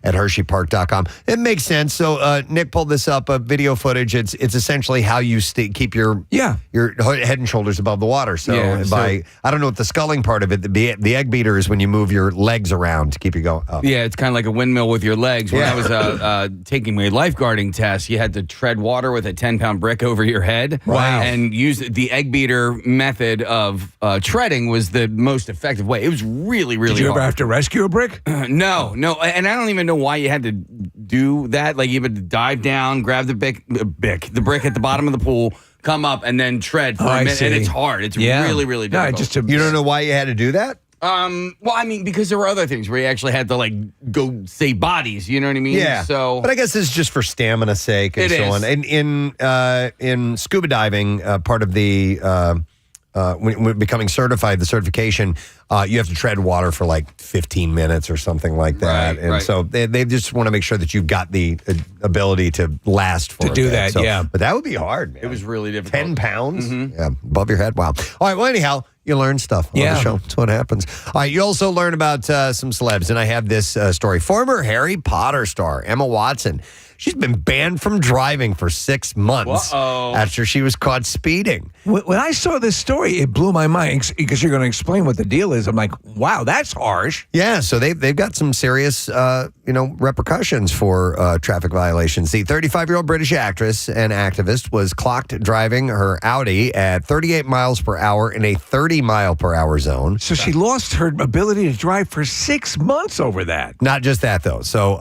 at HersheyPark.com. It makes sense. So Nick pulled this up, video footage. It's essentially how you keep your head and shoulders above the water. So I don't know what the sculling part of it, the egg beater is when you move your legs around to keep you going up. Yeah, it's kind of like a windmill with your legs. When I was taking my lifeguarding test, you had to tread water with a 10-pound brick over your head. Wow. And use the egg beater method of treading was the most effective way. It was really, really hard. Did you ever have to rescue a brick? No. And I don't even know why you had to do that. Like you had to dive down, grab the brick at the bottom of the pool, come up, and then tread for a minute. And it's hard. It's really, really difficult. You don't know why you had to do that? Well, I mean, because there were other things where you actually had to go save bodies. You know what I mean? Yeah. So, but I guess it's just for stamina's sake and so on. And in scuba diving, part of the when becoming certified, the certification, you have to tread water for 15 minutes or something like that. So they just want to make sure that you've got the ability to last for to do that. But that would be hard, man. It was really difficult. 10 pounds? Yeah, above your head. Wow. All right. Well, anyhow, you learn stuff on the show. That's what happens. All right. You also learn about some celebs, and I have this story. Former Harry Potter star Emma Watson. She's been banned from driving for 6 months after she was caught speeding. When I saw this story, it blew my mind because you're going to explain what the deal is. I'm like, wow, that's harsh. Yeah, so they've got some serious repercussions for traffic violations. The 35-year-old British actress and activist was clocked driving her Audi at 38 miles per hour in a 30-mile-per-hour zone. So she lost her ability to drive for 6 months over that. Not just that, though. So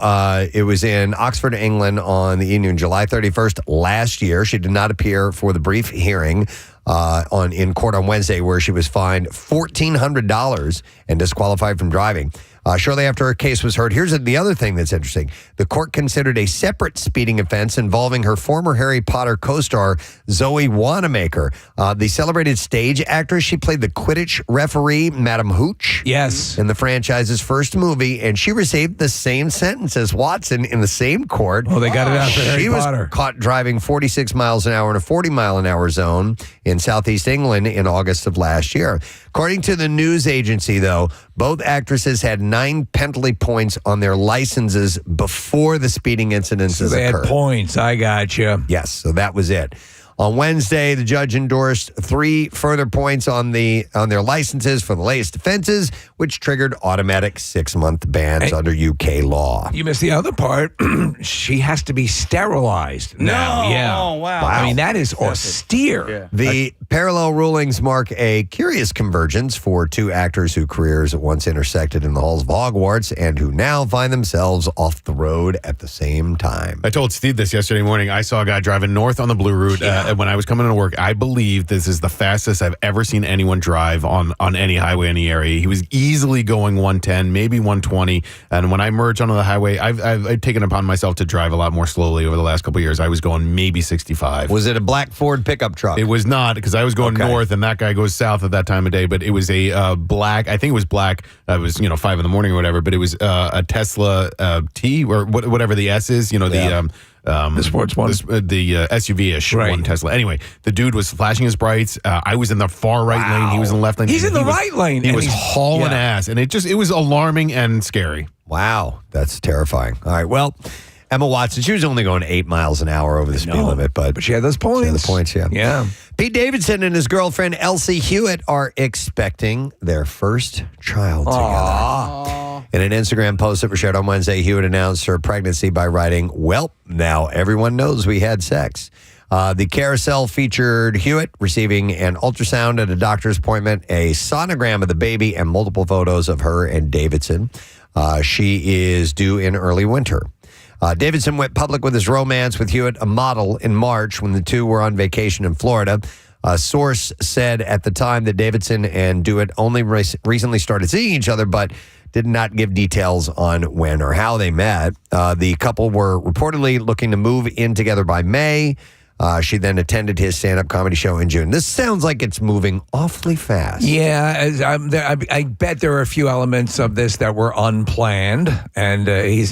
it was in Oxford, England on the evening of July 31st last year. She did not appear for the brief hearing in court on Wednesday, where she was fined $1,400 and disqualified from driving. Shortly after her case was heard, here's the other thing that's interesting. The court considered a separate speeding offense involving her former Harry Potter co-star, Zoe Wanamaker. The celebrated stage actress, she played the Quidditch referee, Madam Hooch. Yes. In the franchise's first movie, and she received the same sentence as Watson in the same court. Oh, they got it out for Harry Potter. She was caught driving 46 miles an hour in a 40-mile-an-hour zone in southeast England in August of last year. According to the news agency, though, both actresses had 9 penalty points on their licenses before the speeding incidences so they occurred. Had points. I got you. Yes, so that was it. On Wednesday, the judge endorsed 3 further points on their licenses for the latest offenses, which triggered automatic 6-month bans under UK law. You missed the other part. She has to be sterilized now. Yeah. Oh, wow. I mean, that is austere. Yeah. The parallel rulings mark a curious convergence for 2 actors whose careers at once intersected in the halls of Hogwarts and who now find themselves off the road at the same time. I told Steve this yesterday morning. I saw a guy driving north on the Blue Route when I was coming to work. I believe this is the fastest I've ever seen anyone drive on any highway in the area. He was easily going 110, maybe 120. And when I merged onto the highway, I've taken upon myself to drive a lot more slowly over the last couple of years. I was going maybe 65. Was it a black Ford pickup truck? It was not, because I was going north and that guy goes south at that time of day. But it was a black, I think it was black. It was 5 in the morning or whatever. But it was a Tesla T or whatever the S is. The sports one, the SUV-ish one Tesla. Anyway, the dude was flashing his brights. I was in the far right lane. He was in the left lane. He's in the right lane. He was hauling ass, and it was alarming and scary. Wow, that's terrifying. All right, well, Emma Watson, she was only going 8 miles an hour over the speed limit, but she had those points. She had the points, yeah. Pete Davidson and his girlfriend Elsie Hewitt are expecting their first child together. In an Instagram post that was shared on Wednesday, Hewitt announced her pregnancy by writing, "Well, now everyone knows we had sex." The carousel featured Hewitt receiving an ultrasound at a doctor's appointment, a sonogram of the baby, and multiple photos of her and Davidson. She is due in early winter. Davidson went public with his romance with Hewitt, a model, in March when the two were on vacation in Florida. A source said at the time that Davidson and Hewitt only recently started seeing each other, but did not give details on when or how they met. The couple were reportedly looking to move in together by May. She then attended his stand-up comedy show in June. This sounds like it's moving awfully fast. Yeah, I bet there are a few elements of this that were unplanned, and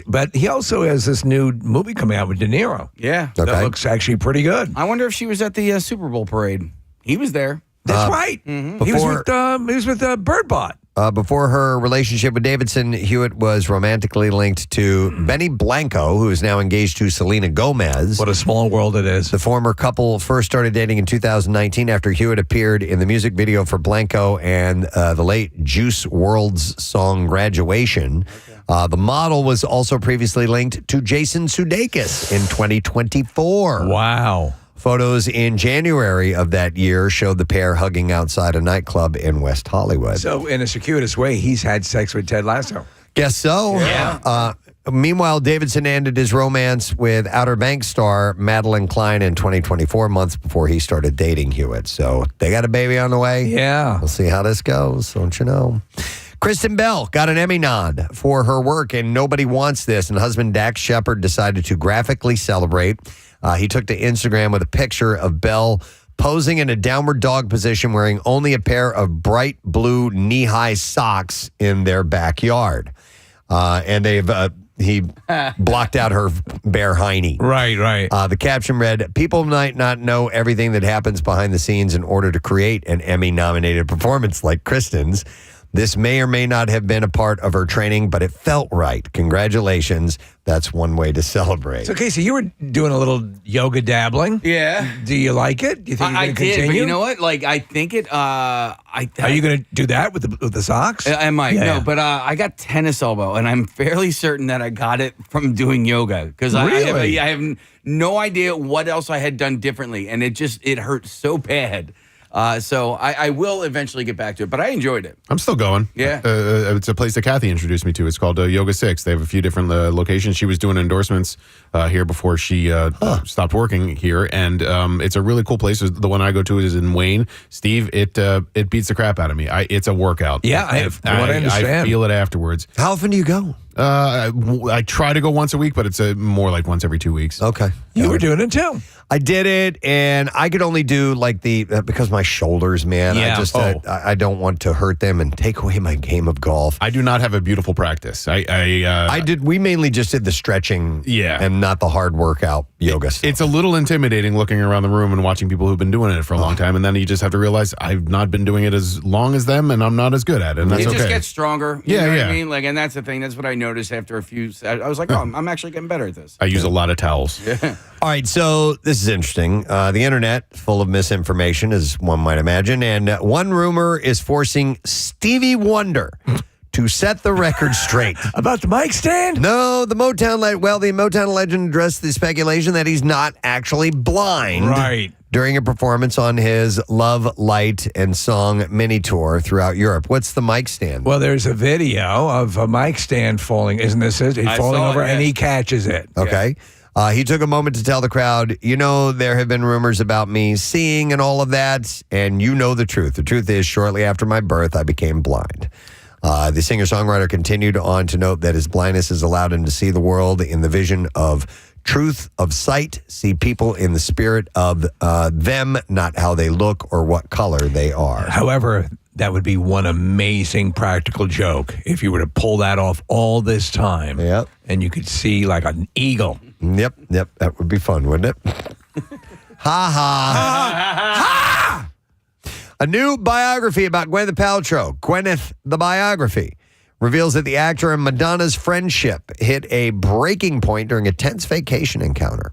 but he also has this new movie coming out with De Niro. Yeah, that looks actually pretty good. I wonder if she was at the Super Bowl parade. He was there. That's right. Mm-hmm. He was with Birdbot. Before her relationship with Davidson, Hewitt was romantically linked to Benny Blanco, who is now engaged to Selena Gomez. What a small world it is. The former couple first started dating in 2019 after Hewitt appeared in the music video for Blanco and the late Juice WRLD's song Graduation. The model was also previously linked to Jason Sudeikis in 2024. Wow. Photos in January of that year showed the pair hugging outside a nightclub in West Hollywood. So, in a circuitous way, he's had sex with Ted Lasso. Guess so. Yeah. Meanwhile, Davidson ended his romance with Outer Banks star Madeline Klein in 2024, months before he started dating Hewitt. So they got a baby on the way. Yeah. We'll see how this goes, don't you know? Kristen Bell got an Emmy nod for her work in Nobody Wants This, and husband Dax Shepard decided to graphically celebrate. He took to Instagram with a picture of Bell posing in a downward dog position wearing only a pair of bright blue knee-high socks in their backyard. And he blocked out her bare hiney. Right. The caption read, "People might not know everything that happens behind the scenes in order to create an Emmy-nominated performance like Kristen's. This may or may not have been a part of her training, but it felt right. Congratulations. That's one way to celebrate." So, Casey, you were doing a little yoga dabbling. Yeah. Do you like it? Do you think you're I going to did, continue? but you know what? Like, I think it. Are you going to do that with the socks? I might. Yeah. No, but I got tennis elbow, and I'm fairly certain that I got it from doing yoga because Really? I have no idea what else I had done differently, and it hurt so bad. So I will eventually get back to it, but I enjoyed it. I'm still going. Yeah. It's a place that Kathy introduced me to. It's called Yoga 6. They have a few different locations. She was doing endorsements here before she stopped working here, and it's a really cool place. The one I go to is in Wayne. Steve, it beats the crap out of me. It's a workout. Yeah, from what I understand. I feel it afterwards. How often do you go? I try to go once a week, but it's more like once every 2 weeks. Okay. You were doing it too. I did it, and I could only do like because my shoulders, man. Yeah. I just I don't want to hurt them and take away my game of golf. I do not have a beautiful practice. We mainly just did the stretching, and not the hard workout yoga stuff. It's a little intimidating looking around the room and watching people who've been doing it for a long time, and then you just have to realize I've not been doing it as long as them, and I'm not as good at it, and that's It okay. just gets stronger. You know what yeah. I mean? Like, and that's the thing. That's what I noticed after a few. I was like, oh, I'm actually getting better at this. I use a lot of towels. All right, so this is interesting. The internet, full of misinformation, as one might imagine, and one rumor is forcing Stevie Wonder to set the record straight. About the mic stand? No, the Motown legend addressed the speculation that he's not actually blind. Right. During a performance on his Love, Light, and Song mini tour throughout Europe. What's the mic stand? Well, there's a video of a mic stand falling. Isn't this it? It's falling over, and he catches it. Okay. He took a moment to tell the crowd, there have been rumors about me seeing and all of that, and you know the truth. The truth is, shortly after my birth, I became blind. The singer-songwriter continued on to note that his blindness has allowed him to see the world in the vision of truth of sight, see people in the spirit of them, not how they look or what color they are. However, that would be one amazing practical joke if you were to pull that off all this time. Yep. And you could see like an eagle. Yep. That would be fun, wouldn't it? Ha ha. A new biography about Gwyneth Paltrow, Gwyneth the Biography, reveals that the actor and Madonna's friendship hit a breaking point during a tense vacation encounter.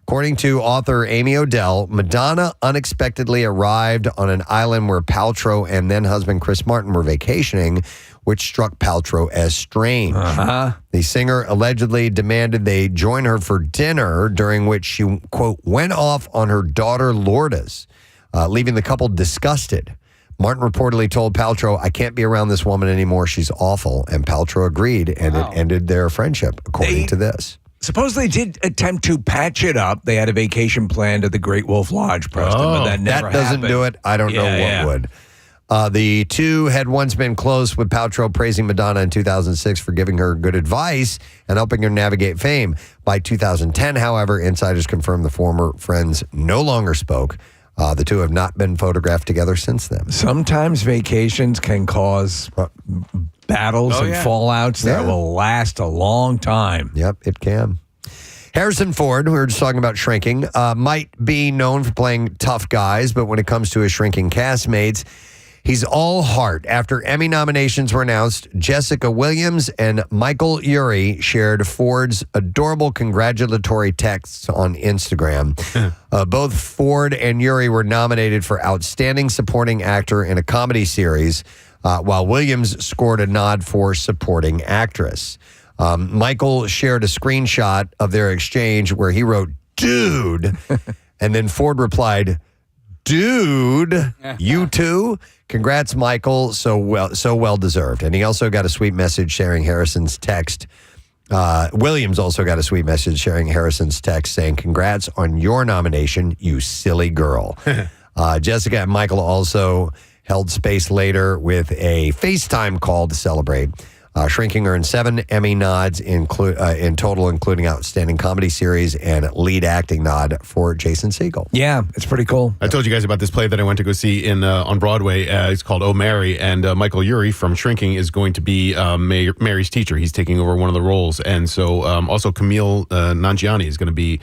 According to author Amy Odell, Madonna unexpectedly arrived on an island where Paltrow and then-husband Chris Martin were vacationing, which struck Paltrow as strange. The singer allegedly demanded they join her for dinner, during which she, quote, went off on her daughter Lourdes, leaving the couple disgusted. Martin reportedly told Paltrow, I can't be around this woman anymore. She's awful. And Paltrow agreed, and it ended their friendship, according to this. Supposedly did attempt to patch it up. They had a vacation planned at the Great Wolf Lodge, Preston, but that never That doesn't happened. do it. I don't know what would. The two had once been close, with Paltrow praising Madonna in 2006 for giving her good advice and helping her navigate fame. By 2010, however, insiders confirmed the former friends no longer spoke. The two have not been photographed together since then. Sometimes vacations can cause battles and fallouts that will last a long time. Yep, it can. Harrison Ford, we were just talking about shrinking, might be known for playing tough guys, but when it comes to his shrinking castmates, He's all heart. After Emmy nominations were announced, Jessica Williams and Michael Urie shared Ford's adorable congratulatory texts on Instagram. Both Ford and Urie were nominated for Outstanding Supporting Actor in a Comedy Series, while Williams scored a nod for Supporting Actress. Michael shared a screenshot of their exchange where he wrote, "Dude," and then Ford replied, "Dude, you too? Congrats, Michael. So well deserved." And he also got a sweet message sharing Harrison's text. Williams also got a sweet message sharing Harrison's text saying, "Congrats on your nomination, you silly girl." Jessica and Michael also held space later with a FaceTime call to celebrate. Shrinking earned 7 Emmy nods in total, including Outstanding Comedy Series and Lead Acting nod for Jason Segel. Yeah, it's pretty cool. I told you guys about this play that I went to go see on Broadway. It's called Oh, Mary, and Michael Urie from Shrinking is going to be Mary's teacher. He's taking over one of the roles. And so also Camille Nanjiani is going to be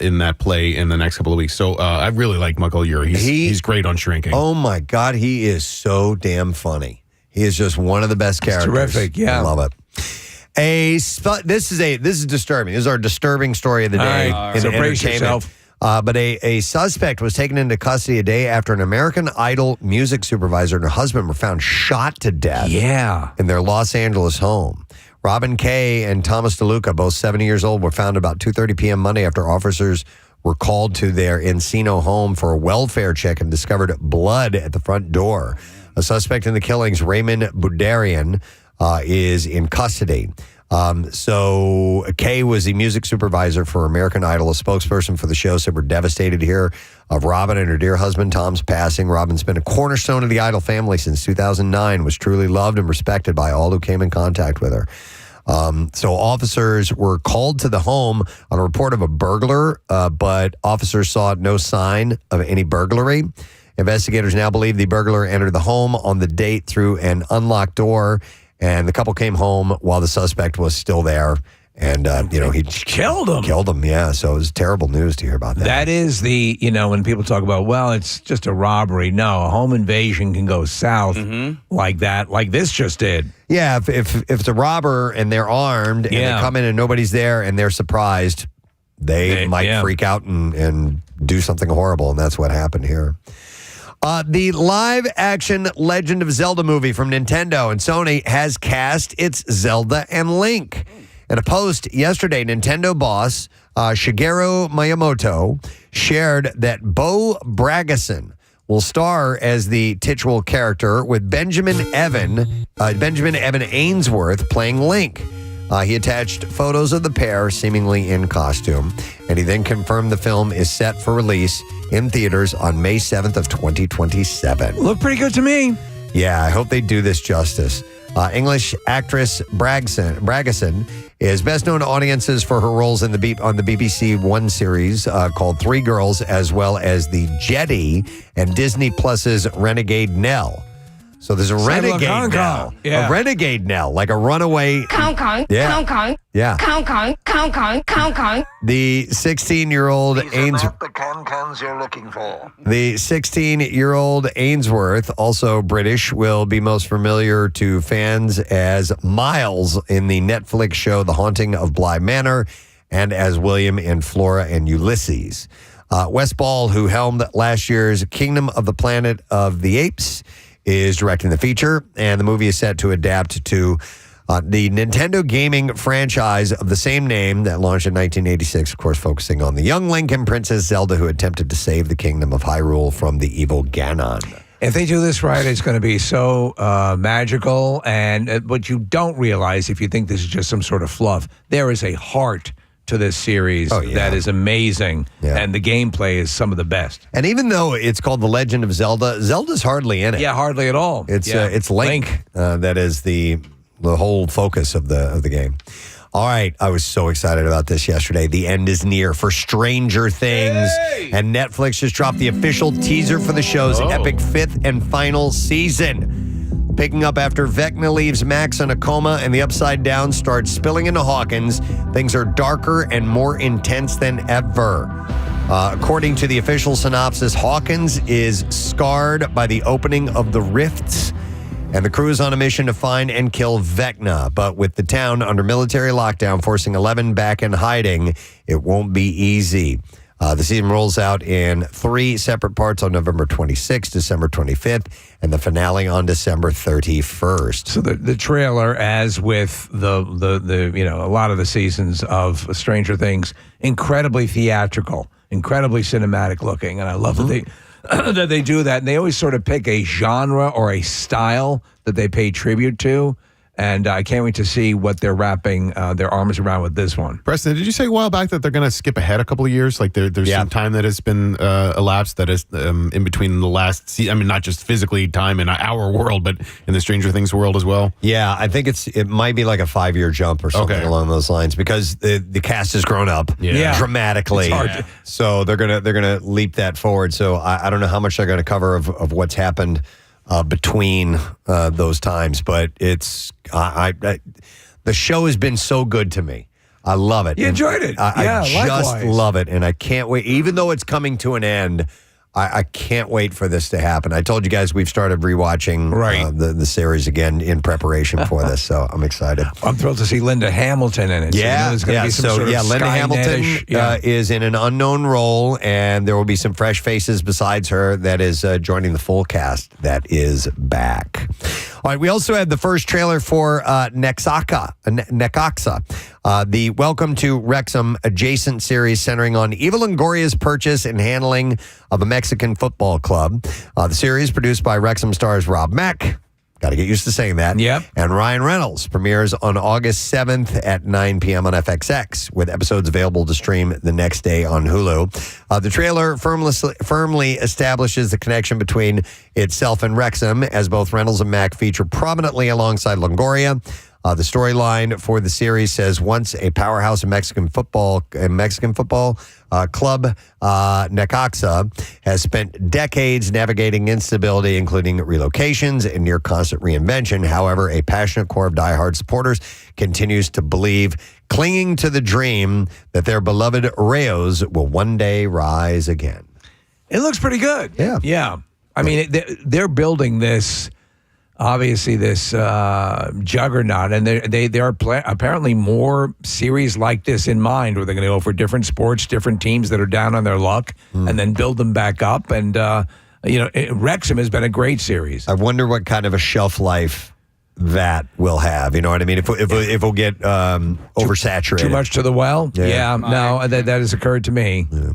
in that play in the next couple of weeks. So I really like Michael Urie. He's great on Shrinking. Oh, my God. He is so damn funny. He is just one of the best characters. Terrific, yeah. I love it. This is disturbing. This is our disturbing story of the day. All right. So brace yourself. But a suspect was taken into custody a day after an American Idol music supervisor and her husband were found shot to death in their Los Angeles home. Robin Kay and Thomas DeLuca, both 70 years old, were found about 2:30 p.m. Monday after officers were called to their Encino home for a welfare check and discovered blood at the front door. A suspect in the killings, Raymond Budarian, is in custody. So Kay was the music supervisor for American Idol. A spokesperson for the show said, "We're devastated to hear of Robin and her dear husband Tom's passing. Robin's been a cornerstone of the Idol family since 2009, was truly loved and respected by all who came in contact with her." So officers were called to the home on a report of a burglar, but officers saw no sign of any burglary. Investigators now believe the burglar entered the home on the date through an unlocked door, and the couple came home while the suspect was still there. And, he killed him. Killed him, yeah. So it was terrible news to hear about that. That is when people talk about, well, it's just a robbery. No, a home invasion can go south like that, like this just did. Yeah, if it's a robber and they're armed and they come in and nobody's there and they're surprised, they might freak out and do something horrible, and that's what happened here. The live-action Legend of Zelda movie from Nintendo and Sony has cast its Zelda and Link. In a post yesterday, Nintendo boss Shigeru Miyamoto shared that Bo Bragason will star as the titular character with Benjamin Evan Ainsworth playing Link. He attached photos of the pair seemingly in costume, and he then confirmed the film is set for release in theaters on May 7th of 2027. Look pretty good to me. Yeah, I hope they do this justice. English actress Bragason is best known to audiences for her roles on the BBC One series called Three Girls, as well as The Jetty and Disney Plus's Renegade Nell. So there's a renegade Nell. Yeah. A renegade Nell, like a runaway. Yeah. The 16-year-old Ainsworth. The can-cans you're looking for. The 16-year-old Ainsworth, also British, will be most familiar to fans as Miles in the Netflix show The Haunting of Bly Manor and as William in Flora and Ulysses. Wes Ball, who helmed last year's Kingdom of the Planet of the Apes, is directing the feature, and the movie is set to adapt to the Nintendo gaming franchise of the same name that launched in 1986, of course, focusing on the young Link and Princess Zelda who attempted to save the kingdom of Hyrule from the evil Ganon. If they do this right, it's going to be so magical, and what you don't realize if you think this is just some sort of fluff, there is a heart to this series that is amazing, and the gameplay is some of the best. And even though it's called The Legend of Zelda, Zelda's hardly in it. Yeah, hardly at all. It's Link. That is the whole focus of the game. All right, I was so excited about this yesterday. The end is near for Stranger Things, and Netflix just dropped the official teaser for the show's epic 5th and final season. Picking up after Vecna leaves Max in a coma and the Upside Down starts spilling into Hawkins, things are darker and more intense than ever. According to the official synopsis, Hawkins is scarred by the opening of the rifts, and the crew is on a mission to find and kill Vecna. But with the town under military lockdown, forcing 11 back in hiding, it won't be easy. The season rolls out in 3 separate parts on November 26th, December 25th, and the finale on December 31st. So the trailer, as with the a lot of the seasons of Stranger Things, incredibly theatrical, incredibly cinematic looking, and I love that they do that. And they always sort of pick a genre or a style that they pay tribute to. And I can't wait to see what they're wrapping their arms around with this one. Preston, did you say a while back that they're going to skip ahead a couple of years? Like there's some time that has been elapsed that is in between the last season. I mean, not just physically time in our world, but in the Stranger Things world as well. Yeah, I think it might be like a 5-year jump or something along those lines, because the cast has grown up dramatically. So they're gonna leap that forward. So I don't know how much they're going to cover of what's happened between those times, but it's the show has been so good to me. I love it. You enjoyed it. I just love it, and I can't wait. Even though it's coming to an end, I can't wait for this to happen. I told you guys we've started rewatching the series again in preparation for this, so I'm excited. I'm thrilled to see Linda Hamilton in it. Linda Hamilton is in an unknown role, and there will be some fresh faces besides her that is joining the full cast that is back. All right, we also had the first trailer for Necaxa, the Welcome to Wrexham adjacent series centering on Eva Longoria's purchase and handling of a Mexican football club. The series, produced by Wrexham stars Rob Mack, got to get used to saying that, and Ryan Reynolds, premieres on August 7th at 9 p.m. on FXX, with episodes available to stream the next day on Hulu. The trailer firmly establishes the connection between itself and Wrexham, as both Reynolds and Mack feature prominently alongside Longoria. The storyline for the series says once a powerhouse in Mexican football club, Necaxa has spent decades navigating instability, including relocations and near constant reinvention. However, a passionate core of diehard supporters continues to believe, clinging to the dream that their beloved Rayos will one day rise again. It looks pretty good. Yeah. I mean, they're building this. Obviously, this juggernaut, and there are apparently more series like this in mind, where they're going to go for different sports, different teams that are down on their luck, and then build them back up. And Wrexham has been a great series. I wonder what kind of a shelf life that will have. You know what I mean? If we'll get oversaturated, too much to the well. No, that has occurred to me. Yeah.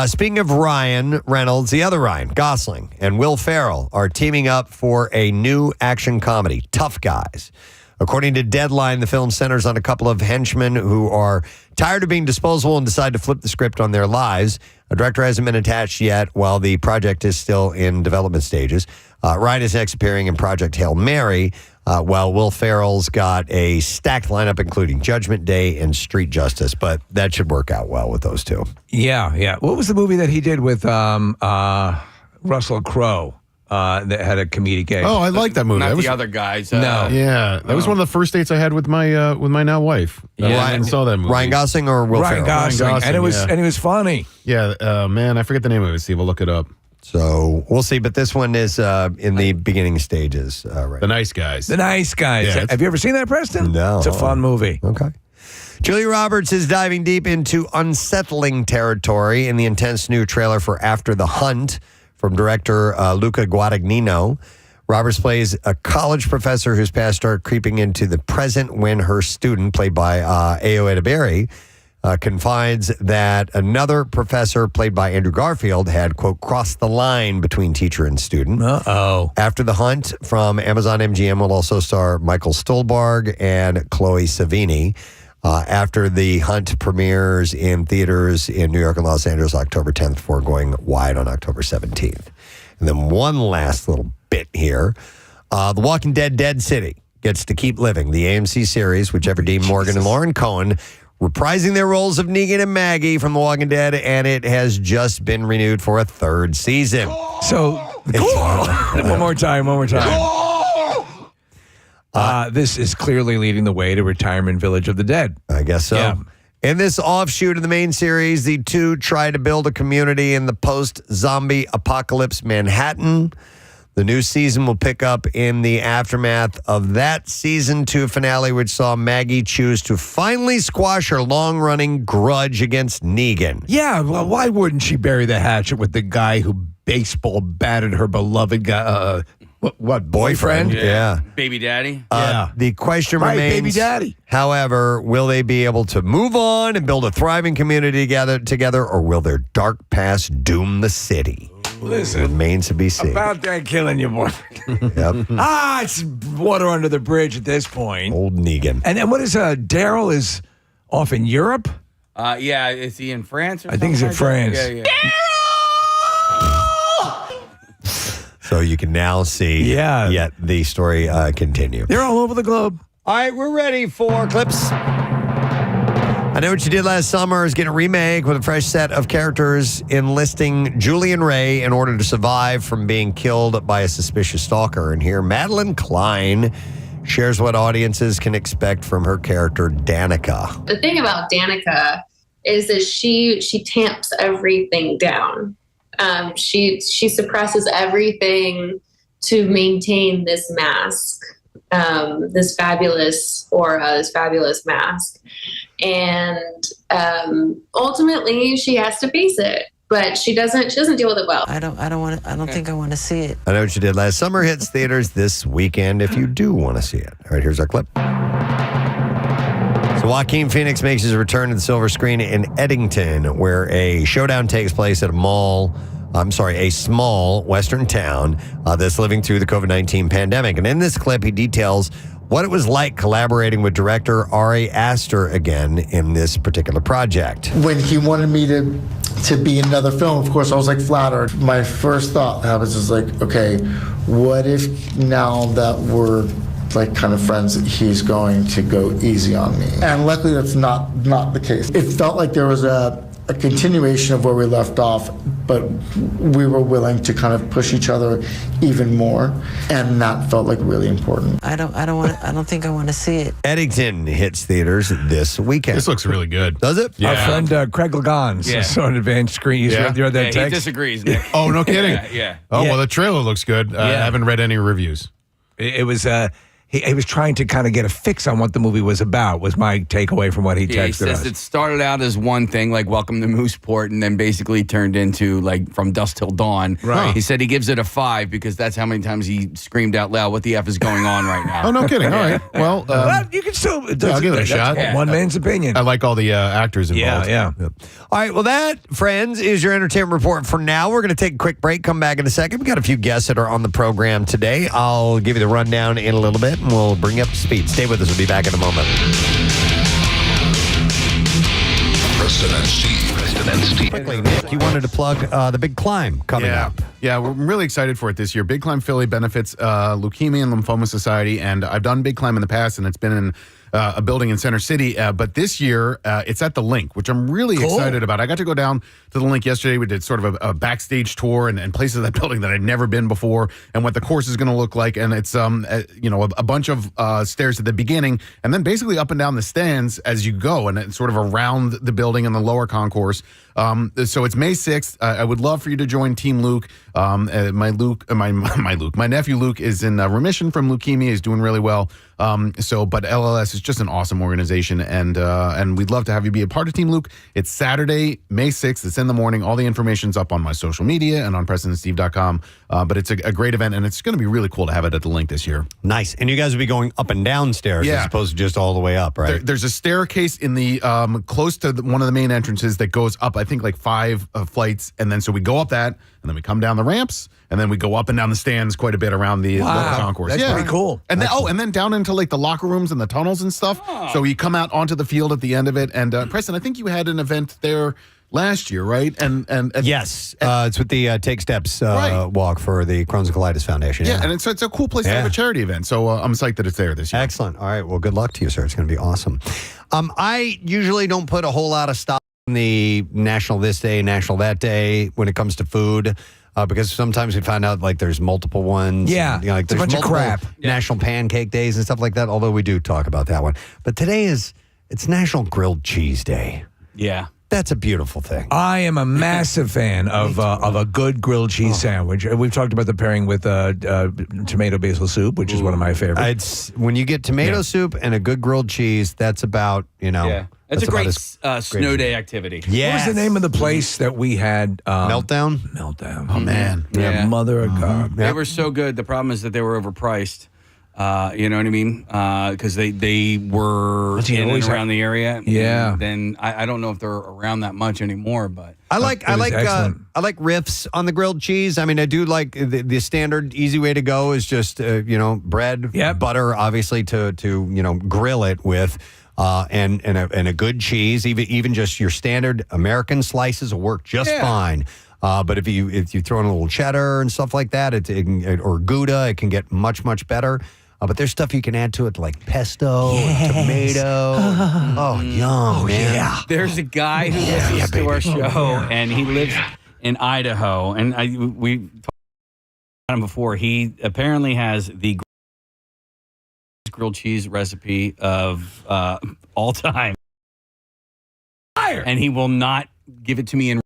Speaking of Ryan Reynolds, the other Ryan Gosling and Will Ferrell are teaming up for a new action comedy, Tough Guys. According to Deadline, the film centers on a couple of henchmen who are tired of being disposable and decide to flip the script on their lives. A director hasn't been attached yet, while the project is still in development stages. Ryan is next appearing in Project Hail Mary, while Will Ferrell's got a stacked lineup, including Judgment Day and Street Justice. But that should work out well with those two. Yeah. What was the movie that he did with Russell Crowe? That had a comedic edge. Oh, I like that movie. Not that was, the other guys. Yeah, that was one of the first dates I had with my now wife. Ryan saw that movie. Ryan Gosling or Will Ferrell? Ryan Gosling, and it was funny. Yeah, man, I forget the name of it. See, we'll look it up. So we'll see, but this one is in the beginning stages. Right. The Nice Guys. The Nice Guys. Yeah, have you ever seen that, Preston? No. It's a fun movie. Okay. Julia Roberts is diving deep into unsettling territory in the intense new trailer for After the Hunt from director Luca Guadagnino. Roberts plays a college professor whose past start creeping into the present when her student, played by Ayo Edebiri, confides that another professor, played by Andrew Garfield, had, quote, crossed the line between teacher and student. Uh-oh. After the Hunt from Amazon MGM will also star Michael Stolberg and Chloe Savini. After the Hunt premieres in theaters in New York and Los Angeles October 10th before going wide on October 17th. And then one last little bit here. The Walking Dead Dead City gets to keep living. The AMC series, which ever Dean Morgan and Lauren Cohen reprising their roles of Negan and Maggie from The Walking Dead, and it has just been renewed for a third season. So, one more time. This is clearly leading the way to Retirement Village of the Dead. I guess so. Yeah. In this offshoot of the main series, the two try to build a community in the post-zombie apocalypse Manhattan. The new season will pick up in the aftermath of that season 2 finale, which saw Maggie choose to finally squash her long-running grudge against Negan. Yeah, well, why wouldn't she bury the hatchet with the guy who baseball batted her beloved guy? What boyfriend? Yeah. Baby daddy? The question Right, remains, baby daddy. however, will they be able to move on and build a thriving community together, or will their dark past doom the city? Listen, Remains to be seen. about that killing your boy. Yep. It's water under the bridge at this point. Old Negan. And then what is Daryl is off in Europe? Yeah, is he in France or I think he's in something like France. that? Yeah. So you can now see yet the story continue. They're all over the globe. All right, we're ready for clips. I Know What You Did Last Summer is getting a remake with a fresh set of characters enlisting Julian Ray in order to survive from being killed by a suspicious stalker. And here, Madeline Klein shares what audiences can expect from her character, Danica. The thing about Danica is that she tamps everything down. She suppresses everything to maintain this mask, this fabulous aura, this fabulous mask. And ultimately she has to face it, but she doesn't deal with it well. I don't think I want to see it. I Know What You Did Last Summer hits theaters this weekend if you do want to see it. All right, here's our clip. So Joaquin Phoenix makes his return to the silver screen in Eddington, where a showdown takes place at a small western town that's living through the COVID-19 pandemic. And in this clip, he details what it was like collaborating with director Ari Aster again in this particular project. When he wanted me to be in another film, of course, I was like flattered. My first thought was like, okay, what if now that we're like kind of friends, he's going to go easy on me? And luckily that's not the case. It felt like there was a continuation of where we left off, but we were willing to kind of push each other even more, and that felt like really important. I don't think I want to see it. Eddington hits theaters this weekend. This looks really good. Does it? Yeah. Our friend Craig Lagans saw an advanced screen. You read that He text? disagrees, Nick. Oh, no kidding. Yeah. Oh, well, the trailer looks good. I haven't read any reviews. It was he was trying to kind of get a fix on what the movie was about, was my takeaway from what he Yeah, he texted says us. it started out as one thing, like Welcome to Mooseport, and then basically turned into like From Dusk Till Dawn. Right. He said he gives it a 5 because that's how many times he screamed out loud, "What the F is going on right now?" Oh, no kidding. All right. Well, Well, you can still I'll give it a shot. One man's opinion. I like all the actors involved. Yeah. All right, well, that, friends, is your entertainment report for now. We're going to take a quick break, come back in a second. We've got a few guests that are on the program today. I'll give you the rundown in a little bit, and we'll bring you up to speed. Stay with us. We'll be back in a moment. Preston and Steve. Quickly, Nick, you wanted to plug the Big Climb coming up. Yeah, we're really excited for it this year. Big Climb Philly benefits Leukemia and Lymphoma Society, and I've done Big Climb in the past, and it's been in a building in Center City. But this year, it's at the Link, which I'm really excited about. I got to go down to the Link yesterday. We did sort of a backstage tour and places of that building that I'd never been before, and what the course is going to look like. And it's a bunch of stairs at the beginning, and then basically up and down the stands as you go, and it's sort of around the building in the lower concourse. So it's May 6th. I would love for you to join Team Luke. My nephew Luke is in remission from leukemia. He's doing really well. But LLS is just an awesome organization, and we'd love to have you be a part of Team Luke. It's Saturday, May 6th. It's in the morning. All the information's up on my social media and on PrestonandSteve.com. But it's a great event, and it's going to be really cool to have it at the Link this year. Nice. And you guys will be going up and down stairs as opposed to just all the way up, right? There's a staircase in the close to one of the main entrances that goes up, I think, like 5 flights, and then so we go up that, and then we come down the ramps, and then we go up and down the stands quite a bit around the lower concourse. That's pretty cool. And then down into like the locker rooms and the tunnels and stuff. So you come out onto the field at the end of it. And Preston, I think you had an event there last year, right? And yes, it's with the Take Steps walk for the Crohn's and Colitis Foundation. Yeah, and it's a cool place to have a charity event. So I'm psyched that it's there this year. Excellent. All right. Well, good luck to you, sir. It's going to be awesome. I usually don't put a whole lot of stock in the National This Day, National That Day when it comes to food. Because sometimes we find out like there's multiple ones. Yeah, and, like it's a there's bunch of multiple crap. National Pancake Days and stuff like that, although we do talk about that one. But today is It's National Grilled Cheese Day. Yeah. That's a beautiful thing. I am a massive fan of a good grilled cheese sandwich. We've talked about the pairing with tomato basil soup, which is one of my favorites. When you get tomato soup and a good grilled cheese, that's about, Yeah. It's a great snow day activity. Yeah. What was the name of the place that we had? Meltdown? Meltdown. Oh, man. Yeah, mother of God. They were so good. The problem is that they were overpriced. You know what I mean? Because they were in and around the area. Yeah. And then I don't know if they're around that much anymore, but I like riffs on the grilled cheese. I mean, I do like the standard easy way to go is just bread, butter, obviously to grill it with, and a good cheese. Even just your standard American slices will work just fine. But if you throw in a little cheddar and stuff like that, or Gouda, it can get much better. But there's stuff you can add to it like pesto, tomato. Oh, yum, man. Yeah. There's a guy who listens to our show, and he lives in Idaho. And we talked about him before. He apparently has the grilled cheese recipe of all time. And he will not give it to me in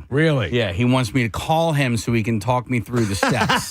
Really? Yeah, he wants me to call him so he can talk me through the steps.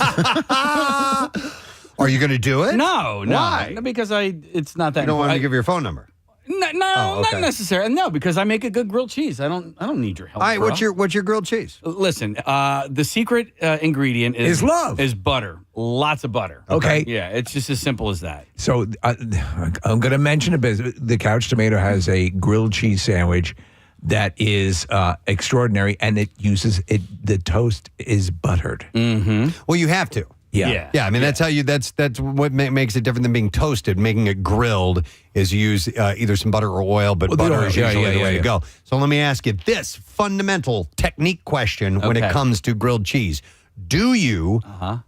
Are you going to do it? No. Why? Because it's not that. You don't want to give your phone number. No, not necessarily. No, because I make a good grilled cheese. I don't need your help. All right, bro. what's your grilled cheese? Listen, the secret ingredient is love. Is butter. Lots of butter. Okay. Yeah, it's just as simple as that. So I'm going to mention a bit. The Couch Tomato has a grilled cheese sandwich that is extraordinary, and it uses it. The toast is buttered. Mm-hmm. Well, you have to. Yeah. I mean, that's how you. That's what makes it different than being toasted. Making it grilled is use either some butter or oil, but butter is usually the way to go. So let me ask you this fundamental technique question when it comes to grilled cheese: do you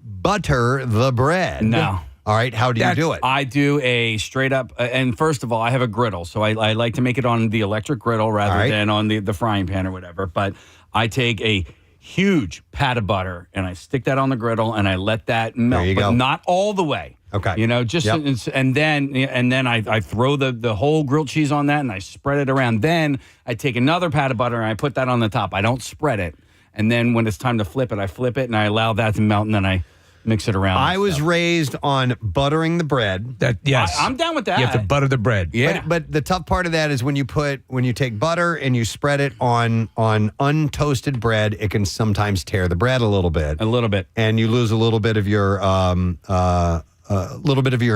butter the bread? No. All right. How do you do it? I do a straight up, and first of all, I have a griddle, so I like to make it on the electric griddle rather than on the frying pan or whatever. But I take a huge pat of butter and I stick that on the griddle and I let that melt, but not all the way. Okay. Just and then I throw the whole grilled cheese on that and I spread it around. Then I take another pat of butter and I put that on the top. I don't spread it. And then when it's time to flip it, I flip it and I allow that to melt and then I mix it around. I was raised on buttering the bread. I'm down with that. You have to butter the bread. Yeah. But the tough part of that is when you take butter and you spread it on untoasted bread, it can sometimes tear the bread a little bit. And you lose a little bit of your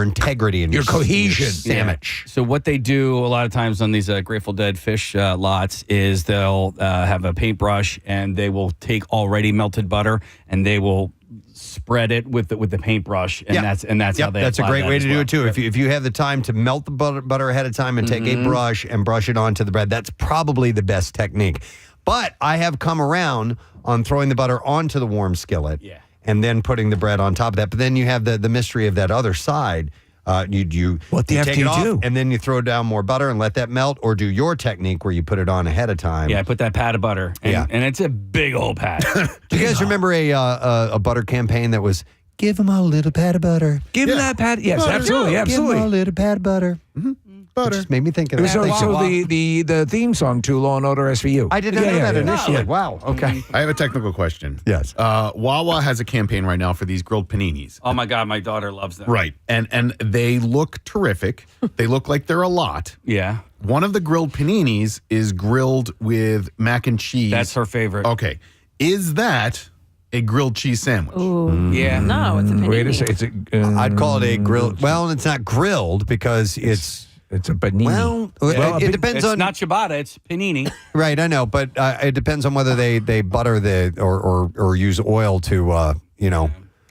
integrity and your cohesion. Sandwich. Yeah. So what they do a lot of times on these Grateful Dead fish lots is they'll have a paintbrush and they will take already melted butter and they will spread it with the paintbrush, and that's how they. That's a great way to do it too. Yep. If you have the time to melt the butter ahead of time and take a brush and brush it onto the bread, that's probably the best technique. But I have come around on throwing the butter onto the warm skillet, and then putting the bread on top of that. But then you have the mystery of that other side. What do you take it off, do? and then you throw down more butter and let that melt, or do your technique where you put it on ahead of time. Yeah, I put that pat of butter, and it's a big old pat. Do you guys remember a butter campaign that was "Give them a little pat of butter"? Give them that pat. Yes, absolutely. Give them a little pat of butter. Mm-hmm. Butter. It just made me think of that. So the theme song to Law and Order SVU. I did not know that initially. Yeah. Wow. Okay. I have a technical question. Yes. Wawa has a campaign right now for these grilled paninis. Oh my God, my daughter loves them. Right. And they look terrific. They look like they're a lot. Yeah. One of the grilled paninis is grilled with mac and cheese. That's her favorite. Okay. Is that a grilled cheese sandwich? Ooh. Yeah. No, it's a panini. Wait a second. I'd call it a grilled. Well, it's not grilled because it's a panini. Well, it depends it's on. not ciabatta, it's panini. Right, I know, but it depends on whether they butter or use oil to I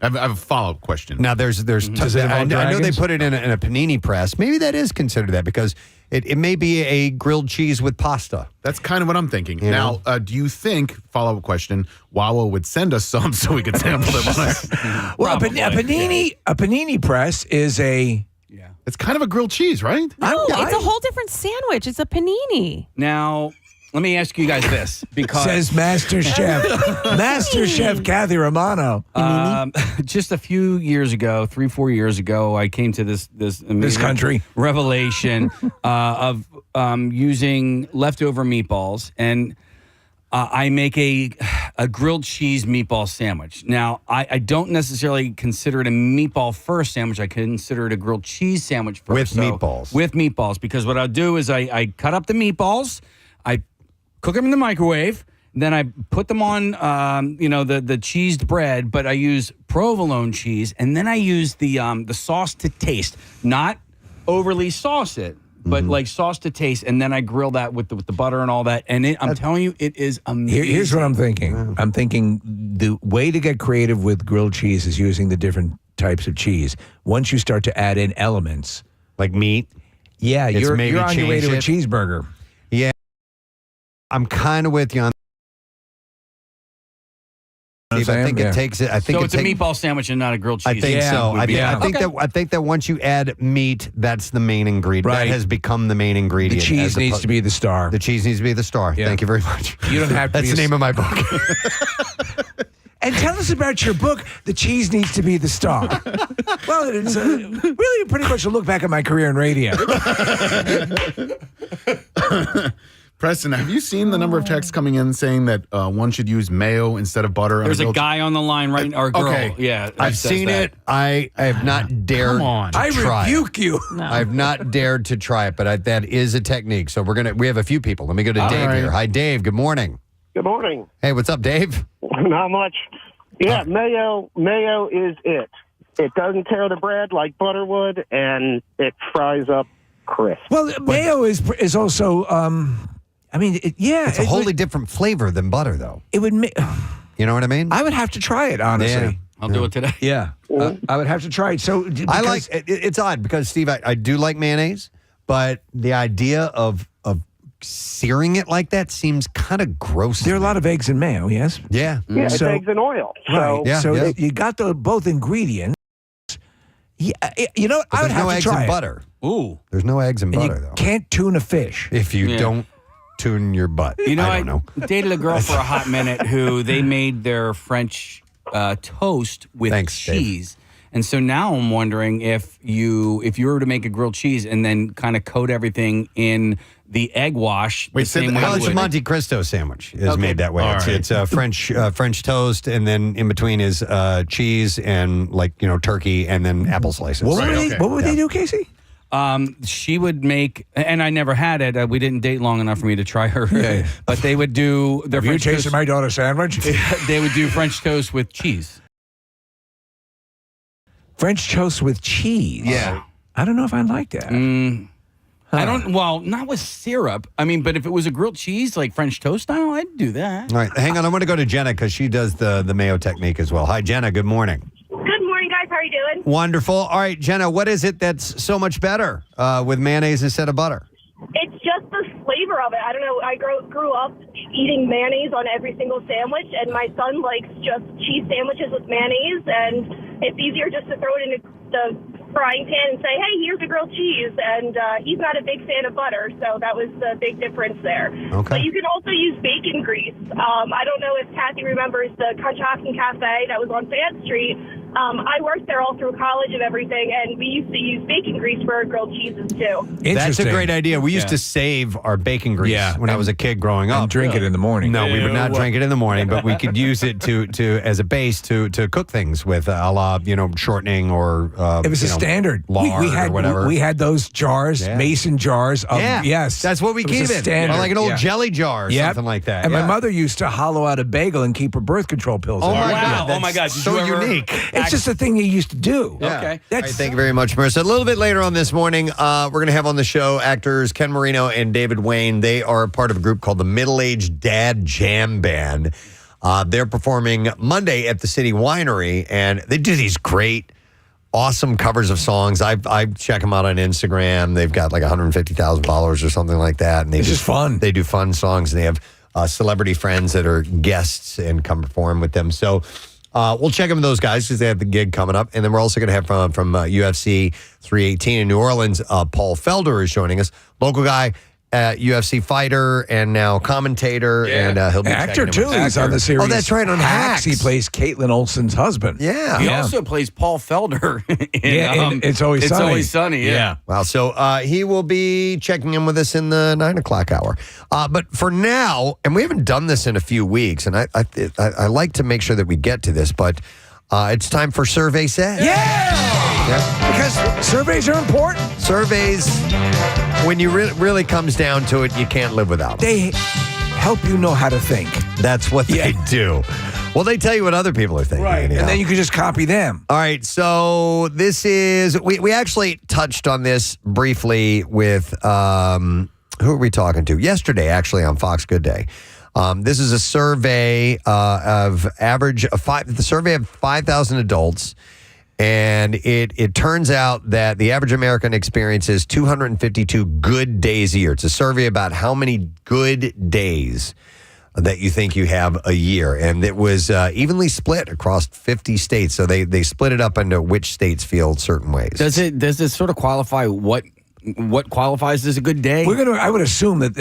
have a follow-up question. Now there's I know they put it in a panini press. Maybe that is considered that because it may be a grilled cheese with pasta. That's kind of what I'm thinking. Now, do you think, follow-up question, Wawa would send us some so we could sample them? Well, a panini press is a... It's kind of a grilled cheese, right? No, it's a whole different sandwich. It's a panini. Now, let me ask you guys this, because Says Master Chef. Master Chef Kathy Romano. just a few years ago, 3-4 years ago, I came to this amazing country revelation of using leftover meatballs, and I make a grilled cheese meatball sandwich. Now, I don't necessarily consider it a meatball first sandwich. I consider it a grilled cheese sandwich first. With meatballs. With meatballs, because what I'll do is I cut up the meatballs, I cook them in the microwave, then I put them on, the cheesed bread, but I use provolone cheese, and then I use the sauce to taste, not overly sauce it, but like sauce to taste, and then I grill that with the butter and all that. And I'm telling you, it is amazing. Here's what I'm thinking. I'm thinking the way to get creative with grilled cheese is using the different types of cheese. Once you start to add in elements, like meat. Yeah, It's you're maybe on your way to a change cheeseburger. Yeah. I'm kind of with you on Steve, I think it takes it. I think so it's a meatball sandwich and not a grilled cheese. I think so. I think that once you add meat, that's the main ingredient. Right. That has become the main ingredient. The cheese needs to be the star. The cheese needs to be the star. Yeah. Thank you very much. You don't have to. That's the name of my book. And tell us about your book, The Cheese Needs to Be the Star. Well, it's really pretty much a look back at my career in radio. Preston, have you seen the number of texts coming in saying that one should use mayo instead of butter? There's a guy on the line right now, or girl. Okay. Yeah, I've seen it. I have not dared to try rebuke you. No. I've not dared to try it, but that is a technique. So we have a few people. Let me go to Dave here. Hi, Dave. Good morning. Good morning. Hey, what's up, Dave? Not much. Yeah, mayo is it. It doesn't tear the bread like butter would, and it fries up crisp. Well, mayo is also, It's a wholly different flavor than butter, though. It would make. You know what I mean? I would have to try it, honestly. Yeah. I'll do it today. Yeah. I would have to try it. So I like it's odd because, Steve, I do like mayonnaise, but the idea of searing it like that seems kind of gross. There are a lot of eggs in mayo, yes? Yeah. Yeah, it's eggs and oil. So, Right. Yeah, so yeah. you got both ingredients. Yeah, you know what? But I would there's have no to eggs try and it. butter. Ooh. There's no eggs and And butter, you though. can't tune a fish. If you don't tune your butt. You know, I don't know. dated a girl for a hot minute who they made their French toast with Thanks, Dave. cheese. And so now I'm wondering if you were to make a grilled cheese and then kind of coat everything in the egg wash. Wait, the same way Well, you it's a would. Monte Cristo sandwich is made that way. All It's French toast, and then in between is cheese and turkey, and then apple slices. What would they do, Casey? She would make, and I never had it. We didn't date long enough for me to try her. Yeah. But they would do their Have you French tasted toast. my daughter's sandwich? They would do French toast with cheese. French toast with cheese. Yeah. I don't know if I like that. I don't. Well, not with syrup. I mean, but if it was a grilled cheese like French toast style, I'd do that. All right, hang on. I want to go to Jenna because she does the mayo technique as well. Hi, Jenna. Good morning. Good morning, guys. How are you doing? Wonderful. All right, Jenna, what is it that's so much better with mayonnaise instead of butter? It's just the flavor of it. I don't know. I grew up eating mayonnaise on every single sandwich, and my son likes just cheese sandwiches with mayonnaise, and it's easier just to throw it in the frying pan and say, hey, here's a grilled cheese, and he's not a big fan of butter, so that was the big difference there. Okay. But you can also use bacon grease. I don't know if Kathy remembers the Consciousnessner Cafe that was on Fan Street. I worked there all through college and everything, and we used to use bacon grease for our grilled cheeses, too. That's a great idea. We used to save our bacon grease when I was a kid growing up. And drink it in the morning. No, we would not drink it in the morning, but we could use it to as a base to cook things with, a la, shortening or It was a standard. lard we had, or whatever. We had those jars, mason jars. Of, yes. That's what we It was keep a it. standard. Or like an old Yeah. jelly jar or Yep. something like that. And my Yeah. mother used to hollow out a bagel and keep her birth control pills Oh in my it. God! Oh my God! That's Did so you ever unique. It's just a thing you used to do. Yeah. Okay. All right, thank you very much, Marissa. A little bit later on this morning, we're going to have on the show actors Ken Marino and David Wayne. They are part of a group called the Middle-Aged Dad Jam Band. They're performing Monday at the City Winery, and they do these great, awesome covers of songs. I check them out on Instagram. They've got like 150,000 followers or something like that. And It's just fun. They do fun songs, and they have celebrity friends that are guests and come perform with them. So we'll check in with those guys because they have the gig coming up. And then we're also going to have from UFC 318 in New Orleans, Paul Felder is joining us. Local guy, UFC fighter and now commentator, and he'll be actor checking in too. with us. He's on the series. Oh, that's right, on Hacks. He plays Caitlin Olsen's husband. Yeah. He also plays Paul Felder. In It's Always Sunny. It's Always Sunny. Yeah. Wow. So he will be checking in with us in the 9 o'clock hour. But for now, and we haven't done this in a few weeks, and I like to make sure that we get to this, but it's time for Survey Says. Yeah. Because surveys are important. Surveys, when you really comes down to it, you can't live without them. They help you know how to think. That's what they do. Well, they tell you what other people are thinking. Right. And then you can just copy them. All right. So this is, we actually touched on this briefly with, who are we talking to? Yesterday, actually, on Fox Good Day. This is a survey the survey of 5,000 adults. And it turns out that the average American experiences 252 good days a year. It's a survey about how many good days that you think you have a year. And it was evenly split across 50 states. So they split it up into which states feel certain ways. Does it sort of qualify what qualifies as a good day? I would assume that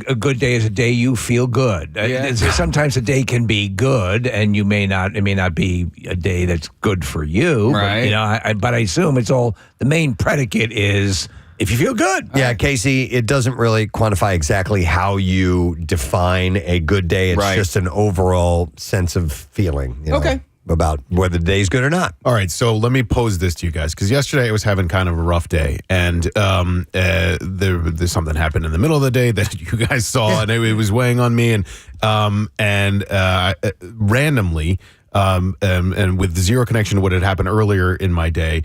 a good day is a day you feel good. Sometimes a day can be good, and it may not be a day that's good for you. Right. But, but I assume it's all, the main predicate is if you feel good. Yeah, Casey, it doesn't really quantify exactly how you define a good day. It's just an overall sense of feeling. Okay. About whether the day's good or not. All right, so let me pose this to you guys, because yesterday I was having kind of a rough day, and there's something happened in the middle of the day that you guys saw, and it was weighing on me, and randomly, and with zero connection to what had happened earlier in my day,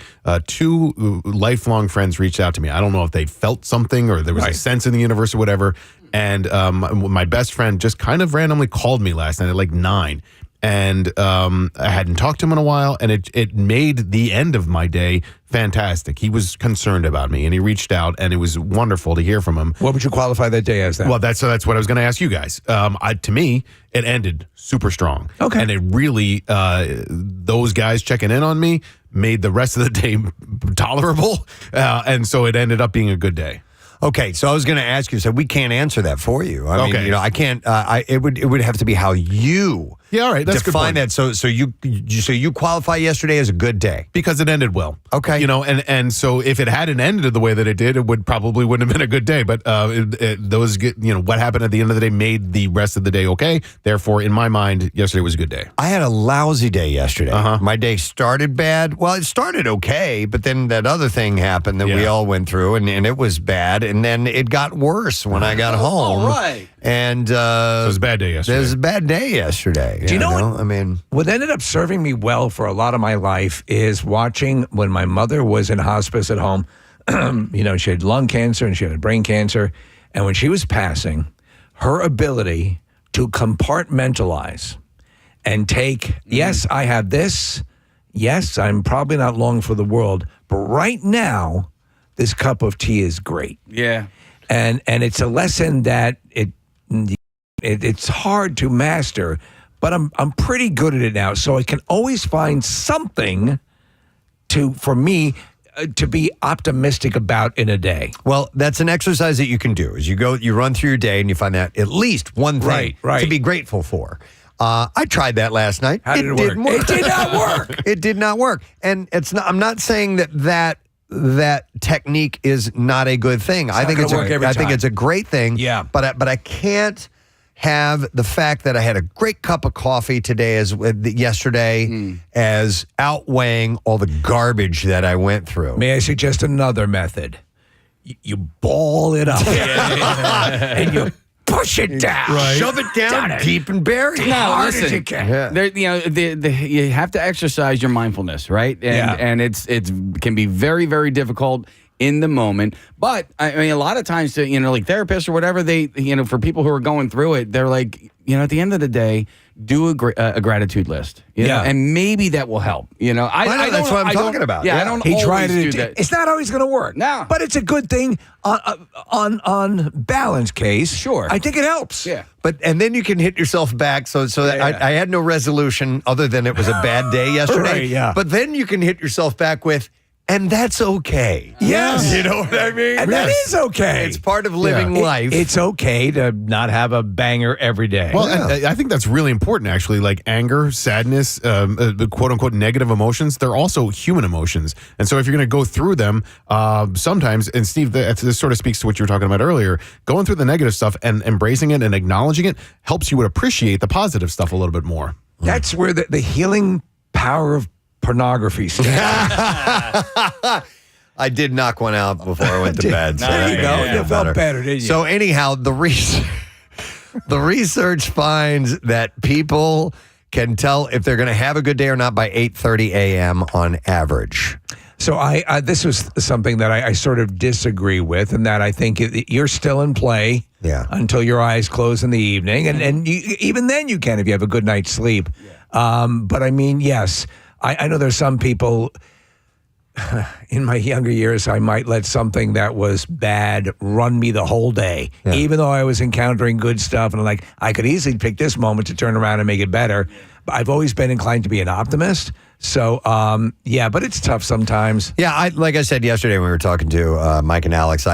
two lifelong friends reached out to me. I don't know if they felt something or there was a sense in the universe or whatever, and my best friend just kind of randomly called me last night at like 9. And I hadn't talked to him in a while, and it made the end of my day fantastic. He was concerned about me, and he reached out, and it was wonderful to hear from him. What would you qualify that day as then? Well, that's what I was going to ask you guys. To me, it ended super strong. Okay. And it really, those guys checking in on me made the rest of the day tolerable, and so it ended up being a good day. Okay, so I was going to ask you, so we can't answer that for you. I mean, I can't. It would have to be how you all right, that's define that. So you qualify yesterday as a good day because it ended well. Okay, and so if it hadn't ended the way that it did, it wouldn't have been a good day. But what happened at the end of the day made the rest of the day okay. Therefore, in my mind, yesterday was a good day. I had a lousy day yesterday. My day started bad. Well, it started okay, but then that other thing happened that we all went through, and it was bad. And then it got worse when I got home. All right. And it was a bad day yesterday. It was a bad day yesterday. Do you know what? I mean, what ended up serving me well for a lot of my life is watching when my mother was in hospice at home. She had lung cancer and she had brain cancer. And when she was passing, her ability to compartmentalize and take, yes, I have this. Yes, I'm probably not long for the world. But right now, this cup of tea is great. Yeah. And it's a lesson that it's hard to master, but I'm pretty good at it now. So I can always find something for me to be optimistic about in a day. Well, that's an exercise that you can do. Is you run through your day and you find out at least one thing to be grateful for. I tried that last night. How did it work? Didn't work. It did not work. It did not work. And I'm not saying that technique is not a good thing. I think it's a great thing. Yeah. But I can't have the fact that I had a great cup of coffee yesterday as outweighing all the garbage that I went through. May I suggest another method? You ball it up and you push it down. Shove it down deep and bury it. No, Hard as listen. you can. You have to exercise your mindfulness, right? And it can be very, very difficult in the moment. But I mean, a lot of times, like therapists or whatever, they, for people who are going through it, they're like, at the end of the day, do a gratitude list. You know? And maybe that will help. That's what I'm talking about. Yeah, I don't. He tried always it. do that. It's not always going to work. No, but it's a good thing on balance case. Sure, I think it helps. Yeah, and then you can hit yourself back. So I had no resolution other than it was a bad day yesterday. Right, yeah. But then you can hit yourself back with, And that's okay. Yes. You know what I mean? And that is okay. It's part of living life. It's okay to not have a banger every day. Well, and I think that's really important, actually. Like anger, sadness, quote unquote negative emotions, they're also human emotions. And so if you're going to go through them, sometimes, and Steve, this sort of speaks to what you were talking about earlier, going through the negative stuff and embracing it and acknowledging it helps you appreciate the positive stuff a little bit more. That's where the healing power of pornography stands. I did knock one out before I went to bed. So there you go. You felt better, didn't you? So anyhow, the research finds that people can tell if they're going to have a good day or not by 8:30 a.m. on average. So this was something that I sort of disagree with, and that I think you're still in play until your eyes close in the evening, and even then you can if you have a good night's sleep. But I mean, yes, I know there's some people. In my younger years, I might let something that was bad run me the whole day, even though I was encountering good stuff. And I'm like, I could easily pick this moment to turn around and make it better. But I've always been inclined to be an optimist. So, but it's tough sometimes. Yeah, like I said yesterday when we were talking to Mike and Alex,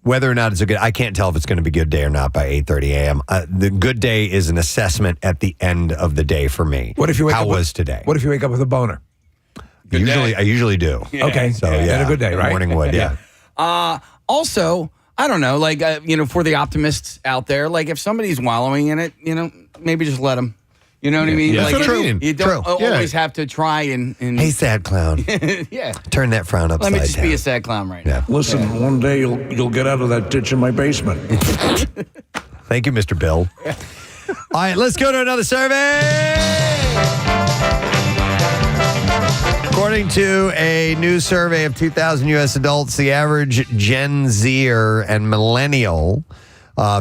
whether or not it's I can't tell if it's going to be a good day or not by 8:30 a.m. The good day is an assessment at the end of the day for me. What if you wake How up was today? What if you wake up with a boner? I usually do. Yeah. Okay, so and a good day, right? Morning wood, yeah. Also, I don't know, like, for the optimists out there, like if somebody's wallowing in it, maybe just let them. You know what I mean? Yeah. Like, That's what I mean. You don't always have to try and Hey, sad clown. yeah. Turn that frown upside Let down. me just be a sad clown right now. Listen, one day you'll get out of that ditch in my basement. Thank you, Mr. Bill. All right, let's go to another survey. According to a new survey of 2,000 U.S. adults, the average Gen Zer and millennial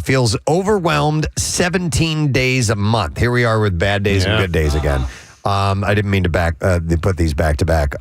feels overwhelmed 17 days a month. Here we are with bad days and good days again. I didn't mean to put these back to back.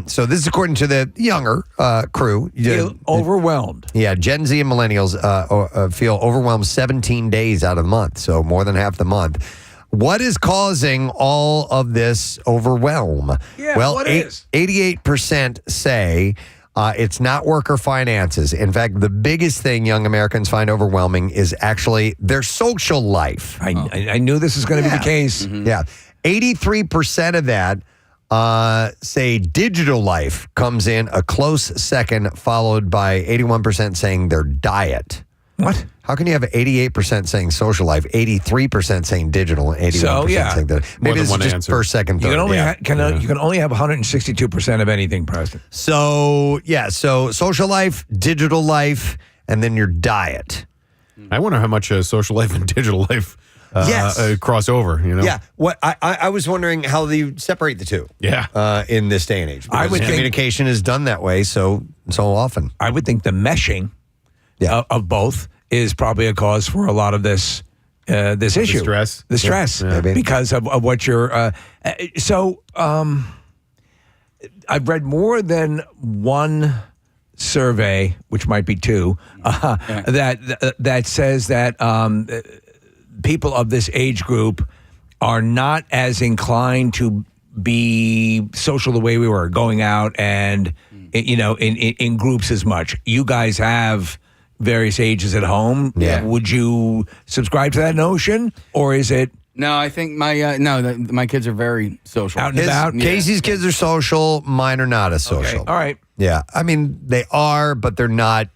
So this is according to the younger crew. Feel overwhelmed. Yeah, Gen Z and millennials feel overwhelmed 17 days out of the month, so more than half the month. What is causing all of this overwhelm? Yeah, well, what is? 88% say it's not work or finances. In fact, the biggest thing young Americans find overwhelming is actually their social life. I knew this was going to be the case. Mm-hmm. Yeah. 83% of that say digital life comes in a close second, followed by 81% saying their diet. What? How can you have 88% saying social life, 83% saying digital, and 81% saying that? Maybe this is just answer. first, second, third. You can only have 162% of anything, Preston. So social life, digital life, and then your diet. I wonder how much social life and digital life cross over, Yeah. What I was wondering how they separate the two. Yeah. In this day and age. I would think communication is done that way so often. I would think the meshing of both is probably a cause for a lot of this issue. The stress. Because of what you're. I've read more than one survey, which might be two, that says that people of this age group are not as inclined to be social the way we were, going out and in groups as much. You guys have various ages at home. Yeah. Would you subscribe to that notion, or is it? No, I think my kids are very social. Out and about? Casey's kids are social. Mine are not as social. Okay. All right. Yeah. I mean, they are, but they're not.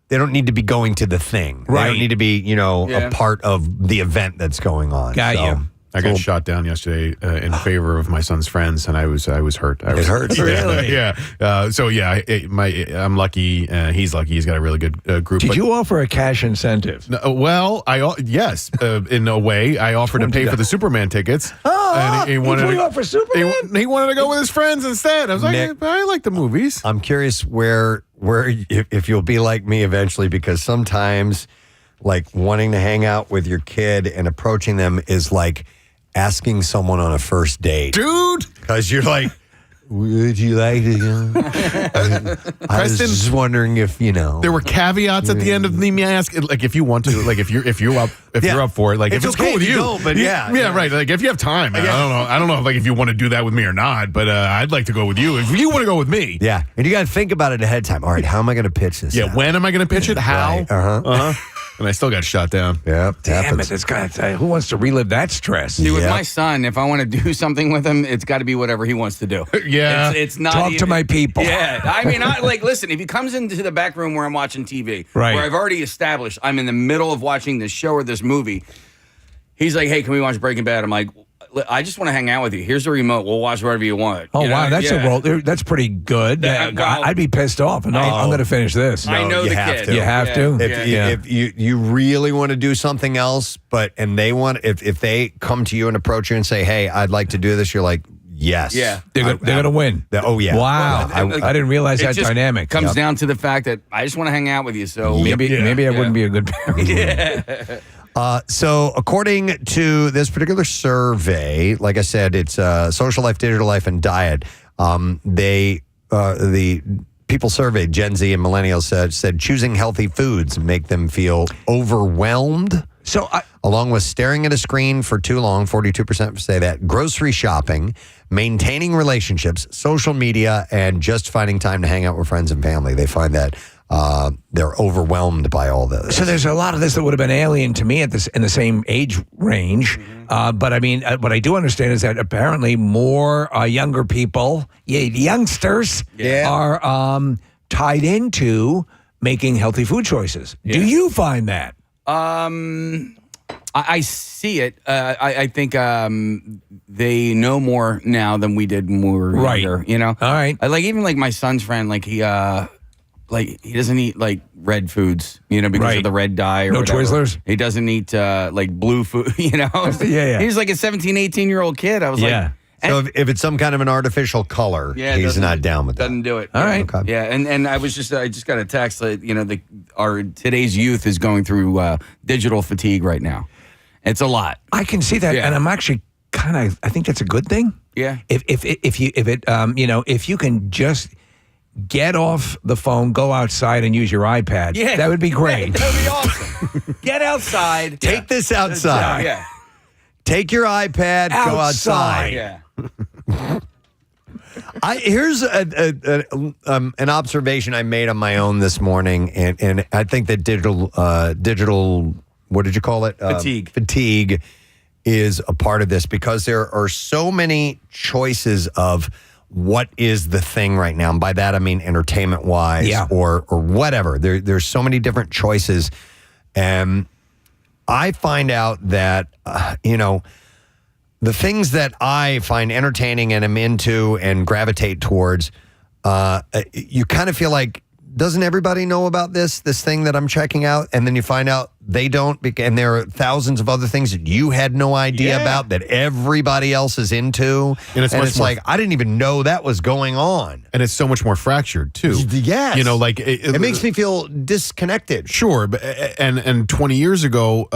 They don't need to be going to the thing. Right. They don't need to be, a part of the event that's going on. Got you. I got shot down yesterday in favor of my son's friends, and I was hurt. It hurts. Really? Yeah. I'm lucky. He's lucky. He's got a really good group. Did you offer a cash incentive? Well, yes, in a way, I offered to pay for the Superman tickets. And he wanted to offer Superman. He wanted to go with his friends instead. I was like, Nick, I like the movies. I'm curious where if you'll be like me eventually, because sometimes like wanting to hang out with your kid and approaching them is like asking someone on a first date. Dude. Because you're like, would you like to go? I was just wondering if, There were caveats at the end of the mask. Like, if you want to, like, if you're up for it, like, it's if it's okay cool with if you you. don't, but yeah. Right. Like, if you have time, man, I don't know, like, if you want to do that with me or not, but I'd like to go with you. If you want to go with me. Yeah. And you got to think about it ahead of time. All right, how am I going to pitch this? Yeah, when am I going to pitch it? How? Right. And I still got shut down. Yep. Damn it. Who wants to relive that stress? See, with my son, if I want to do something with him, it's got to be whatever he wants to do. Yeah. It's not Talk to my people. Yeah. I mean, listen, if he comes into the back room where I'm watching TV, right, where I've already established I'm in the middle of watching this show or this movie, he's like, hey, can we watch Breaking Bad? I'm like, I just want to hang out with you. Here's the remote. We'll watch whatever you want. Oh, wow. That's pretty good. I'd be pissed off. No, I'm going to finish this. I know the kid. You have to? If you really want to do something else, and they want, if they come to you and approach you and say, hey, I'd like to do this, you're like, yes. Yeah. They're going to win. Oh, yeah. Wow. I didn't realize that dynamic. Comes down to the fact that I just want to hang out with you. So maybe I wouldn't be a good parent. Yeah. So according to this particular survey, like I said, it's social life, digital life, and diet. The people surveyed, Gen Z and millennials, said choosing healthy foods make them feel overwhelmed. So, along with staring at a screen for too long, 42% say that, grocery shopping, maintaining relationships, social media, and just finding time to hang out with friends and family. They find that they're overwhelmed by all this. So there's a lot of this that would have been alien to me in the same age range. But I mean, what I do understand is that apparently more younger people, youngsters, are tied into making healthy food choices. Yeah. Do you find that? I see it. I think they know more now than we did when we were younger. All right. Even my son's friend, he doesn't eat red foods, because of the red dye or whatever. Twizzlers? He doesn't eat blue food, Yeah. He's like a 17, 18-year-old kid. I was like, so if it's some kind of an artificial color, he's not down with that. Doesn't do it. All right. Okay. Yeah, and I just got a text that, our today's youth is going through digital fatigue right now. It's a lot. I can see that, and I'm actually I think that's a good thing. Yeah. If you can just get off the phone, go outside, and use your iPad. Yeah. That would be great. That would be awesome. Get outside. Take this outside. Yeah. Take your iPad, go outside. Yeah. Here's an observation I made on my own this morning, and I think that digital, what did you call it? Fatigue is a part of this, because there are so many choices of what is the thing right now. And by that, I mean entertainment-wise or whatever. There's so many different choices. And I find out that, the things that I find entertaining and am into and gravitate towards, you kind of feel like, doesn't everybody know about this thing that I'm checking out? And then you find out they don't, and there are thousands of other things that you had no idea about that everybody else is into. And it's like, I didn't even know that was going on. And it's so much more fractured, too. Yes. It makes me feel disconnected. Sure. But, and 20 years ago,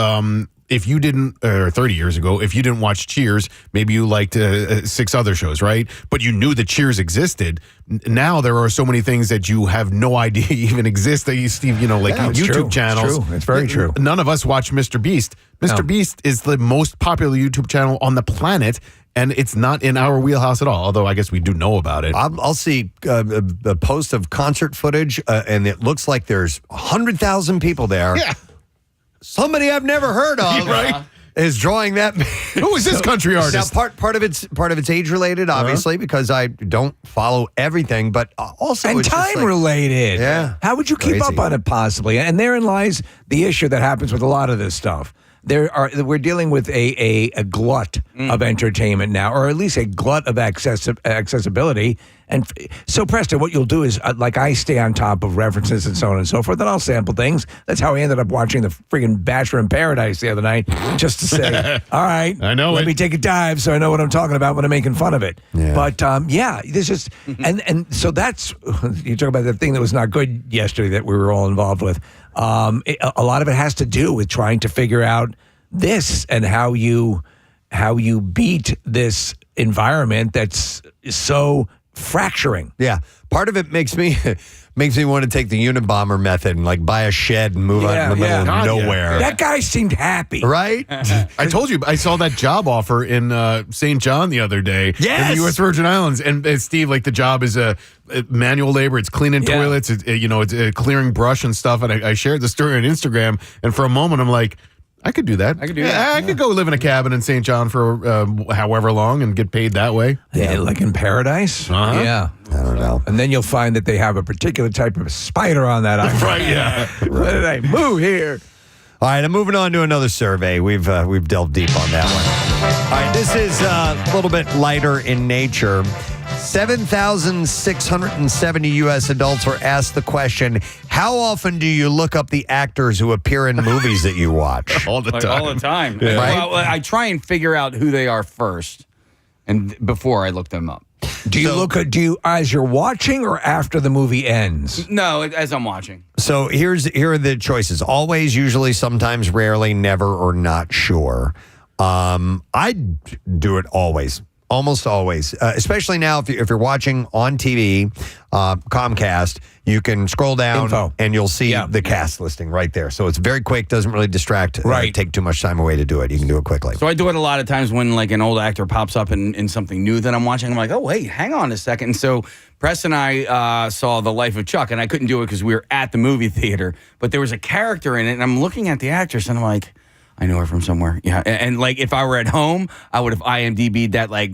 if you didn't, or 30 years ago, if you didn't watch Cheers, maybe you liked 6 other shows, right? But you knew that Cheers existed. Now there are so many things that you have no idea even exist that YouTube channels. It's true. It's very true. None of us watch Mr. Beast. Mr. Beast is the most popular YouTube channel on the planet, and it's not in our wheelhouse at all, although I guess we do know about it. I'll see a post of concert footage, and it looks like there's 100,000 people there. Yeah. Somebody I've never heard of is drawing that. Who is this country artist? Now, part of it's age related, obviously, because I don't follow everything, but also and it's time related. Yeah, how would you keep up on it possibly? And therein lies the issue that happens with a lot of this stuff. We're dealing with a glut of entertainment now, or at least a glut of accessibility. And so, Preston, what you'll do is, I stay on top of references and so on and so forth, and I'll sample things. That's how I ended up watching the friggin' Bachelor in Paradise the other night, just to say, all right, let me take a dive so I know what I'm talking about when I'm making fun of it. Yeah. But, this is, and so that's, you talk about the thing that was not good yesterday that we were all involved with. A lot of it has to do with trying to figure out this and how you beat this environment that's so fracturing. Yeah. Part of it makes me want to take the Unabomber method and like buy a shed and move out in the middle of nowhere. That guy seemed happy. Right? I told you, I saw that job offer in St. John the other day in the U.S. Virgin Islands. And Steve, like the job is manual labor. It's cleaning toilets. It's clearing brush and stuff. And I shared the story on Instagram. And for a moment, I'm like, I could do that. I could go live in a cabin in St. John for however long and get paid that way. Yeah, like in paradise? Uh-huh. Yeah. I don't know. And then you'll find that they have a particular type of spider on that island. Right, yeah. Where did I move here? All right, I'm moving on to another survey. We've delved deep on that one. All right, this is a little bit lighter in nature. 7,670 U.S. adults were asked the question, how often do you look up the actors who appear in movies that you watch? All the time. All the time. Yeah. Right? Well, I try and figure out who they are first and before I look them up. Do you as you're watching or after the movie ends? No, as I'm watching. So here are the choices. Always, usually, sometimes, rarely, never, or not sure. I do it always. Almost always, especially now if you're watching on TV, Comcast, you can scroll down and you'll see the cast listing right there. So it's very quick, doesn't really distract, take too much time away to do it. You can do it quickly. So I do it a lot of times when like an old actor pops up in something new that I'm watching. I'm like, oh, wait, hang on a second. And so Preston and I saw The Life of Chuck, and I couldn't do it because we were at the movie theater. But there was a character in it, and I'm looking at the actress, and I'm like, I know her from somewhere. Yeah, and like if I were at home, I would have IMDb'd that like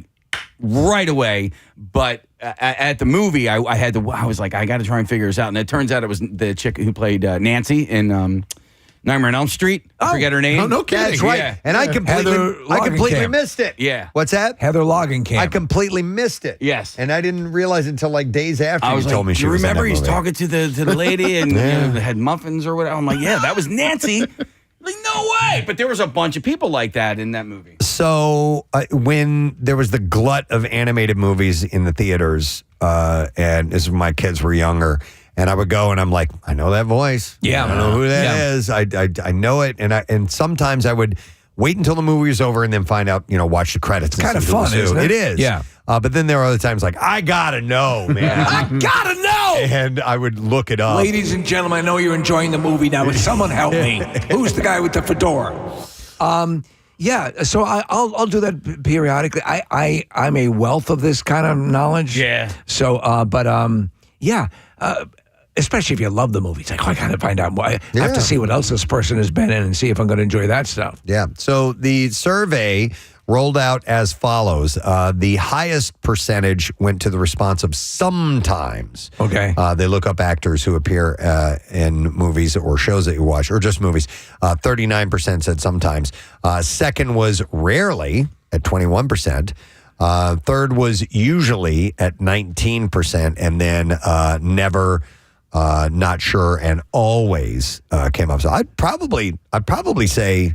right away. But at the movie, I was like, I got to try and figure this out. And it turns out it was the chick who played Nancy in Nightmare on Elm Street. I forget her name. No kidding. That's right. Yeah. And I completely missed it. Yeah. What's that? Heather Logenkamp. I completely missed it. Yes. And I didn't realize until like days after you told me she you was in remember that he's movie. talking to the lady and had muffins or whatever. I'm like, yeah, that was Nancy. Like, no way. But there was a bunch of people like that in that movie. So when there was the glut of animated movies in the theaters, and this when my kids were younger, and I would go and I'm like, I know that voice. Yeah. I don't know who that is. I know it. And sometimes I would wait until the movie was over and then find out, watch the credits. It's kind of fun, isn't it? It is. Yeah. But then there are other times like, I gotta know, man. I gotta know! And I would look it up. Ladies and gentlemen, I know you're enjoying the movie now, but someone help me. Who's the guy with the fedora? Yeah, so I'll do that periodically. I'm a wealth of this kind of knowledge. Yeah. So, especially if you love the movie. It's like, I got to find out more. I have to see what else this person has been in and see if I'm going to enjoy that stuff. Yeah. So the survey rolled out as follows. The highest percentage went to the response of sometimes. Okay. They look up actors who appear in movies or shows that you watch, or just movies. 39% said sometimes. Second was rarely at 21%. Third was usually at 19%. And then never, not sure, and always came up. So I'd probably say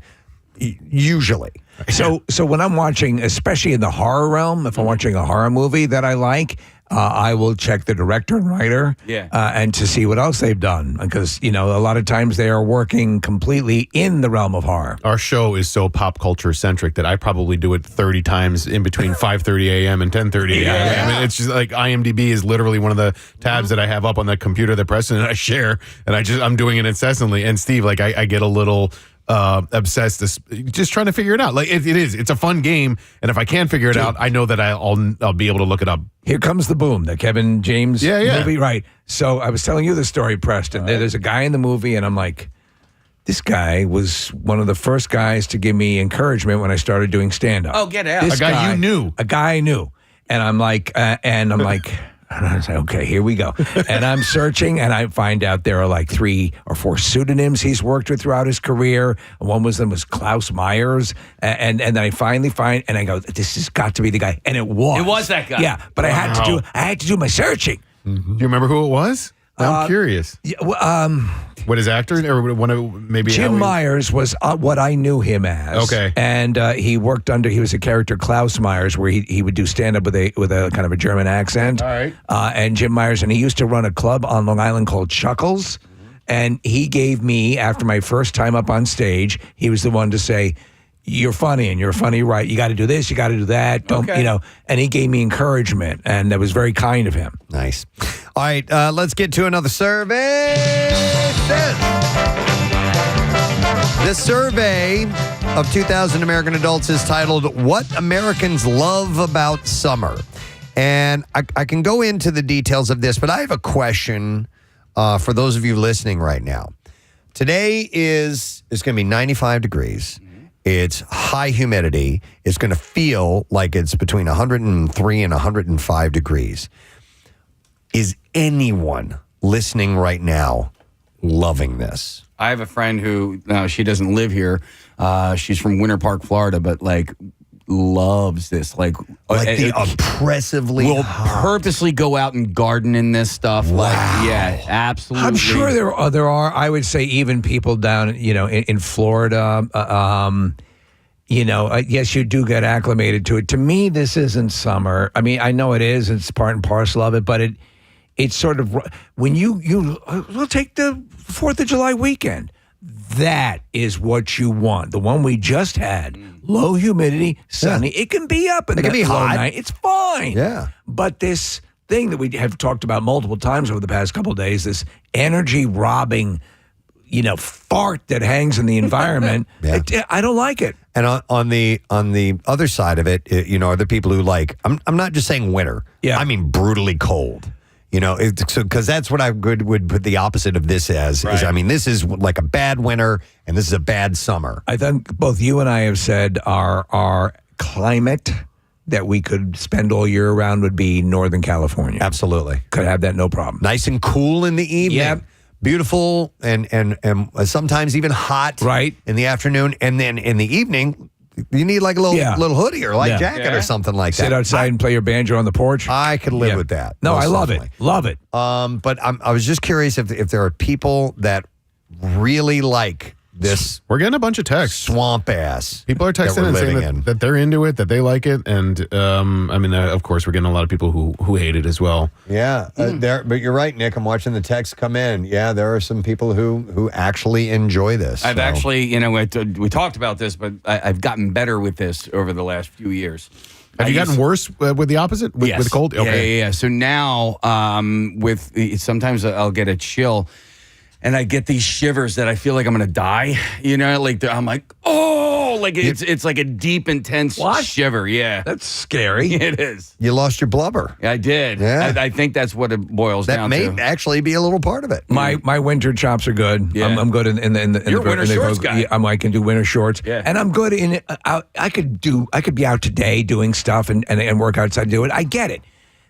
usually. So when I'm watching, especially in the horror realm, if I'm watching a horror movie that I like, I will check the director and writer and to see what else they've done. Because, a lot of times they are working completely in the realm of horror. Our show is so pop culture centric that I probably do it 30 times in between 5:30 a.m. and 10:30 a.m. I mean, it's just like IMDb is literally one of the tabs that I have up on the computer that Preston and I share. And I'm doing it incessantly. And Steve, like I get a little obsessed just trying to figure it out. Like it's a fun game, and if I can't figure it out, I know that I'll be able to look it up. Here comes the boom, the Kevin James movie, right? So I was telling you the story, Preston. There's a guy in the movie, and I'm like, this guy was one of the first guys to give me encouragement when I started doing stand-up. Oh, get out! This a guy you knew, a guy I knew, and I'm like, And I was like, okay, here we go. And I'm searching, and I find out there are like 3 or 4 pseudonyms he's worked with throughout his career. One of them was Klaus Myers. And then I finally find, and I go, this has got to be the guy. And it was. It was that guy. Yeah, but I had to do my searching. Mm-hmm. Do you remember who it was? I'm curious. Yeah, what his actor or one of maybe Jim Myers was what I knew him as. Okay, and he worked under. He was a character Klaus Myers, where he would do stand up with a kind of a German accent. All right, and Jim Myers, and he used to run a club on Long Island called Chuckles, and he gave me after my first time up on stage, he was the one to say, you're funny and you're funny, right? You got to do this, you got to do that. Don't, and he gave me encouragement, and that was very kind of him. Nice. All right, let's get to another survey. This survey of 2,000 American adults is titled, What Americans Love About Summer. And I can go into the details of this, but I have a question for those of you listening right now. Today it's going to be 95 degrees. It's high humidity. It's going to feel like it's between 103 and 105 degrees. Is anyone listening right now loving this? I have a friend who, she doesn't live here. She's from Winter Park, Florida, but loves this. The oppressively will hot. purposely go out and garden in this stuff. Wow. Absolutely. I'm sure there are. I would say even people down, in Florida. Yes, you do get acclimated to it. To me, this isn't summer. I mean, I know it is. It's part and parcel of it, but it's sort of when we'll take the 4th of July weekend. That is what you want. The one we just had. Low humidity, sunny. It can be up and it can be hot. Night. It's fine. Yeah. But this thing that we have talked about multiple times over the past couple of days, this energy robbing, fart that hangs in the environment. I don't like it. And on the other side of it, are the people who I'm not just saying winter. Yeah. I mean brutally cold. Because that's what I would put the opposite of this as. Right. Is this is like a bad winter and this is a bad summer. I think both you and I have said our climate that we could spend all year around would be Northern California. Absolutely. Could have that, no problem. Nice and cool in the evening. Yep. Beautiful and sometimes even hot right in the afternoon. And then in the evening, you need like a little hoodie or a light jacket or something like that. Sit outside and play your banjo on the porch. I could live with that. No, I love definitely. it. Love it. But I was just curious if there are people that really like this. We're getting a bunch of texts. Swamp ass. People are texting and saying that they're into it, that they like it. And of course, we're getting a lot of people who hate it as well. Yeah. But you're right, Nick. I'm watching the texts come in. Yeah, there are some people who actually enjoy this. I've actually, we talked about this, but I've gotten better with this over the last few years. Have you gotten worse with the opposite? With, yes. with cold? Okay. Yeah. So now, sometimes I'll get a chill. And I get these shivers that I feel like I'm going to die. I'm like, oh, it's like a deep, intense shiver. Yeah. That's scary. It is. You lost your blubber. I did. Yeah. I think that's what it boils down to. That may actually be a little part of it. My winter chops are good. Yeah. I'm good in the You're a winter shorts guy. I can do winter shorts. Yeah. And I'm good in it. I could be out today doing stuff and work outside, do it. I get it.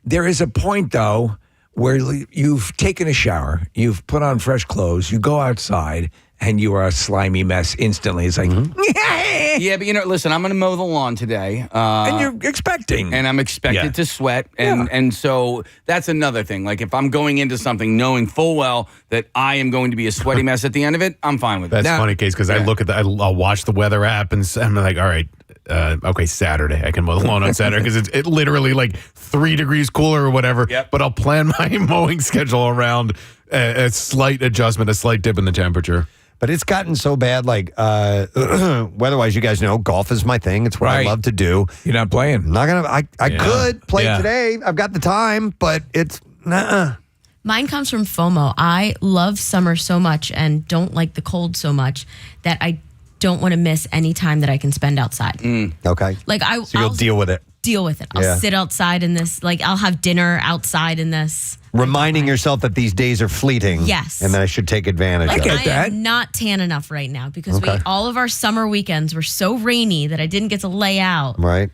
There is a point, though, where you've taken a shower, you've put on fresh clothes, you go outside, and you are a slimy mess instantly. It's like, yeah, but listen, I'm going to mow the lawn today. And you're expecting. And I'm expected to sweat. And so that's another thing. Like if I'm going into something knowing full well that I am going to be a sweaty mess at the end of it, I'm fine with That's it. funny, Case, because I look at I'll watch the weather app and I'm like, all right, okay, Saturday. I can mow the lawn on Saturday because it's literally like 3 degrees cooler or whatever. Yep. But I'll plan my mowing schedule around a slight adjustment, a slight dip in the temperature. But it's gotten so bad, weather-wise, you guys know, golf is my thing. It's what I love to do. You're not playing. I'm not going to, I could play today. I've got the time, but it's, Mine comes from FOMO. I love summer so much and don't like the cold so much that I don't want to miss any time that I can spend outside. Okay. So you'll deal with it. Deal with it. I'll sit outside in this. I'll have dinner outside in this. Reminding yourself that these days are fleeting. Yes. And that I should take advantage of it. I am not tan enough right now because all of our summer weekends were so rainy that I didn't get to lay out. Right.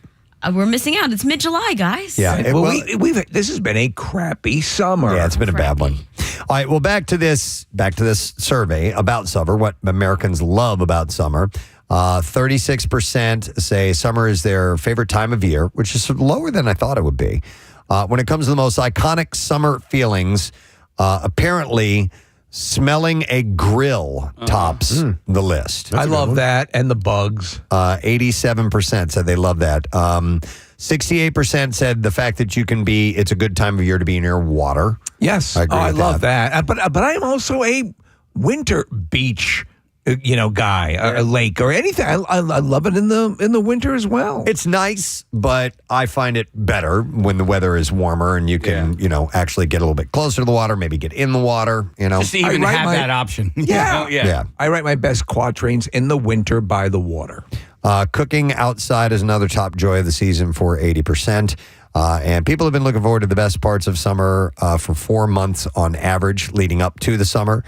We're missing out. It's mid-July, guys. Yeah. This has been a crappy summer. Yeah, it's been a bad one. All right. Well, back to this survey about summer, what Americans love about summer. 36% say summer is their favorite time of year, which is lower than I thought it would be. When it comes to the most iconic summer feelings, apparently smelling a grill tops the list. I love that and the bugs. 87% said they love that. 68% said the fact that it's a good time of year to be near water. Yes. I agree with love that. But I'm also a winter beach guy, a lake or anything. I love it in the winter as well. It's nice, but I find it better when the weather is warmer and you can, actually get a little bit closer to the water, maybe get in the water, Just to even have that option. Yeah. I write my best quatrains in the winter by the water. Cooking outside is another top joy of the season for 80%. And people have been looking forward to the best parts of summer for 4 months on average leading up to the summer.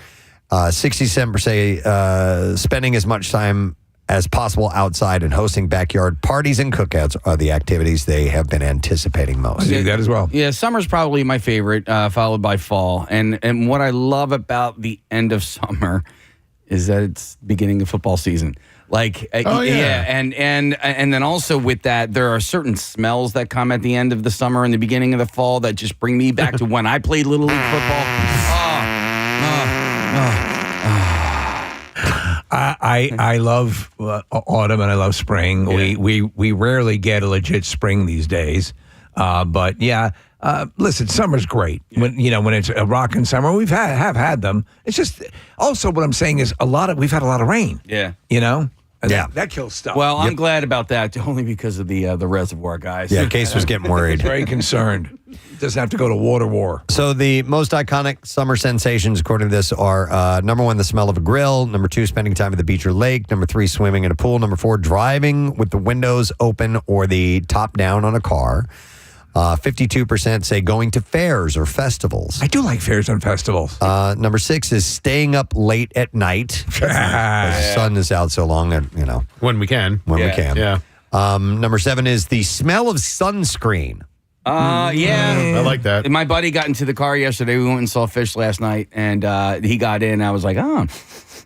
67% say spending as much time as possible outside and hosting backyard parties and cookouts are the activities they have been anticipating most. I do that as well. Yeah, summer's probably my favorite, followed by fall. And what I love about the end of summer is that it's beginning of football season. And then also with that, there are certain smells that come at the end of the summer and the beginning of the fall that just bring me back to when I played Little League football. I love autumn and I love spring. Yeah. We rarely get a legit spring these days, but listen, summer's great. When it's a rockin' summer, we've had them. It's just also what I'm saying is we've had a lot of rain. Yeah, that kills stuff. Well, I'm glad about that only because of the reservoir guys. Yeah, Case was getting worried. Very concerned. Doesn't have to go to water war. So the most iconic summer sensations, according to this, are number 1, the smell of a grill. Number 2, spending time at the beach or lake. Number 3, swimming in a pool. Number 4, driving with the windows open or the top down on a car. 52% say going to fairs or festivals. I do like fairs and festivals. Number 6 is staying up late at night. The sun is out so long that, when we can. We can. Yeah. Number 7 is the smell of sunscreen. I like that. My buddy got into the car yesterday. We went and saw fish last night, and he got in. I was like,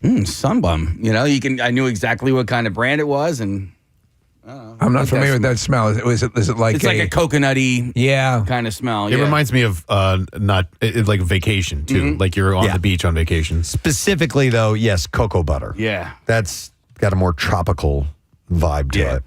sunbum. I knew exactly what kind of brand it was, and I'm not familiar with that smell. Is it like it's like a coconutty kind of smell. It reminds me of like vacation too. Mm-hmm. Like you're on the beach on vacation. Specifically though, yes, cocoa butter. Yeah. That's got a more tropical vibe to it.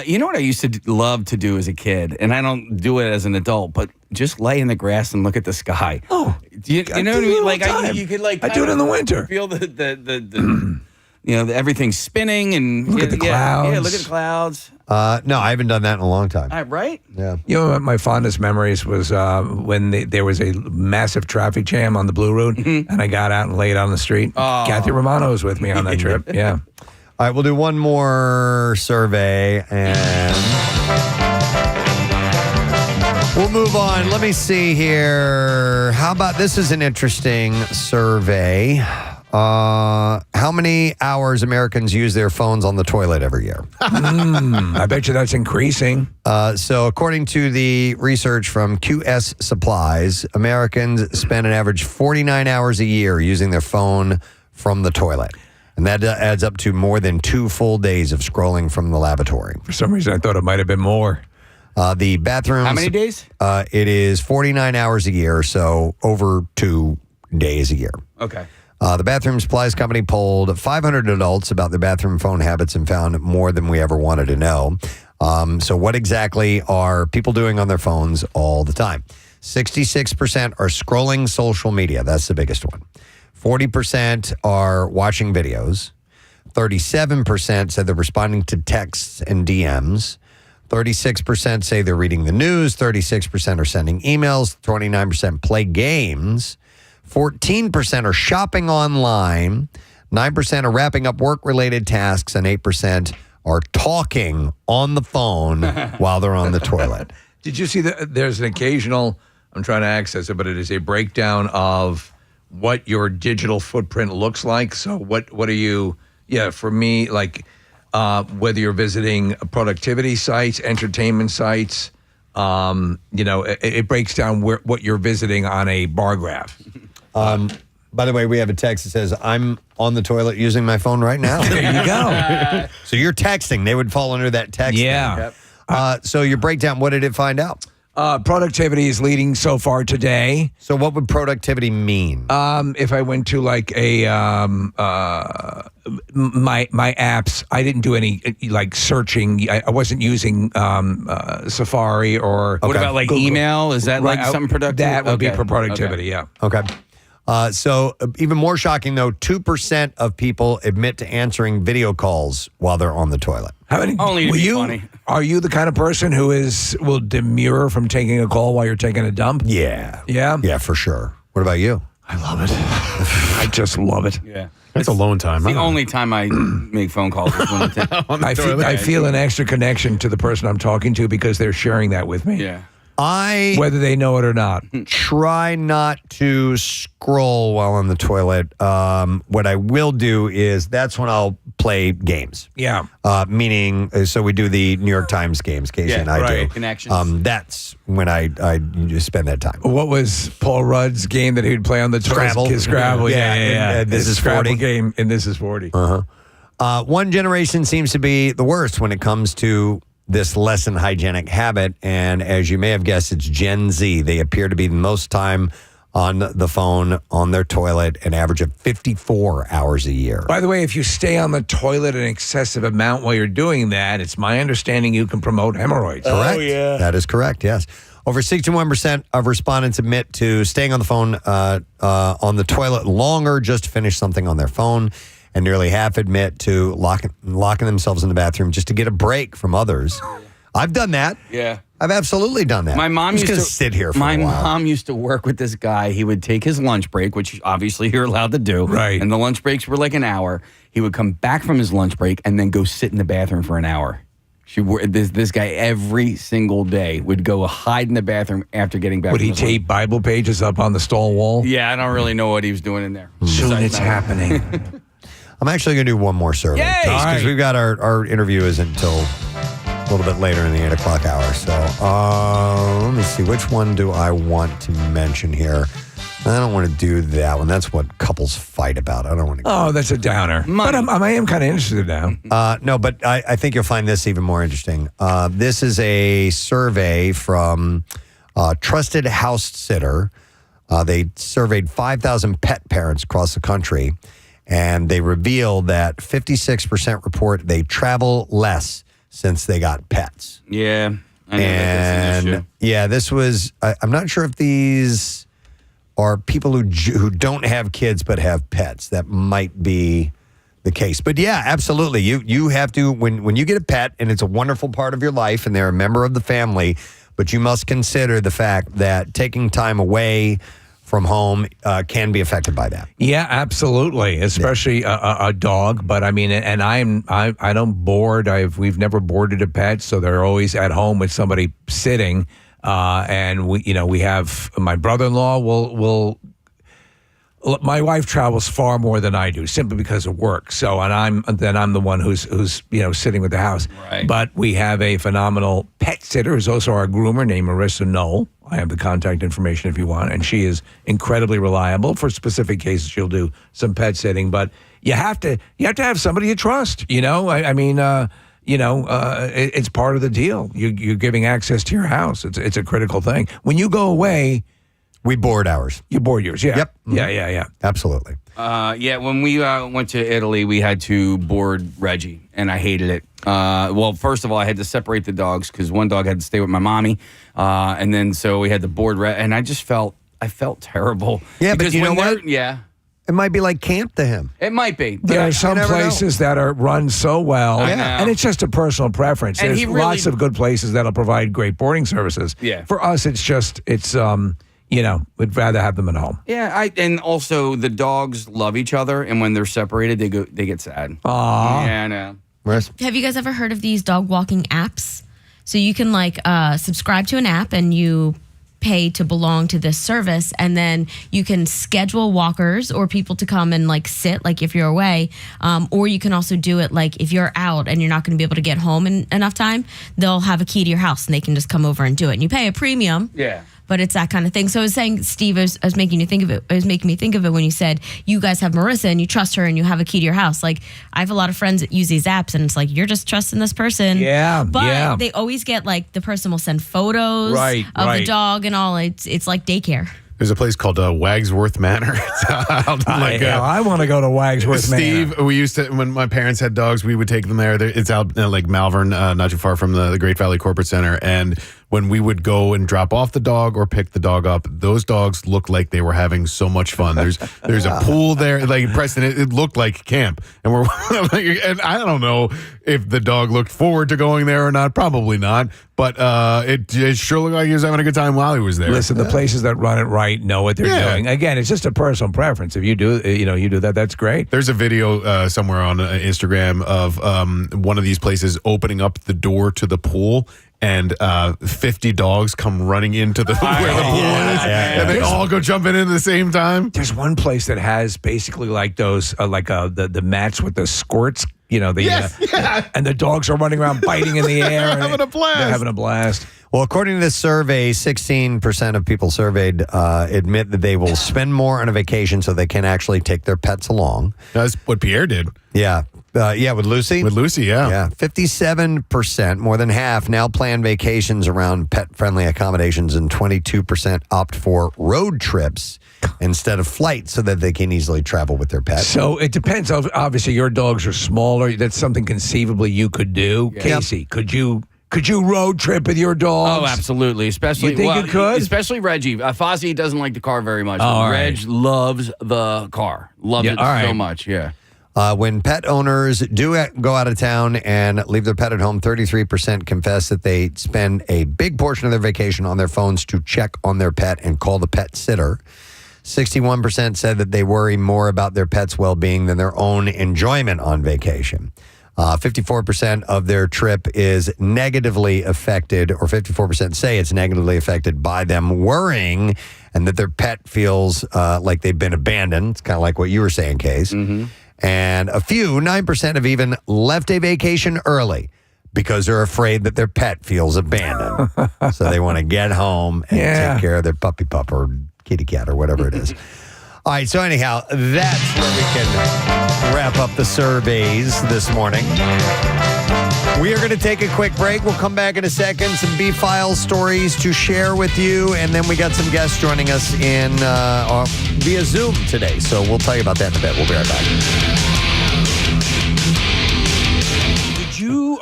You know what I used to love to do as a kid, and I don't do it as an adult, but just lay in the grass and look at the sky. Oh, you know what I mean? Like you could I do it in the winter. Feel the everything's spinning and look at the clouds. Yeah, look at the clouds. No, I haven't done that in a long time. Right? Yeah. My fondest memories was when there was a massive traffic jam on the Blue Route, and I got out and laid on the street. Oh. Kathy Romano was with me on that trip. Yeah. All right, we'll do one more survey and we'll move on. Let me see here. How about this is an interesting survey. How many hours Americans use their phones on the toilet every year? I bet you that's increasing. So according to the research from QS Supplies, Americans spend an average 49 hours a year using their phone from the toilet. And that adds up to more than 2 full days of scrolling from the lavatory. For some reason, I thought it might have been more. The bathrooms. How many days? It is 49 hours a year, so over 2 days a year. Okay. The bathroom supplies company polled 500 adults about their bathroom phone habits and found more than we ever wanted to know. So what exactly are people doing on their phones all the time? 66% are scrolling social media. That's the biggest one. 40% are watching videos. 37% said they're responding to texts and DMs. 36% say they're reading the news. 36% are sending emails. 29% play games. 14% are shopping online. 9% are wrapping up work-related tasks. And 8% are talking on the phone while they're on the toilet. Did you see that there's an occasional, I'm trying to access it, but it is a breakdown of what your digital footprint looks like. So what are you, for me, like whether you're visiting productivity sites, entertainment sites, it breaks down what you're visiting on a bar graph. By the way, we have a text that says, I'm on the toilet using my phone right now. There you go. So you're texting. They would fall under that text. Yeah. So your breakdown, what did it find out? Productivity is leading so far today. So what would productivity mean? If I went to like a my apps, I didn't do any like searching. I wasn't using Safari or. What about like Google. email? Is that like something productive? That would be for productivity. Okay. Yeah. Okay. So even more shocking, though, 2% of people admit to answering video calls while they're on the toilet. How many? Only to be funny. Are you the kind of person who will demur from taking a call while you're taking a dump? Yeah. Yeah? Yeah, for sure. What about you? I love it. I just love it. Yeah. It's alone time. It's the only time I make phone calls is when I feel an extra connection to the person I'm talking to because they're sharing that with me. Yeah. Whether they know it or not. Try not to scroll while on the toilet. What I will do is that's when I'll play games. Yeah. Meaning, so we do the New York Times games, Casey and I do. Connections. That's when I just spend that time. What was Paul Rudd's game that he would play on the toilet? Scrabble. Scrabble. Yeah. This is Scrabble 40. game, and this is 40. One generation seems to be the worst when it comes to this less than hygienic habit. And as you may have guessed, it's Gen Z. They appear to be the most time on the phone, on their toilet, an average of 54 hours a year. By the way, if you stay on the toilet an excessive amount while you're doing that, it's my understanding you can promote hemorrhoids. Correct. Oh, yeah. That is correct, yes. Over 61% of respondents admit to staying on the phone on the toilet longer just to finish something on their phone. And nearly half admit to locking themselves in the bathroom just to get a break from others. I've done that. Yeah. I've absolutely done that. My mom used to sit here for a while. My mom used to work with this guy. He would take his lunch break, which obviously you're allowed to do. Right. And the lunch breaks were like an hour. He would come back from his lunch break and then go sit in the bathroom for an hour. This guy every single day would go hide in the bathroom after getting back. Would he tape Bible pages up on the stall wall? Yeah, I don't really know what he was doing in there. Soon it's happening. I'm actually going to do one more survey. Because we've got our interview isn't until a little bit later in the 8 o'clock hour. So let me see. Which one do I want to mention here? I don't want to do that one. That's what couples fight about. I don't want to. Oh, that's a downer. But I am kind of interested now. No, but I think you'll find this even more interesting. This is a survey from Trusted House Sitter. They surveyed 5,000 pet parents across the country. And they reveal that 56% report they travel less since they got pets. Yeah. I know that's an issue. Yeah, this was, I'm not sure if these are people who don't have kids but have pets. That might be the case. But yeah, absolutely. You have to, when you get a pet, and it's a wonderful part of your life and they're a member of the family, but you must consider the fact that taking time away from home can be affected by that. Yeah, absolutely. Especially a dog. But I mean, and I don't board. We've never boarded a pet, so they're always at home with somebody sitting. And we have my brother-in-law will. My wife travels far more than I do, simply because of work. So, and I'm the one who's sitting with the house. Right. But we have a phenomenal pet sitter who's also our groomer named Marissa Knoll. I have the contact information if you want, and she is incredibly reliable. For specific cases, she'll do some pet sitting. But you have to have somebody you trust. It's part of the deal. You're giving access to your house. It's a critical thing. When you go away. We board ours. You board yours, yeah. Yep. Yeah. Absolutely. When we went to Italy, we had to board Reggie, and I hated it. Well, first of all, I had to separate the dogs because one dog had to stay with my mommy, and then so we had to board, and I felt terrible. Yeah, but you know what? Yeah. It might be like camp to him. It might be. There are some places that are run so well, and it's just a personal preference. And There's lots of good places that'll provide great boarding services. Yeah. For us, we'd rather have them at home. Yeah, and also the dogs love each other, and when they're separated, they get sad. Aww. Yeah, I know. Have you guys ever heard of these dog walking apps? So you can subscribe to an app and you pay to belong to this service, and then you can schedule walkers or people to come and sit if you're away, or you can also do it if you're out and you're not going to be able to get home in enough time. They'll have a key to your house and they can just come over and do it, and you pay a premium. Yeah. But it's that kind of thing. So I was saying, Steve, I was making you think of it. It was making me think of it when you said you guys have Marissa and you trust her and you have a key to your house. I have a lot of friends that use these apps, and it's you're just trusting this person. Yeah, but they always get the person will send photos of the dog and all. It's like daycare. There's a place called Wagsworth Manor. I want to go to Wagsworth Manor. Steve, we used to, when my parents had dogs, we would take them there. It's out Malvern, not too far from the Great Valley Corporate Center. And when we would go and drop off the dog or pick the dog up, those dogs looked like they were having so much fun. There's a pool there, like Preston. It looked like camp, and we're and I don't know if the dog looked forward to going there or not. Probably not, but it sure looked like he was having a good time while he was there. Listen, the places that run it right know what they're doing. Again, it's just a personal preference. If you do, you do that. That's great. There's a video somewhere on Instagram of one of these places opening up the door to the pool, and 50 dogs come running into where the pool is, and they all go jumping in at the same time. There's one place that has basically like those, the mats with the squirts. And the dogs are running around biting in the air. They're having a blast. They're having a blast. Well, according to this survey, 16% of people surveyed admit that they will spend more on a vacation so they can actually take their pets along. That's what Pierre did. Yeah. With Lucy? With Lucy, yeah. Yeah. 57%, more than half, now plan vacations around pet-friendly accommodations, and 22% opt for road trips instead of flights so that they can easily travel with their pets. So it depends. Obviously, your dogs are smaller. That's something conceivably you could do. Yeah. Casey, could you road trip with your dogs? Oh, absolutely. Especially, you think you could? Especially Reggie. Fozzie doesn't like the car very much. Oh, Reg loves the car. Loves it so much. Yeah. When pet owners do go out of town and leave their pet at home, 33% confess that they spend a big portion of their vacation on their phones to check on their pet and call the pet sitter. 61% said that they worry more about their pet's well-being than their own enjoyment on vacation. 54% of their trip is negatively affected, or 54% say it's negatively affected by them worrying and that their pet feels like they've been abandoned. It's kind of like what you were saying, Case. Mm-hmm. And 9% have even left a vacation early because they're afraid that their pet feels abandoned. So they want to get home and take care of their puppy pup or kitty cat or whatever it is. All right, so anyhow, that's where we can wrap up the surveys this morning. We are going to take a quick break. We'll come back in a second. Some B-File stories to share with you. And then we got some guests joining us via Zoom today. So we'll tell you about that in a bit. We'll be right back.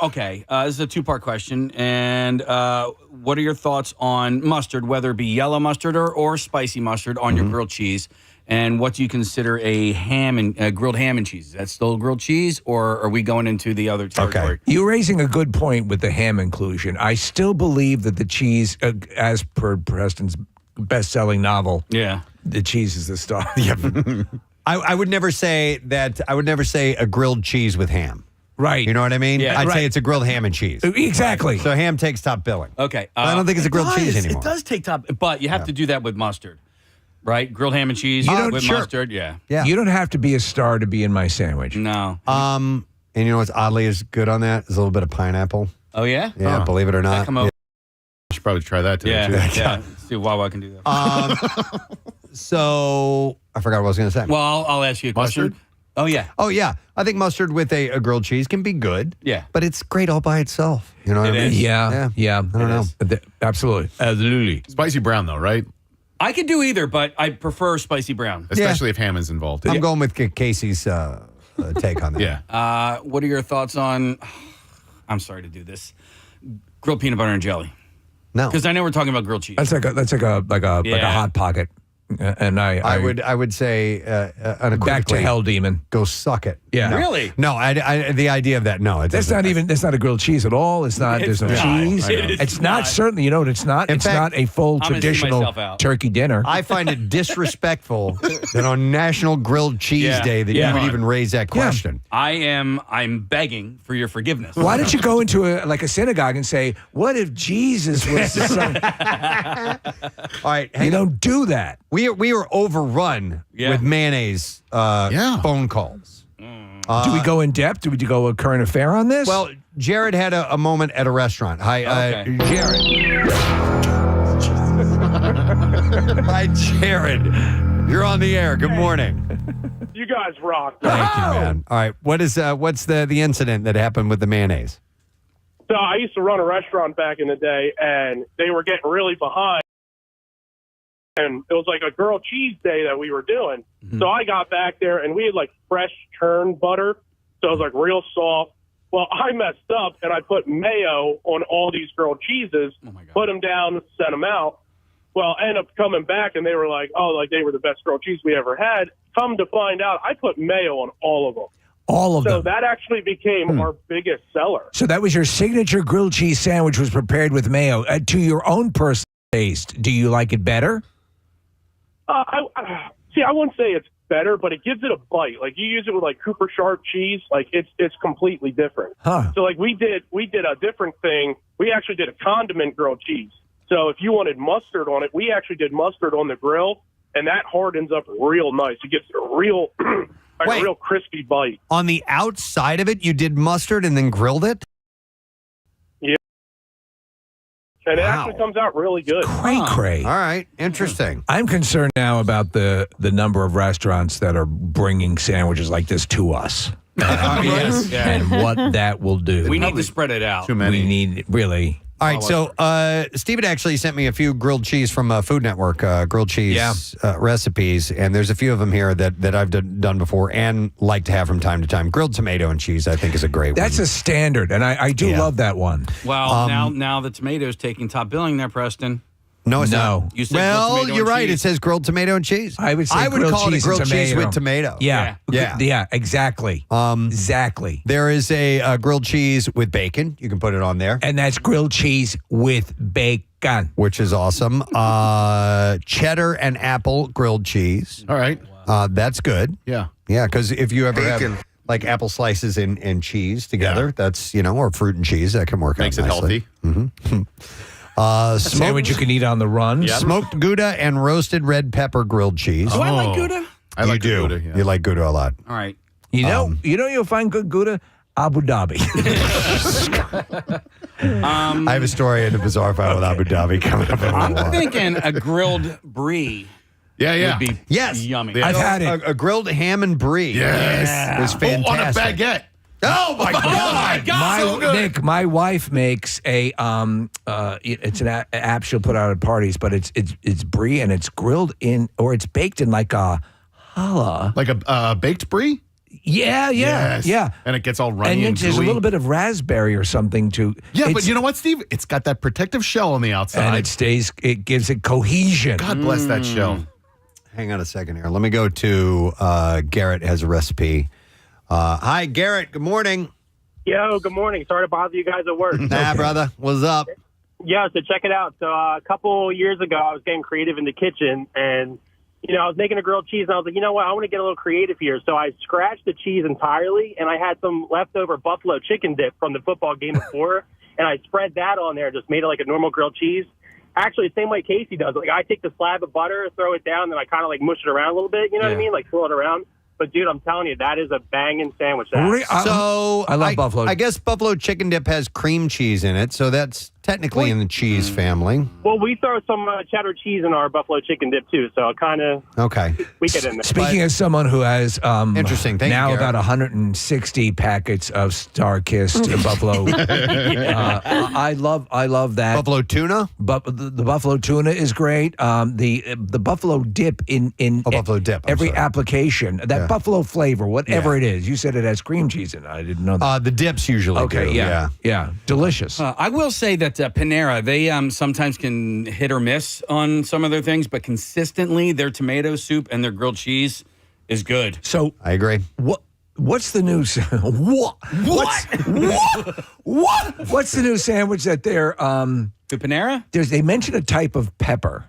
Okay, this is a two-part question. And what are your thoughts on mustard, whether it be yellow mustard or spicy mustard on your grilled cheese? And what do you consider a grilled ham and cheese? Is that still grilled cheese, or are we going into the other territory? Okay. You're raising a good point with the ham inclusion. I still believe that the cheese, as per Preston's best-selling novel, the cheese is the star. I would never say that. I would never say a grilled cheese with ham. Right. You know what I mean? Yeah. I'd say it's a grilled ham and cheese. Exactly. Right. So ham takes top billing. Okay. But I don't think it's a grilled cheese anymore. It does take top, but you have to do that with mustard. Right? Grilled ham and cheese with mustard, yeah. You don't have to be a star to be in my sandwich. No. And you know what's oddly is good on that? Is a little bit of pineapple. Oh, yeah? Yeah, believe it or not. I should probably try that today, too. Yeah. See if Wawa can do that. So, I forgot what I was going to say. Well, I'll ask you a question. Mustard? Oh, yeah. Oh, yeah. I think mustard with a grilled cheese can be good. Yeah. But it's great all by itself. You know what I mean? Yeah. I don't know. Absolutely. Spicy brown, though, right? I could do either, but I prefer spicy brown. Especially if ham is involved. I'm going with Casey's take on that. Yeah. What are your thoughts on, I'm sorry to do this, grilled peanut butter and jelly? No. Because I know we're talking about grilled cheese. That's like a hot pocket. And I would say unequivocally, back to hell, demon. Go suck it. Yeah. No. Really? No, the idea of that. No, that's not a grilled cheese at all. It's not. There's no cheese. It's not certainly. You know what? It's not. It's not a full traditional turkey dinner. I find it disrespectful that on National Grilled Cheese Day that you would even raise that question. I'm begging for your forgiveness. Why don't you go into a synagogue and say, "What if Jesus was the son?" All right, you don't do that. We were overrun with mayonnaise phone calls. Do we go in depth? Do we go a current affair on this? Well, Jared had a moment at a restaurant. Hi, Jared. Hi, Jared. You're on the air. Good morning. You guys rock. Thank you, man. All right, what's the incident that happened with the mayonnaise? So I used to run a restaurant back in the day, and they were getting really behind. And it was like a grilled cheese day that we were doing. Mm-hmm. So I got back there, and we had like fresh churned butter. So it was like real soft, Well, I messed up, and I put mayo on all these grilled cheeses, put them down, sent them out. Well, I ended up coming back, and they were like, oh, like they were the best grilled cheese we ever had. Come to find out, I put mayo on all of them. All of them. So that actually became our biggest seller. So that was your signature grilled cheese sandwich was prepared with mayo. To your own personal taste, do you like it better? I wouldn't say it's better, but it gives it a bite. Like you use it with like Cooper Sharp cheese, like it's completely different. Huh. So like we did a different thing. We actually did a condiment grilled cheese. So if you wanted mustard on it, we actually did mustard on the grill, and that hardens up real nice. It gets a real a real crispy bite. On the outside of it, you did mustard and then grilled it? Yeah. And it actually comes out really good. Cray. All right. Interesting. I'm concerned now about the number of restaurants that are bringing sandwiches like this to us. Yes. Yeah. And what that will do. We need to spread it out. Too many. We need, really. All right, so Steven actually sent me a few grilled cheese from Food Network, grilled cheese recipes, and there's a few of them here that I've done before and like to have from time to time. Grilled tomato and cheese, I think, is a great That's one. a standard, and I do love that one. Well, now the tomato's taking top billing there, Preston. No, it's not. You said grilled Well, tomato you're and right. cheese. It says grilled tomato and cheese. I would say I would call it a grilled and cheese tomato. with tomato. Yeah, exactly. Exactly. There is a grilled cheese with bacon. You can put it on there. And that's grilled cheese with bacon. Which is awesome. Cheddar and apple grilled cheese. All right. That's good. Yeah. Yeah, because if you ever have like apple slices and cheese together, that's, or fruit and cheese, that can work Makes out it nicely. healthy. Mm-hmm. Sandwich you can eat on the run. Smoked Gouda and roasted red pepper grilled cheese. Do I like Gouda? I like you do. Gouda, yeah. You like Gouda a lot. All right. You'll find good Gouda, Abu Dhabi. I have a story in the bizarre file with Abu Dhabi coming up. I'm thinking a grilled brie. Yeah. Would be yummy. I've had it. A grilled ham and brie. Yes. It's fantastic. On a baguette. Oh my God! So good. Nick, my wife makes a it's an app she'll put out at parties, but it's brie and it's grilled in or it's baked in like a challah, like a baked brie. Yeah. And it gets all runny and there's a gooey. little bit of raspberry or something too. Yeah, but you know what, Steve? It's got that protective shell on the outside. And it gives it cohesion. God bless that shell. Hang on a second here. Let me go to Garrett has a recipe. Hi, Garrett. Good morning. Yo, good morning. Sorry to bother you guys at work. Nah, brother. What's up? Yeah, so check it out. So a couple years ago, I was getting creative in the kitchen, and I was making a grilled cheese, and I was like, you know what? I want to get a little creative here. So I scratched the cheese entirely, and I had some leftover buffalo chicken dip from the football game before, and I spread that on there, just made it like a normal grilled cheese. Actually, the same way Casey does. Like I take the slab of butter, throw it down, then I kind of like mush it around a little bit. You know what I mean? Like swirl it around. But, dude, I'm telling you, that is a banging sandwich. So I love buffalo. I guess buffalo chicken dip has cream cheese in it, so that's technically in the cheese family. Well, we throw some cheddar cheese in our buffalo chicken dip, too, so kind of we get in there. Speaking as someone who has interesting. Thank now you, about 160 packets of Star-Kissed buffalo, I love that. Buffalo tuna? The buffalo tuna is great. The buffalo dip in buffalo dip. Every application, that buffalo flavor, whatever it is. You said it has cream cheese in it. I didn't know that. The dips usually do. Yeah. Delicious. I will say that Panera, they sometimes can hit or miss on some of their things, but consistently their tomato soup and their grilled cheese is good. So I agree. What's the new What's the new sandwich that they're to Panera? They mention a type of pepper.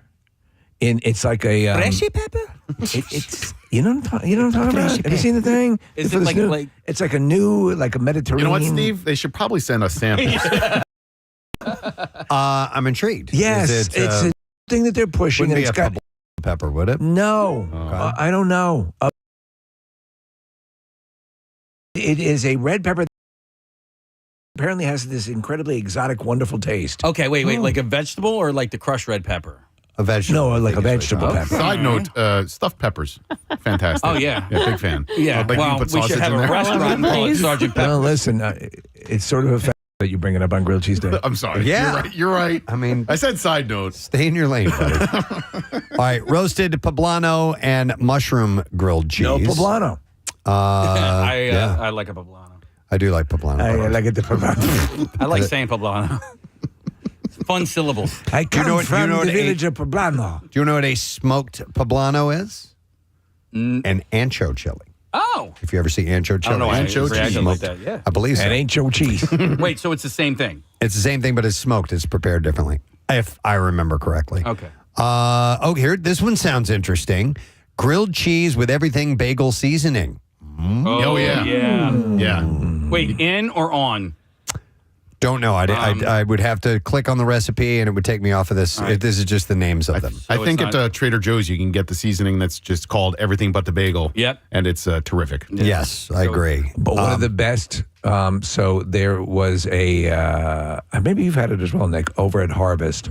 It's like a Freshy pepper. It's you know what I'm talking about. Have you seen the thing? Is it like it's like a new like a Mediterranean? You know what, Steve? They should probably send us samples. I'm intrigued. Yes, it's a thing that they're pushing. Wouldn't And be it's a got pepper, would it? no. Okay. I don't know. It is a red pepper. That apparently has this incredibly exotic, wonderful taste. Okay, wait, like a vegetable or like the crushed red pepper? A vegetable. No, like a vegetable pepper. Side note, stuffed peppers. Fantastic. Oh, yeah. Big fan. Yeah, Like, you well, put we should sausage have in a there? restaurant and call it Sergeant Pepper. Well, listen, it's sort of a fact that you bring it up on Grilled Cheese Day. I'm sorry. Yeah. You're right. I mean, I said side note. Stay in your lane, buddy. All right, roasted poblano and mushroom grilled cheese. No poblano. I like a poblano. I do like poblano. I like it the poblano. I like saying poblano. Fun syllables. I come from the what village of poblano. Do you know what a smoked poblano is? An ancho chili. Oh. If you ever see ancho chili. I don't know. Ancho cheese. Like that. Yeah. I believe so. And ancho cheese. Wait, so it's the same thing? It's the same thing, but it's smoked. It's prepared differently, if I remember correctly. Okay. Here, this one sounds interesting. Grilled cheese with everything bagel seasoning. Oh, yeah. Yeah. Wait, in or on? Don't know. I would have to click on the recipe, and it would take me off of this. Right. This is just the names of them. I think at Trader Joe's you can get the seasoning that's just called everything but the bagel. Yep. And it's terrific. Yeah. Yes, I agree. But one of the best, so there was maybe you've had it as well, Nick, over at Harvest.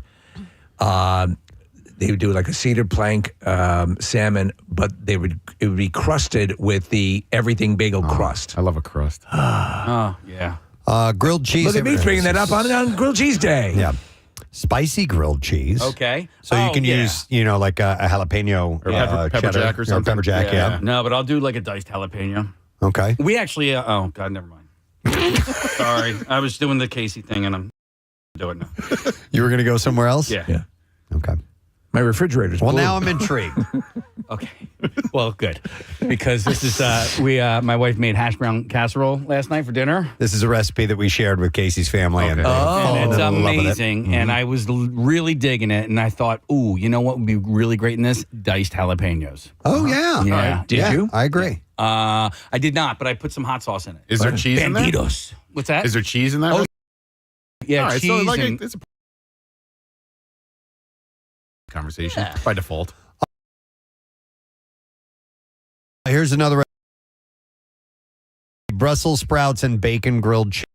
They would do like a cedar plank salmon, but it would be crusted with the everything bagel crust. I love a crust. Oh, yeah. Grilled cheese. Look at me bringing that up on Grilled Cheese Day. Yeah. Spicy grilled cheese. Okay. So you can use, like a jalapeno or pepper cheddar, jack or something. Pepper jack, yeah. No, but I'll do like a diced jalapeno. Okay. We actually, oh, God, never mind. Sorry. I was doing the Casey thing, and I'm doing it now. You were going to go somewhere else? Yeah. Okay. My refrigerator's Well, blue. now I'm intrigued. Okay. Well, good. Because this is, my wife made hash brown casserole last night for dinner. This is a recipe that we shared with Casey's family. And And it's loving it. amazing. And I was really digging it. And I thought, ooh, you know what would be really great in this? Diced jalapenos. Oh, yeah. Yeah. Did you? I agree. I did not, but I put some hot sauce in it. Is there cheese in there? Banditos. What's that? Is there cheese in that? Oh, yeah, All right, cheese so like and... it's a conversation by default. Here's another recipe. Brussels sprouts and bacon grilled cheese.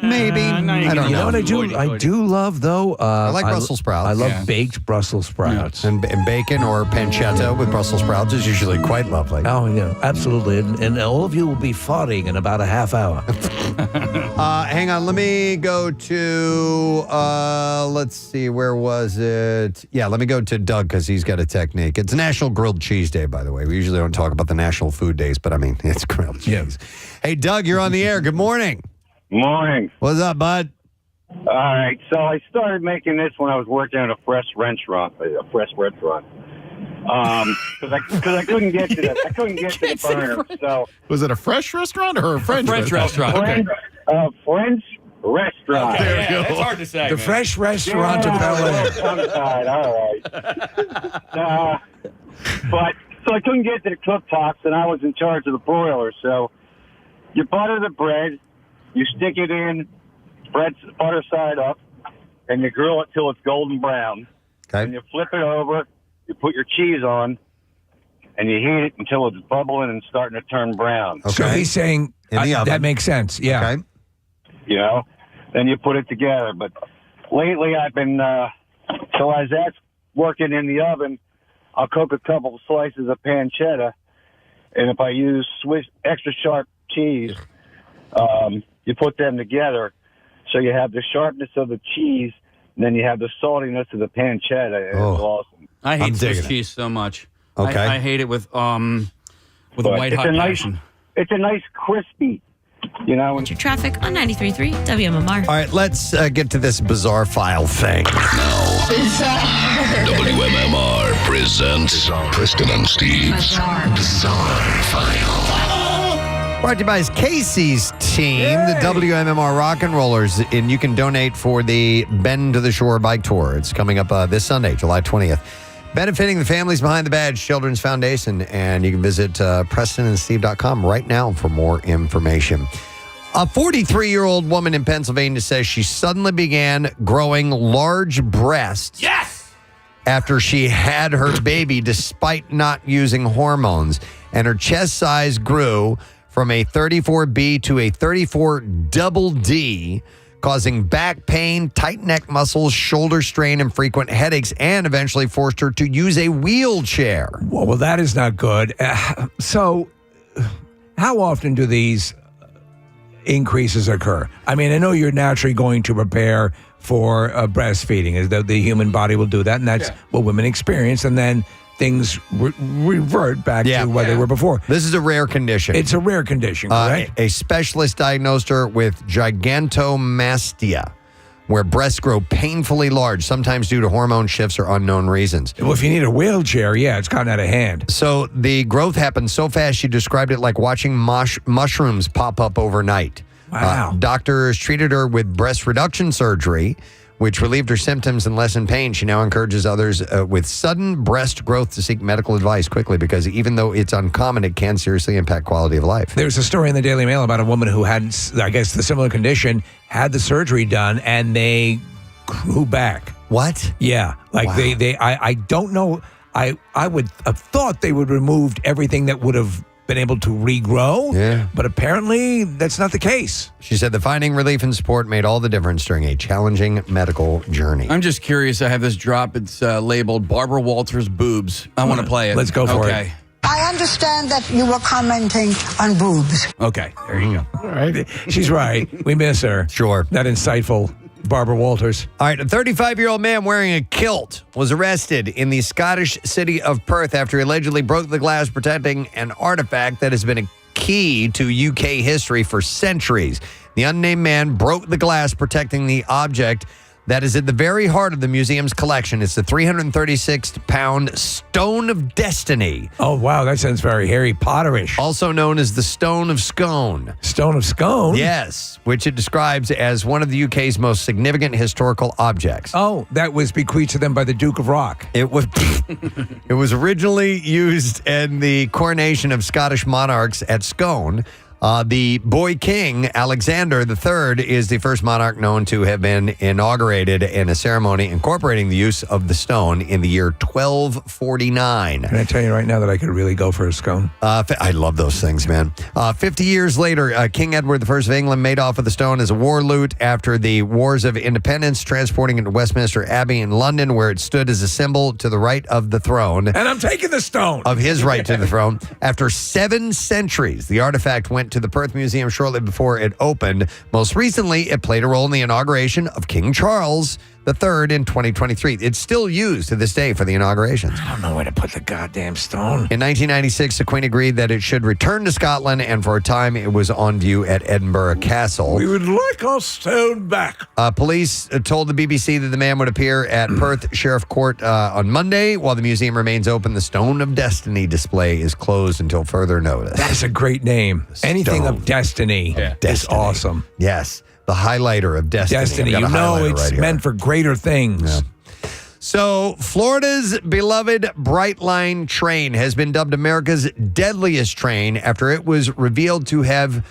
Maybe. I don't know. You know what I do love though? I like Brussels sprouts. I love baked Brussels sprouts. And bacon or pancetta with Brussels sprouts is usually quite lovely. Oh, yeah, absolutely. And all of you will be farting in about a half hour. Hang on. Let me go to, let's see, where was it? Yeah, let me go to Doug because he's got a technique. It's National Grilled Cheese Day, by the way. We usually don't talk about the national food days, but I mean, it's grilled cheese. Hey, Doug, you're on the air. Good morning. Morning. What's up, bud? All right, so I started making this when I was working at a fresh restaurant. Because I couldn't get to the burner. So was it a fresh restaurant or a French restaurant? French restaurant. Okay, yeah, that's hard to say. The fresh restaurant of Bel Air. All right. But so I couldn't get to the cooktops, and I was in charge of the broiler. So you butter the bread. You stick it in, butter side up, and you grill it till it's golden brown. Okay. And you flip it over, you put your cheese on, and you heat it until it's bubbling and starting to turn brown. Okay. So he's saying that makes sense. Yeah. Okay. You know, then you put it together. But lately I've been, so as that's working in the oven, I'll cook a couple of slices of pancetta, and if I use Swiss extra sharp cheese, you put them together, so you have the sharpness of the cheese, and then you have the saltiness of the pancetta. It's awesome. I hate Swiss cheese so much. Okay. I hate it with a white hot passion. It's a nice crispy, you know. Your traffic on 93.3 WMMR. All right, let's get to this bizarre file thing. WMMR presents Preston and Steve's Bizarre File. Brought to you by Casey's team, the WMMR Rock and Rollers, and you can donate for the Bend to the Shore bike tour. It's coming up this Sunday, July 20th, benefiting the Families Behind the Badge Children's Foundation, and you can visit PrestonandSteve.com right now for more information. A 43-year-old woman in Pennsylvania says she suddenly began growing large breasts. Yes! After she had her baby despite not using hormones, and her chest size grew from a 34B to a 34 double D, causing back pain, tight neck muscles, shoulder strain, and frequent headaches, and eventually forced her to use a wheelchair. Well, that is not good. So, how often do these increases occur? I mean, I know you're naturally going to prepare for breastfeeding. The human body will do that, and that's what women experience. And then things revert back to what they were before. This is a rare condition. It's a rare condition, correct? A specialist diagnosed her with gigantomastia, where breasts grow painfully large, sometimes due to hormone shifts or unknown reasons. Well, if you need a wheelchair, it's gotten out of hand. So the growth happened so fast, she described it like watching mushrooms pop up overnight. Wow. Doctors treated her with breast reduction surgery, which relieved her symptoms and lessened pain. She now encourages others with sudden breast growth to seek medical advice quickly, because even though it's uncommon, it can seriously impact quality of life. There's a story in the Daily Mail about a woman who had, I guess, the similar condition, had the surgery done, and they grew back. What? Yeah. Like I don't know. I would have thought they would have removed everything that would have been able to regrow, but apparently that's not the case. She said the finding relief and support made all the difference during a challenging medical journey. I'm just curious. I have this drop. It's labeled Barbara Walters boobs. I want to play it. Let's go for it. I understand that you were commenting on boobs. Okay, there you go. All right. She's right. We miss her. Sure. That insightful Barbara Walters. All right, a 35-year-old man wearing a kilt was arrested in the Scottish city of Perth after he allegedly broke the glass protecting an artifact that has been a key to UK history for centuries. The unnamed man broke the glass protecting the object that is at the very heart of the museum's collection. It's the 336-pound Stone of Destiny. Oh, wow. That sounds very Harry Potterish. Also known as the Stone of Scone. Stone of Scone? Yes, which it describes as one of the UK's most significant historical objects. Oh, that was bequeathed to them by the Duke of Rock. It was it was originally used in the coronation of Scottish monarchs at Scone. The boy king, Alexander III, is the first monarch known to have been inaugurated in a ceremony incorporating the use of the stone in the year 1249. Can I tell you right now that I could really go for a scone? I love those things, man. 50 years later, King Edward I of England made off with the stone as a war loot after the Wars of Independence, transporting it to Westminster Abbey in London, where it stood as a symbol to the right of the throne. And I'm taking the stone. Of his right to the throne. After 7 centuries, the artifact went to the Perth Museum shortly before it opened. Most recently, it played a role in the inauguration of King Charles III in 2023. It's still used to this day for the inaugurations. I don't know where to put the goddamn stone. In 1996, the Queen agreed that it should return to Scotland, and for a time, it was on view at Edinburgh Castle. We would like our stone back. Police told the BBC that the man would appear at Perth Sheriff Court on Monday. While the museum remains open, the Stone of Destiny display is closed until further notice. That is a great name. Anything of destiny is awesome. Yes. The highlighter of destiny. Destiny, you know it's meant for greater things. Yeah. So, Florida's beloved Brightline train has been dubbed America's deadliest train after it was revealed to have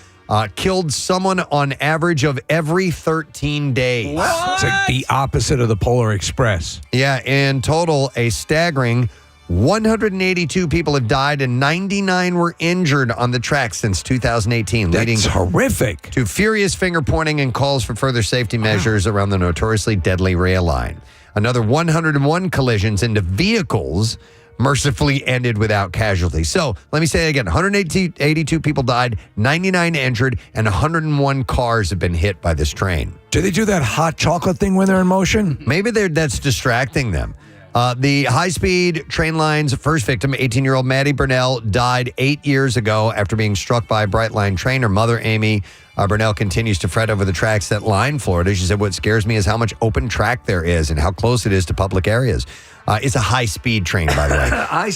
killed someone on average of every 13 days. What? It's like the opposite of the Polar Express. Yeah, in total, a staggering 182 people have died and 99 were injured on the track since 2018, leading horrific to furious finger pointing and calls for further safety measures around the notoriously deadly rail line. Another 101 collisions into vehicles mercifully ended without casualties. So let me say it again, 182 people died, 99 injured, and 101 cars have been hit by this train. Do they do that hot chocolate thing when they're in motion? Maybe that's distracting them. The high-speed train line's first victim, 18-year-old Maddie Burnell, died 8 years ago after being struck by a Brightline train. Her mother, Amy Burnell, continues to fret over the tracks that line Florida. She said, what scares me is how much open track there is and how close it is to public areas. It's a high-speed train, by the way. I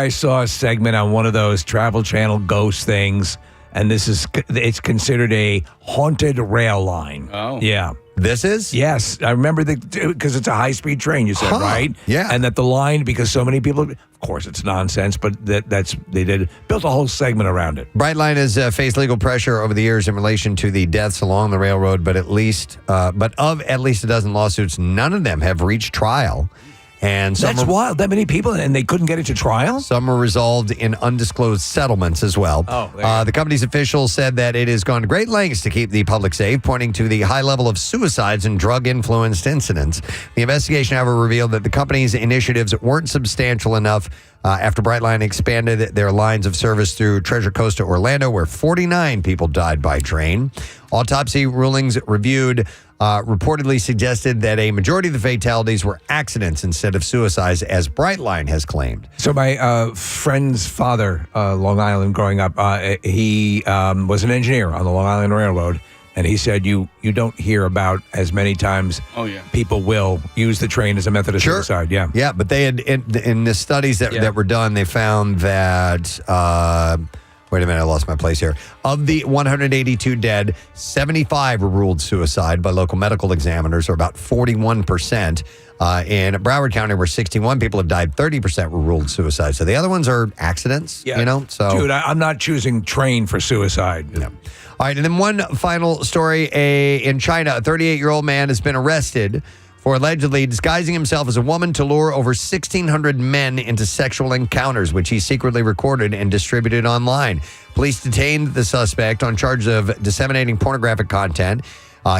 saw a segment on one of those Travel Channel ghost things, and it's considered a haunted rail line. Oh. Yeah. This is? Yes. I remember because it's a high-speed train, you said, right? Yeah. And that the line, because so many people, of course, it's nonsense, but built a whole segment around it. Brightline has faced legal pressure over the years in relation to the deaths along the railroad, but of at least a dozen lawsuits, none of them have reached trial. And that's wild. That many people, and they couldn't get it to trial? Some were resolved in undisclosed settlements as well. The company's officials said that it has gone to great lengths to keep the public safe, pointing to the high level of suicides and drug-influenced incidents. The investigation, however, revealed that the company's initiatives weren't substantial enough after Brightline expanded their lines of service through Treasure Coast to Orlando, where 49 people died by train. Autopsy rulings reviewed reportedly suggested that a majority of the fatalities were accidents instead of suicides, as Brightline has claimed. So my friend's father, Long Island, growing up, he was an engineer on the Long Island Railroad, and he said you don't hear about as many times people will use the train as a method of suicide. Yeah. Yeah, but they had, in the studies that were done, they found that... wait a minute, I lost my place here. Of the 182 dead, 75 were ruled suicide by local medical examiners, or about 41%. In Broward County, where 61 people have died, 30% were ruled suicide. So the other ones are accidents, you know? So, dude, I'm not choosing train for suicide. No. All right, and then one final story. In China, a 38-year-old man has been arrested for allegedly disguising himself as a woman to lure over 1,600 men into sexual encounters, which he secretly recorded and distributed online. Police detained the suspect on charges of disseminating pornographic content.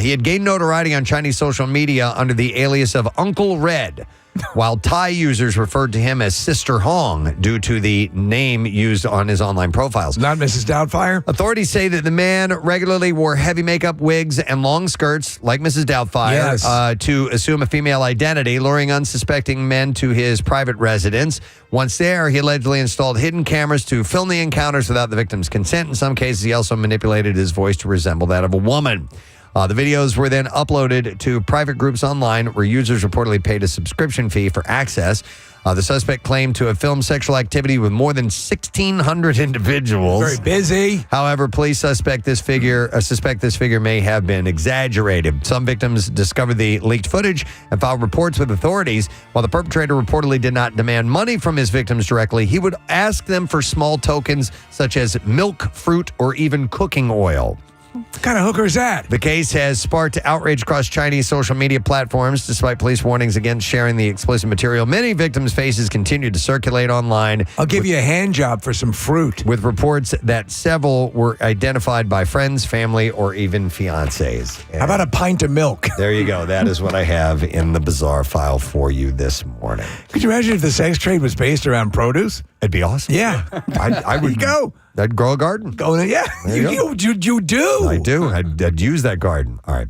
He had gained notoriety on Chinese social media under the alias of Uncle Red, while Thai users referred to him as Sister Hong due to the name used on his online profiles. Not Mrs. Doubtfire? Authorities say that the man regularly wore heavy makeup, wigs, and long skirts, like Mrs. Doubtfire, to assume a female identity, luring unsuspecting men to his private residence. Once there, he allegedly installed hidden cameras to film the encounters without the victim's consent. In some cases, he also manipulated his voice to resemble that of a woman. The videos were then uploaded to private groups online where users reportedly paid a subscription fee for access. The suspect claimed to have filmed sexual activity with more than 1,600 individuals. Very busy. However, police suspect this figure may have been exaggerated. Some victims discovered the leaked footage and filed reports with authorities. While the perpetrator reportedly did not demand money from his victims directly, he would ask them for small tokens such as milk, fruit, or even cooking oil. What kind of hooker is that? The case has sparked outrage across Chinese social media platforms. Despite police warnings against sharing the explicit material, many victims' faces continue to circulate online. I'll give you a hand job for some fruit. With reports that several were identified by friends, family, or even fiancés. How about a pint of milk? There you go. That is what I have in the bizarre file for you this morning. Could you imagine if the sex trade was based around produce? It'd be awesome. Yeah. I would go. I'd grow a garden. You do. I do. I'd use that garden. All right.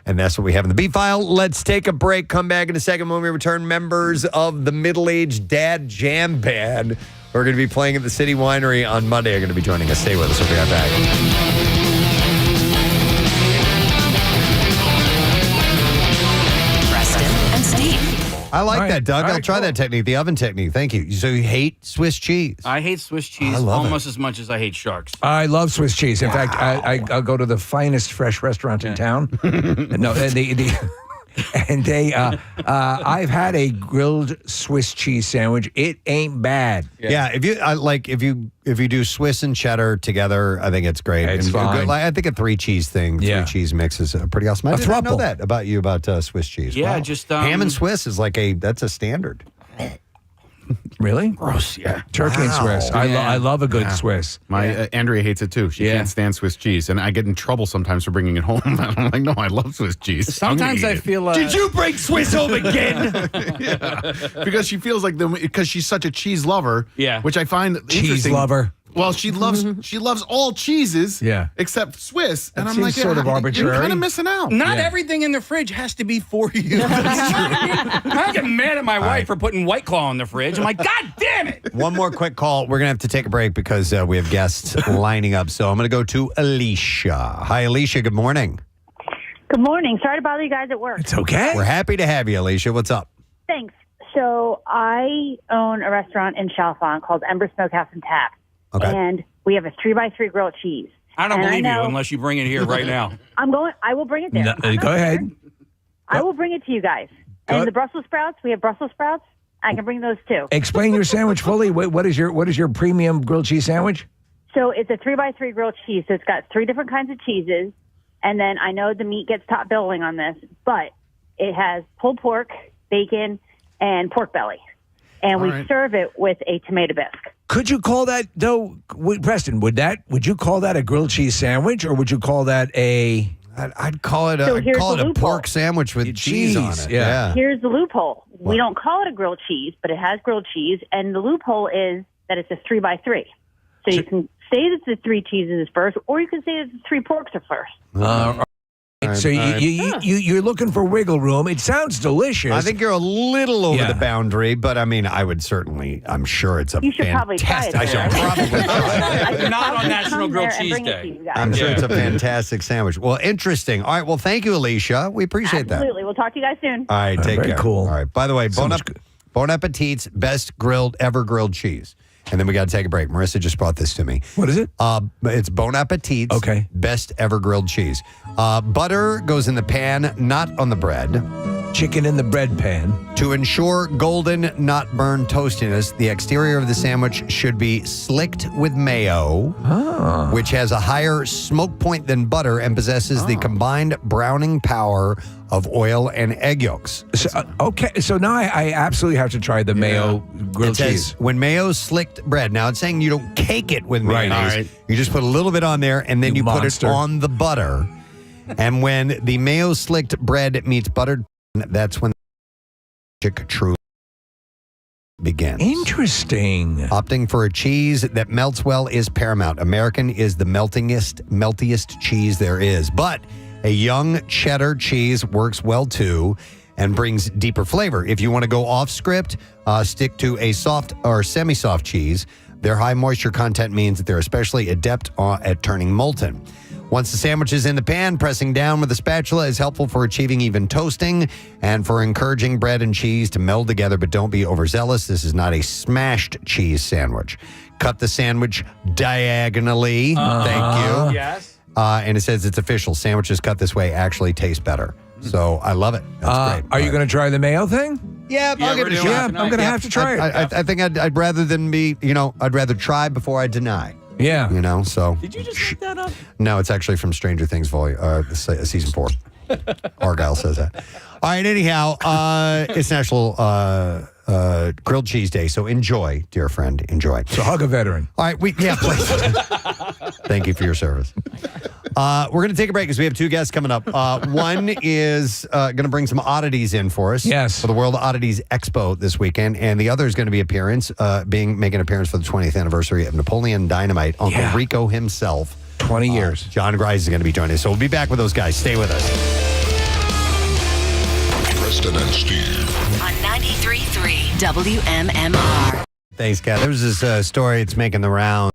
And that's what we have in the B file. Let's take a break. Come back in a second when we return. Members of the Middle-Aged Dad Jam Band who are going to be playing at the City Winery on Monday are going to be joining us. Stay with us. We'll be right back. I like that, Doug. I'll try that technique, the oven technique. Thank you. So you hate Swiss cheese? I hate Swiss cheese almost as much as I hate sharks. I love Swiss cheese. In fact, I'll go to the finest fresh restaurant in town. I've had a grilled Swiss cheese sandwich. It ain't bad. Yeah, if you do Swiss and cheddar together, I think it's great. It's fine. I think a three cheese mix is pretty awesome. I didn't know that about you about Swiss cheese. Yeah, wow. just ham and Swiss is that's a standard. Really? Gross, yeah. Turkey and Swiss. I love a good Swiss. My Andrea hates it too. She can't stand Swiss cheese, and I get in trouble sometimes for bringing it home. I'm like, no, I love Swiss cheese. Sometimes I feel. Did you bring Swiss home again? Because she feels like because she's such a cheese lover. Yeah, which I find cheese interesting. Lover. Well, she loves all cheeses, except Swiss, and I'm like, sort of arbitrary. You're kind of missing out. Not everything in the fridge has to be for you. I get mad at my wife for putting White Claw in the fridge. I'm like, God damn it! One more quick call. We're gonna have to take a break because we have guests lining up. So I'm gonna go to Alicia. Hi, Alicia. Good morning. Good morning. Sorry to bother you guys at work. It's okay. We're happy to have you, Alicia. What's up? Thanks. So I own a restaurant in Chalfont called Ember Smokehouse and Tap. Okay. And we have a 3x3 grilled cheese. I don't believe you unless you bring it here right now. I will bring it there. No, go ahead. I will bring it to you guys. And the Brussels sprouts, we have Brussels sprouts. I can bring those too. Explain your sandwich fully. What is your premium grilled cheese sandwich? So it's a 3x3 grilled cheese. So it's got 3 different kinds of cheeses. And then I know the meat gets top billing on this, but it has pulled pork, bacon, and pork belly. And we serve it with a tomato bisque. Could you call that, though, Preston, would you call that a grilled cheese sandwich, or would you call that I'd call it a pork sandwich with cheese on it. Yeah. Here's the loophole. We don't call it a grilled cheese, but it has grilled cheese, and the loophole is that it's a 3x3. So you can say that the 3 cheeses is first, or you can say that the 3 porks are first. So you're looking for wiggle room. It sounds delicious. I think you're a little over the boundary, but I mean, I'm sure it's a You should probably try it. I should probably try it. Not on National Grilled Cheese Day. I'm sure it's a fantastic sandwich. Well, interesting. All right. Well, thank you, Alicia. We appreciate that. Absolutely. We'll talk to you guys soon. All right. Take care. Cool. All right. By the way, Bon Appetit's best ever grilled cheese. And then we got to take a break. Marissa just brought this to me. What is it? It's Bon Appetit's best ever grilled cheese. Butter goes in the pan, not on the bread. Chicken in the bread pan. To ensure golden, not burned toastiness, the exterior of the sandwich should be slicked with mayo, which has a higher smoke point than butter and possesses the combined browning power of oil and egg yolks. So now I absolutely have to try the mayo grilled cheese. When mayo slicked bread, now it's saying you don't cake it with mayonnaise. Right. You just put a little bit on there and then you put it on the butter. And when the mayo slicked bread meets buttered, that's when the truly begins. Interesting. Opting for a cheese that melts well is paramount. American is the meltiest cheese there is. But a young cheddar cheese works well too and brings deeper flavor. If you want to go off script, stick to a soft or semi-soft cheese. Their high moisture content means that they're especially adept at turning molten. Once the sandwich is in the pan, pressing down with a spatula is helpful for achieving even toasting and for encouraging bread and cheese to meld together, but don't be overzealous. This is not a smashed cheese sandwich. Cut the sandwich diagonally. Thank you. Yes. And it says it's official. Sandwiches cut this way actually taste better. So I love it. That's great. Are you going to try the mayo thing? Yeah, I'll give it a shot. Yeah, I'm going to have to try it. I think I'd rather than be, I'd rather try before I deny. Yeah. So. Did you just make that up? No, it's actually from Stranger Things season 4. Argyle says that. All right, anyhow, it's National Grilled Cheese Day, so enjoy, dear friend, enjoy. So hug a veteran. All right, please. Thank you for your service. We're going to take a break because we have two guests coming up. One is going to bring some oddities in for us. Yes. For the World Oddities Expo this weekend. And the other is going to be making an appearance for the 20th anniversary of Napoleon Dynamite. Uncle Rico himself. 20 years. John Grice is going to be joining us. So we'll be back with those guys. Stay with us. Preston and Steve on 93.3 WMMR. Thanks, Kat. There was this story that's making the round.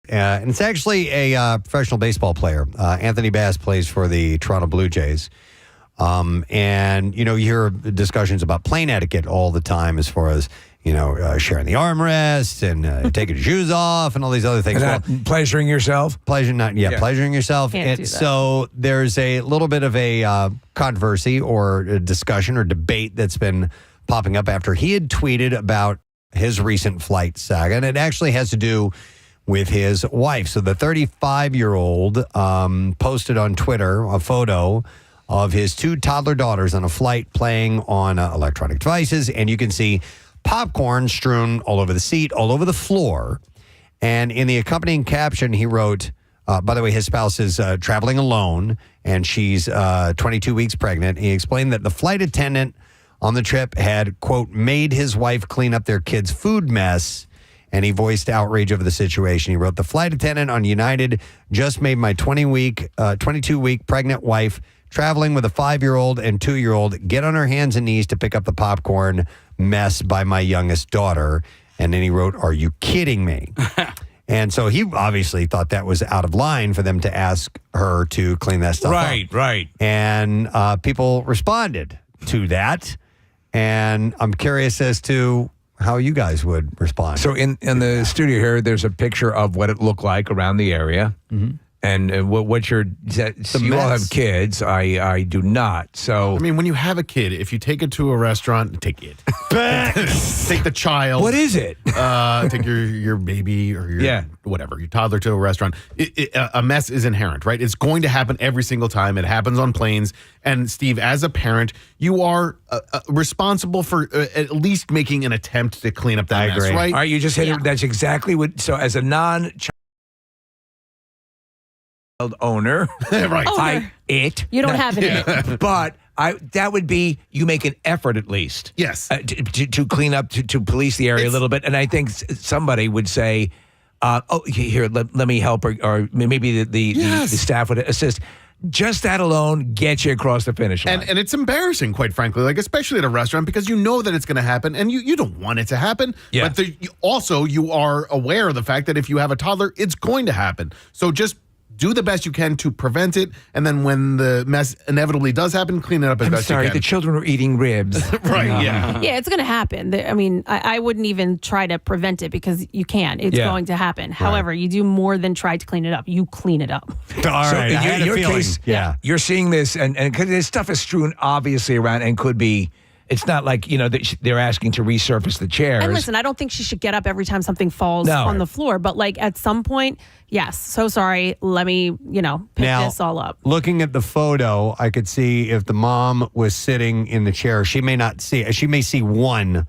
And it's actually a professional baseball player. Anthony Bass plays for the Toronto Blue Jays. And, you hear discussions about plane etiquette all the time as far as, sharing the armrest and taking your shoes off and all these other things. Pleasuring yourself? Pleasuring yourself. Can't do that. So there's a little bit of a controversy or a discussion or debate that's been popping up after he had tweeted about his recent flight saga. And it actually has to do with his wife. So the 35-year-old posted on Twitter a photo of his two toddler daughters on a flight playing on electronic devices. And you can see popcorn strewn all over the seat, all over the floor. And in the accompanying caption, he wrote, by the way, his spouse is traveling alone, and she's 22 weeks pregnant. He explained that the flight attendant on the trip had, quote, made his wife clean up their kids' food mess, and he voiced outrage over the situation. He wrote, the flight attendant on United just made my 22-week pregnant wife traveling with a 5-year-old and 2-year-old get on her hands and knees to pick up the popcorn mess by my youngest daughter. And then he wrote, are you kidding me? And so he obviously thought that was out of line for them to ask her to clean that stuff up. Right. And people responded to that. And I'm curious as to how you guys would respond. So in the studio here, there's a picture of what it looked like around the area. Mm-hmm. And what you all have kids. I do not. So I mean, when you have a kid, if you take it to a restaurant, take it. Take the child. What is it? Take your baby or your whatever, your toddler to a restaurant. A mess is inherent, right? It's going to happen every single time. It happens on planes. And Steve, as a parent, you are responsible for at least making an attempt to clean up that mess, right? All right, you just hit it. That's exactly what. So as a non-child owner, right? You don't have it. But that would be, you make an effort at least. Yes. To clean up, to police the area a little bit. And I think somebody would say, here, let me help, or maybe the staff would assist. just that alone gets you across the finish line. And it's embarrassing, quite frankly, like especially at a restaurant, because you know that it's going to happen and you don't want it to happen. Yeah. But you are aware of the fact that if you have a toddler, it's going to happen. So just do the best you can to prevent it. And then when the mess inevitably does happen, clean it up as best you can. The children were eating ribs. Right, yeah. Yeah, it's going to happen. I mean, I wouldn't even try to prevent it because you can't. It's going to happen. Right. However, you do more than try to clean it up. You clean it up. All right. In your case, you're seeing this, and because this stuff is strewn obviously around and could be. It's not like, they're asking to resurface the chairs. And listen, I don't think she should get up every time something falls on the floor. But like at some point, yes, so sorry. Let me, pick this all up. Looking at the photo, I could see if the mom was sitting in the chair, she may see one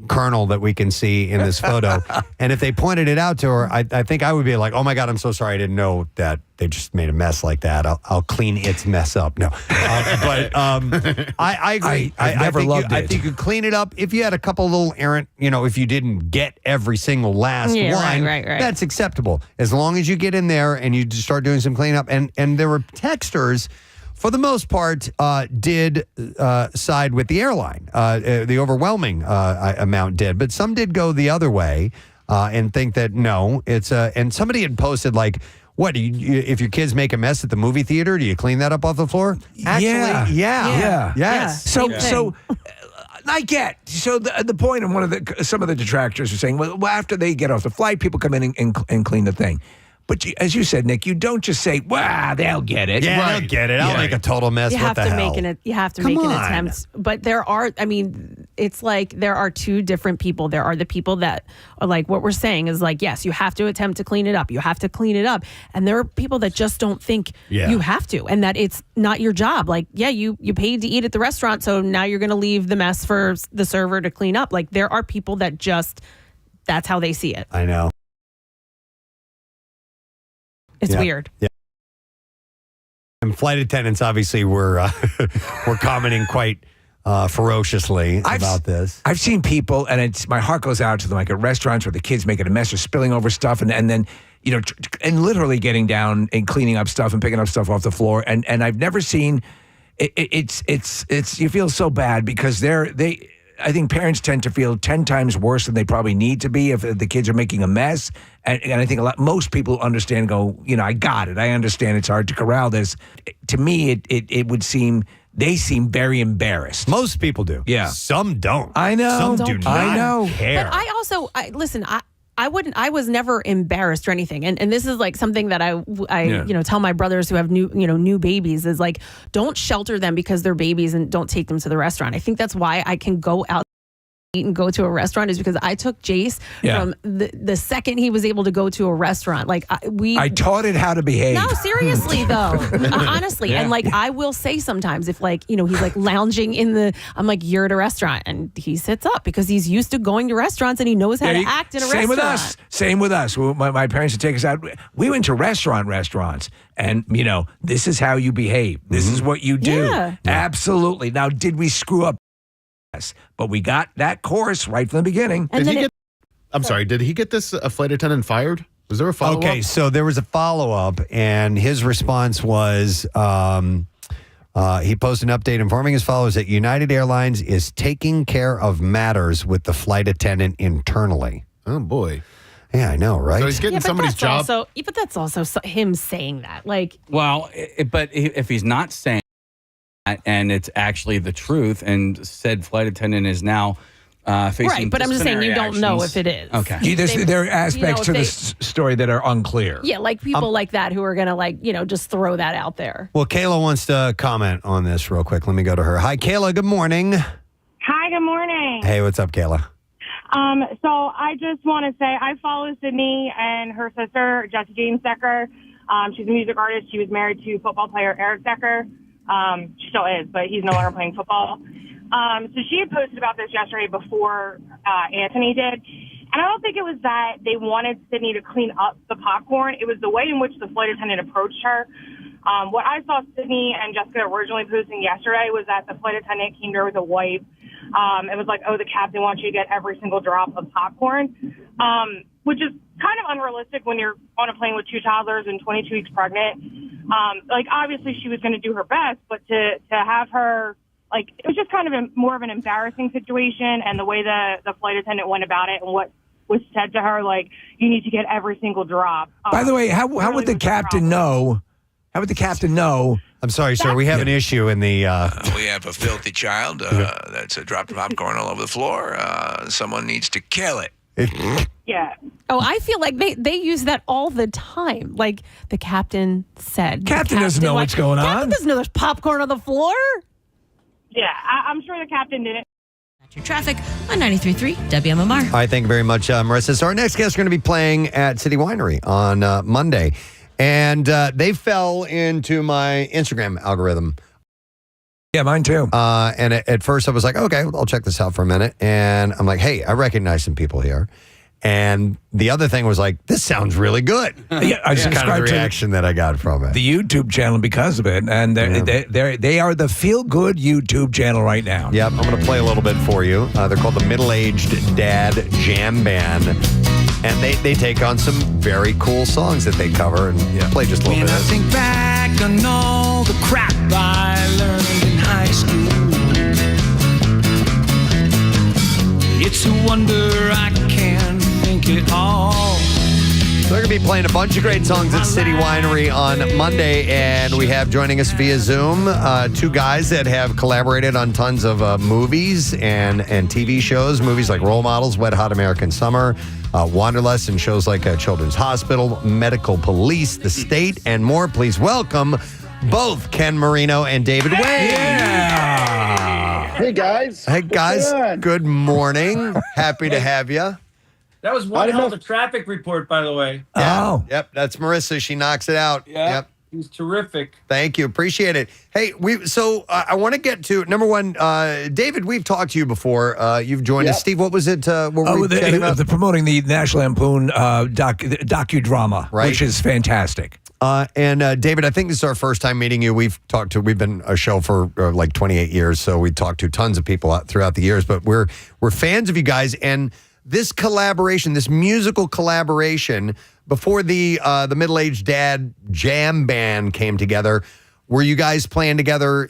kernel that we can see in this photo. And if they pointed it out to her, I think I would be like, oh my God, I'm so sorry. I didn't know that they just made a mess like that. I'll clean its mess up. No, but I agree. I think you clean it up. If you had a couple little errant, if you didn't get every single last one, right. that's acceptable. As long as you get in there and you just start doing some cleanup. And there were texters, for the most part, did side with the airline. The overwhelming amount did. But some did go the other way and think that, no, it's and somebody had posted like, what, if your kids make a mess at the movie theater, do you clean that up off the floor? Actually, yeah. Yes. So I get. So the point of some of the detractors are saying, well, after they get off the flight, people come in and clean the thing. But as you said, Nick, you don't just say, "Wow, they'll get it." Yeah, they'll get it. I'll make a total mess. You what have the to hell? you have to make an attempt. But there are, it's like there are two different people. There are the people that are like what we're saying is like, yes, you have to attempt to clean it up. You have to clean it up. And there are people that just don't think you have to, and that it's not your job. Like, yeah, you paid to eat at the restaurant, so now you're going to leave the mess for the server to clean up. Like, there are people that just that's how they see it. I know. It's weird. Yeah. And flight attendants obviously were commenting quite ferociously about this. I've seen people, and my heart goes out to them, like at restaurants where the kids making a mess or spilling over stuff, and then and literally getting down and cleaning up stuff and picking up stuff off the floor. And I've never seen it's you feel so bad because I think parents tend to feel 10 times worse than they probably need to be if the kids are making a mess. And I think most people understand, I got it. I understand it's hard to corral this. To me, it would seem they seem very embarrassed. Most people do. Yeah. Some don't. I know. Some do not care. But I also, listen, I was never embarrassed or anything. And this is like something that I tell my brothers who have new babies is like, don't shelter them because they're babies and don't take them to the restaurant. I think that's why I can go out and go to a restaurant is because I took Jace from the second he was able to go to a restaurant. Like I taught it how to behave. No, seriously though, honestly. And like I will say sometimes if he's like lounging I'm like, you're at a restaurant, and he sits up because he's used to going to restaurants and he knows how to act in a restaurant. Same with us. My parents would take us out. We went to restaurants, and this is how you behave. This is what you do. Yeah. Absolutely. Now, did we screw up? Yes, but we got that course right from the beginning. I'm sorry, did he get this flight attendant fired? Was there a follow-up? Okay, so there was a follow-up, and his response was he posted an update informing his followers that United Airlines is taking care of matters with the flight attendant internally. Oh, boy. Yeah, I know, right? So he's getting somebody's job. But that's also him saying that. Like, well, but if he's not saying that and it's actually the truth, and said flight attendant is now facing right, but I'm just saying you don't know if it is. Okay. There are aspects to this story that are unclear. Yeah, like people like that who are going to just throw that out there. Well, Kayla wants to comment on this real quick. Let me go to her. Hi, Kayla. Good morning. Hi, good morning. Hey, what's up, Kayla? So I just want to say I follow Sydney and her sister, Jessie James Decker. She's a music artist. She was married to football player Eric Decker. She still is, but he's no longer playing football. So she had posted about this yesterday before Anthony did. And I don't think it was that they wanted Sydney to clean up the popcorn. It was the way in which the flight attendant approached her. What I saw Sydney and Jessica originally posting yesterday was that the flight attendant came to her with a wipe. It was like, oh, the captain wants you to get every single drop of popcorn, which is kind of unrealistic when you're on a plane with two toddlers and 22 weeks pregnant. Like, obviously she was going to do her best, but to have her, like, it was just kind of more of an embarrassing situation, and the way the flight attendant went about it and what was said to her, like, you need to get every single drop. By the way, how would the captain know? How would the captain know? I'm sorry, sir. We have an issue in the... We have a filthy child that's dropped popcorn all over the floor. Someone needs to kill it. Yeah. Oh, I feel like they use that all the time. Like the captain said. Captain doesn't know what's going on. Captain doesn't know there's popcorn on the floor. Yeah, I'm sure the captain didn't. Your traffic on 93.3 WMMR. All right, thank you very much, Marissa. So our next guest is going to be playing at City Winery on Monday. And they fell into my Instagram algorithm. Yeah, mine too. And at first I was like, okay, I'll check this out for a minute. And I'm like, hey, I recognize some people here. And the other thing was like, this sounds really good. Yeah, I That's kind of the reaction that I got from it. The YouTube channel because of it. And they are the feel-good YouTube channel right now. Yep, I'm going to play a little bit for you. They're called the Middle-Aged Dad Jam Band. And they take on some very cool songs that they cover. And play just a little bit. I think back on all the crap I learned in high school. It's a wonder I can think it all. They're going to be playing a bunch of great songs at City Winery on Monday, and we have joining us via Zoom two guys that have collaborated on tons of movies and TV shows, movies like Role Models, Wet Hot American Summer, Wanderlust, and shows like Children's Hospital, Medical Police, The State, and more. Please welcome both Ken Marino and David Wayne. Yeah. Hey, guys. Hey, guys. Good morning. Happy to have you. That was one hell of a traffic report, by the way. Yeah. Yep, that's Marissa. She knocks it out. Yeah. Yep. He's terrific. Thank you. Appreciate it. Hey, I want to get to number one. David, we've talked to you before. You've joined us. Steve, what was it? They're promoting the National Lampoon docudrama, Right. which is fantastic. And David, I think this is our first time meeting you. We've been a show for like 28 years, so we talked to tons of people throughout the years. But we're fans of you guys, and this collaboration, this musical collaboration, before the Middle-Aged Dad Jam Band came together, were you guys playing together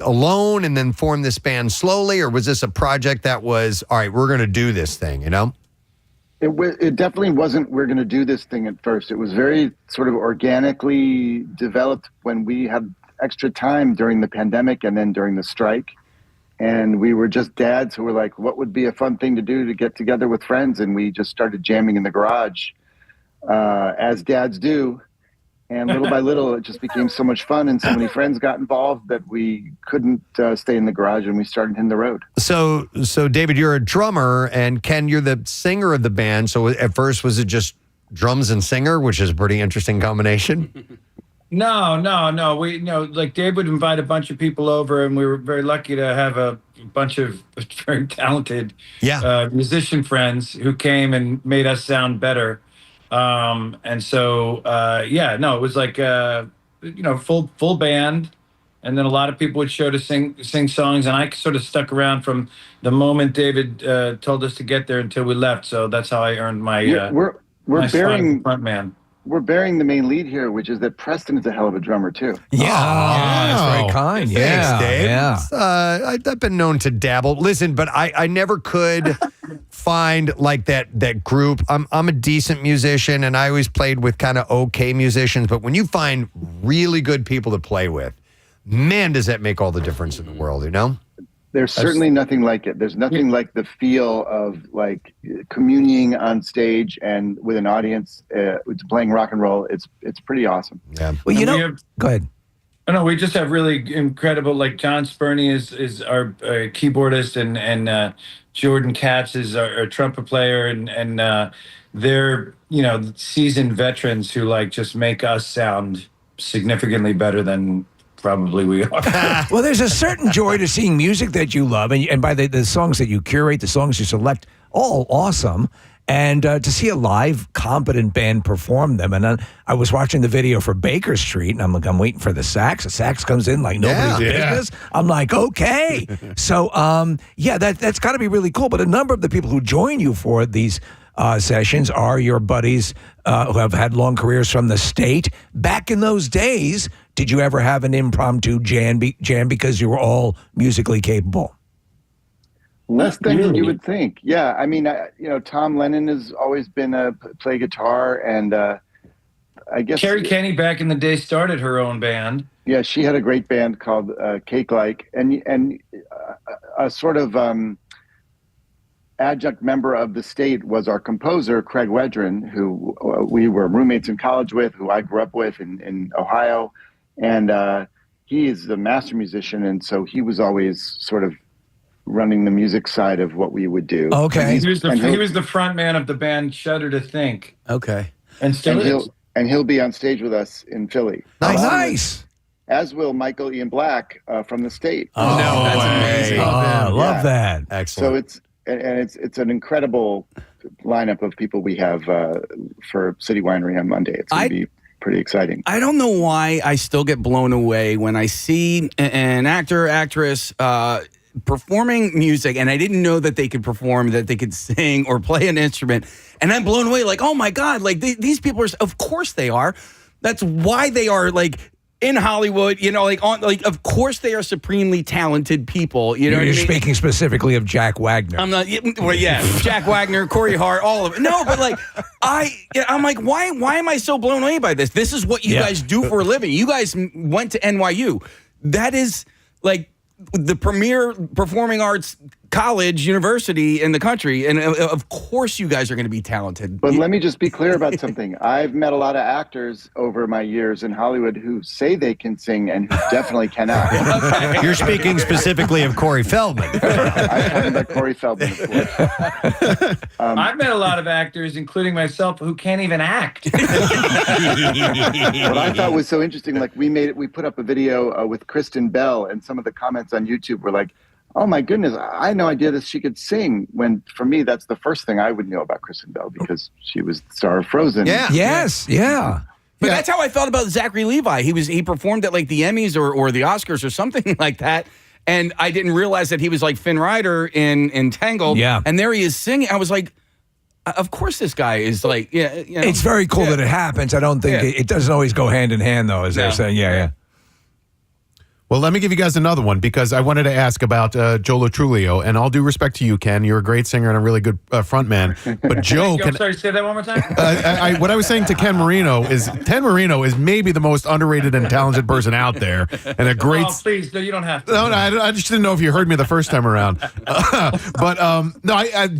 alone and then formed this band slowly, or was this a project that was, all right, we're going to do this thing, you know? It definitely wasn't, we're going to do this thing at first. It was very sort of organically developed when we had extra time during the pandemic and then during the strike. And we were just dads who were like, what would be a fun thing to do to get together with friends? And we just started jamming in the garage, as dads do. And little by little, it just became so much fun. And so many friends got involved that we couldn't stay in the garage, and we started hitting the road. So David, you're a drummer, and Ken, you're the singer of the band. So at first, was it just drums and singer, which is a pretty interesting combination? No. We like Dave would invite a bunch of people over, and we were very lucky to have a bunch of very talented musician friends who came and made us sound better. And so it was like full band, and then a lot of people would show to sing songs, and I sort of stuck around from the moment David told us to get there until we left. So that's how I earned my we're my spot as bearing the front man. We're bearing the main lead here, which is that Preston is a hell of a drummer too. Yeah, that's very kind. Thanks, Dave. Yeah. I've been known to dabble. Listen, but I never could find like that group. I'm a decent musician, and I always played with kind of okay musicians. But when you find really good people to play with, man, does that make all the difference in the world, you know? There's certainly nothing like it. There's nothing like the feel of like communing on stage and with an audience playing rock and roll. It's pretty awesome. Yeah. Well, go ahead. No, we just have really incredible. Like John Spurney is our keyboardist, and Jordan Katz is our trumpet player, and they're seasoned veterans who like just make us sound significantly better than probably we are. Well, there's a certain joy to seeing music that you love, and by the songs that you curate, the songs you select, all awesome. And to see a live, competent band perform them. And I was watching the video for Baker Street, and I'm waiting for the sax. The sax comes in like nobody's business. I'm like, okay. So, that's got to be really cool. But a number of the people who join you for these sessions are your buddies who have had long careers from the state. Back in those days, did you ever have an impromptu jam because you were all musically capable? Less than you would think. Yeah, I mean, Tom Lennon has always been play guitar, and I guess Carrie Kenny back in the day started her own band. Yeah, she had a great band called Cake Like, and a sort of adjunct member of the state was our composer Craig Wedren, who we were roommates in college with, who I grew up with in Ohio, and he is a master musician, and so he was always sort of running the music side of what we would do. Okay, he was the front man of the band Shudder to Think. Okay, and still is. And he'll be on stage with us in Philly. Nice. As will Michael Ian Black from the state. Oh, no, that's amazing. Love that. Excellent. So it's an incredible lineup of people we have for City Winery on Monday. It's going to be pretty exciting. I don't know why I still get blown away when I see an actor, actress performing music, and I didn't know that they could perform, that they could sing or play an instrument, and I'm blown away. Like, oh my God! Like these people are. Of course they are. That's why they are like in Hollywood. Of course they are supremely talented people. You know, you're speaking specifically of Jack Wagner. I'm not. Well, yeah, Jack Wagner, Corey Hart, all of it. No, but like I'm like, why am I so blown away by this? This is what you guys do for a living. You guys went to NYU. That is like the premier performing arts college university in the country, and of course you guys are going to be talented. But let me just be clear about something. I've met a lot of actors over my years in Hollywood who say they can sing and who definitely cannot. Okay. You're speaking specifically of Corey Feldman. I'm talking about Corey Feldman, of course. I've met a lot of actors, including myself, who can't even act. What I thought was so interesting, like we put up a video with Kristen Bell, and some of the comments on YouTube were like, oh my goodness, I had no idea that she could sing. When for me, that's the first thing I would know about Kristen Bell, because she was the star of Frozen. Yeah. Yes. Yeah. But that's how I felt about Zachary Levi. He performed at like the Emmys or the Oscars or something like that. And I didn't realize that he was like Finn Rider in Tangled. Yeah. And there he is singing. I was like, of course this guy is like, It's very cool that it happens. I don't think it doesn't always go hand in hand, though, as they're saying. Yeah. Well, let me give you guys another one, because I wanted to ask about Joe Trulio. And all due respect to you, Ken, you're a great singer and a really good front man. But Joe I'm sorry, say that one more time. What I was saying to Ken Marino is maybe the most underrated and talented person out there, and a great. Oh, please, no, you don't have to. No, I just didn't know if you heard me the first time around.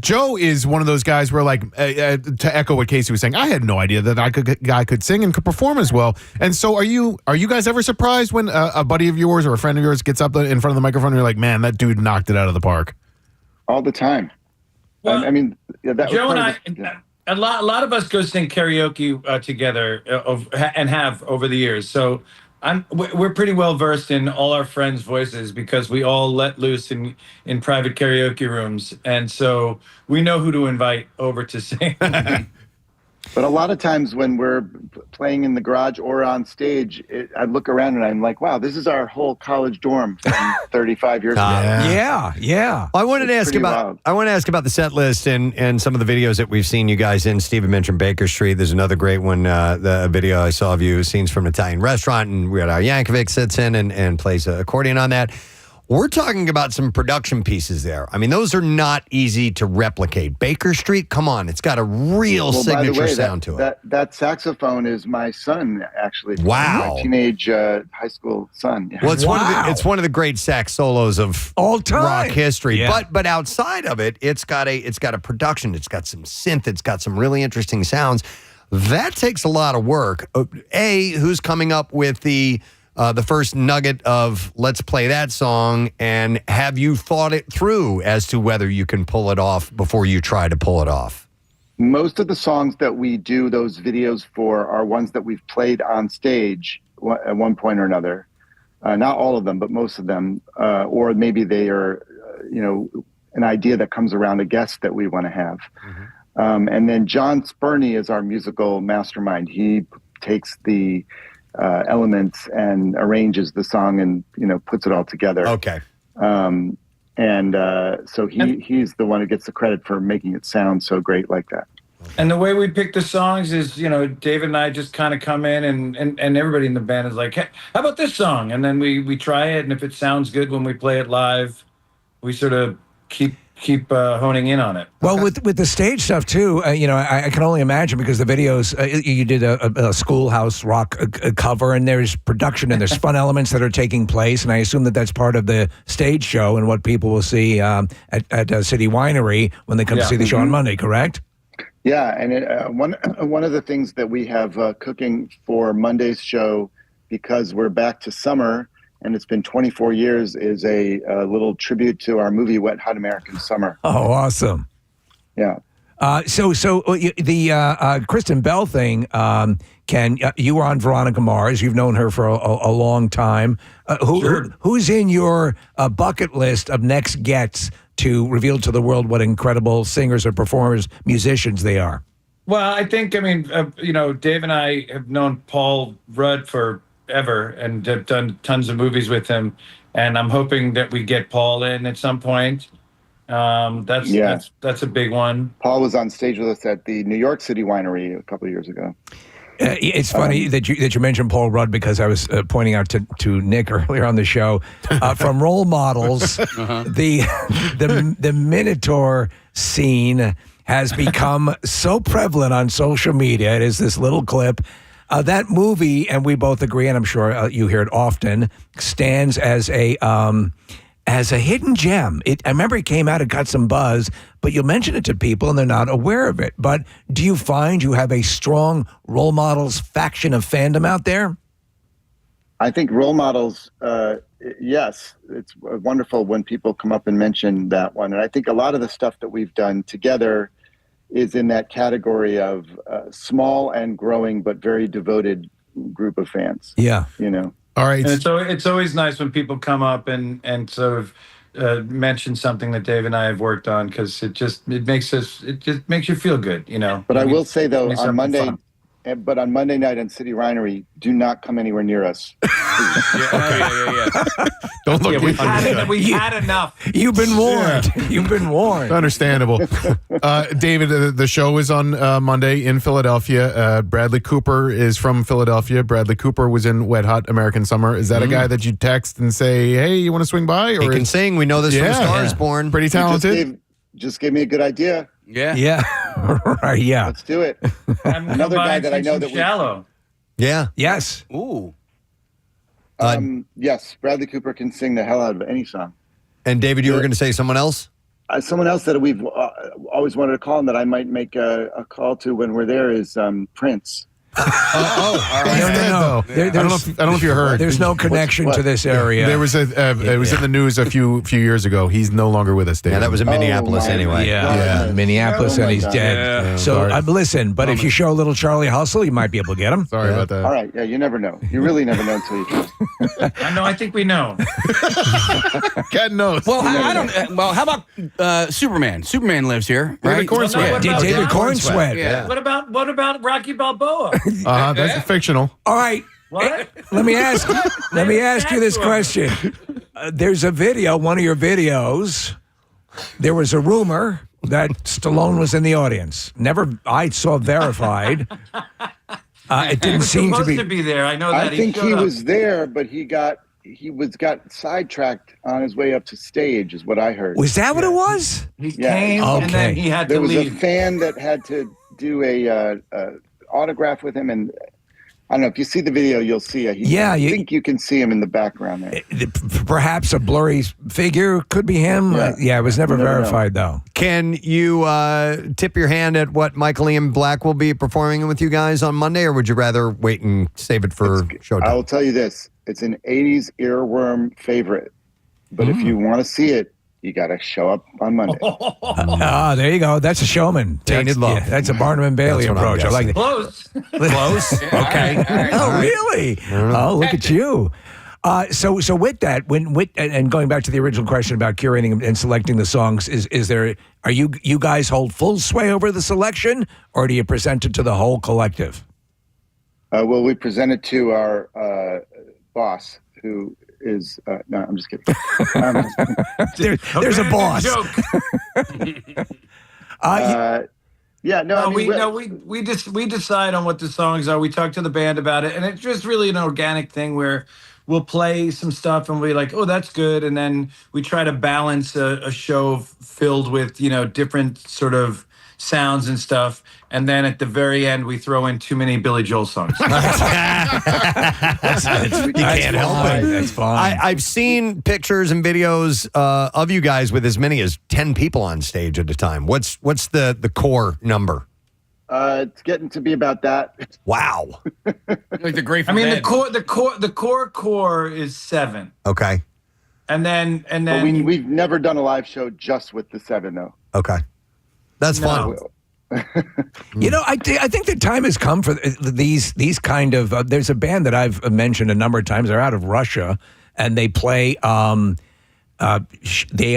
Joe is one of those guys where, like, to echo what Casey was saying, I had no idea that guy could sing and could perform as well. And so, are you guys ever surprised when a buddy of yours or a friend of yours gets up in front of the microphone and you're like, man, that dude knocked it out of the park? All the time. Well, I mean, that Joe was and I, a lot of us go sing karaoke together and have over the years. So we're pretty well versed in all our friends' voices, because we all let loose in private karaoke rooms, and so we know who to invite over to sing. But a lot of times when we're playing in the garage or on stage, I look around and I'm like, wow, this is our whole college dorm from 35 years ago. Yeah. Well, I wanted to ask about the set list and some of the videos that we've seen you guys in. Steven mentioned Baker Street. There's another great one, the video I saw of you, scenes from an Italian restaurant, and Weird Al Yankovic sits in and plays an accordion on that. We're talking about some production pieces there. I mean, those are not easy to replicate. Baker Street, come on, it's got a real signature sound to it. That saxophone is my son, actually. Wow. My teenage high school son. Well, it's one of the great sax solos of all time rock history. Yeah. But outside of it, it's got a production. It's got some synth. It's got some really interesting sounds. That takes a lot of work. Who's coming up with the first nugget of let's play that song, and have you thought it through as to whether you can pull it off before you try to pull it off? Most of the songs that we do those videos for are ones that we've played on stage at one point or another. Not all of them, but most of them. Or maybe they are, an idea that comes around a guest that we want to have. Mm-hmm. And then John Spurney is our musical mastermind. He takes the elements and arranges the song and puts it all together. Okay. So he's the one who gets the credit for making it sound so great like that. And the way we pick the songs is, David and I just kind of come in and everybody in the band is like, hey, how about this song? And then we try it. And if it sounds good when we play it live, we sort of keep honing in on it. Well, with the stage stuff too, I can only imagine because the videos, you did a Schoolhouse Rock cover, and there's production and there's fun elements that are taking place, and I assume that that's part of the stage show and what people will see at City Winery when they come to see the show on Monday, correct? Yeah, and one of the things that we have cooking for Monday's show, because we're back to summer and it's been 24 years, is a little tribute to our movie Wet Hot American Summer. Oh, awesome! Yeah. So the Kristen Bell thing. Ken, you were on Veronica Mars. You've known her for a long time. Who's in your bucket list of next gets to reveal to the world what incredible singers or performers, musicians they are? Well, I think, Dave and I have known Paul Rudd forever and have done tons of movies with him. And I'm hoping that we get Paul in at some point. That's a big one. Paul was on stage with us at the New York City Winery a couple of years ago. It's funny that you mentioned Paul Rudd, because I was pointing out to Nick earlier on the show from Role Models, the Minotaur scene has become so prevalent on social media. It is this little clip. That movie, and we both agree, and I'm sure you hear it often, stands as a hidden gem. I remember it came out, it got some buzz, but you'll mention it to people and they're not aware of it. But do you find you have a strong Role Models faction of fandom out there? I think Role Models, yes, it's wonderful when people come up and mention that one. And I think a lot of the stuff that we've done together is in that category of small and growing, but very devoted group of fans. Yeah. All right. And it's always nice when people come up and sort of mention something that Dave and I have worked on, because it just makes you feel good, But I will say though, on Monday night on City Winery, do not come anywhere near us. Don't look. We've had enough. You've been warned. Yeah. You've been warned. Understandable. David, the show is on Monday in Philadelphia. Bradley Cooper is from Philadelphia. Bradley Cooper was in Wet Hot American Summer. Is that a guy that you text and say, "Hey, you want to swing by?" Or he can sing. We know this from Stars Born. Pretty talented. Just gave me a good idea. Yeah. Right. Yeah. Let's do it. Another guy that I know that Shallow. Yeah. Yes. Ooh. Yes, Bradley Cooper can sing the hell out of any song. And David, you were going to say someone else? Someone else that we've always wanted to call and that I might make a call to when we're there is Prince. No. I don't know if you heard. There's no connection to this area. There was it was in the news a few years ago. He's no longer with us, David. Yeah, that was in Minneapolis anyway. Yeah. Minneapolis, and he's dead. Yeah. So listen, but if you show a little Charlie Hustle, you might be able to get him. Sorry about that. All right, yeah, you never know. You really never know until you try. I think we know. God knows. Well, I don't. Well, how about Superman? Superman lives here, right? David Cornsweet. David Cornsweet. Yeah. What about Rocky Balboa? That's fictional. All right. What? Let me ask you this question. There's a video, one of your videos. There was a rumor that Stallone was in the audience. I saw verified. It didn't seem to be. Supposed to be there. I know that. I think he was there, but he got sidetracked on his way up to stage, is what I heard. Was that what it was? He came and then he had to leave. There was a fan that had to do a autograph with him, and I don't know if you see the video, you'll see it. I think you can see him in the background there. Perhaps a blurry figure could be him. It was never verified though. Can you tip your hand at what Michael Ian Black will be performing with you guys on Monday, or would you rather wait and save it for showtime? I will tell you this: it's an '80s earworm favorite, but if you want to see it, you got to show up on Monday. There you go. That's a showman. Tainted love. Yeah, that's a Barnum and Bailey approach. I like it. Close. Close. Okay. Oh, really? Oh, look at you. So with that, and going back to the original question about curating and selecting the songs, are you guys hold full sway over the selection, or do you present it to the whole collective? Well, we present it to our boss, who is no, I'm just kidding. There's a boss. We decide on what the songs are. We talk to the band about it, and it's just really an organic thing where we'll play some stuff and we're like, oh, that's good, and then we try to balance a show filled with different sort of sounds and stuff, and then at the very end we throw in too many Billy Joel songs. You can't help it. That's fine. I've seen pictures and videos of you guys with as many as 10 people on stage at a time. What's the core number? It's getting to be about that. Wow. Like the Grateful I mean, Dead. the core is 7. Okay. And then But we've never done a live show just with the 7 though. Okay. That's fun. I think the time has come for these kind of. There's a band that I've mentioned a number of times. They're out of Russia, and they play. They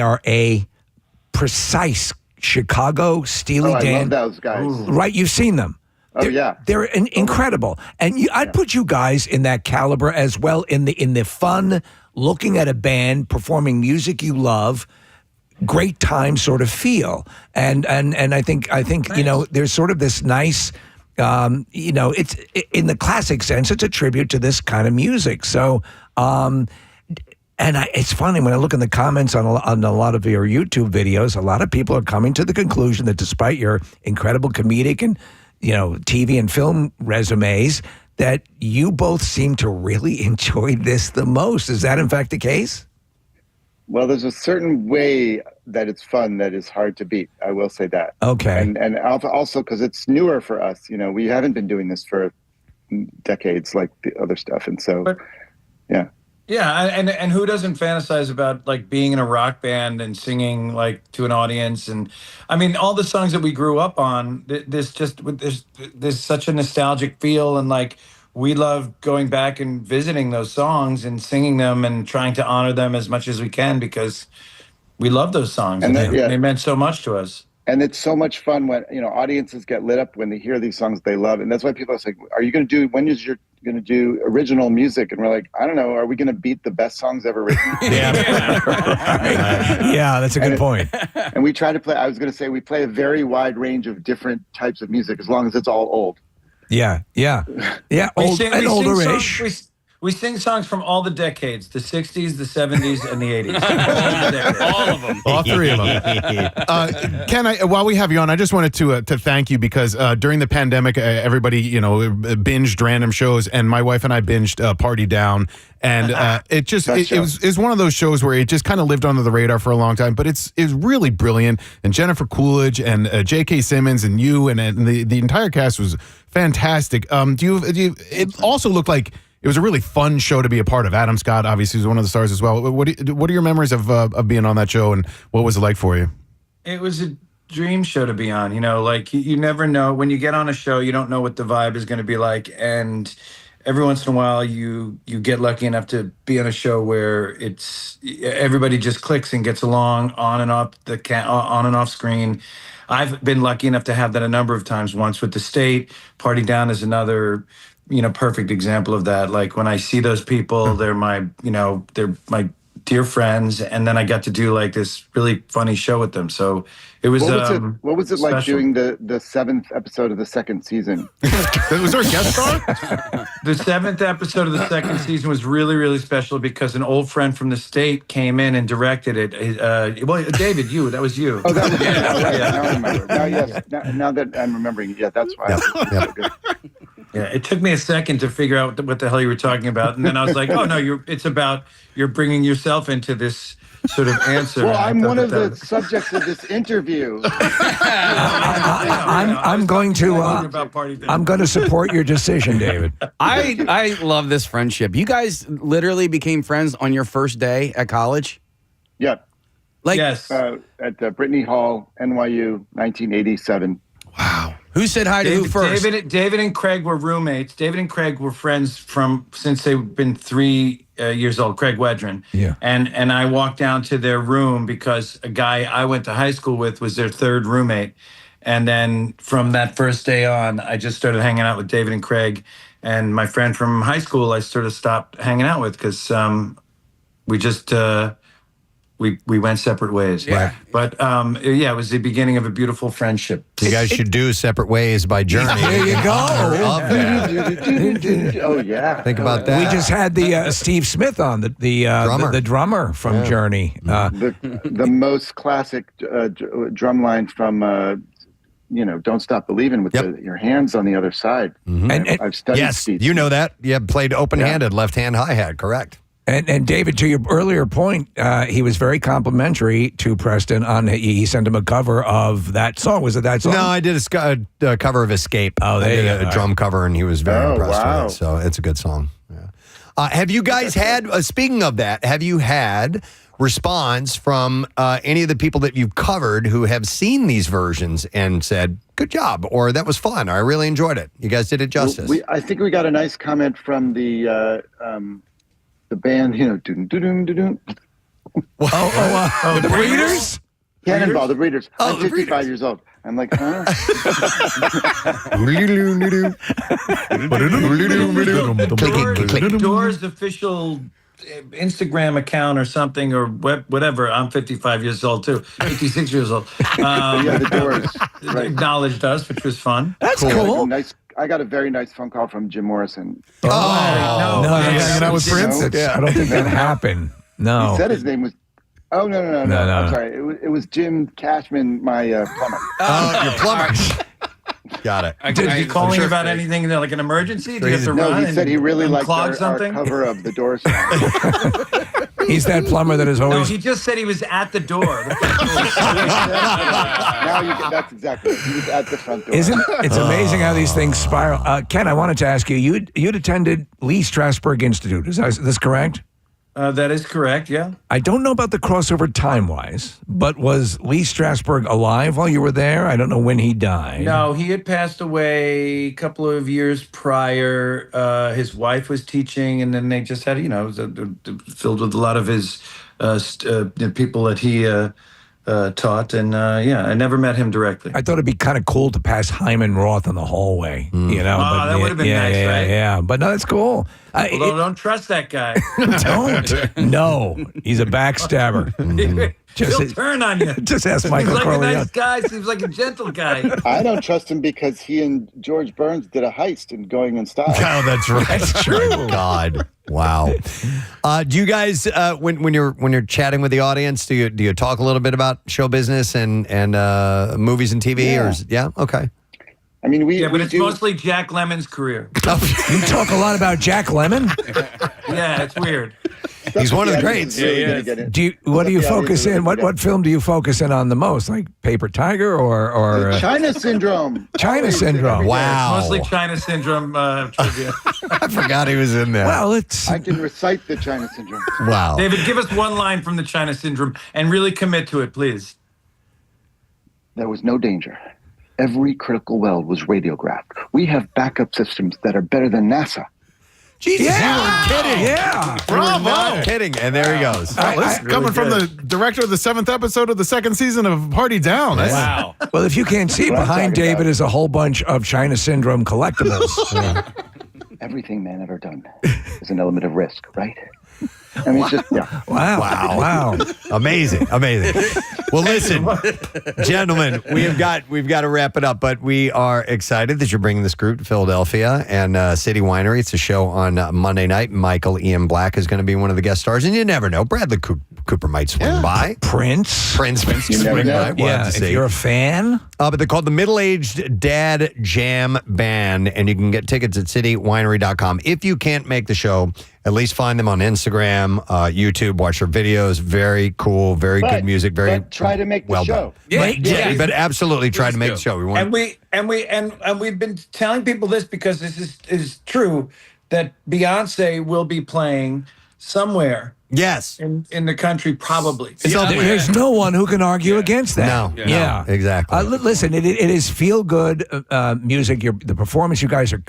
are a precise Chicago Steely Dan. I love those guys. Right, you've seen them. They're incredible, and I'd put you guys in that caliber as well. In the fun, looking at a band performing music you love. Great time sort of feel, and I think nice. There's sort of this nice, it's in the classic sense, it's a tribute to this kind of music. So, it's funny when I look in the comments on a lot of your YouTube videos, a lot of people are coming to the conclusion that despite your incredible comedic and TV and film resumes, that you both seem to really enjoy this the most. Is that in fact the case? Well, there's a certain way that it's fun that is hard to beat. I will say that. Okay. And also because it's newer for us. We haven't been doing this for decades like the other stuff. And so, yeah. Yeah, and who doesn't fantasize about like being in a rock band and singing like to an audience? And I mean, all the songs that we grew up on, there's such a nostalgic feel, and like we love going back and visiting those songs and singing them and trying to honor them as much as we can because we love those songs and they meant so much to us. And it's so much fun when audiences get lit up when they hear these songs they love, and that's why people are like, "Are you going to do? When is you're going to do original music?" And we're like, "I don't know. Are we going to beat the best songs ever written?" Yeah, that's a good point. And we try to play. I was going to say we play a very wide range of different types of music as long as it's all old. Yeah, older-ish. We sing songs from all the decades, the 60s, the 70s, and the 80s. All of them. All 3 of them. Ken, while we have you on, I just wanted to thank you because during the pandemic, everybody, binged random shows, and my wife and I binged Party Down. And it was one of those shows where it just kind of lived under the radar for a long time, but it's really brilliant. And Jennifer Coolidge and J.K. Simmons and you and the entire cast was fantastic. It also looked like it was a really fun show to be a part of. Adam Scott obviously was one of the stars as well. What are your memories of being on that show, and what was it like for you? It was a dream show to be on. Like you never know when you get on a show, you don't know what the vibe is going to be like, and every once in a while you get lucky enough to be on a show where everybody just clicks and gets along on and off on and off screen. I've been lucky enough to have that a number of times. Once with the State, Party Down is another perfect example of that. Like when I see those people, they're my dear friends, and then I got to do like this really funny show with them. So it was. What was it like doing the 7th episode of the 2nd season? Was there a guest star? The 7th episode of the 2nd season was really, really special because an old friend from the State came in and directed it. David, that was you. Oh, that was Now I remember. Now that I'm remembering, that's why. Yeah, it took me a second to figure out what the hell you were talking about, and then I was like, "Oh no, it's about you're bringing yourself into this sort of answer." Well, I'm one of the subjects of this interview. I'm going to support your decision, David. I love this friendship. You guys literally became friends on your first day at college. Yep. Yes. At Brittany Hall, NYU, 1987. Wow. Who said hi to who first? David and Craig were roommates. David and Craig were friends since they've been 3 years old. Craig Wedren. Yeah. And I walked down to their room because a guy I went to high school with was their 3rd roommate. And then from that first day on, I just started hanging out with David and Craig. And my friend from high school, I sort of stopped hanging out with because we just we went separate ways. Yeah. But it was the beginning of a beautiful friendship. You guys should do Separate Ways by Journey. There you go. Oh yeah. Think about that. We just had the Steve Smith on, the drummer from Journey. The most classic drum line from Don't Stop Believing with your hands on the other side. And I've studied yes, Steve. you know that. You played open-handed, left-hand hi-hat, correct? And David, to your earlier point, he was very complimentary to Preston on he sent him a cover of that song. Was it that song? No, I did a cover of Escape. Oh, I did a drum cover, and he was very impressed with it. So it's a good song. Yeah. Have you guys had, speaking of that, have you had response from any of the people that you've covered who have seen these versions and said, good job, or that was fun, or I really enjoyed it? You guys did it justice. I think we got a nice comment from the band, doo-doo-doo-doo-doo. The Breeders? Cannonball, the Breeders. Oh, I'm 55 years old. I'm like, huh? Doors official Instagram account or something or whatever. I'm 55 years old too. 56 years old. The Doors acknowledged us, which was fun. That's cool. I got a very nice phone call from Jim Morrison. No, hanging out with Prince. I don't think that happened. No, he said his name was. Oh no! I'm sorry. It was Jim Cashman, my plumber. Oh, your plumber. Got it. Did he call me about anything like an emergency? Do you have to run? No, he said he really liked our something? cover of the Doors. He's that plumber that is always. No, he just said he was at the door. That's exactly it. He was at the front door. It's amazing how these things spiral. Ken, I wanted to ask you. You'd attended Lee Strasberg Institute. Is this correct? That is correct, yeah. I don't know about the crossover time-wise, but was Lee Strasberg alive while you were there? I don't know when he died. No, he had passed away a couple of years prior. His wife was teaching, and then they just had, it was filled with a lot of his people that he taught. And, I never met him directly. I thought it'd be kind of cool to pass Hyman Roth in the hallway, Oh, that would have been nice, right? Yeah, but no, that's cool. Although don't trust that guy. Don't. No, he's a backstabber. He'll turn on you. Just ask Michael Seems like Corleone. a nice guy. Seems like a gentle guy. I don't trust him because he and George Burns did a heist in Going in Style. Oh, that's right. That's true. God. Wow. Do you guys, when you're chatting with the audience, do you talk a little bit about show business and movies and TV? Yeah. Okay. I mean, but it's mostly Jack Lemmon's career. You talk a lot about Jack Lemmon? Yeah, it's weird. He's one of the greats. What do you focus in? What film do you focus in on the most? Like Paper Tiger or China Syndrome? China Syndrome. Wow. It's mostly China Syndrome trivia. I forgot he was in there. Well, I can recite the China Syndrome. Wow. David, give us one line from the China Syndrome and really commit to it, please. There was no danger. Every critical weld was radiographed. We have backup systems that are better than NASA. Jesus, you weren't kidding. Yeah. Bravo. Not kidding. And there he goes. This is coming from the director of the 7th episode of the 2nd season of Party Down. Wow. Well, if you can't see, behind David is a whole bunch of China Syndrome collectibles. Everything man ever done is an element of risk, right? I mean, just Wow. Amazing. Well, listen, gentlemen, we've got to wrap it up, but we are excited that you're bringing this group to Philadelphia and City Winery. It's a show on Monday night. Michael Ian Black is going to be one of the guest stars, and you never know. Bradley Cooper might swing by. Prince might swing by. We'll have to see. If you're a fan. But they're called the Middle-Aged Dad Jam Band, and you can get tickets at citywinery.com. If you can't make the show, at least find them on Instagram, YouTube, watch their videos. Very cool, very good music, very try to make the show. But absolutely try to make the show. We've been telling people this because this is true that Beyonce will be playing somewhere. Yes. In the country, probably. There's no one who can argue against that. No. Exactly. Listen, it is feel-good music. The performance, you guys are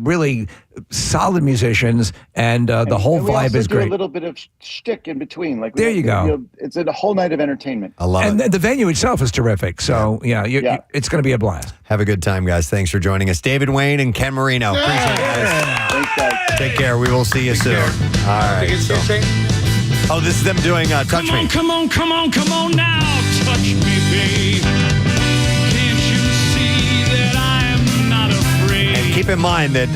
really solid musicians, and the whole vibe is great. A little bit of shtick in between. Like there you go. It's a whole night of entertainment. I love it. And the venue itself is terrific. So, it's going to be a blast. Have a good time, guys. Thanks for joining us. David Wayne and Ken Marino. Appreciate it, guys. Thanks, guys. Take care. We will see you soon. All right. Oh, this is them doing Touch Me. Come on now, touch me, babe. Can't you see that I am not afraid? And keep in mind that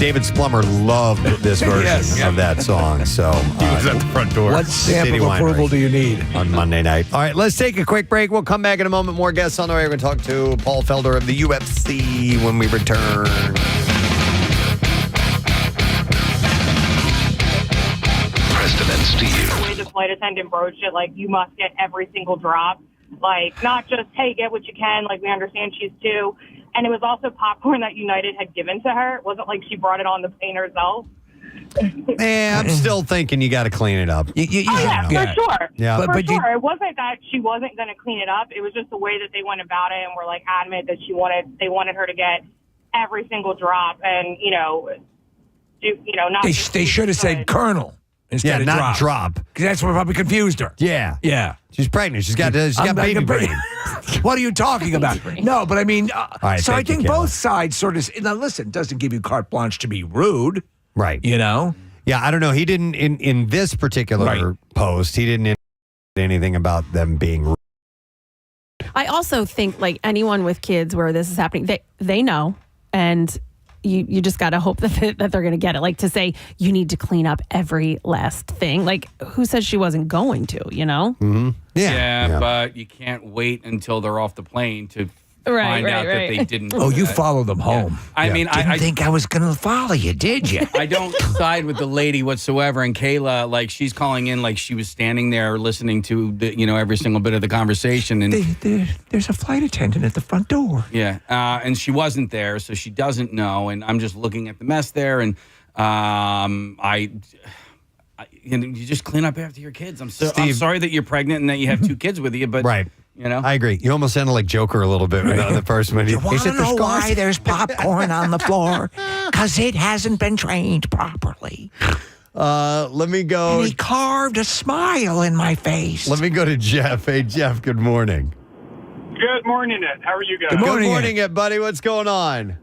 David Splummer loved this version of that song. So he was at the front door. What stamp of approval do you need? On Monday night. All right, let's take a quick break. We'll come back in a moment. More guests on the way. We're going to talk to Paul Felder of the UFC when we return. Preston and Steve. The way the flight attendant broached it, like, you must get every single drop. Like, not just, hey, get what you can. Like, we understand she's 2. And it was also popcorn that United had given to her. It wasn't like she brought it on the plane herself. I'm still thinking you got to clean it up. For sure. Yeah. For sure. It wasn't that she wasn't going to clean it up. It was just the way that they went about it and were, like, adamant that they wanted her to get every single drop. And, not. They should have said Colonel. Instead of not drop. Because that's what probably confused her. Yeah. Yeah. She's pregnant. She's got baby brain. What are you talking about? No, but I mean, right, so I think Kayla. both sides sort of, now listen, it doesn't give you carte blanche to be rude. Right. You know? Yeah, I don't know. He didn't, in this particular post, he didn't anything about them being rude. I also think, like, anyone with kids where this is happening, they know, and you just got to hope that they're going to get it. Like, to say you need to clean up every last thing. Like, who says she wasn't going to, you know? Mm-hmm. Yeah, but you can't wait until they're off the plane to find out that they didn't. Oh, you follow them home. I mean, I think I was going to follow you, did you? I don't side with the lady whatsoever. And Kayla, like, she's calling in like she was standing there listening to every single bit of the conversation. And there's a flight attendant at the front door. Yeah, and she wasn't there, so she doesn't know. And I'm just looking at the mess there, and you just clean up after your kids. I'm sorry that you're pregnant and that you have 2 kids with you, but right. I agree. You almost sounded like Joker a little bit on the first one. You want to know why there's popcorn on the floor? Because it hasn't been trained properly. Let me go. And he carved a smile in my face. Let me go to Jeff. Hey, Jeff, good morning. Good morning, Ed. How are you guys? Good morning, Ed, buddy. What's going on?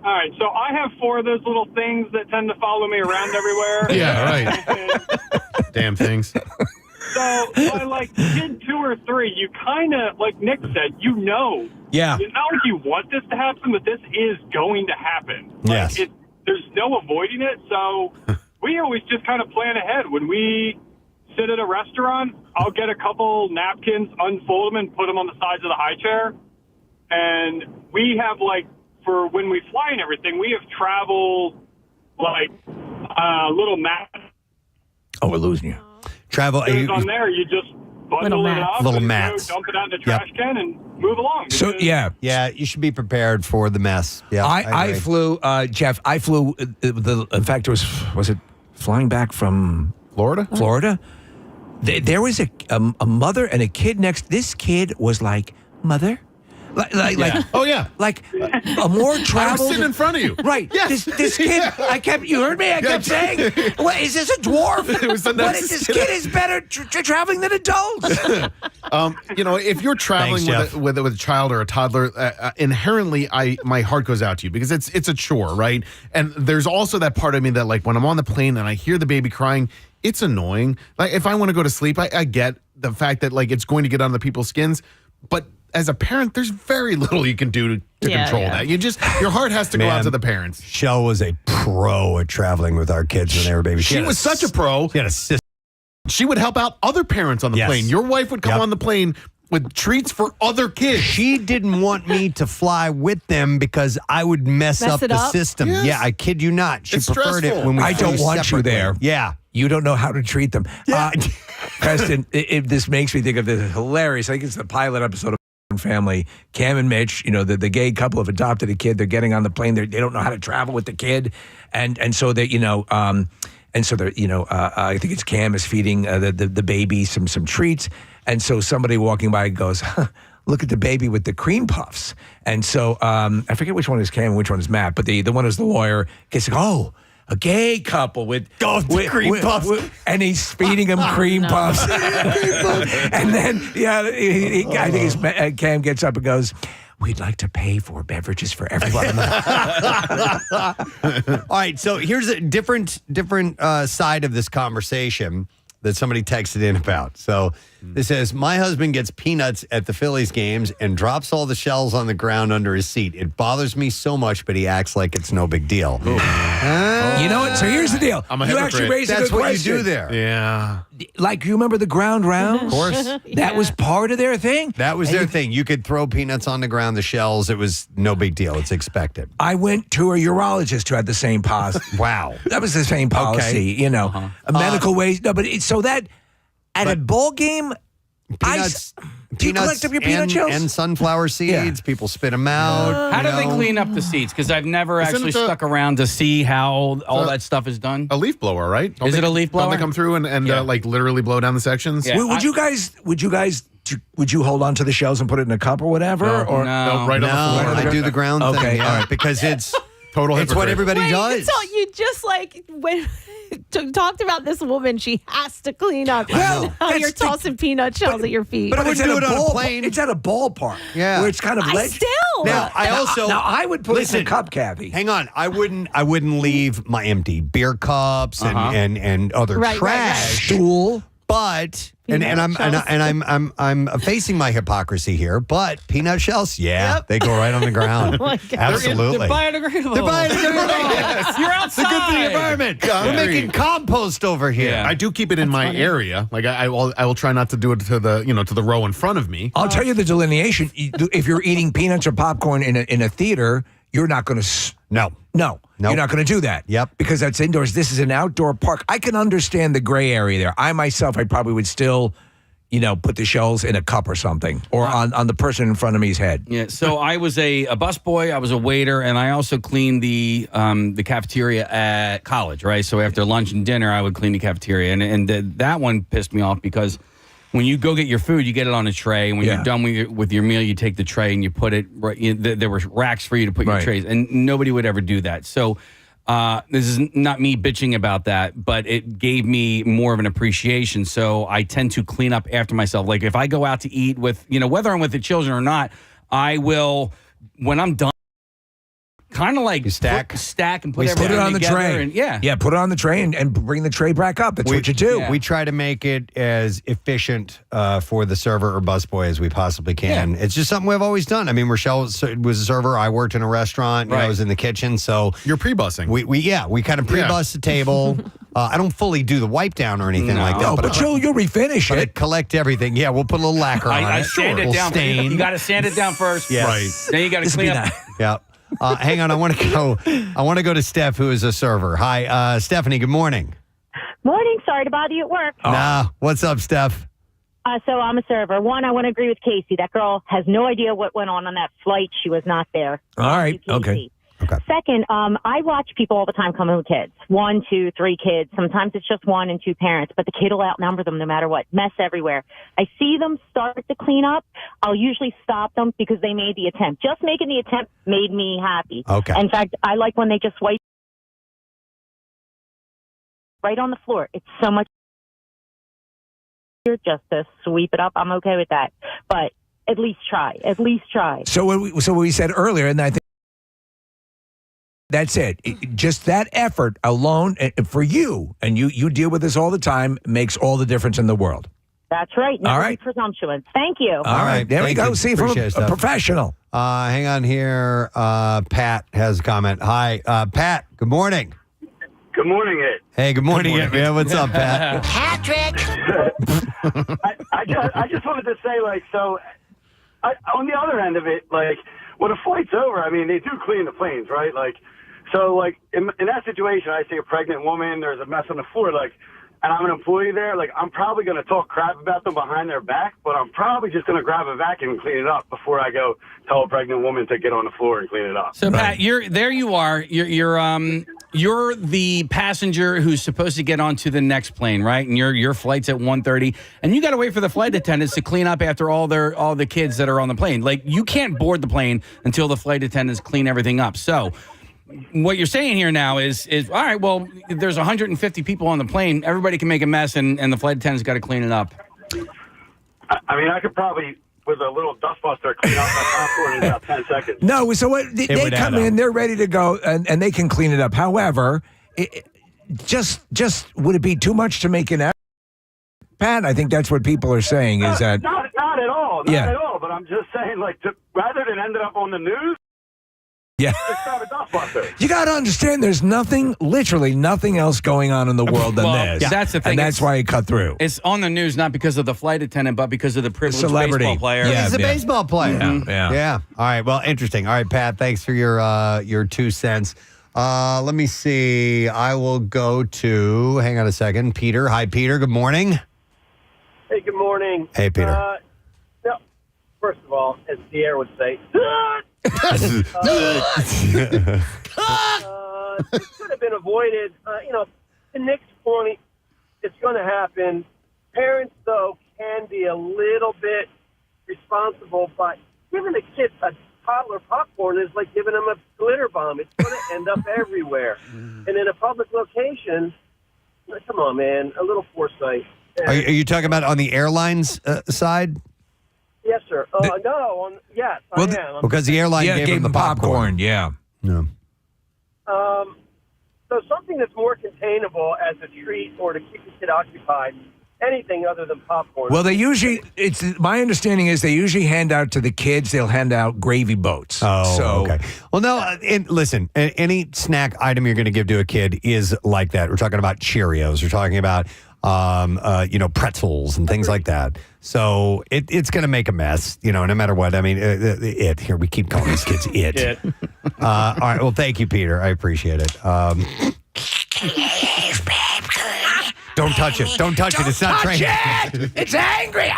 All right, so I have 4 of those little things that tend to follow me around everywhere. Yeah, right. Damn things. So by like kid 2 or 3, you kind of, like Nick said, Yeah. It's not like you want this to happen, but this is going to happen. Yes. There's no avoiding it. So we always just kind of plan ahead. When we sit at a restaurant, I'll get a couple napkins, unfold them, and put them on the sides of the high chair. And we have, like, for when we fly and everything, we have travel, like, little map. Oh, we're losing you. Travel. On there, you just bundle it up, little and mats. dump it out in the trash can, and move along. So yeah, you should be prepared for the mess. Yeah, I flew, Jeff. I flew. In fact, it was it flying back from Florida? Florida. There was a mother and a kid next. This kid was like, mother. Like oh yeah, like a more traveled. I was sitting in front of you, right? Yes. This kid. You heard me. I kept saying, "What is this? A dwarf? It was this kid is better traveling than adults." If you're traveling with a child or a toddler, inherently, my heart goes out to you because it's a chore, right? And there's also that part of me that, like, when I'm on the plane and I hear the baby crying, it's annoying. Like, if I want to go to sleep, I get the fact that, like, it's going to get under people's skins, but as a parent, there's very little you can do to control that. Your heart has to go out to the parents. Shell was a pro at traveling with our kids when they were babies. She was such a pro. She had a sister. She would help out other parents on the plane. Your wife would come on the plane with treats for other kids. She didn't want me to fly with them because I would mess up the system. Yes. Yeah, I kid you not. She It's preferred stressful. it when we I don't flew want you separately. there. Yeah. You don't know how to treat them. Preston, this makes me think of this hilarious. I think it's the pilot episode of Family. Cam and Mitch, the gay couple have adopted a kid. They're getting on the plane. They don't know how to travel with the kid, and so they I think it's Cam is feeding the baby some treats, and so somebody walking by goes, "Look at the baby with the cream puffs." And so I forget which one is Cam and which one is Matt, but the one is the lawyer. Gets like, a gay couple with cream puffs, and he's feeding him cream puffs. And then, I think Cam gets up and goes, "We'd like to pay for beverages for everyone." All right, so here's a different side of this conversation. that somebody texted in about. So this says, my husband gets peanuts at the Phillies games and drops all the shells on the ground under his seat. It bothers me so much, but he acts like it's no big deal. You know what? So here's the deal. I'm a you hypocrite. actually raised a That's good what question. you do there. Yeah. Like, you remember the ground rounds? Of course. That was part of their thing? That was their thing. You could throw peanuts on the ground, the shells. It was no big deal. It's expected. I went to a urologist who had the same policy. Wow. That was the same policy, you know. A medical waste. No, but so that at a ball game, Peanuts, do you collect up your peanut shells? and sunflower seeds. People spit them out. How do they know. clean up the seeds? Because I've never Isn't actually it the- stuck around to see how all that stuff is done. A leaf blower, right? Is it a leaf blower? Don't they come through and Yeah. like literally blow down the sections? Yeah. Would you hold on to the shells and put it in a cup or whatever? No, or no. Right on the floor. I do the ground thing. Okay, Yeah, all right. because it's Total it's what hypocrite. everybody Wait, does. so you just like when talked about this woman, she has to clean up. Well, Now that's you're the- tossing peanut shells at your feet. but I it's wouldn't at do a it on a ball- plane. It's at a ballpark. Yeah. Where it's kind of still. Now, I also now I would put it in listen, a cup, Kathy. Hang on, I wouldn't leave my empty beer cups and other Right, right, trash. Stool. But and I'm Peanut I'm facing my hypocrisy here. But peanut shells, they go right on the ground. Oh my God. Absolutely, They're biodegradable. They're biodegradable. Yes. You're outside. It's good for the environment. We're making compost over here. Yeah. I do keep it in my area. Like I will try not to do it to the row in front of me. I'll tell you the delineation. If you're eating peanuts or popcorn in a theater, you're not going to. No. You're not going to do that. Yep. Because that's indoors. This is an outdoor park. I can understand the gray area there. I probably would still, put the shells in a cup or something, or on the person in front of me's head. Yeah, so I was a busboy, I was a waiter, and I also cleaned the cafeteria at college, right? So after lunch and dinner, I would clean the cafeteria, and that one pissed me off because when you go get your food, you get it on a tray, and when you're done with your meal, you take the tray and you put it right. There were racks for you to put your trays, and nobody would ever do that. So this is not me bitching about that, but it gave me more of an appreciation. So I tend to clean up after myself. Like if I go out to eat with, whether I'm with the children or not, I will, when I'm done, kind of like stack and put everything it on the together tray. and put it on the tray and bring the tray back up. That's what you do. We try to make it as efficient for the server or busboy as we possibly can. It's just something we've always done. I mean, Rochelle was a server. I worked in a restaurant. I was in the kitchen. So you're pre-bussing. We kind of pre-bus the table. I don't fully do the wipe down or anything like that. No, but you'll refinish but it. I collect everything. Yeah, we'll put a little lacquer on it. I sand it We'll down. stain. You got to sand it down first. Yes. Right. Then you got to clean up. Yeah. Hang on, I want to go to Steph, who is a server. Hi, Stephanie. Good morning. Morning. Sorry to bother you at work. Nah, what's up, Steph? So I'm a server. One, I want to agree with Casey. That girl has no idea what went on that flight. She was not there. All right. Okay. Second, I watch people all the time come home with kids. 1, 2, 3 kids. Sometimes it's just 1 and 2 parents, but the kid will outnumber them no matter what. Mess everywhere. I see them start to clean up. I'll usually stop them because they made the attempt. Just making the attempt made me happy. Okay. In fact, I like when they just wipe right on the floor. It's so much easier just to sweep it up. I'm okay with that. But at least try. At least try. So what we said earlier, and I think that's it. Just that effort alone for you, and you deal with this all the time, makes all the difference in the world. That's right. Never All right. be presumptuous. Thank you. All right. There we Thank go. you. See, from Appreciate it, a Steph. professional. Hang on here. Pat has a comment. Hi, Pat. Good morning. Good morning, Ed. Hey, good morning, man. What's up, Pat? Patrick. I just wanted to say, on the other end of it, when a flight's over, I mean, they do clean the planes, right? In that situation, I see a pregnant woman, there's a mess on the floor, and I'm an employee there, I'm probably going to talk crap about them behind their back, but I'm probably just going to grab a vacuum and clean it up before I go tell a pregnant woman to get on the floor and clean it up. So Pat, you're the passenger who's supposed to get onto the next plane, right? And your flight's at 1:30, and you got to wait for the flight attendants to clean up after all the kids that are on the plane. You can't board the plane until the flight attendants clean everything up. So what you're saying here now is all right, well, there's 150 people on the plane. Everybody can make a mess, and the flight attendant's got to clean it up. I mean, I could probably, with a little dustbuster, clean out my popcorn in about 10 seconds. No, so what? They come in, they're ready to go, and they can clean it up. However, just would it be too much to make an effort? Pat, I think that's what people are saying is that. Not at all. Not at all. But I'm just saying, like, rather than ended up on the news, yeah. just have a dustbuster. You got to understand there's literally nothing else going on in the world than this. Yeah. That's the thing. And that's why it cut through. It's on the news not because of the flight attendant, but because of the privileged celebrity baseball player. Yeah, He's a baseball player. Yeah. All right. Well, interesting. All right, Pat, thanks for your 2 cents. Let me see. I will go to, hang on a second, Peter. Hi, Peter. Good morning. Hey, good morning. Hey, Peter. First of all, as Pierre would say, it could have been avoided. To Nick's point, it's going to happen. Parents, though, can be a little bit responsible, but giving a kid a toddler popcorn is like giving them a glitter bomb. It's going to end up everywhere. And in a public location, come on, man, a little foresight. Are you talking about on the airlines side? Yes, sir. Yes, I am. Because the airline gave him the popcorn. Yeah. So something that's more containable as a treat or to keep the kid occupied, anything other than popcorn. Well, my understanding is they usually hand out to the kids, they'll hand out gravy boats. Okay. Well, no, and listen, any snack item you're going to give to a kid is like that. We're talking about Cheerios. We're talking about pretzels and things like that. So it's going to make a mess, no matter what. I mean, here we keep calling these kids it. All right. Well, thank you, Peter. I appreciate it. Don't touch it. Don't touch it. It's not trained. It's angry.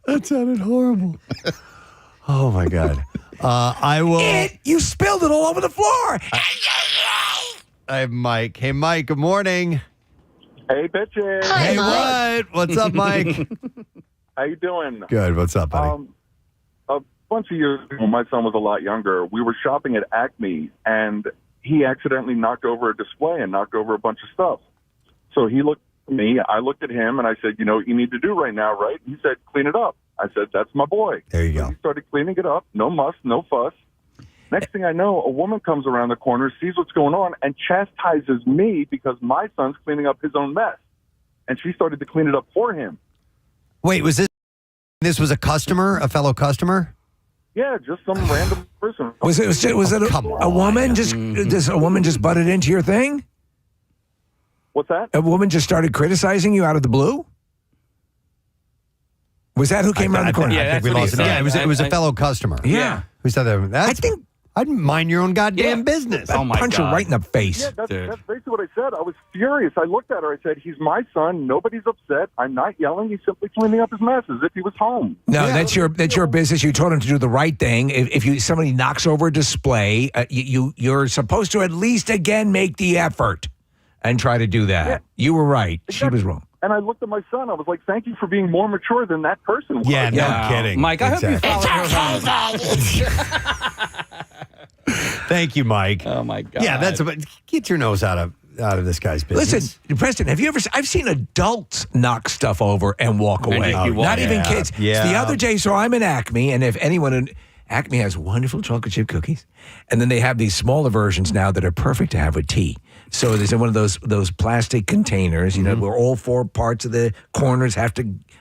That sounded horrible. Oh my God. I will. You spilled it all over the floor. I have Mike. Hey, Mike. Good morning. Hey, bitches. Hey, what? What's up, Mike? How you doing? Good. What's up, buddy? A bunch of years ago, when my son was a lot younger, we were shopping at Acme, and he accidentally knocked over a display and knocked over a bunch of stuff. So he looked at me, I looked at him, and I said, what you need to do right now, right? He said, clean it up. I said, that's my boy. There you go. He started cleaning it up. No muss, no fuss. Next thing I know, a woman comes around the corner, sees what's going on, and chastises me because my son's cleaning up his own mess. And she started to clean it up for him. Wait, was this was a customer, a fellow customer? Yeah, just some random person. Was it a woman? Does a woman just butted into your thing? What's that? A woman just started criticizing you out of the blue? Was that who came around the corner? I think we lost it. Yeah, it was a fellow customer. Yeah. Who said that? I'd mind your own goddamn business. I'd punch her right in the face. Yeah, that's basically what I said. I was furious. I looked at her. I said, he's my son. Nobody's upset. I'm not yelling. He's simply cleaning up his mess as if he was home. No, that's your business. You told him to do the right thing. If somebody knocks over a display, you're supposed to at least again make the effort and try to do that. Yeah. You were right. Exactly. She was wrong. And I looked at my son. I was like, thank you for being more mature than that person was. Yeah, no kidding. Mike, I hope you follow Thank you, Mike. Oh, my God. Yeah, get your nose out of this guy's business. Listen, Preston, I've seen adults knock stuff over and walk away. Not even kids. Yeah. So the other day, so I'm in Acme, and if anyone Acme has wonderful chocolate chip cookies, and then they have these smaller versions now that are perfect to have with tea. So there's in one of those plastic containers, where all four parts of the corners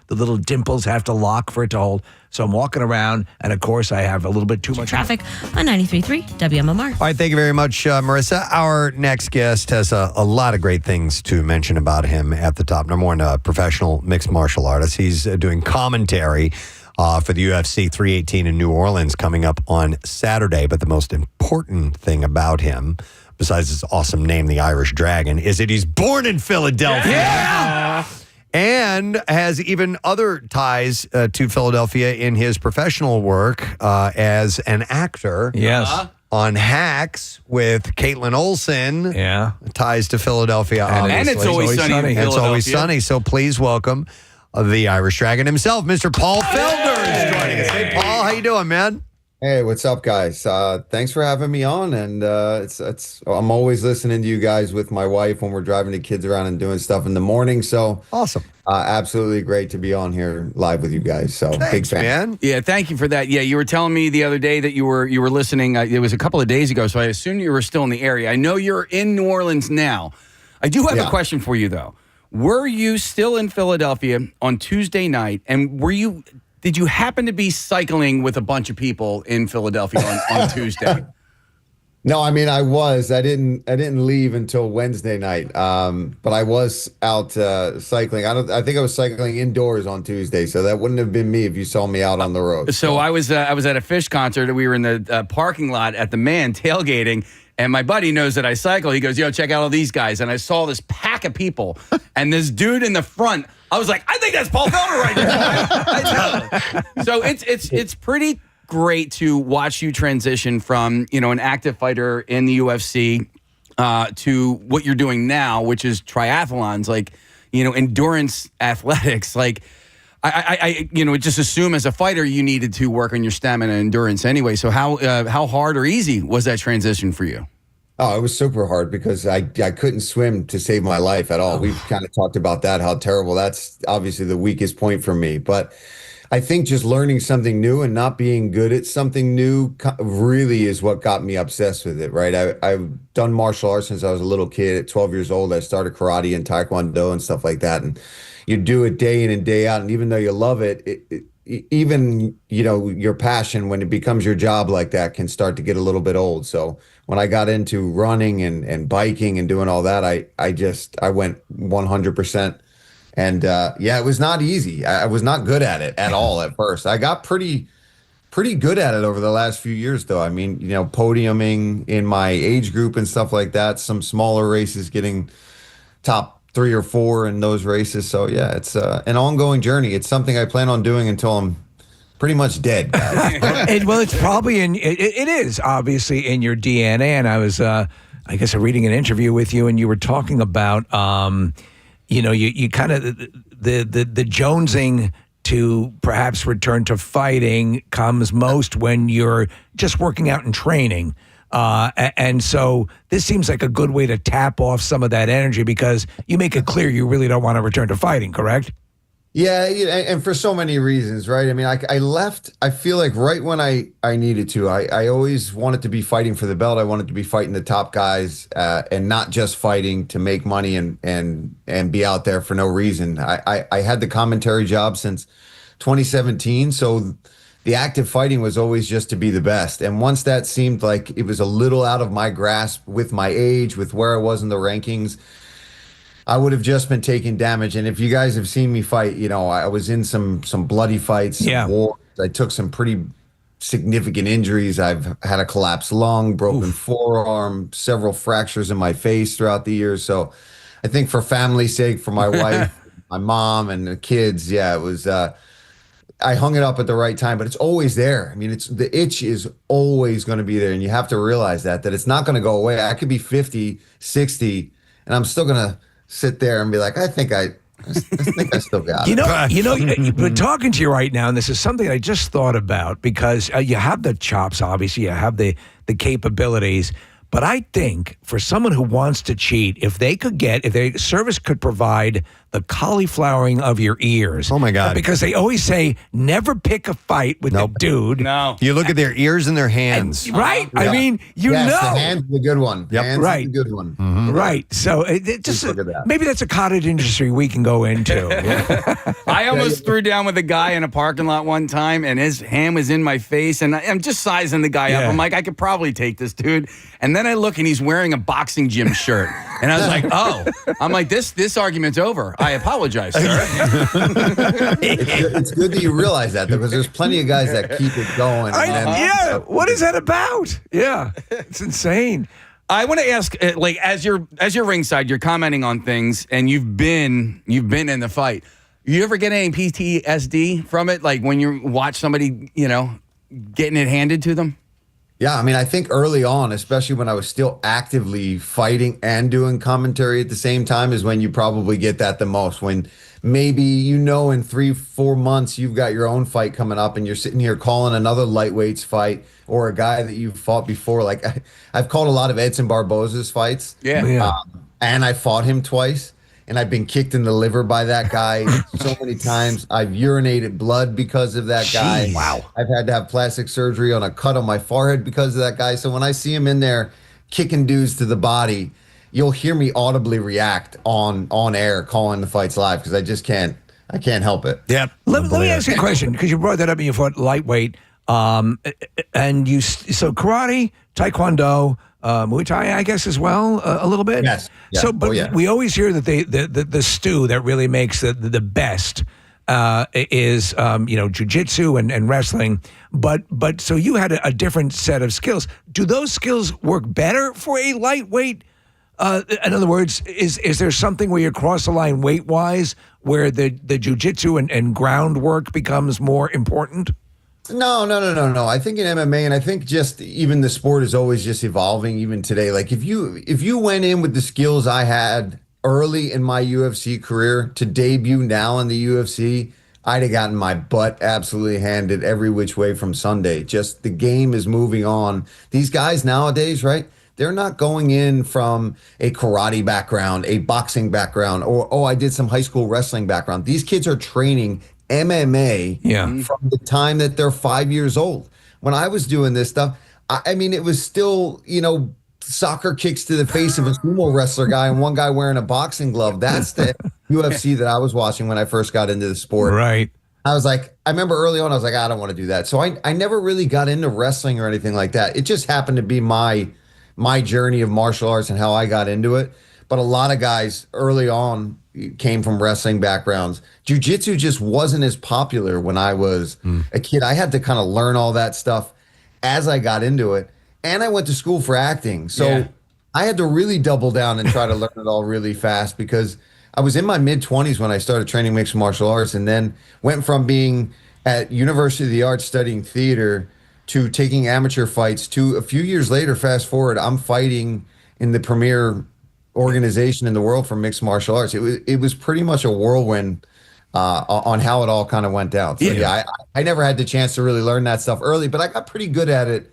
the little dimples have to lock for it to hold. So I'm walking around, and of course I have a little bit too much traffic on 93.3 WMMR. All right, thank you very much, Marissa. Our next guest has a lot of great things to mention about him at the top. Number one, professional mixed martial artist. He's doing commentary for the UFC 318 in New Orleans coming up on Saturday. But the most important thing about him, besides his awesome name, the Irish Dragon, is that he's born in Philadelphia. Yeah! And has even other ties to Philadelphia in his professional work as an actor. Yes. On Hacks with Caitlin Olsen. Yeah. Ties to Philadelphia, obviously. And It's Always Sunny in Philadelphia. It's Always Sunny. So please welcome the Irish Dragon himself, Mr. Paul Felder is joining us. Hey, Paul, how you doing, man? Hey, what's up, guys? Thanks for having me on, and I'm always listening to you guys with my wife when we're driving the kids around and doing stuff in the morning. So awesome! Absolutely great to be on here live with you guys. So Thanks, big fan. man. Yeah, thank you for that. Yeah, you were telling me the other day that you were listening. It was a couple of days ago, so I assumed you were still in the area. I know you're in New Orleans now. I do have a question for you, though. Were you still in Philadelphia on Tuesday night, and did you happen to be cycling with a bunch of people in Philadelphia on Tuesday? No, I mean I was. I didn't leave until Wednesday night. But I was out cycling. I think I was cycling indoors on Tuesday, so that wouldn't have been me if you saw me out on the road. So I was at a Fish concert. We were in the parking lot at the Man tailgating. And my buddy knows that I cycle. He goes, yo, check out all these guys. And I saw this pack of people. And this dude in the front, I was like, I think that's Paul Felder right there. So it's pretty great to watch you transition from, an active fighter in the UFC to what you're doing now, which is triathlons, endurance athletics. I just assume as a fighter you needed to work on your stamina and endurance anyway. So how hard or easy was that transition for you? Oh, it was super hard because I couldn't swim to save my life at all. We've kind of talked about that, how terrible. That's obviously the weakest point for me. But I think just learning something new and not being good at something new really is what got me obsessed with it, right? I've done martial arts since I was a little kid. At 12 years old, I started karate and taekwondo and stuff like that. And you do it day in and day out. And even though you love it, even, your passion, when it becomes your job like that, can start to get a little bit old. So when I got into running and biking and doing all that, I went 100%. And it was not easy. I was not good at it at all at first. I got pretty good at it over the last few years, though. I mean, podiuming in my age group and stuff like that, some smaller races, getting top 3 or 4 in those races. So yeah, it's an ongoing journey. It's something I plan on doing until I'm pretty much dead, guys. Well, it's probably it is obviously in your DNA. And I was, I guess, reading an interview with you, and you were talking about, you kind of the jonesing to perhaps return to fighting comes most when you're just working out and training. And so this seems like a good way to tap off some of that energy because you make it clear you really don't want to return to fighting, correct? Yeah, and for so many reasons, right? I mean, I left, I feel like right when I needed to. I always wanted to be fighting for the belt. I wanted to be fighting the top guys and not just fighting to make money and be out there for no reason. I had the commentary job since 2017, so the active fighting was always just to be the best. And once that seemed like it was a little out of my grasp with my age, with where I was in the rankings, I would have just been taking damage. And if you guys have seen me fight, I was in some bloody fights, some wars. I took some pretty significant injuries. I've had a collapsed lung, broken forearm, several fractures in my face throughout the years. So I think for family's sake, for my wife, my mom, and the kids, it was I hung it up at the right time, but it's always there. I mean, the itch is always going to be there, and you have to realize that it's not going to go away. I could be 50, 60, and I'm still going to sit there and be like, I think I still got it. But talking to you right now, and this is something I just thought about because you have the chops, obviously, you have the capabilities. But I think for someone who wants to cheat, if their service could provide the cauliflowering of your ears. Oh my God. Because they always say, never pick a fight with a dude. No. You look at their ears and their hands. Right? Yeah. I mean, the hand's the good one. Yep. Hand's Right. the good one. Mm-hmm. Right. So it just Look at that. maybe that's a cottage industry we can go into. I almost threw down with a guy in a parking lot one time, and his hand was in my face, and I'm just sizing the guy up. I'm like, I could probably take this dude. And then I look, and he's wearing a boxing gym shirt. And I was like, I'm like, this argument's over. I apologize, sir. It's good that you realize that, though, because there's plenty of guys that keep it going. What is that about? Yeah, it's insane. I want to ask, as you're ringside, you're commenting on things, and you've been in the fight. You ever get any PTSD from it? Like when you watch somebody, getting it handed to them? Yeah, I mean, I think early on, especially when I was still actively fighting and doing commentary at the same time, is when you probably get that the most. When maybe, in 3-4 months, you've got your own fight coming up and you're sitting here calling another lightweights fight or a guy that you've fought before. Like I've called a lot of Edson Barboza's fights. Yeah. And I fought him twice. And I've been kicked in the liver by that guy so many times. I've urinated blood because of that guy. Wow. I've had to have plastic surgery on a cut on my forehead because of that guy. So when I see him in there kicking dudes to the body, you'll hear me audibly react on air calling the fights live because I can't help it. Yep. Let me ask you a question because you brought that up and you fought lightweight. And so karate, taekwondo, Muay Thai, I guess, as well, a little bit. Yes. Yeah. So, but we always hear that the stew that really makes the best is jiu-jitsu and wrestling. But so you had a different set of skills. Do those skills work better for a lightweight? In other words, is there something where you cross the line weight wise, where the jiu-jitsu and groundwork becomes more important? No. I think in MMA, and I think just even the sport is always just evolving even today. Like if you went in with the skills I had early in my UFC career to debut now in the UFC, I'd have gotten my butt absolutely handed every which way from Sunday. Just the game is moving on. These guys nowadays, right? They're not going in from a karate background, a boxing background, or I did some high school wrestling background. These kids are training MMA from the time that they're 5 years old. When I was doing this stuff, I mean, it was still, soccer kicks to the face of a sumo wrestler guy and one guy wearing a boxing glove. That's the UFC that I was watching when I first got into the sport. Right. I was like, I remember early on, I was like, I don't want to do that. So I never really got into wrestling or anything like that. It just happened to be my journey of martial arts and how I got into it. But a lot of guys early on came from wrestling backgrounds. Jiu-jitsu just wasn't as popular when I was a kid. I had to kind of learn all that stuff as I got into it. And I went to school for acting. So I had to really double down and try to learn it all really fast because I was in my mid-20s when I started training mixed martial arts and then went from being at University of the Arts studying theater to taking amateur fights to a few years later, fast forward, I'm fighting in the premier organization in the world for mixed martial arts. It was pretty much a whirlwind on how it all kind of went down. So I never had the chance to really learn that stuff early, but I got pretty good at it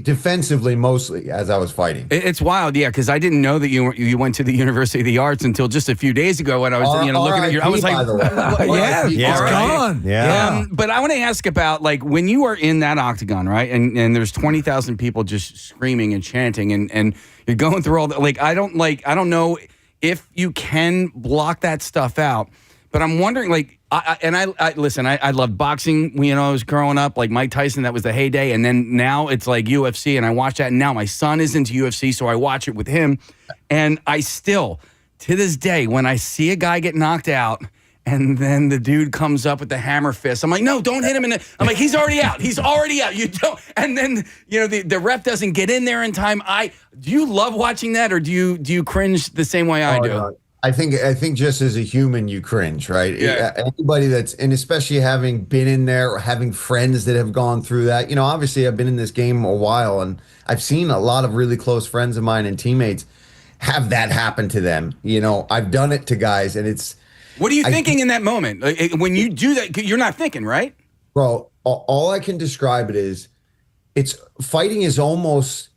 defensively mostly as I was fighting. It's wild, because I didn't know that you went to the University of the Arts until just a few days ago when I was looking at your. I was like, it's gone. Yeah. But I want to ask about like when you are in that octagon, right? And there's 20,000 people just screaming and chanting, and you're going through all that. I don't know if you can block that stuff out. But I'm wondering, listen, I loved boxing when I was growing up, like Mike Tyson, that was the heyday. And then now it's like UFC, and I watch that. And now my son is into UFC, so I watch it with him. And I still, to this day, when I see a guy get knocked out, and then the dude comes up with the hammer fist, I'm like, no, don't hit him. I'm like, he's already out. He's already out. You don't. And then, the ref doesn't get in there in time. Do you love watching that, or do you cringe the same way I do? No. I think just as a human, you cringe, right? Yeah. Anybody and especially having been in there or having friends that have gone through that, obviously I've been in this game a while and I've seen a lot of really close friends of mine and teammates have that happen to them. I've done it to guys and it's. What are you thinking in that moment? When you do that, you're not thinking, right? Bro, all I can describe it is fighting is almost,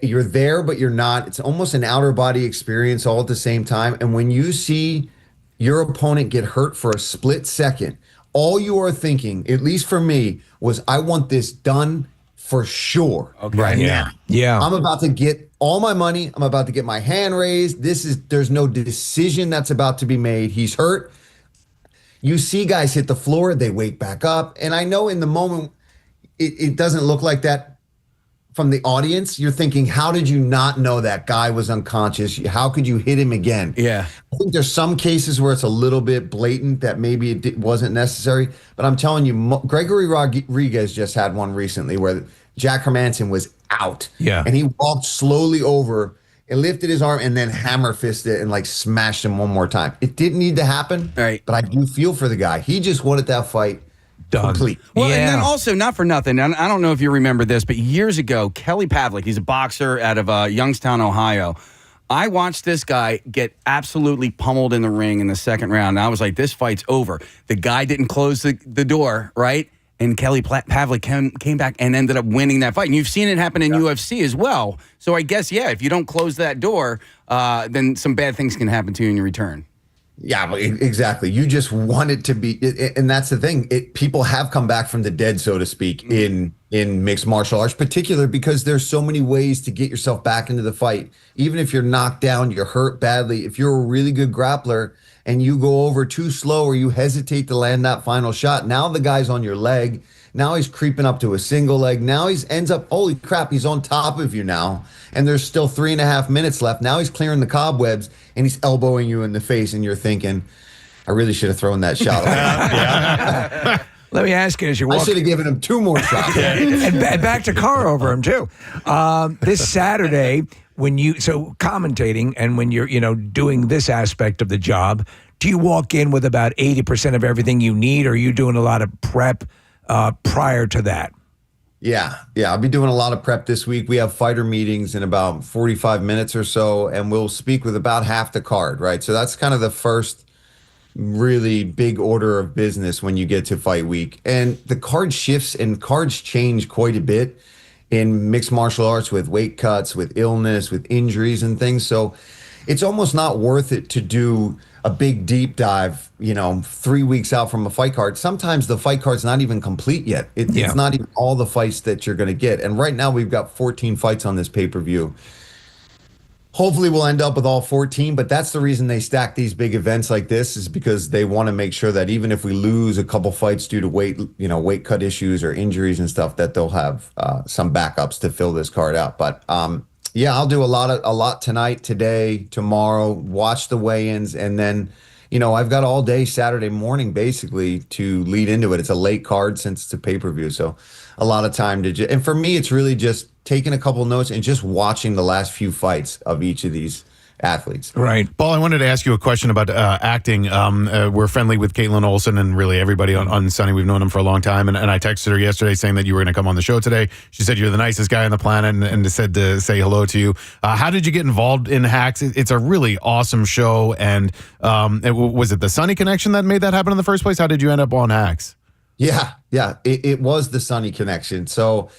you're there, but you're not. It's almost an outer body experience all at the same time. And when you see your opponent get hurt for a split second, all you are thinking, at least for me, was I want this done for sure. Okay. Right now. Yeah. I'm about to get all my money. I'm about to get my hand raised. There's no decision that's about to be made. He's hurt. You see guys hit the floor, they wake back up. And I know in the moment, it doesn't look like that. From the audience, you're thinking, how did you not know that guy was unconscious? How could you hit him again? Yeah. I think there's some cases where it's a little bit blatant that maybe it wasn't necessary. But I'm telling you, Gregory Rodriguez just had one recently where Jack Hermanson was out. Yeah. And he walked slowly over and lifted his arm and then hammer fisted it and smashed him one more time. It didn't need to happen. Right. But I do feel for the guy. He just wanted that fight done. Complete. Well, and then also, not for nothing, and I don't know if you remember this, but years ago, Kelly Pavlik, he's a boxer out of Youngstown, Ohio. I watched this guy get absolutely pummeled in the ring in the second round. And I was like, this fight's over. The guy didn't close the door, right? And Kelly Pavlik came back and ended up winning that fight. And you've seen it happen in UFC as well. So I guess, if you don't close that door, then some bad things can happen to you in your return. Yeah, exactly. You just want it to be, and that's the thing. People have come back from the dead, so to speak, in mixed martial arts, particularly because there's so many ways to get yourself back into the fight. Even if you're knocked down, you're hurt badly. If you're a really good grappler and you go over too slow or you hesitate to land that final shot, now the guy's on your leg. Now he's creeping up to a single leg. Now ends up, holy crap, he's on top of you now. And there's still 3.5 minutes left. Now he's clearing the cobwebs and he's elbowing you in the face. And you're thinking, I really should have thrown that shot. Let me ask you, as you walk, I should have given him 2 more shots. and back to Carr over him too. This Saturday, commentating and when you're, doing this aspect of the job, do you walk in with about 80% of everything you need, or are you doing a lot of prep prior to that? Yeah. I'll be doing a lot of prep this week. We have fighter meetings in about 45 minutes or so, and we'll speak with about half the card, right? So that's kind of the first really big order of business when you get to fight week. And the card shifts and cards change quite a bit in mixed martial arts with weight cuts, with illness, with injuries and things. So it's almost not worth it to do a big deep dive, 3 weeks out from a fight card. Sometimes the fight card's not even complete yet. It's not even all the fights that you're going to get. And right now we've got 14 fights on this pay-per-view. Hopefully we'll end up with all 14, but that's the reason they stack these big events like this, is because they want to make sure that even if we lose a couple fights due to weight cut issues or injuries and stuff, that they'll have some backups to fill this card out. But I'll do a lot tonight, today, tomorrow, watch the weigh-ins, and then, I've got all day Saturday morning basically to lead into it. It's a late card since it's a pay-per-view, so a lot of time to and for me, it's really just taking a couple notes and just watching the last few fights of each of these athletes. Right. Paul, I wanted to ask you a question about acting. We're friendly with Caitlin Olsen and really everybody on Sunny. We've known him for a long time. And I texted her yesterday saying that you were going to come on the show today. She said you're the nicest guy on the planet and said to say hello to you. How did you get involved in Hacks? It's a really awesome show. And was it the Sunny connection that made that happen in the first place? How did you end up on Hacks? Yeah. It was the Sunny connection. So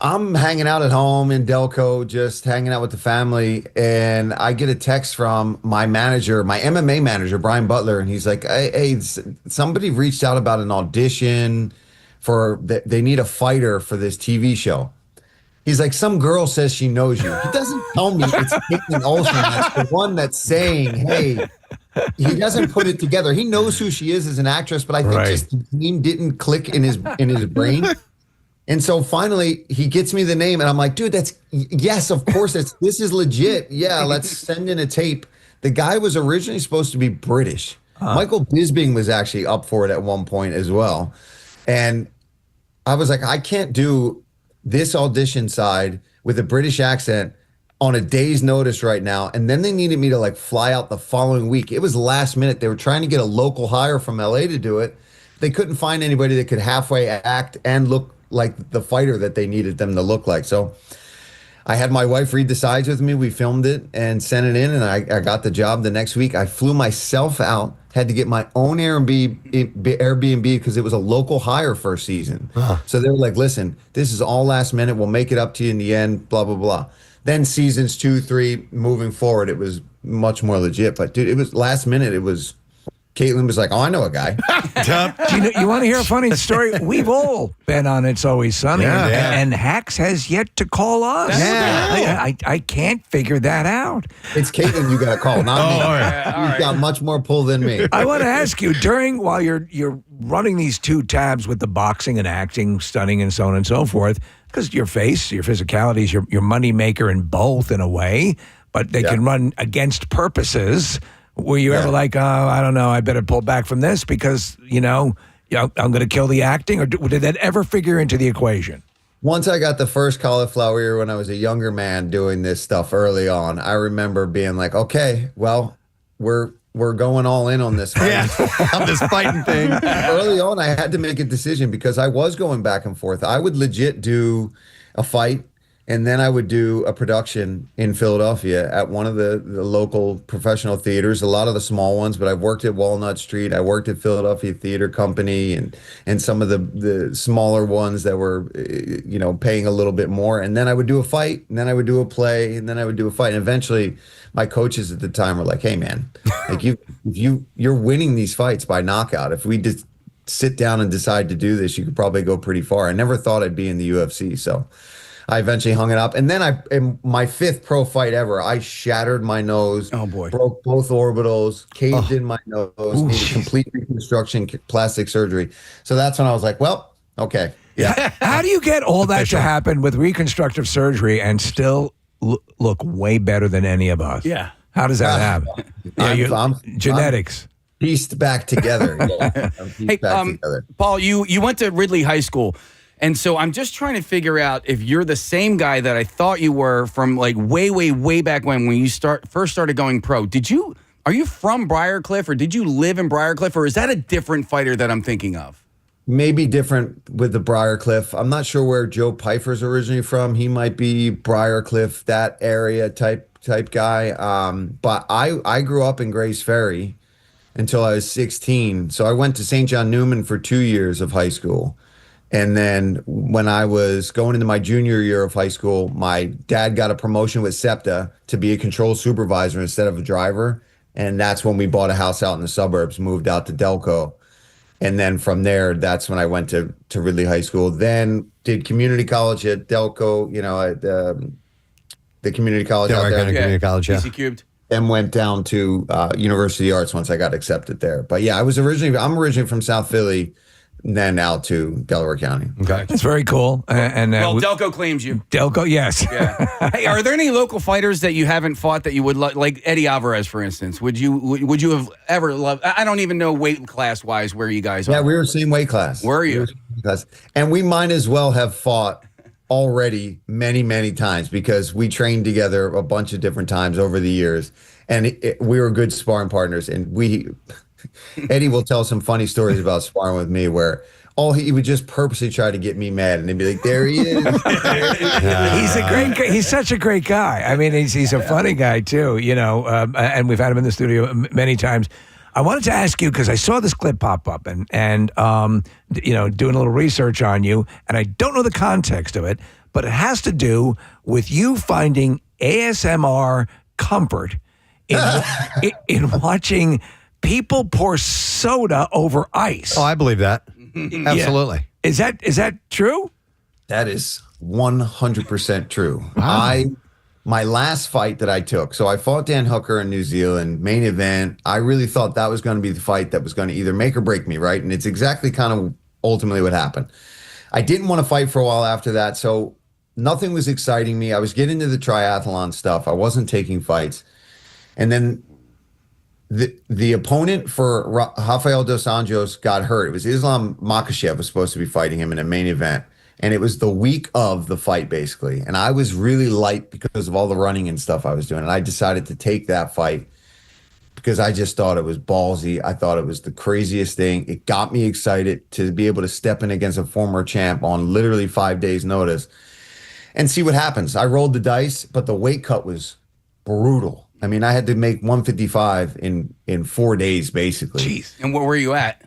I'm hanging out at home in Delco, just hanging out with the family, and I get a text from my manager, my MMA manager, Brian Butler, and he's like, hey, somebody reached out about an audition they need a fighter for this TV show. He's like, some girl says she knows you. He doesn't tell me it's Caitlin Olsen. That's the one that's saying, hey. He doesn't put it together. He knows who she is as an actress, but I think just the name didn't click in his brain. And so finally he gets me the name and I'm like, dude, yes, of course, this is legit. Yeah, let's send in a tape. The guy was originally supposed to be British. Michael Bisping was actually up for it at one point as well. And I was like, I can't do this audition side with a British accent on a day's notice right now. And then they needed me to fly out the following week. It was last minute. They were trying to get a local hire from LA to do it. They couldn't find anybody that could halfway act and look like the fighter that they needed them to look like. So I had my wife read the sides with me. We filmed it and sent it in, and I got the job the next week. I flew myself out, had to get my own Airbnb because it was a local hire first season. So they were like, listen, this is all last minute. We'll make it up to you in the end, blah, blah, blah. Then seasons 2, 3, moving forward, it was much more legit. But dude, it was last minute. Caitlin was like, oh, I know a guy. You want to hear a funny story? We've all been on It's Always Sunny, and Hacks has yet to call us. I can't figure that out. It's Caitlin you got to call, not me. All right. You've got much more pull than me. I want to ask you, while you're running these 2 tabs with the boxing and acting, stunning, and so on and so forth, because your face, your physicality is your money maker in both in a way, but they can run against purposes. Were you ever like, I don't know, I better pull back from this because, I'm going to kill the acting? Or did that ever figure into the equation? Once I got the first cauliflower ear when I was a younger man doing this stuff early on, I remember being like, okay, well, we're going all in on this fight. On this fighting thing. Early on, I had to make a decision because I was going back and forth. I would legit do a fight, And then I would do a production in Philadelphia at one of the local professional theaters, a lot of the small ones, but I've worked at Walnut Street. I worked at Philadelphia Theater Company and some of the smaller ones that were, paying a little bit more. And then I would do a fight, and then I would do a play, and then I would do a fight. And eventually my coaches at the time were like, hey, man, like you're winning these fights by knockout. If we just sit down and decide to do this, you could probably go pretty far. I never thought I'd be in the UFC. So I eventually hung it up. And then in my 5th pro fight ever, I shattered my nose. Oh, boy. Broke both orbitals, caved in my nose, needed complete reconstruction, plastic surgery. So that's when I was like, well, okay. Yeah. How do you get all that to happen with reconstructive surgery and still look way better than any of us? Yeah. How does that happen? I'm genetics. Pieced back together. Hey, Paul, you went to Ridley High School. And so I'm just trying to figure out if you're the same guy that I thought you were from like way, way, way back when you first started going pro. Are you from Briarcliff, or did you live in Briarcliff, or is that a different fighter that I'm thinking of? Maybe different with the Briarcliff. I'm not sure where Joe Pfeiffer's originally from. He might be Briarcliff, that area type guy. But I grew up in Grays Ferry until I was 16. So I went to St. John Neumann for 2 years of high school. And then when I was going into my junior year of high school, my dad got a promotion with SEPTA to be a control supervisor instead of a driver. And that's when we bought a house out in the suburbs, moved out to Delco. And then from there, that's when I went to Ridley High School. Then did community college at Delco, at the community college out there. Community college, yeah. PC Cubed. And went down to University of Arts once I got accepted there. But yeah, I'm originally from South Philly, and then out to Delaware County. Okay. That's very cool. Delco claims you. Delco, yes. Yeah. Hey, are there any local fighters that you haven't fought that you would like Eddie Alvarez, for instance? Would you have ever loved? I don't even know weight class wise where you guys are. Yeah, we were same weight class. Were you? And we might as well have fought already many, many times because we trained together a bunch of different times over the years, and we were good sparring partners. And Eddie will tell some funny stories about sparring with me where he would just purposely try to get me mad, and they'd be like, there he is. He's a great guy. He's such a great guy. I mean, he's a funny guy too, and we've had him in the studio many times. I wanted to ask you, because I saw this clip pop up and doing a little research on you, and I don't know the context of it, but it has to do with you finding ASMR comfort in watching people pour soda over ice. Oh, I believe that. Absolutely. Yeah. Is that true? That is 100% true. Wow. My last fight that I took, so I fought Dan Hooker in New Zealand, main event. I really thought that was going to be the fight that was going to either make or break me, right? And it's exactly kind of ultimately what happened. I didn't want to fight for a while after that, so nothing was exciting me. I was getting into the triathlon stuff. I wasn't taking fights. And then the opponent for Rafael Dos Anjos got hurt. It was Islam Makhachev was supposed to be fighting him in a main event. And it was the week of the fight, basically. And I was really light because of all the running and stuff I was doing. And I decided to take that fight because I just thought it was ballsy. I thought it was the craziest thing. It got me excited to be able to step in against a former champ on literally 5 days' notice and see what happens. I rolled the dice, but the weight cut was brutal. I mean, I had to make 155 in 4 days, basically. Jeez. And where were you at?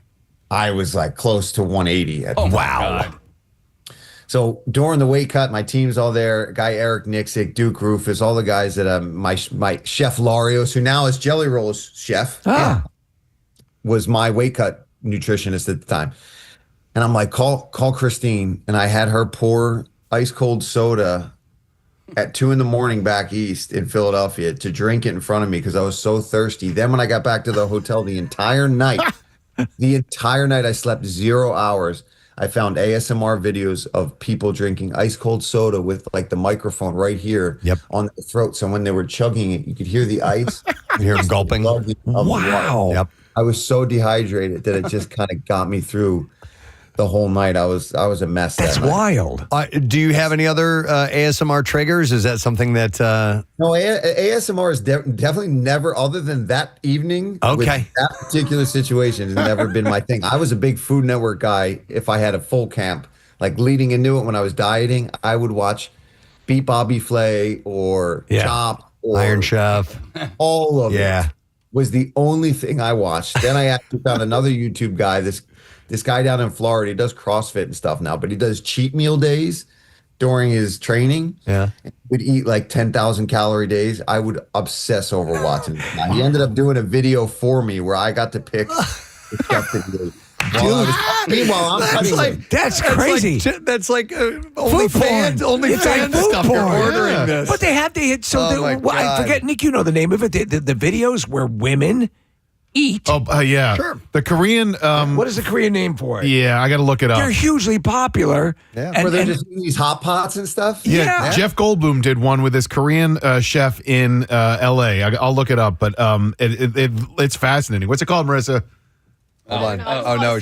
I was like close to 180. Wow. So during the weight cut, my team's all there. Guy Eric Nixick, Duke Rufus, all the guys that my chef Larios, who now is Jelly Rolls chef, was my weight cut nutritionist at the time. And I'm like, call Christine, and I had her pour ice cold soda at 2 a.m. back east in Philadelphia to drink it in front of me because I was so thirsty. Then when I got back to the hotel the entire night, I slept 0 hours. I found ASMR videos of people drinking ice cold soda with like the microphone right here on their throat. So when they were chugging it, you could hear the ice. You hear them gulping. Wow. Yep. I was so dehydrated that it just kind of got me through the whole night. I was a mess. That's wild. Do you have any other ASMR triggers? Is that something that? No, ASMR is definitely never, other than that evening. Okay. With that particular situation has never been my thing. I was a big Food Network guy. If I had a full camp, like leading into it when I was dieting, I would watch Beat Bobby Flay or Chop or Iron Chef. All of it was the only thing I watched. Then I actually found another YouTube guy, this guy down in Florida. He does CrossFit and stuff now, but he does cheat meal days during his training. Yeah. He would eat like 10,000 calorie days. I would obsess over watching it. Now, he ended up doing a video for me where I got to pick the chef that he ate. Meanwhile, I'm cutting it. That's crazy. That's like OnlyFans. OnlyFans food stuff. You're porn. ordering this. But they have to hit. So I forget, Nick. You know the name of it. The videos where women eat. Oh, yeah. Sure. The Korean. What is the Korean name for it? Yeah, I got to look it up. They're hugely popular. Yeah. Where they're just eating these hot pots and stuff. Yeah, Jeff Goldblum did one with this Korean chef in L.A. I'll look it up, but it's fascinating. What's it called, Marissa? Hold on. Oh, no.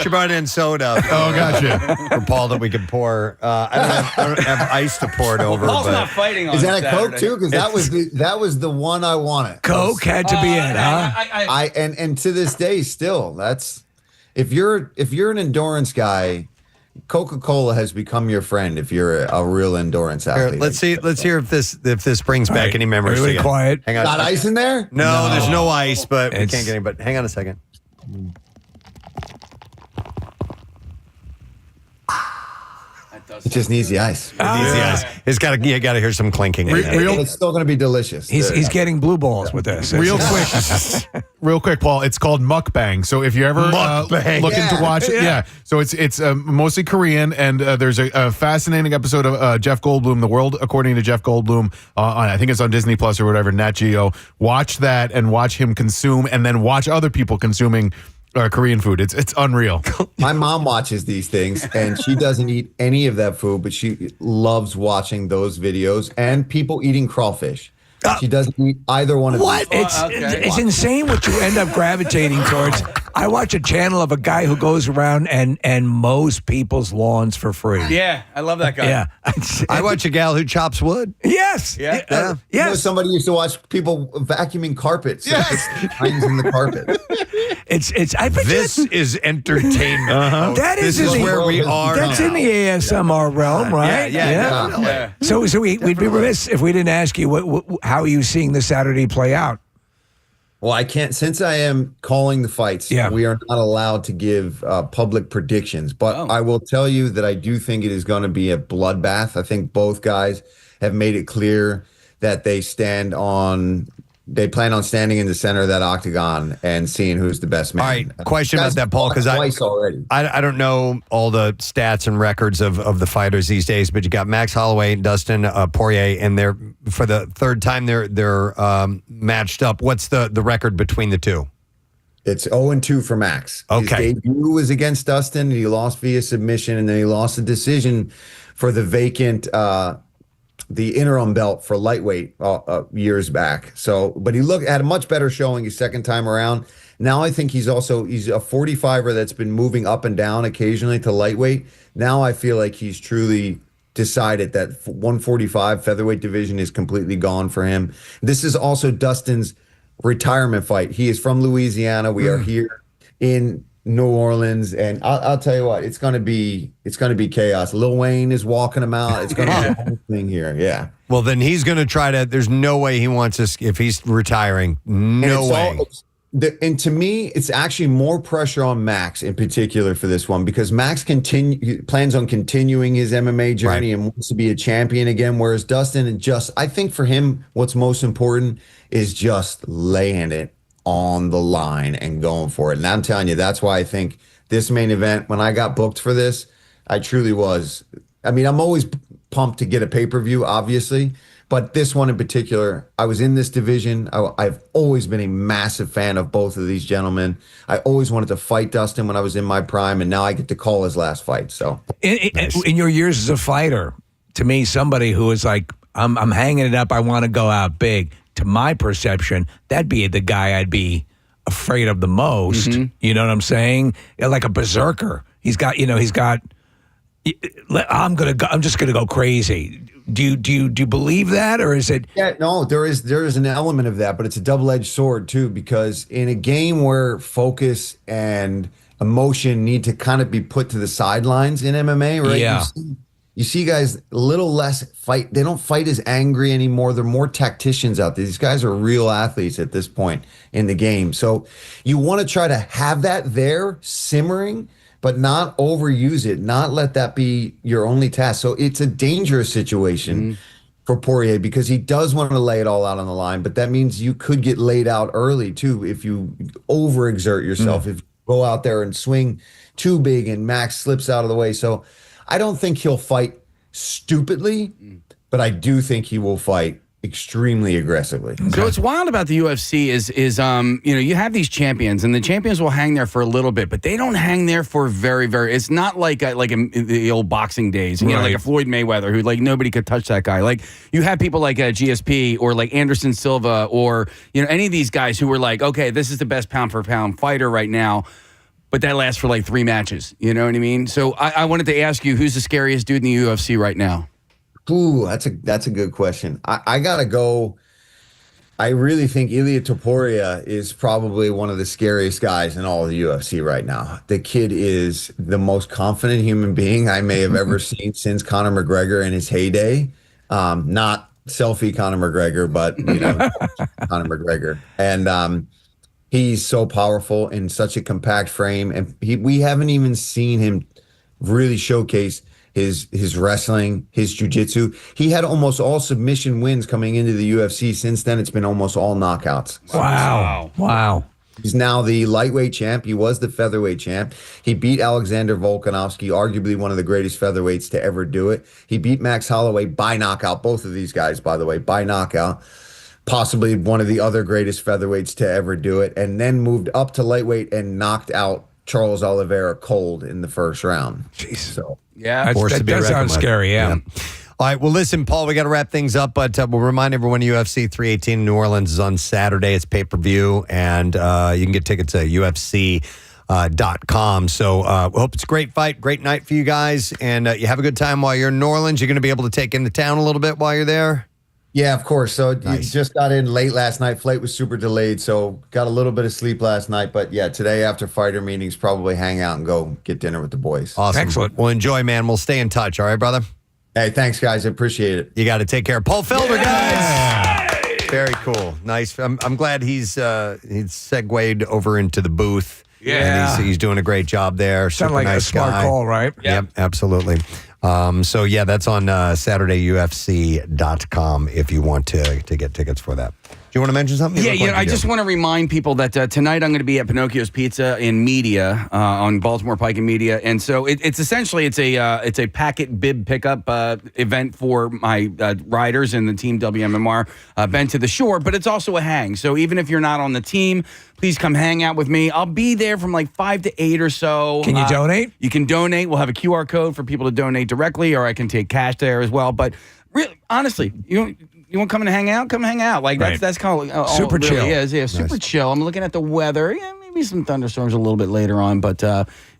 She brought in soda. Oh, gotcha. For Paul that we could pour. I don't have ice to pour it over. Paul's but not fighting on Is that a Saturday. Coke too? Because that was the one I wanted. Coke had to be it, huh? And to this day still, that's if you're an endurance guy, Coca-Cola has become your friend if you're a real endurance athlete. Here, let's hear if this brings back any memories. Everybody again. quiet. Hang on. Got ice in there? No, there's no ice, but we It's- can't get any. But hang on a second. It just needs the ice. Easy ice. It's got to. You got to hear some clinking. in there. It's still going to be delicious. He's getting blue balls with this. Real quick, Paul. It's called mukbang. So if you're ever looking to watch it, So it's mostly Korean, and there's a fascinating episode of Jeff Goldblum, The World According to Jeff Goldblum. I think it's on Disney Plus or whatever, Nat Geo. Watch that and watch him consume, and then watch other people consuming Korean food. It's unreal. My mom watches these things, and she doesn't eat any of that food, but she loves watching those videos and people eating crawfish. She doesn't eat either one of What? these. It's insane what you end up gravitating towards. I watch a channel of a guy who goes around and mows people's lawns for free. Yeah, I love that guy. Yeah. I watch a gal who chops wood. Yes. Yeah. Yes. You know, somebody used to watch people vacuuming carpets. Yes. Lines in the carpet. I bet This is entertainment. That This is is in the- where we are. That's now. in the ASMR realm, right? Yeah. So we'd be remiss if we didn't ask you how are you seeing the Saturday play out? Well, I can't, since I am calling the fights, we are not allowed to give public predictions. But I will tell you that I do think it is going to be a bloodbath. I think both guys have made it clear that they plan on standing in the center of that octagon and seeing who's the best man. All right, question about that, Paul, because I don't know all the stats and records of the fighters these days, but you got Max Holloway, Dustin Poirier, and they're for the third time they're matched up. What's the record between the two? It's 0-2 for Max. Okay. His debut was against Dustin. He lost via submission, and then he lost a decision for the vacant the interim belt for lightweight years back. So, but he had a much better showing his second time around. Now I think he's a 45er that's been moving up and down occasionally to lightweight. Now I feel like he's truly decided that 145 featherweight division is completely gone for him. This is also Dustin's retirement fight. He is from Louisiana. We are here in New Orleans, and I'll tell you what, it's gonna be chaos. Lil Wayne is walking him out. It's gonna be a whole thing here. Yeah. Well, then he's going to try to. There's no way he wants us if he's retiring. No way. And to me, it's actually more pressure on Max in particular for this one, because Max plans on continuing his MMA journey and wants to be a champion again. Whereas Dustin, I think for him, what's most important is just laying it on the line and going for it. And I'm telling you, that's why I think this main event, when I got booked for this, I truly was. I mean, I'm always pumped to get a pay-per-view, obviously, but this one in particular, I was in this division. I've always been a massive fan of both of these gentlemen. I always wanted to fight Dustin when I was in my prime, and now I get to call his last fight. So, in your years as a fighter, to me, somebody who is like, I'm hanging it up, I want to go out big. To my perception, that'd be the guy I'd be afraid of the most. Mm-hmm. You know what I'm saying? Like a berserker. I'm just gonna go crazy. Do you believe that, or is it? Yeah, no, there is an element of that, but it's a double-edged sword too, because in a game where focus and emotion need to kind of be put to the sidelines in MMA, right? Yeah. You see guys a little less fight. They don't fight as angry anymore. They're more tacticians out there. These guys are real athletes at this point in the game. So you want to try to have that there simmering, but not overuse it, not let that be your only task. So it's a dangerous situation for Poirier because he does want to lay it all out on the line, but that means you could get laid out early too if you overexert yourself, if you go out there and swing too big and Max slips out of the way. So I don't think he'll fight stupidly, but I do think he will fight extremely aggressively. So what's wild about the UFC is you have these champions, and the champions will hang there for a little bit, but they don't hang there for very, very. It's not like in the old boxing days, like a Floyd Mayweather who like nobody could touch that guy. Like you have people like GSP or like Anderson Silva or any of these guys who were like, okay, this is the best pound for pound fighter right now. But that lasts for like 3 matches. You know what I mean? So I wanted to ask you, who's the scariest dude in the UFC right now? Ooh, that's a good question. I gotta go. I really think Ilia Topuria is probably one of the scariest guys in all of the UFC right now. The kid is the most confident human being I may have ever seen since Conor McGregor in his heyday. Not selfie Conor McGregor, but Conor McGregor. And he's so powerful in such a compact frame, and we haven't even seen him really showcase his wrestling, his jiu-jitsu. He had almost all submission wins coming into the UFC. Since then, it's been almost all knockouts. Wow. He's now the lightweight champ. He was the featherweight champ. He beat Alexander Volkanovski, arguably one of the greatest featherweights to ever do it. He beat Max Holloway by knockout. Both of these guys, by the way, by knockout. Possibly one of the other greatest featherweights to ever do it. And then moved up to lightweight and knocked out Charles Oliveira cold in the first round. Jeez. So, yeah. That does sound scary, yeah. All right, well, listen, Paul, we got to wrap things up, but we'll remind everyone UFC 318 in New Orleans is on Saturday. It's pay-per-view, and you can get tickets at UFC.com. So hope it's a great fight, great night for you guys, and you have a good time while you're in New Orleans. You're going to be able to take in the town a little bit while you're there? Yeah, of course. So you just got in late last night. Flight was super delayed, so got a little bit of sleep last night. But yeah, today after fighter meetings, probably hang out and go get dinner with the boys. Awesome. Excellent. Well, enjoy, man. We'll stay in touch. All right, brother? Hey, thanks, guys. I appreciate it. You got to take care. Paul Felder, guys. Very cool. Nice. I'm glad he's segued over into the booth. Yeah. And he's doing a great job there. Sound Super like nice a smart guy. call, right? Yep, absolutely. So, yeah, that's on Saturday, UFC.com if you want to get tickets for that. Do you want to mention something? I just want to remind people that tonight I'm going to be at Pinocchio's Pizza in Media on Baltimore Pike and Media, and so it's essentially it's a packet bib pickup event for my riders and the team WMMR Bend to the Shore, but it's also a hang. So even if you're not on the team, please come hang out with me. I'll be there from like 5 to 8 or so. Can you donate? You can donate. We'll have a QR code for people to donate directly, or I can take cash there as well. But really, honestly, you want to come and hang out? Come hang out. Like that's kind of all super it really chill. is. Yeah, super chill. I'm looking at the weather. Yeah, maybe some thunderstorms a little bit later on, but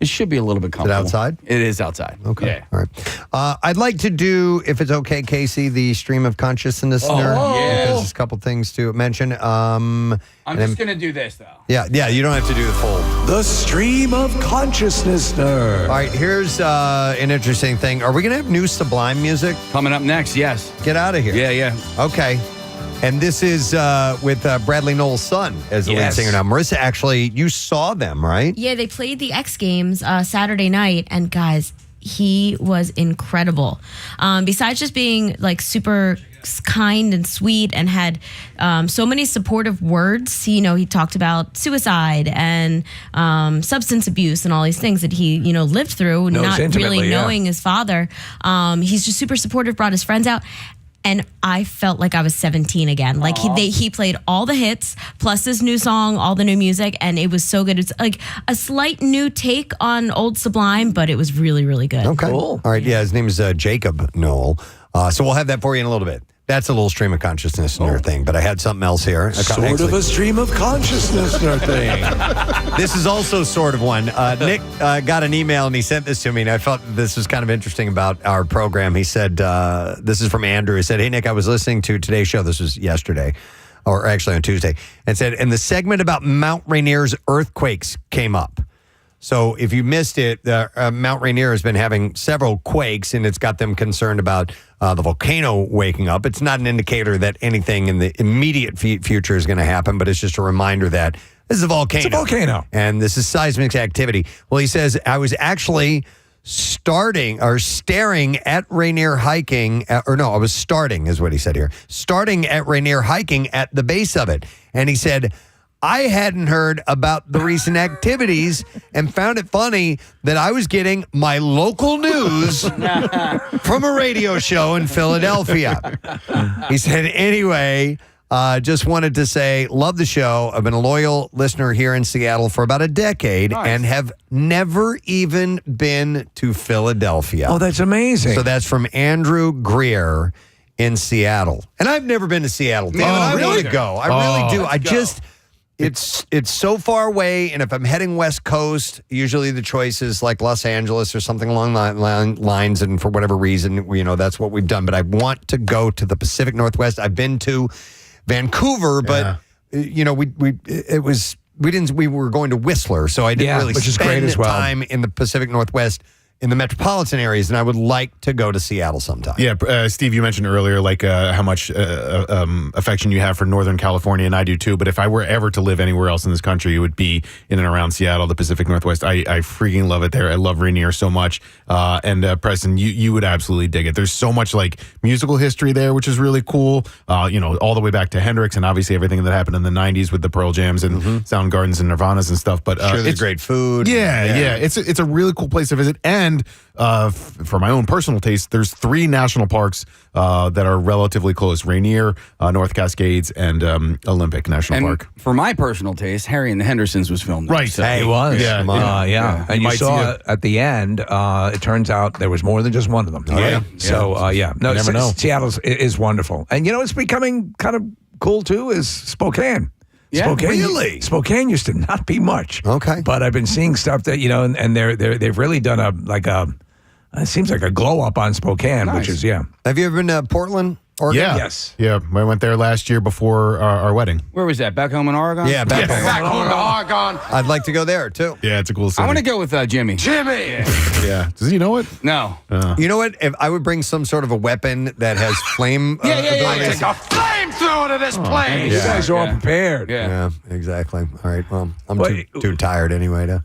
it should be a little bit comfortable. Is it outside? It is outside. Okay. Yeah. All right. I'd like to do, if it's okay, Casey, the stream of consciousness. Oh, yeah. Because there's a couple things to mention. I'm just going to do this, though. Yeah, you don't have to do the full. The stream of Consciousnessner. All right, here's an interesting thing. Are we going to have new Sublime music? Coming up next, yes. Get out of here. Yeah. Okay. And this is with Bradley Noel's son as the lead singer now. Marissa, actually, you saw them, right? Yeah, they played the X Games Saturday night, and guys, he was incredible. Besides just being like super kind and sweet and had so many supportive words, he talked about suicide and substance abuse and all these things that he lived through, not really knowing his father. He's just super supportive, brought his friends out. And I felt like I was 17 again. Like he played all the hits, plus this new song, all the new music, and it was so good. It's like a slight new take on old Sublime, but it was really, really good. Okay. Cool. All right. Yeah, his name is Jacob Noel. So we'll have that for you in a little bit. That's a little stream of consciousness thing, but I had something else here. Sort of a stream of consciousness thing. This is also sort of one. Nick got an email and he sent this to me, and I thought this was kind of interesting about our program. He said, this is from Andrew. He said, hey, Nick, I was listening to today's show. This was yesterday, or actually on Tuesday, and said, and the segment about Mount Rainier's earthquakes came up. So if you missed it, Mount Rainier has been having several quakes, and it's got them concerned about the volcano waking up. It's not an indicator that anything in the immediate future is going to happen, but it's just a reminder that this is a volcano. It's a volcano. And this is seismic activity. Well, he says, I was actually staring at Rainier hiking, I was starting is what he said here, starting at Rainier hiking at the base of it. And he said, I hadn't heard about the recent activities and found it funny that I was getting my local news from a radio show in Philadelphia. He said, anyway, just wanted to say, love the show. I've been a loyal listener here in Seattle for about a decade and have never even been to Philadelphia. Oh, that's amazing. So that's from Andrew Greer in Seattle. And I've never been to Seattle. Damn it, I want to go. I really do. It's so far away, and if I'm heading West Coast, usually the choice is like Los Angeles or something along that lines, and for whatever reason, that's what we've done. But I want to go to the Pacific Northwest. I've been to Vancouver, but we were going to Whistler, so I didn't really spend time in the Pacific Northwest in the metropolitan areas, and I would like to go to Seattle sometime. Yeah, Steve, you mentioned earlier how much affection you have for Northern California, and I do too. But if I were ever to live anywhere else in this country, it would be in and around Seattle, the Pacific Northwest. I freaking love it there. I love Rainier so much. And Preston, you would absolutely dig it. There's so much like musical history there, which is really cool. All the way back to Hendrix, and obviously everything that happened in the 90s with the Pearl Jams and Soundgardens and Nirvanas and stuff. But there's great food. Yeah. It's a really cool place to visit. And for my own personal taste, there's 3 national parks that are relatively close: Rainier, North Cascades, and Olympic National Park. For my personal taste, Harry and the Hendersons was filmed there. Right. So. It was. Yeah. And you saw at the end, it turns out there was more than just one of them. Yeah. So, No, never know. Seattle is wonderful. And, it's becoming kind of cool, too, is Spokane. Yeah, Spokane, really? Spokane used to not be much. Okay. But I've been seeing stuff that, and they've really done it seems like a glow up on Spokane, which is, Have you ever been to Portland, Oregon? Yeah. Yes. Yeah. I went there last year before our wedding. Where was that? Back home in Oregon? Yeah, back home to Oregon. I'd like to go there, too. Yeah, it's a cool city. I want to go with Jimmy. Yeah. Does he know it? No. You know what? If I would bring some sort of a weapon that has flame abilities. Take a flamethrower to this place. You guys are all prepared. Yeah, exactly. All right. Well, I'm too tired anyway to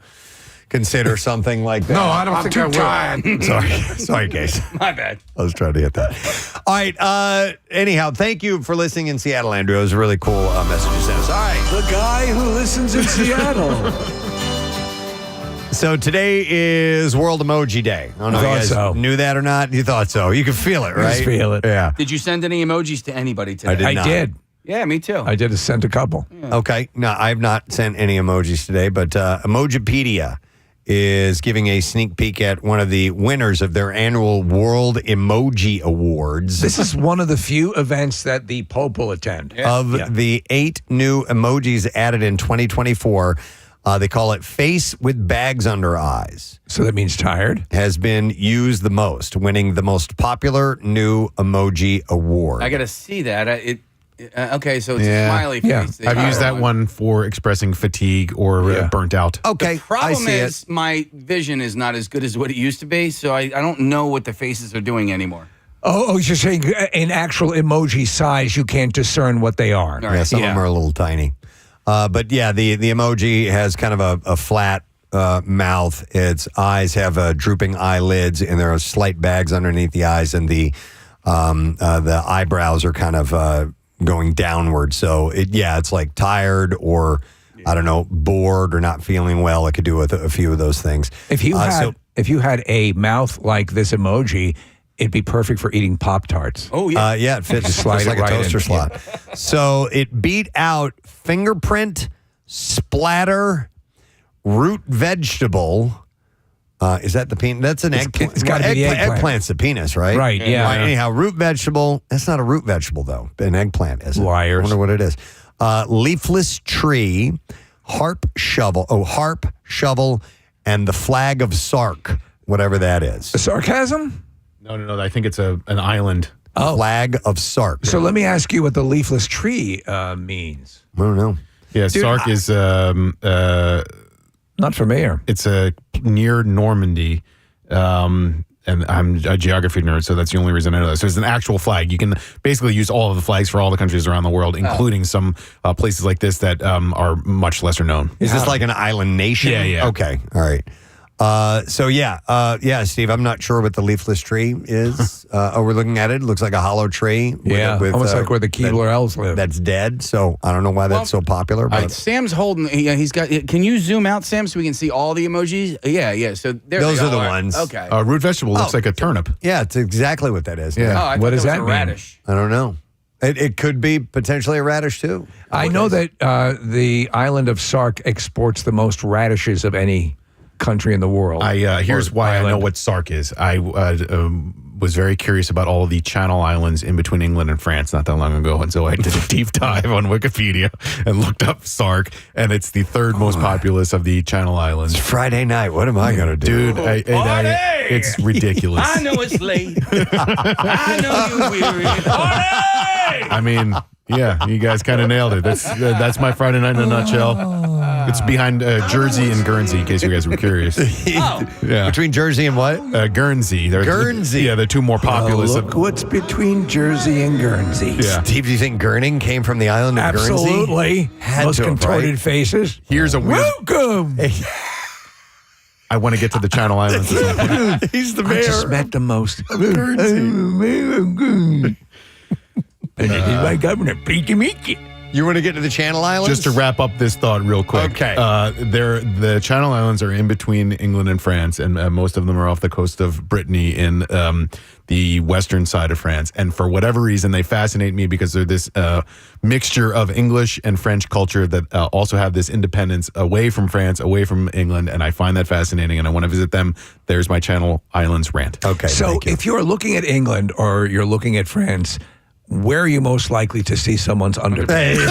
consider something like that. No, I don't think I will. Tired. Sorry, Case. My bad. I was trying to hit that. All right. Anyhow, thank you for listening in Seattle, Andrew. It was a really cool message you sent us. All right. The guy who listens in Seattle. So today is World Emoji Day. I don't know if you guys knew that or not. You thought so. You could feel it, right? Just feel it. Yeah. Did you send any emojis to anybody today? I did. Yeah, me too. I did send a couple. Yeah. Okay. No, I've not sent any emojis today, but Emojipedia is giving a sneak peek at one of the winners of their annual World Emoji Awards. This is one of the few events that the Pope will attend. Of the 8 new emojis added in 2024, they call it face with bags under eyes. So that means tired. Has been used the most, winning the most popular new emoji award. I got to see that. Okay, so it's a smiley face. I've used that one for expressing fatigue or burnt out. Okay, the problem is my vision is not as good as what it used to be, so I don't know what the faces are doing anymore. Oh, you're saying in actual emoji size, you can't discern what they are. Yeah, some of them are a little tiny. But yeah, the emoji has kind of a flat mouth. Its eyes have drooping eyelids, and there are slight bags underneath the eyes, and the eyebrows are kind of going downward. So it's like tired or I don't know, bored or not feeling well. It could do with a few of those things. If you had a mouth like this emoji, it'd be perfect for eating Pop-Tarts. Oh, yeah. It fits just like a toaster slot. Yeah. So it beat out fingerprint, splatter, root vegetable. Is that the penis? That's an eggplant. It's got to be the eggplant. Eggplant's the penis, right? Right, yeah. Anyhow, root vegetable. That's not a root vegetable, though. An eggplant, is it? Liars. I wonder what it is. Leafless tree, harp, shovel, and the flag of Sark, whatever that is. Sarcasm? No. I think it's an island. Flag of Sark. So let me ask you what the leafless tree means. I don't know. Yeah, Sark is Not familiar. It's near Normandy. And I'm a geography nerd, so that's the only reason I know that. So it's an actual flag. You can basically use all of the flags for all the countries around the world, including some places like this that are much lesser known. Is this like an island nation? Yeah. Okay. All right. Steve, I'm not sure what the leafless tree is. We're looking at it. It looks like a hollow tree. Almost like where the Keebler elves live. That's dead. So I don't know why that's so popular. But Sam's holding. Yeah, he's got. Can you zoom out, Sam, so we can see all the emojis? Yeah. So those are the ones. Okay. Root vegetable looks like a turnip. Yeah, it's exactly what that is. Yeah. I what does thought that was a mean? radish. I don't know. It could be potentially a radish too. I know that the island of Sark exports the most radishes of any country in the world. Here's why I know what Sark is. I was very curious about all of the Channel Islands in between England and France not that long ago, and so I did a deep dive on Wikipedia and looked up Sark, and it's the third most populous of the Channel Islands. It's Friday night. What am I going to do? Dude, it's ridiculous. I know it's late. I know you're weary. I mean, yeah, you guys kind of nailed it. That's my Friday night in a nutshell. It's behind Jersey and Guernsey, in case you guys were curious. Yeah. Between Jersey and what? Guernsey. Guernsey. Yeah, the two more populous. Look what's between Jersey and Guernsey. Yeah. Steve, do you think Gurning came from the island of Guernsey? Absolutely. Most contorted faces. Here's a weird. Welcome. I want to get to the Channel Islands. He's the I mayor. just met the most. And it is my governor, Peter Mickey. You want to get to the Channel Islands? Just to wrap up this thought real quick. Okay. The Channel Islands are in between England and France, and most of them are off the coast of Brittany in the western side of France. And for whatever reason, they fascinate me because they're this mixture of English and French culture that also have this independence away from France, away from England, and I find that fascinating, and I want to visit them. There's my Channel Islands rant. Okay. So if you're looking at England or you're looking at France, where are you most likely to see someone's underpants?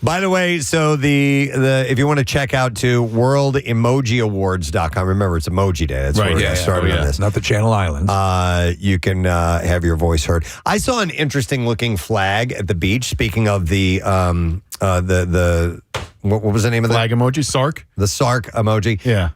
By the way, so the if you want to check out to worldemojiawards.com, remember it's Emoji Day. That's right. where we started on this. Not the Channel Islands. You can have your voice heard. I saw an interesting looking flag at the beach. Speaking of the what was the name of Flag emoji? Sark? The Sark emoji. Yeah.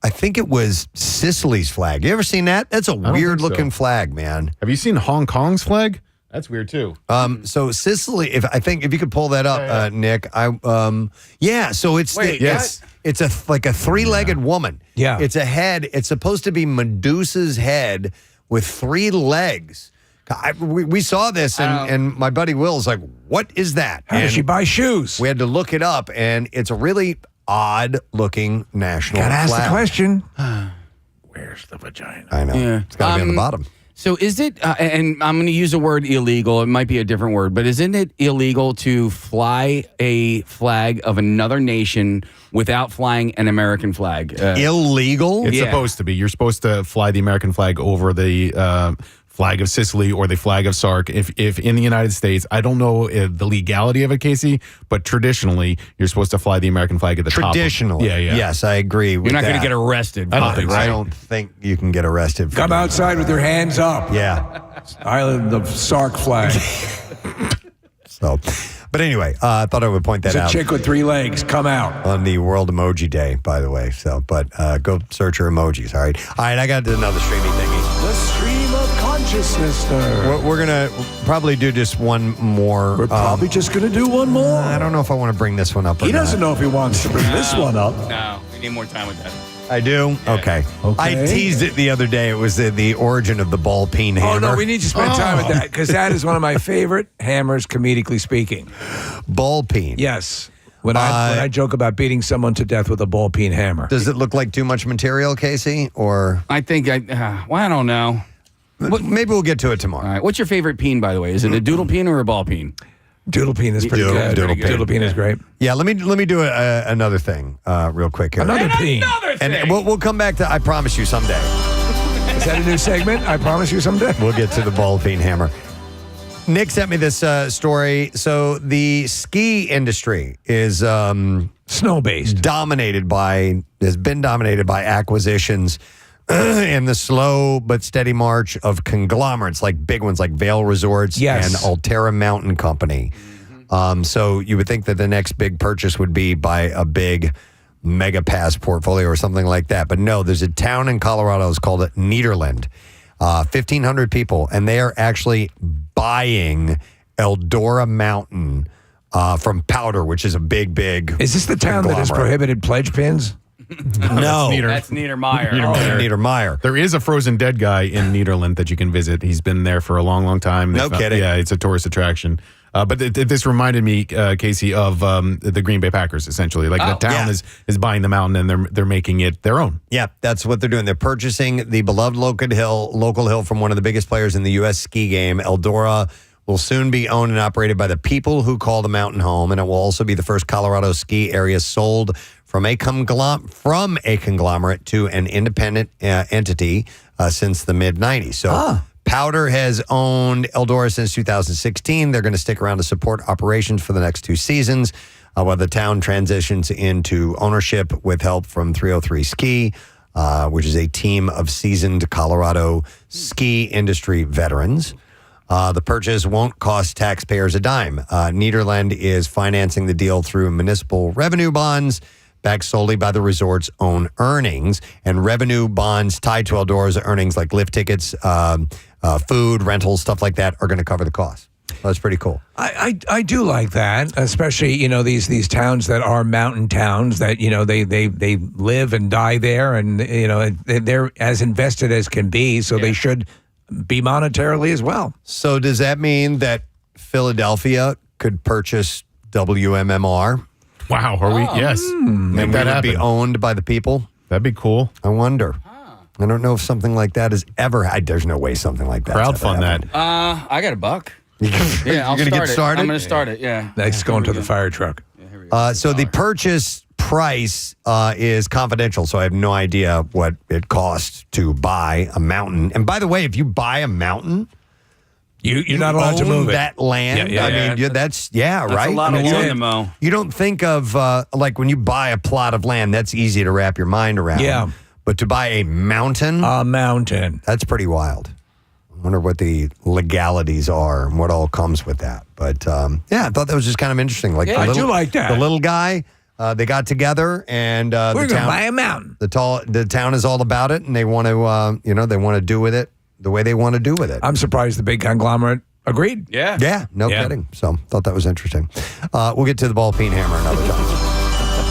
I think it was Sicily's flag. You ever seen that? That's a weird looking flag, man. Have you seen Hong Kong's flag? That's weird too. So Sicily, if you could pull that up, Nick, so it's it's like a three-legged woman. Yeah. It's a head. It's supposed to be Medusa's head with three legs. We saw this, and my buddy Will's like, "What is that?" How does she buy shoes? We had to look it up, and it's a really odd-looking national Gotta ask flag. the question. Where's the vagina? I know. Yeah. It's got to be on the bottom. So is it, and I'm going to use a word illegal, it might be a different word, but isn't it illegal to fly a flag of another nation without flying an American flag? Illegal? It's supposed to be. You're supposed to fly the American flag over the flag of Sicily or the flag of Sark. If in the United States, I don't know the legality of it, Casey, but traditionally, you're supposed to fly the American flag at the top. Traditionally. Yeah. Yes, I agree with You're not that. going to get arrested. I don't think so. I don't think you can get arrested. Come outside with your hands up. Yeah. Island of Sark flag. So, but anyway, I thought I would point that It's a out chick with three legs. Come out. on the World Emoji Day, by the way. So, but go search your emojis. All right. I got another streaming thingy. The stream of Consciousnessner. We're gonna probably do just one more. We're probably just going to do one more. I don't know if I want to bring this one up. Or He doesn't know if he wants to bring this one up. No, we need more time with that. I do. Okay. I teased it the other day. It was the origin of the ball peen hammer. Oh, no, we need to spend time with that because that is one of my favorite hammers, comedically speaking. Ball peen. Yes. When I joke about beating someone to death with a ball peen hammer. Does it look like too much material, Casey? Or I think I don't know. Maybe we'll get to it tomorrow. All right. What's your favorite peen, by the way? Is it a doodle peen or a ball peen? Doodle peen is pretty good. Doodle peen is great. Yeah, let me do another thing real quick here. Another peen. And we'll come back to I Promise You Someday. Is that a new segment? I promise you someday. We'll get to the ball peen hammer. Nick sent me this story. So the ski industry is snow-based, has been dominated by acquisitions and the slow but steady march of conglomerates like big ones like Vail Resorts and Alterra Mountain Company. So you would think that the next big purchase would be by a big mega pass portfolio or something like that. But no, there's a town in Colorado. It's called Nederland. 1,500 people, and they are actually buying Eldora Mountain from Powder, which is a big. Is this the town that has prohibited pledge pins? No, that's Niedermeyer. Niedermeyer. There is a frozen dead guy in Nederland that you can visit. He's been there for a long time. No kidding. Yeah, it's a tourist attraction. But this reminded me, Casey, of the Green Bay Packers, essentially. Like the town is buying the mountain and they're making it their own. Yeah, that's what they're doing. They're purchasing the beloved local hill from one of the biggest players in the U.S. ski game. Eldora will soon be owned and operated by the people who call the mountain home, and it will also be the first Colorado ski area sold from a conglomerate to an independent entity since the mid-'90s. So Powder has owned Eldora since 2016. They're going to stick around to support operations for the next 2 seasons while the town transitions into ownership with help from 303 Ski, which is a team of seasoned Colorado ski industry veterans. The purchase won't cost taxpayers a dime. Nederland is financing the deal through municipal revenue bonds backed solely by the resort's own earnings, and revenue bonds tied to Eldora's earnings like lift tickets, food, rentals, stuff like that are going to cover the cost. That's pretty cool. I do like that, especially these towns that are mountain towns that they live and die there, and they're as invested as can be, so they should be monetarily as well. So does that mean that Philadelphia could purchase WMMR? Wow, are we? Yes. And Make we that would happen. be owned by the people? That'd be cool. I wonder. I don't know if something like that has ever had. There's no way something like that. Crowdfund that. I got $1. Yeah, I'll you're gonna get start it. started? I'm going to start it, yeah. Next, going to the fire truck. So the purchase price is confidential, so I have no idea what it costs to buy a mountain. And by the way, if you buy a mountain, you're not allowed to move it. That land. Yeah, I mean, that's right. a lot of I mean, land to mow. You don't think of like when you buy a plot of land, that's easy to wrap your mind around. Yeah. But to buy a mountain, that's pretty wild. I wonder what the legalities are and what all comes with that. But yeah, I thought that was just kind of interesting. Like I do like that. The little guy, they got together and we're the going to town, buy a mountain. The town is all about it, and they want to, they want to do with it the way they want to do with it. I'm surprised the big conglomerate agreed. Yeah, no kidding. So thought that was interesting. We'll get to the ball peen hammer another time.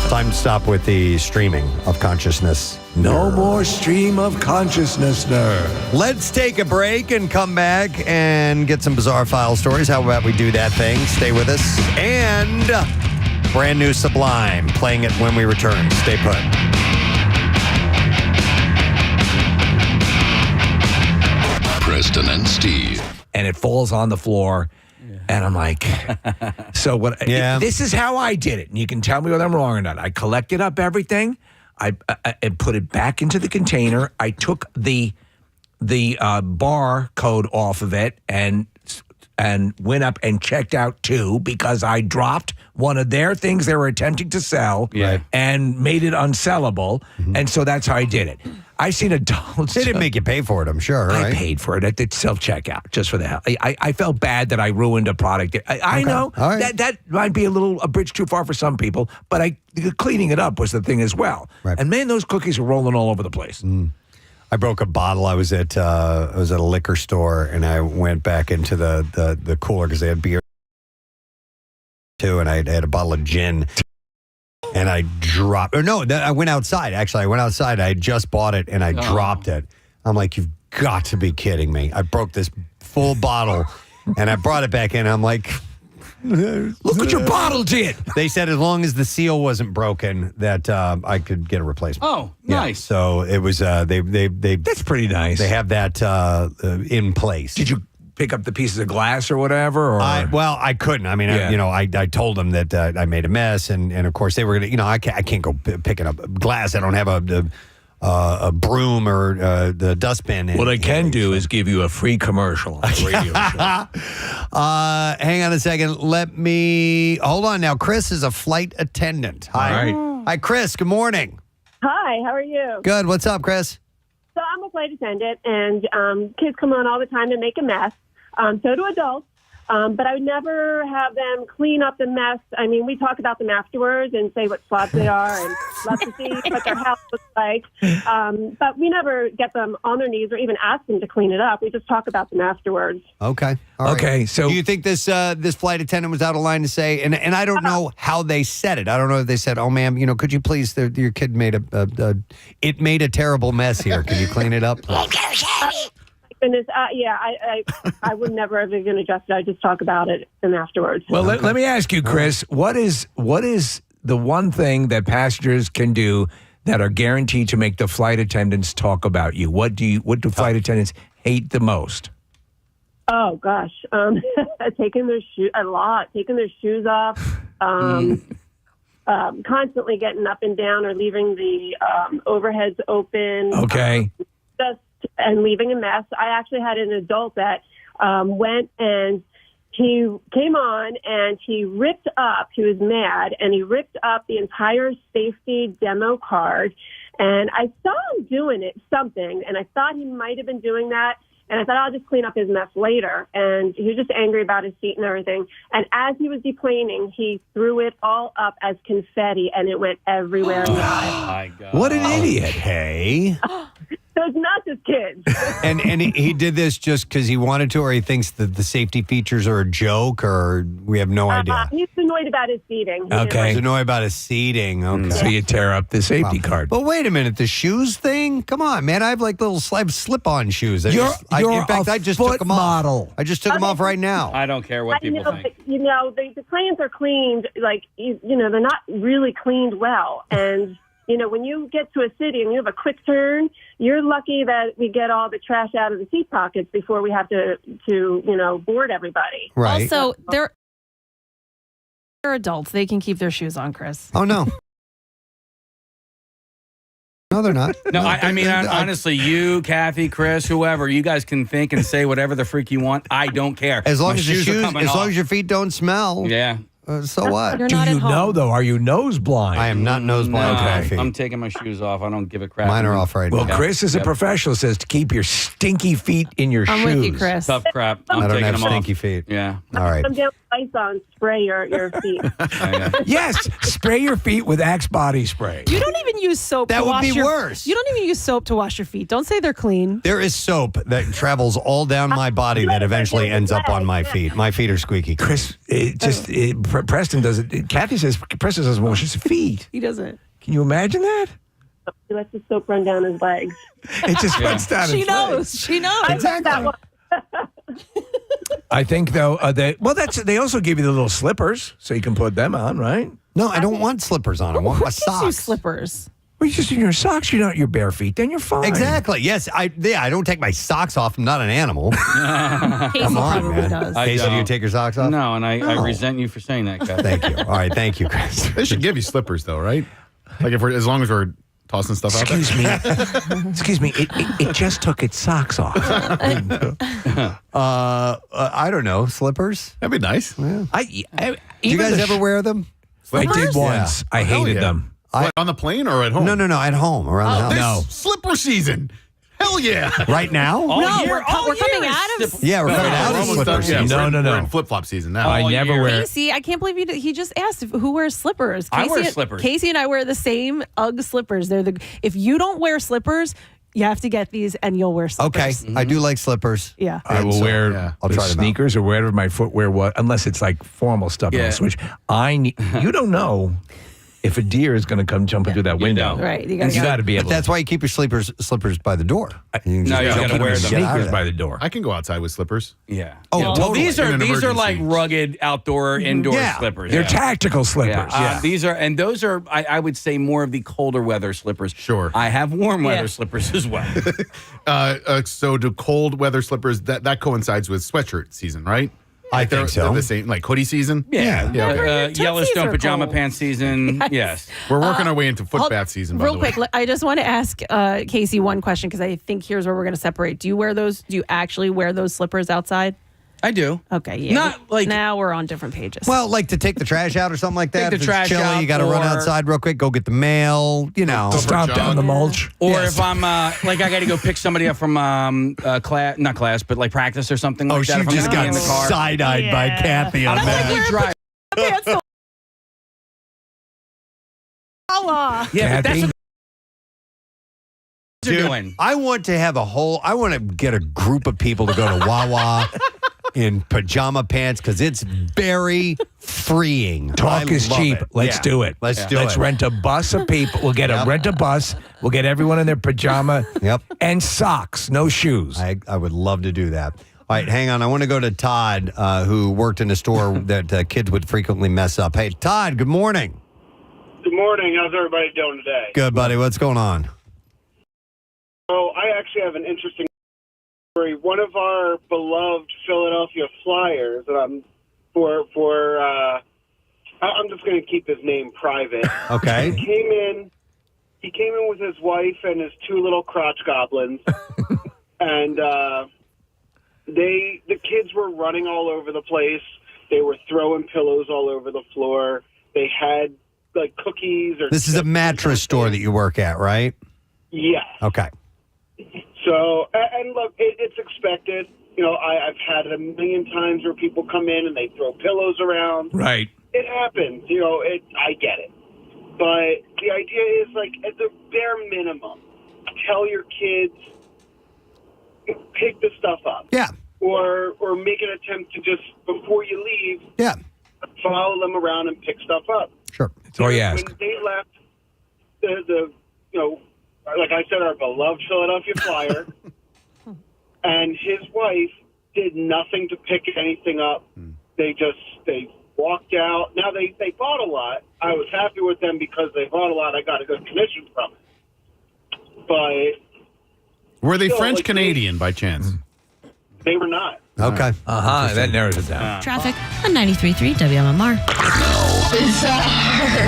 Time to stop with the streaming of consciousness. No more stream of Consciousnessner. Let's take a break and come back and get some bizarre file stories. How about we do that thing? Stay with us. And brand new Sublime, playing it when we return. Stay put. Preston and Steve. And it falls on the floor. And I'm like, so what? Yeah. This is how I did it. And you can tell me whether I'm wrong or not. I collected up everything. I put it back into the container. I took the bar code off of it and went up and checked out 2 because I dropped one of their things they were attempting to sell and made it unsellable. And so that's how I did it. I've seen adults. They didn't make you pay for it, I'm sure, right? I paid for it at the self-checkout just for the hell. I felt bad that I ruined a product. I know that might be a bridge too far for some people, but cleaning it up was the thing as well. Right. And man, those cookies were rolling all over the place. I broke a bottle. I was at a liquor store, and I went back into the cooler because they had beer too, and I had a bottle of gin. And I dropped, I went outside. Actually, I went outside. I had just bought it, and I dropped it. I'm like, you've got to be kidding me. I broke this full bottle, and I brought it back in. I'm like, look what your bottle did. They said as long as the seal wasn't broken, that I could get a replacement. Oh, nice. So it was, they That's pretty nice. They have that in place. Did you pick up the pieces of glass or whatever? Or I couldn't. I mean, I told them that I made a mess, and of course they were gonna. I can't go picking up glass. I don't have a broom or the dustbin. What I can do is give you a free commercial on the radio show. Hang on a second. Hold on now. Chris is a flight attendant. Hi. All right. Hi, Chris. Good morning. Hi, how are you? Good. What's up, Chris? So I'm a flight attendant, and kids come on all the time and make a mess. So do adults. But I would never have them clean up the mess. I mean, we talk about them afterwards and say what slobs they are and love to see what their house looks like. But we never get them on their knees or even ask them to clean it up. We just talk about them afterwards. Okay. All right. Okay, so do you think this flight attendant was out of line to say? And I don't know how they said it. I don't know if they said, "Oh, ma'am, could you please? Your kid made it made a terrible mess here. Can you clean it up?" Goodness, I would never have even adjusted. I just talk about it and afterwards. Well, let me ask you, Chris, what is the one thing that passengers can do that are guaranteed to make the flight attendants talk about you? What do flight attendants hate the most? Oh gosh, taking their shoes off, constantly getting up and down or leaving the overheads open. Okay. And leaving a mess. I actually had an adult that went and he came on and he ripped up, he was mad, and he ripped up the entire safety demo card. And I saw him doing something, and I thought he might have been doing that. And I thought, I'll just clean up his mess later. And he was just angry about his seat and everything. And as he was deplaning, he threw it all up as confetti, and it went everywhere in the aisle. My God. What an idiot. Hey. So it's not just kids. And he did this just because he wanted to, or he thinks that the safety features are a joke, or we have no idea? He's annoyed about his seating. He's annoyed about his seating. Okay. So you tear up the safety card. But wait a minute, the shoes thing? Come on, man. I have like little slip-on shoes. You're in fact, I just took them model. off. I just took them off right now. I don't care what people think. The planes are cleaned, they're not really cleaned well. And when you get to a city and you have a quick turn, you're lucky that we get all the trash out of the seat pockets before we have to board everybody. Right. Also, they're adults. They can keep their shoes on, Chris. Oh, no. No, they're not. No, I mean, honestly, you, Kathy, Chris, whoever, you guys can think and say whatever the freak you want. I don't care. As long My as shoes are coming as long off. as your feet don't smell. Yeah. So what? You're Do not you at home. know, though? Are you nose blind? I am not nose blind. No, with my feet. I'm taking my shoes off. I don't give a crap. Mine are off right Well, now. Chris is a professional, says to keep your stinky feet in your I'm shoes. with you, Chris. Tough crap. I'm I don't taking have them off. stinky feet. Yeah. All right. Come down with ice on, spray your feet. Yes, spray your feet with Axe body spray. You don't even use soap That to would wash be your worse. You don't even use soap to wash your feet. Don't say they're clean. There is soap that travels all down my body that eventually ends up on my feet. My feet are squeaky. Chris, Preston does it. Kathy says Preston doesn't wash his feet. He doesn't. Can you imagine that? He lets the soap run down his legs. It just runs down She his knows. legs. She knows. Exactly. I think though they also give you the little slippers so you can put them on, right? No, I don't want slippers on. I want my Who gives you socks. slippers? Well, you're just in your socks. You're not your bare feet. Then you're fine. Exactly. Yes. I don't take my socks off. I'm not an animal. Casey Come on, probably man. does. Casey, do you take your socks off? No, and I resent you for saying that, Kathy. Thank you. All right. Thank you, Chris. They should give you slippers, though, right? Like as long as we're tossing stuff out there. Excuse me. It just took its socks off. I don't know. Slippers? That'd be nice. Yeah. Do you guys ever wear them? I did once. I hated them. What, on the plane or at home? No. At home, around the house. There's slipper season. Hell yeah. Right now? All No, year, we're coming out of. Yeah, we're coming out we're of almost done. slippers. Yeah, season. we're No. in flip-flop season now. I never year. wear. Casey, I can't believe he just asked who wears slippers. I wear Casey- slippers. Casey and I wear the same UGG slippers. If you don't wear slippers, you have to get these and you'll wear slippers. Okay. I do like slippers. Yeah. I will wear I'll the try them out. sneakers or whatever my footwear was, unless it's like formal stuff. Yeah. I'll switch. You don't know if a deer is going to come jumping through that window. don't. Right. You You got to be But able. that's why you keep your slippers by the door. You No, you just gotta keep wear your them. shit out of sneakers there. by the door. I can go outside with slippers. Yeah. Oh, Well, totally. these In an are like emergency. rugged outdoor, indoor Yeah. slippers. They're yeah. tactical slippers. Yeah. These are, and those are, I would say, more of the colder weather slippers. Sure. I have warm weather Yeah. slippers as well. So do cold weather slippers, that coincides with sweatshirt season, right? I think so. They're the same, like hoodie season? Yeah. Yeah, okay. Yellowstone are pajama cold. pants season. Yes. We're working our way into foot bath season, by Real the way. quick, I just want to ask Casey one question because I think here's where we're going to separate. Do you wear those? Do you actually wear those slippers outside? I do. Okay, yeah. Not like now we're on different pages. Well, like to take the trash out or something like that. Take the If it's trash chilly, out, you got to run or- outside real quick, go get the mail, Stomp down the mulch. Or Yes. if I'm like I got to go pick somebody up from class, not class, but like practice or something. Oh, like she that. If I'm just gonna be got in the car. side-eyed by Kathy on I'm that. like, you drive. Yeah, but that's what Dude, you're doing. I want to get a group of people to go to Wawa in pajama pants because it's very freeing. Talk I is love cheap. it. Let's Yeah. do it. Let's rent a bus of people. We'll rent a bus. We'll get everyone in their pajama and socks, no shoes. I would love to do that. All right, hang on. I want to go to Todd, who worked in a store that kids would frequently mess up. Hey, Todd, good morning. Good morning. How's everybody doing today? Good, buddy. What's going on? So I actually have an interesting story. One of our beloved Philadelphia Flyers, I'm just going to keep his name private. Okay. He came in with his wife and his two little crotch goblins, and the kids were running all over the place. They were throwing pillows all over the floor. They had like cookies or. This is a mattress store that you work at, right? Yes. Okay. So, and look, it's expected. You know, I've had it a million times where people come in and they throw pillows around. Right. It happens. You know, I get it. But the idea is, like, at the bare minimum, tell your kids, pick the stuff up. Yeah. Or make an attempt to just, before you leave, follow them around and pick stuff up. Sure. That's all you ask. When they left the like I said, our beloved Philadelphia Flyer, and his wife did nothing to pick anything up. They walked out. Now they bought a lot. I was happy with them because they bought a lot. I got a good commission from it. But were they still, French like, Canadian by chance? They were not. Okay. That narrows it down. Traffic on 93.3 WMMR.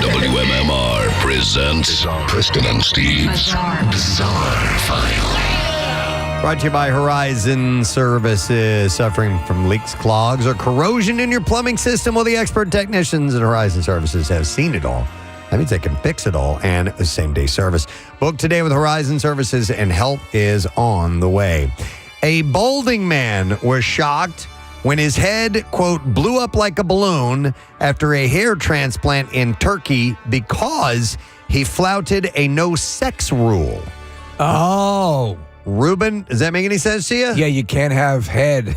WMMR presents Preston and Steve's Bizarre File. Brought to you by Horizon Services. Suffering from leaks, clogs, or corrosion in your plumbing system? Well, the expert technicians at Horizon Services have seen it all. That means they can fix it all and same-day service. Book today with Horizon Services and help is on the way. A balding man was shocked when his head, quote, blew up like a balloon after a hair transplant in Turkey because he flouted a no-sex rule. Oh. Ruben, does that make any sense to you? Yeah, you can't have head.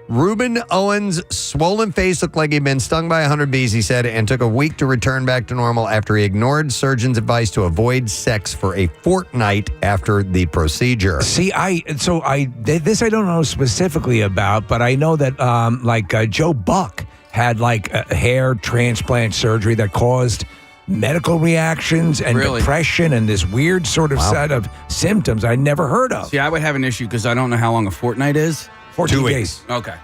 Ruben Owens' swollen face looked like he'd been stung by 100 bees, he said, and took a week to return back to normal after he ignored surgeons' advice to avoid sex for a fortnight after the procedure. See, this I don't know specifically about, but I know that Joe Buck had like a hair transplant surgery that caused medical reactions and depression and this weird sort of set of symptoms I never heard of. See, I would have an issue because I don't know how long a fortnight is. 14 days. Okay.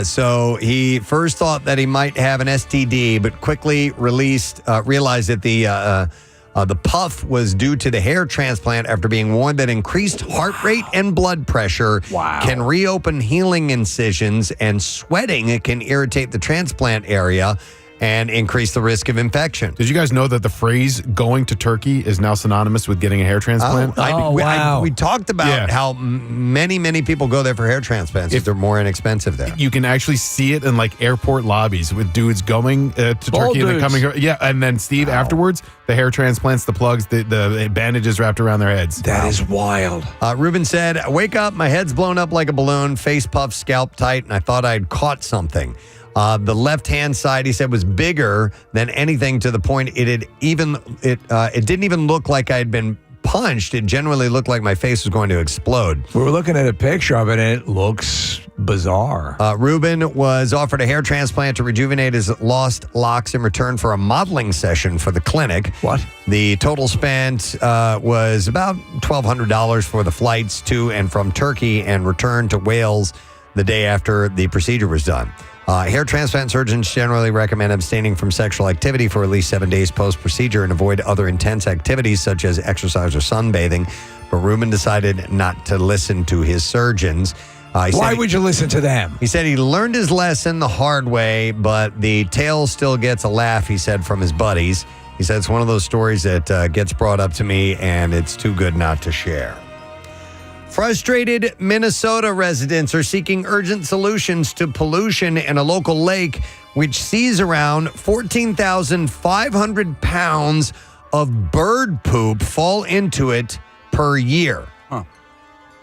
So he first thought that he might have an STD, but quickly realized that the puff was due to the hair transplant after being warned that increased heart rate and blood pressure can reopen healing incisions, and sweating can irritate the transplant area and increase the risk of infection. Did you guys know that the phrase "going to Turkey" is now synonymous with getting a hair transplant? We talked about how many people go there for hair transplants if they're more inexpensive there. You can actually see it in like airport lobbies with dudes going to Turkey and then coming here. Yeah, and then Steve afterwards, the hair transplants, the plugs, the bandages wrapped around their heads. That is wild. Ruben said, "I wake up, my head's blown up like a balloon, face puffed, scalp tight, and I thought I'd caught something. The left-hand side," he said, "was bigger than anything to the point it didn't even look like I had been punched. It generally looked like my face was going to explode." We were looking at a picture of it, and it looks bizarre. Ruben was offered a hair transplant to rejuvenate his lost locks in return for a modeling session for the clinic. What? The total spent was about $1,200 for the flights to and from Turkey and return to Wales the day after the procedure was done. Hair transplant surgeons generally recommend abstaining from sexual activity for at least 7 days post-procedure and avoid other intense activities such as exercise or sunbathing. But Ruben decided not to listen to his surgeons. Why would you listen to them? He said he learned his lesson the hard way, but the tale still gets a laugh, he said, from his buddies. He said it's one of those stories that gets brought up to me, and it's too good not to share. Frustrated Minnesota residents are seeking urgent solutions to pollution in a local lake, which sees around 14,500 pounds of bird poop fall into it per year.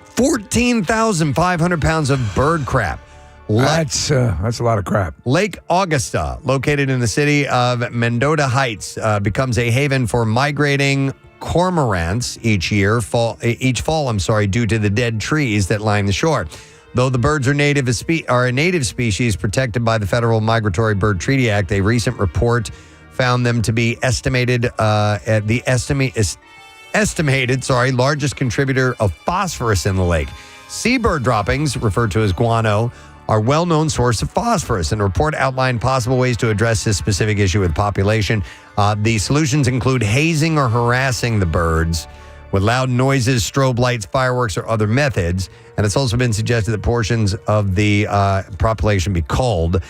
14,500 pounds of bird crap. That's a lot of crap. Lake Augusta, located in the city of Mendota Heights, becomes a haven for migrating cormorants each fall, due to the dead trees that line the shore. Though the birds are a native species protected by the Federal Migratory Bird Treaty Act, a recent report found them to be estimated largest contributor of phosphorus in the lake. Seabird droppings, referred to as guano, are a well-known source of phosphorus, and the report outlined possible ways to address this specific issue with population. The solutions include hazing or harassing the birds with loud noises, strobe lights, fireworks, or other methods. And it's also been suggested that portions of the population be culled.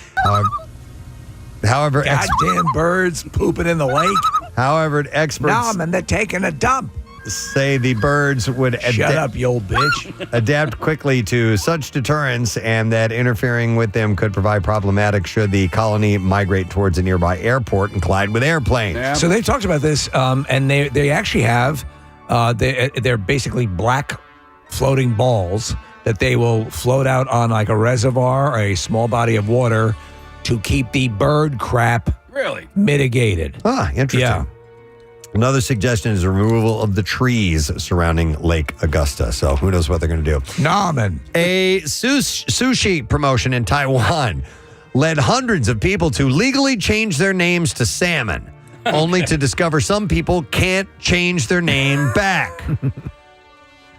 However, goddamn birds pooping in the lake. However, experts and they're taking a dump. Say the birds would Shut up, you old bitch. adapt quickly to such deterrents, and that interfering with them could provide problematic should the colony migrate towards a nearby airport and collide with airplanes. Yeah. So they've talked about this, and they actually have they're basically black floating balls that they will float out on like a reservoir or a small body of water to keep the bird crap mitigated. Interesting. Yeah. Another suggestion is the removal of the trees surrounding Lake Augusta. So who knows what they're going to do. Neumann. A sushi promotion in Taiwan led hundreds of people to legally change their names to salmon, only to discover some people can't change their name back.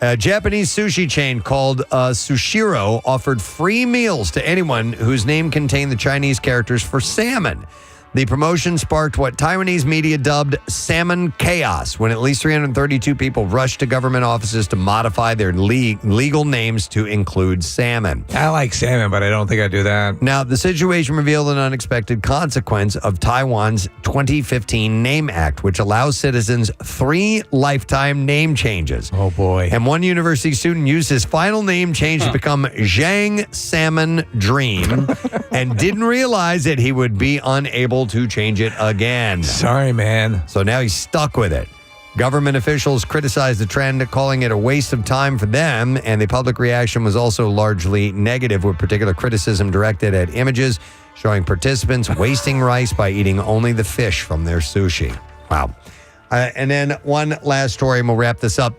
A Japanese sushi chain called Sushiro offered free meals to anyone whose name contained the Chinese characters for salmon. The promotion sparked what Taiwanese media dubbed salmon chaos, when at least 332 people rushed to government offices to modify their legal names to include salmon. I like salmon, but I don't think I do that. Now, the situation revealed an unexpected consequence of Taiwan's 2015 Name Act, which allows citizens 3 lifetime name changes. Oh, boy. And one university student used his final name change to become Zhang Salmon Dream and didn't realize that he would be unable to change it again. Sorry, man. So now he's stuck with it. Government officials criticized the trend, calling it a waste of time for them, and the public reaction was also largely negative, with particular criticism directed at images showing participants wasting rice by eating only the fish from their sushi. Wow. And then one last story, and we'll wrap this up.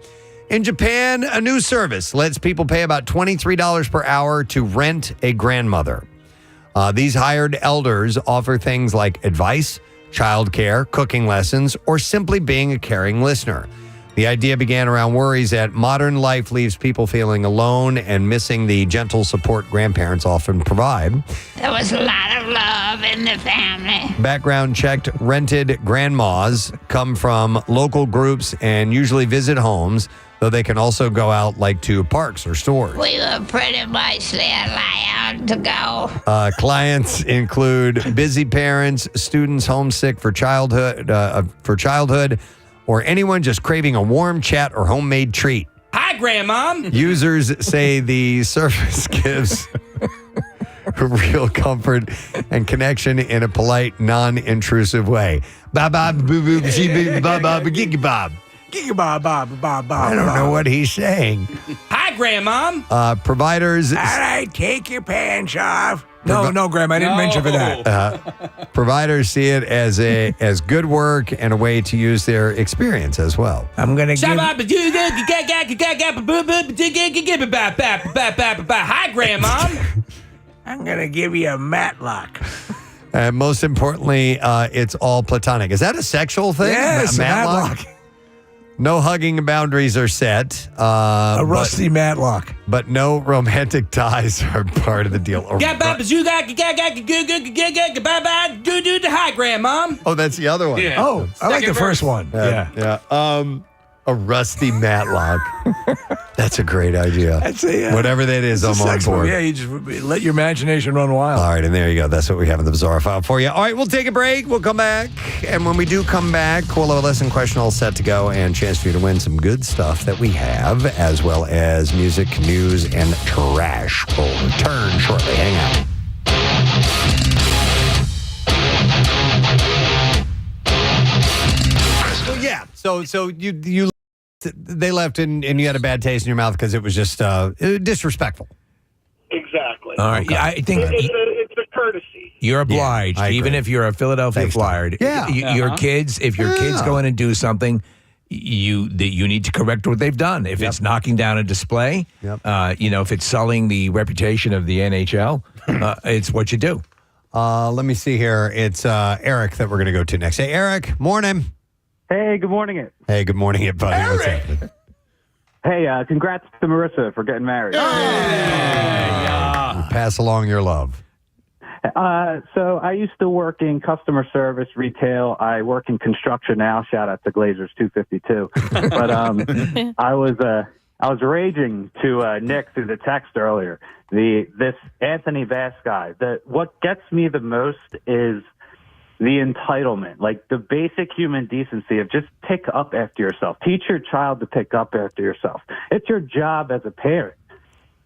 In Japan, a new service lets people pay about $23 per hour to rent a grandmother. These hired elders offer things like advice, childcare, cooking lessons, or simply being a caring listener. The idea began around worries that modern life leaves people feeling alone and missing the gentle support grandparents often provide. There was a lot of love in the family. Background checked rented grandmas come from local groups and usually visit homes, though they can also go out like to parks or stores. We were pretty much allowed to go. Clients include busy parents, students homesick for childhood, or anyone just craving a warm chat or homemade treat. Hi, Grandmom. Users say the service gives real comfort and connection in a polite, non-intrusive way. I don't know what he's saying. Hi, Grandmom. Providers. All right, take your pants off. No, Grandma, I didn't mention for that. Providers see it as good work and a way to use their experience as well. I'm gonna give. Hi, Grandmom. I'm gonna give you a matlock. And most importantly, it's all platonic. Is that a sexual thing? Yes, a matlock. No hugging boundaries are set. A rusty matlock. But no romantic ties are part of the deal. Hi, Grandmom. Oh, that's the other one. Yeah. Oh, I like the first one. Yeah. A rusty matlock. That's a great idea. Whatever that is, I'm on board. Yeah, you just let your imagination run wild. All right, and there you go. That's what we have in the Bizarre File for you. All right, we'll take a break. We'll come back. And when we do come back, we'll have a lesson question all set to go and chance for you to win some good stuff that we have, as well as music, news, and trash. We'll return shortly. Hang out. Yeah. So you they left and you had a bad taste in your mouth because it was just disrespectful. Exactly. All right. Yeah, I think It's a courtesy. you're obliged, I even agree. if you're a Philadelphia Flyer. Yeah. Your kids, if your kids go in and do something, you need to correct what they've done. If it's knocking down a display, if it's sullying the reputation of the NHL, it's what you do. Let me see here. It's Eric that we're going to go to next. Hey, Eric. Morning. Hey, good morning, it. Hey, good morning, it buddy. What's happening? Hey, congrats to Marissa for getting married. Pass along your love. So I used to work in customer service, retail. I work in construction now. Shout out to Glazers 252. But I was raging to Nick through the text earlier. This Anthony Bass guy. What gets me the most is the entitlement, like the basic human decency of just pick up after yourself. Teach your child to pick up after yourself. It's your job as a parent.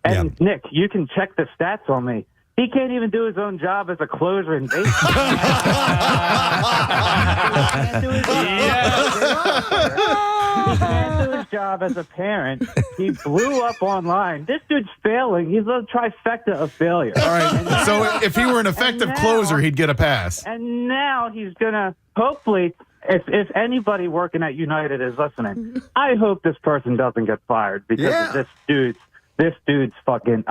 And Nick, you can check the stats on me. He can't even do his own job as a closer in baseball. He can't do his job as a parent. He blew up online. This dude's failing. He's a trifecta of failure. All right. So if he were an effective closer, he'd get a pass. And now he's going to, hopefully, if anybody working at United is listening, I hope this person doesn't get fired because of this dude's fucking.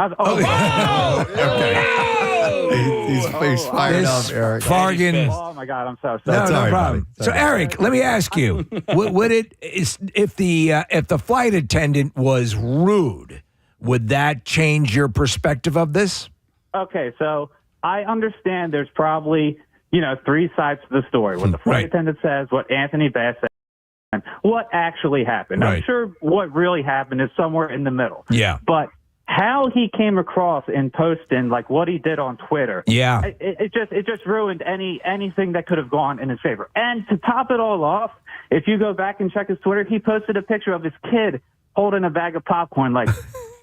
He's fired up, Eric. Fargan. Oh my God, I'm so sorry. No problem. So, Eric, let me ask you: would if the flight attendant was rude, would that change your perspective of this? Okay, so I understand there's probably three sides to the story. What the flight attendant says, what Anthony Bass says, and what actually happened. I'm sure what really happened is somewhere in the middle. Yeah, but how he came across in posting, like what he did on Twitter, it just ruined anything that could have gone in his favor. And to top it all off, if you go back and check his Twitter, he posted a picture of his kid holding a bag of popcorn, like,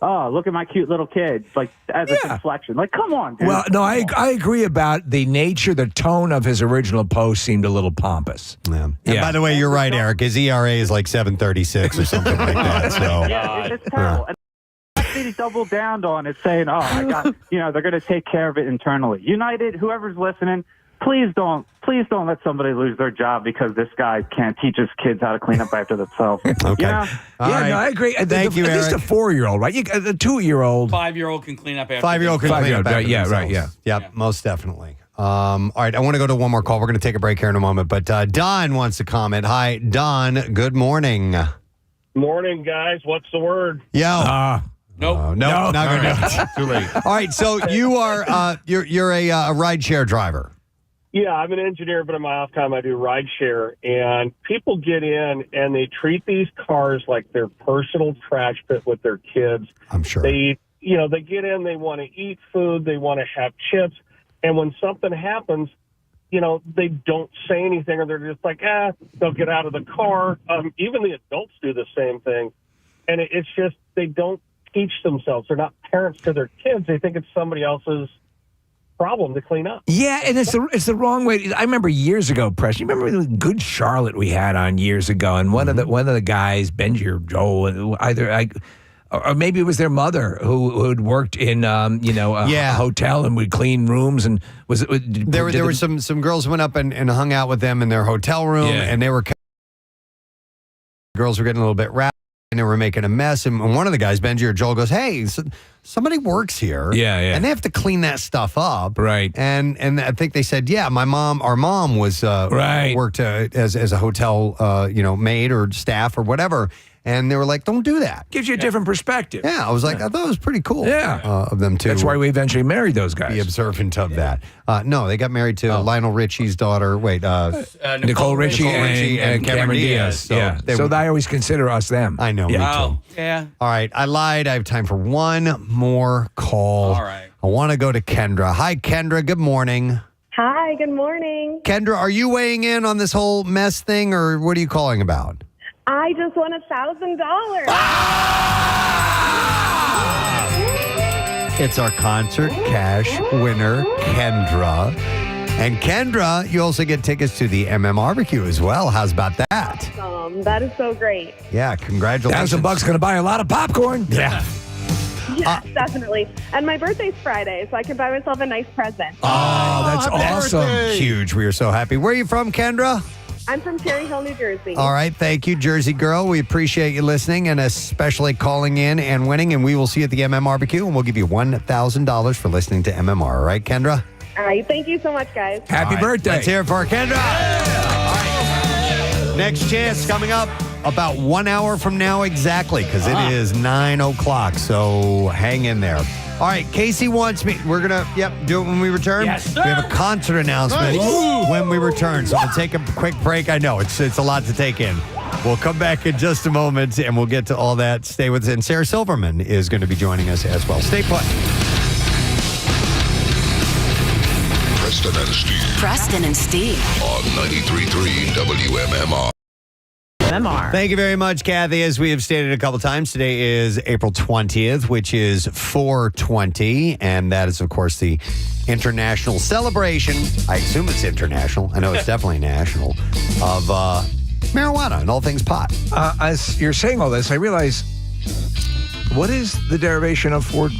oh, look at my cute little kid, like as a deflection. Like, come on, dude. Well, no, I agree about the nature, the tone of his original post seemed a little pompous. Yeah. And by the way, you're right, Eric. His ERA is like 7.36 or something like that. So it's terrible. And he doubled down on it, saying, "Oh, I got, they're going to take care of it internally." United, whoever's listening, please don't let somebody lose their job because this guy can't teach his kids how to clean up after themselves. Okay. No, I agree. Thank you, At least a Eric. 4-year-old, right? A 2-year-old. 5-year-old can clean up after 5-year-old can clean up after Yeah, themselves. right, yeah. Yep, most definitely. All right, I want to go to one more call. We're going to take a break here in a moment, but Don wants to comment. Hi, Don. Good morning. Morning, guys. What's the word? Yo. Nope. Not going Too late. All right, so you are you're a rideshare driver. Yeah, I'm an engineer, but in my off time I do rideshare, and people get in and they treat these cars like their personal trash pit with their kids. I'm sure. They get in, they want to eat food, they want to have chips, and when something happens, they don't say anything, or they're just like, they'll get out of the car. Even the adults do the same thing, and it's just they don't teach themselves. They're not parents to their kids. They think it's somebody else's problem to clean up. Yeah, and it's the wrong way. I remember years ago, Preston. You remember the Good Charlotte we had on years ago, and one of the guys, Benji or Joel, or maybe it was their mother who had worked in a hotel and would clean rooms, and There were some girls who went up and hung out with them in their hotel room, and they were girls were getting a little bit rowdy. And they were making a mess, and one of the guys, Benji or Joel, goes, "Hey, somebody works here, and they have to clean that stuff up, right?" And I think they said, "Yeah, our mom was worked as a hotel, maid or staff or whatever." And they were like, don't do that. Gives you a different perspective. Yeah, I was like, I thought it was pretty cool of them to. That's why we eventually married those guys. Be observant of that. No, they got married to Lionel Richie's daughter. Wait, Nicole Richie and Cameron Diaz. So I always consider us them. I know, me too. Yeah. All right, I lied. I have time for one more call. All right. I want to go to Kendra. Hi, Kendra. Good morning. Hi, good morning. Kendra, are you weighing in on this whole mess thing, or what are you calling about? I just won $1,000. It's our concert cash winner, Kendra. And Kendra, you also get tickets to the barbecue as well. How's about that? That is so great. Yeah, congratulations. $1,000 going to buy a lot of popcorn. Yeah. Yes, definitely. And my birthday's Friday, so I can buy myself a nice present. Oh, that's awesome. Huge. We are so happy. Where are you from, Kendra? I'm from Cherry Hill, New Jersey. All right. Thank you, Jersey girl. We appreciate you listening and especially calling in and winning. And we will see you at the barbecue, and we'll give you $1,000 for listening to MMR. All right, Kendra? All right. Thank you so much, guys. Happy birthday. Let's hear it for Kendra. All right. Next chance coming up about 1 hour from now exactly, because it is 9 o'clock. So hang in there. All right, Casey wants me. We're going to, do it when we return. Yes, sir. We have a concert announcement when we return. So we'll take a quick break. I know it's a lot to take in. We'll come back in just a moment, and we'll get to all that. Stay with us. And Sarah Silverman is going to be joining us as well. Stay put. Preston and Steve. Preston and Steve. On 93.3 WMMR. Thank you very much, Kathy. As we have stated a couple times, today is April 20th, which is 420. And that is, of course, the international celebration. I assume it's international. I know it's definitely national. Of marijuana and all things pot. As you're saying all this, I realize, what is the derivation of Ford?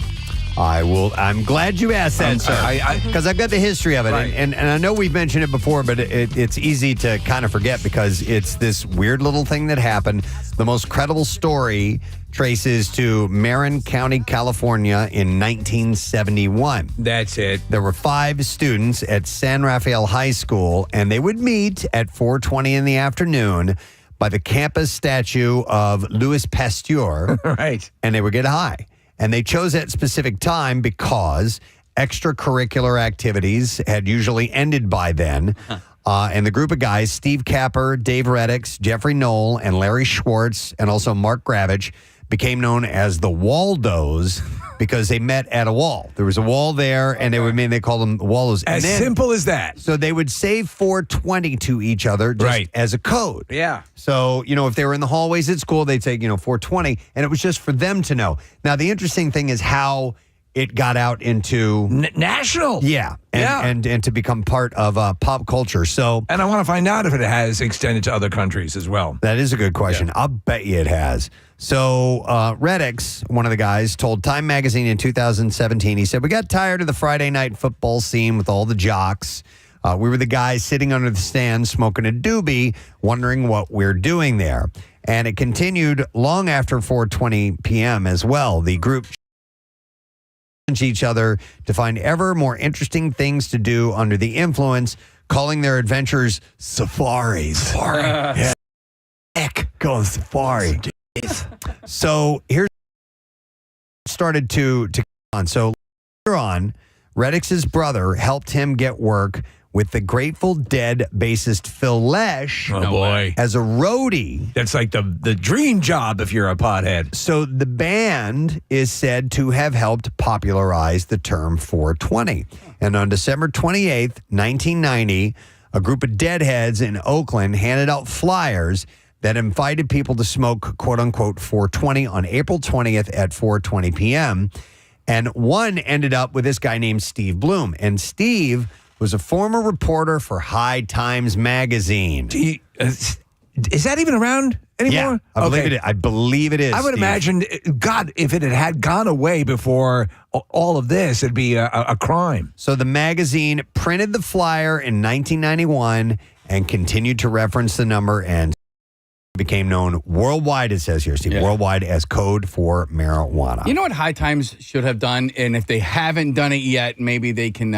I'm glad you asked that, sir. Because I've got the history of it. Right. And I know we've mentioned it before, but it's easy to kind of forget because it's this weird little thing that happened. The most credible story traces to Marin County, California in 1971. That's it. There were 5 students at San Rafael High School, and they would meet at 4:20 in the afternoon by the campus statue of Louis Pasteur. Right. And they would get high. And they chose that specific time because extracurricular activities had usually ended by then. And the group of guys, Steve Capper, Dave Reddix, Jeffrey Knoll, and Larry Schwartz, and also Mark Gravich, became known as the Waldos because they met at a wall. There was a wall there, and they called them the Waldos. As simple as that. So they would say 420 to each other just as a code. Yeah. So, if they were in the hallways at school, they'd say, 420, and it was just for them to know. Now, the interesting thing is how it got out into national. Yeah. And to become part of pop culture. So, and I want to find out if it has extended to other countries as well. That is a good question. Yeah. I'll bet you it has. So Reddix, one of the guys, told Time Magazine in 2017, he said, we got tired of the Friday night football scene with all the jocks. We were the guys sitting under the stand smoking a doobie, wondering what we're doing there. And it continued long after 4:20 p.m. as well. The group challenged each other to find ever more interesting things to do under the influence, calling their adventures safaris. Yeah. Heck, go on safari. So here's started to on. So later on, Reddix's brother helped him get work with the Grateful Dead bassist Phil Lesh. Oh, boy. As a roadie. That's like the dream job if you're a pothead. So the band is said to have helped popularize the term 420. And on December 28th, 1990, a group of deadheads in Oakland handed out flyers that invited people to smoke, quote-unquote, 420 on April 20th at 4:20 p.m. And one ended up with this guy named Steve Bloom. And Steve was a former reporter for High Times magazine. Is that even around anymore? Yeah, I believe it is. I would imagine, God, if it had gone away before all of this, it'd be a crime. So the magazine printed the flyer in 1991 and continued to reference the number and became known worldwide, it says here, Steve, worldwide as code for marijuana. You know what High Times should have done? And if they haven't done it yet, maybe they can,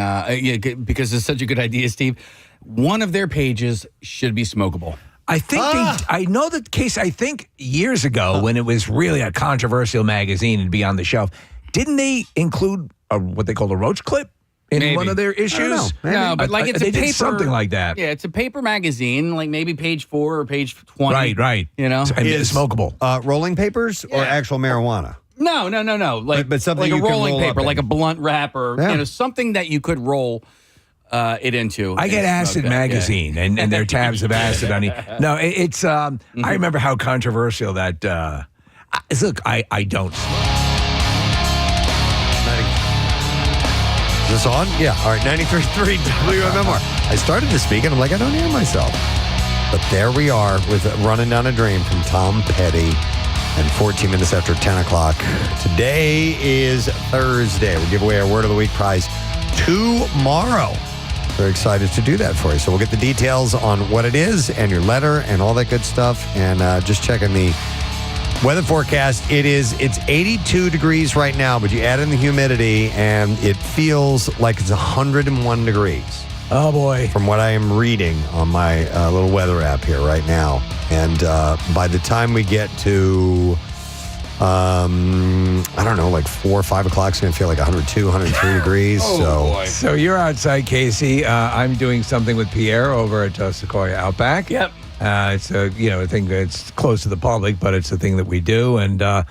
because it's such a good idea, Steve. One of their pages should be smokable. I think I know the case. I think years ago when it was really a controversial magazine and be on the shelf, didn't they include what they call a roach clip in one of their issues? No, but like it's they a paper, did something like that. Yeah, it's a paper magazine, like maybe page 4 or page 20. Right. You know, and it's smokable. Rolling papers or actual marijuana? No. Like but something like a you can rolling roll paper, up like in. a blunt wrap, or something that you could roll it into. I get and Acid smoke that, magazine and their tabs of acid on it. No, it's. I remember how controversial that. Look, I don't. Is this on? Yeah. All right. 93.3 WMMR. I started to speak and I'm like, I don't hear myself. But there we are with Running Down a Dream from Tom Petty. And 14 minutes after 10 o'clock. Today is Thursday. We'll give away our Word of the Week prize tomorrow. Very excited to do that for you. So we'll get the details on what it is and your letter and all that good stuff. And just checking the weather forecast. It's 82 degrees right now, but you add in the humidity and it feels like it's 101 degrees. Oh, boy. From what I am reading on my little weather app here right now. And by the time we get to, I don't know, like 4 or 5 o'clock, it's going to feel like 102, 103 degrees. So you're outside, Casey. I'm doing something with Pierre over at Sequoia Outback. Yep. It's a thing that's close to the public, but it's a thing that we do. And we're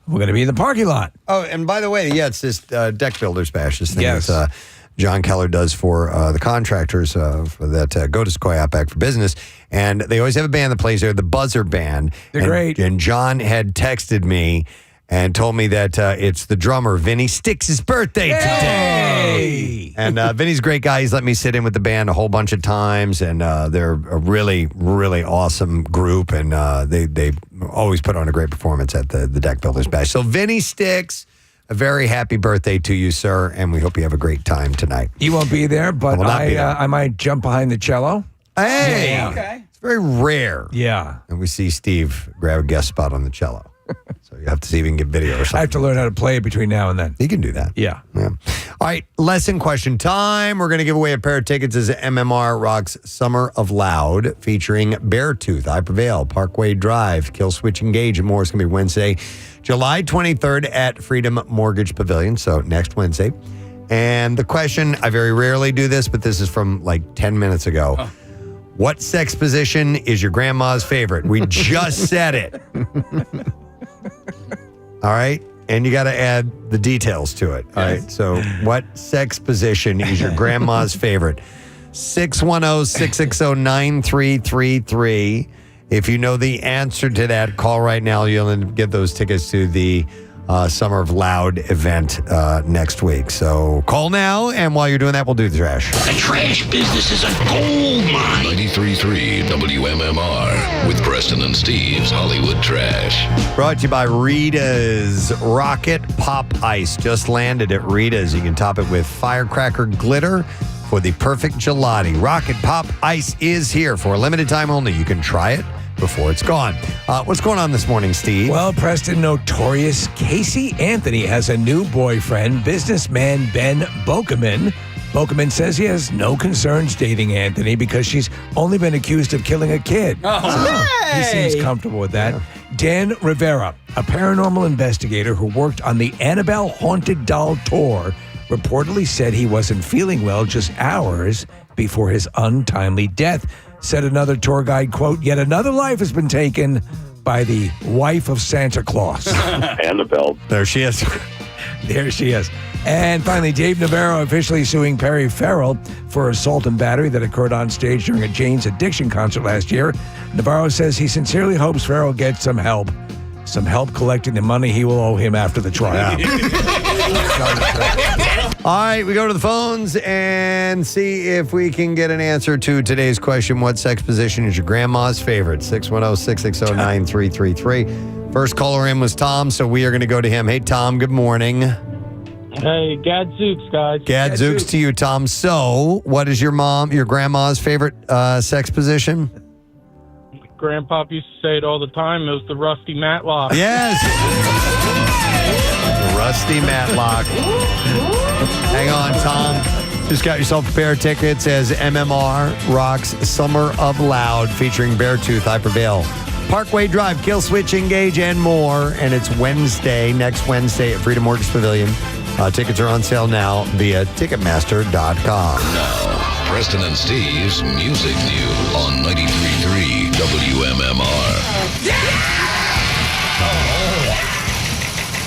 going to be in the parking lot. Oh, and by the way, it's this Deck Builders Bash. This thing Yes. that John Keller does for the contractors that go to Sequoia Outback for business. And they always have a band that plays there, the Buzzer Band. They're great. And John had texted me and told me that it's the drummer, Vinny Sticks' birthday today. And Vinny's a great guy. He's let me sit in with the band a whole bunch of times. And they're a really, really awesome group. And they always put on a great performance at the Deck Builders Bash. So Vinny Sticks, a very happy birthday to you, sir, and we hope you have a great time tonight. You won't be there, but I might jump behind the cello. Hey! Yeah. Okay. It's very rare. Yeah. And we see Steve grab a guest spot on the cello. So you have to see if you can get video or something. I have to learn how to play it between now and then. You can do that. Yeah. All right, lesson question time. We're going to give away a pair of tickets as MMR rocks Summer of Loud featuring Beartooth, I Prevail, Parkway Drive, Kill Switch Engage, and more. It's going to be Wednesday, July 23rd at Freedom Mortgage Pavilion, so next Wednesday. And the question, I very rarely do this, but this is from like 10 minutes ago. Oh. What sex position is your grandma's favorite? We just said it. All right? And you got to add the details to it. All right? So what sex position is your grandma's favorite? 610-660-9333. If you know the answer to that, call right now. You'll get those tickets to the Summer of Loud event next week. So call now, and while you're doing that, we'll do the trash. The trash business is a gold mine. 93.3 WMMR with Preston and Steve's Hollywood Trash. Brought to you by Rita's Rocket Pop Ice. Just landed at Rita's. You can top it with firecracker glitter for the perfect gelati. Rocket Pop Ice is here for a limited time only. You can try it before it's gone. What's going on this morning, Steve? Well, Preston, notorious Casey Anthony has a new boyfriend, businessman Ben Bokeman. Bokeman says he has no concerns dating Anthony because she's only been accused of killing a kid. He seems comfortable with that. Yeah. Dan Rivera, a paranormal investigator who worked on the Annabelle Haunted Doll tour, reportedly said he wasn't feeling well just hours before his untimely death. Said another tour guide, quote, "Yet another life has been taken by the wife of Santa Claus." Annabelle. There she is. There she is. And finally, Dave Navarro officially suing Perry Farrell for assault and battery that occurred on stage during a Jane's Addiction concert last year. Navarro says he sincerely hopes Farrell gets some help collecting the money he will owe him after the trial. All right, we go to the phones and see if we can get an answer to today's question. What sex position is your grandma's favorite? 610-660-9333. First caller in was Tom, so we are going to go to him. Hey, Tom, good morning. Hey, Gadzooks, guys. Gadzooks to you, Tom. So, what is your grandma's favorite sex position? Grandpop used to say it all the time. It was the rusty matlock. Yes. The rusty matlock. Hang on, Tom. Just got yourself a pair of tickets as MMR rocks Summer of Loud featuring Beartooth, I Prevail, Parkway Drive, Kill Switch, Engage, and more. And it's next Wednesday at Freedom Mortgage Pavilion. Tickets are on sale now via Ticketmaster.com. Now, Preston and Steve's Music News on 93.3 WMMR.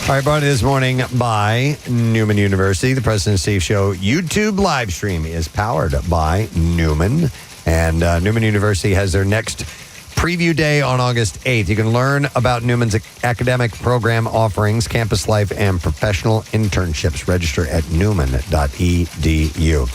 All right, brought to you this morning by Neumann University. The Preston and Steve Show YouTube live stream is powered by Neumann. And Neumann University has their next preview day on August 8th. You can learn about Neumann's academic program offerings, campus life, and professional internships. Register at newman.edu.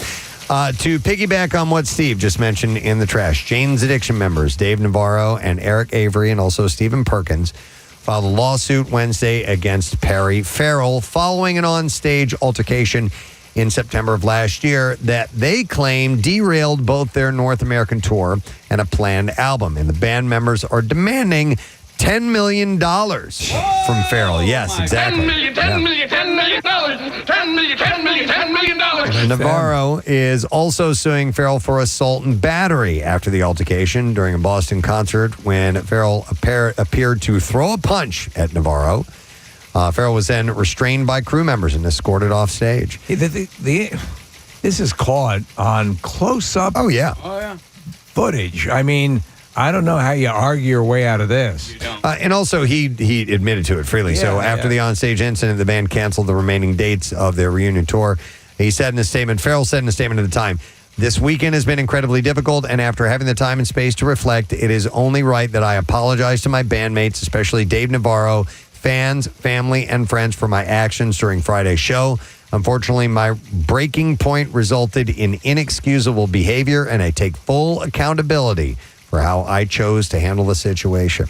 To piggyback on what Steve just mentioned in the trash, Jane's Addiction members Dave Navarro and Eric Avery, and also Stephen Perkins, filed a lawsuit Wednesday against Perry Farrell following an on-stage altercation in September of last year that they claim derailed both their North American tour and a planned album. And the band members are demanding $10 million from Farrell. Yes, exactly. $10 million. Navarro is also suing Farrell for assault and battery after the altercation during a Boston concert when Farrell appeared to throw a punch at Navarro. Farrell was then restrained by crew members and escorted off stage. This is caught on close-up footage. I mean, I don't know how you argue your way out of this. And also, he admitted to it freely. So after the onstage incident, the band canceled the remaining dates of their reunion tour. He said in a statement, Farrell said in a statement at the time, "This weekend has been incredibly difficult, and after having the time and space to reflect, it is only right that I apologize to my bandmates, especially Dave Navarro, fans, family, and friends for my actions during Friday's show. Unfortunately, my breaking point resulted in inexcusable behavior, and I take full accountability for how I chose to handle the situation."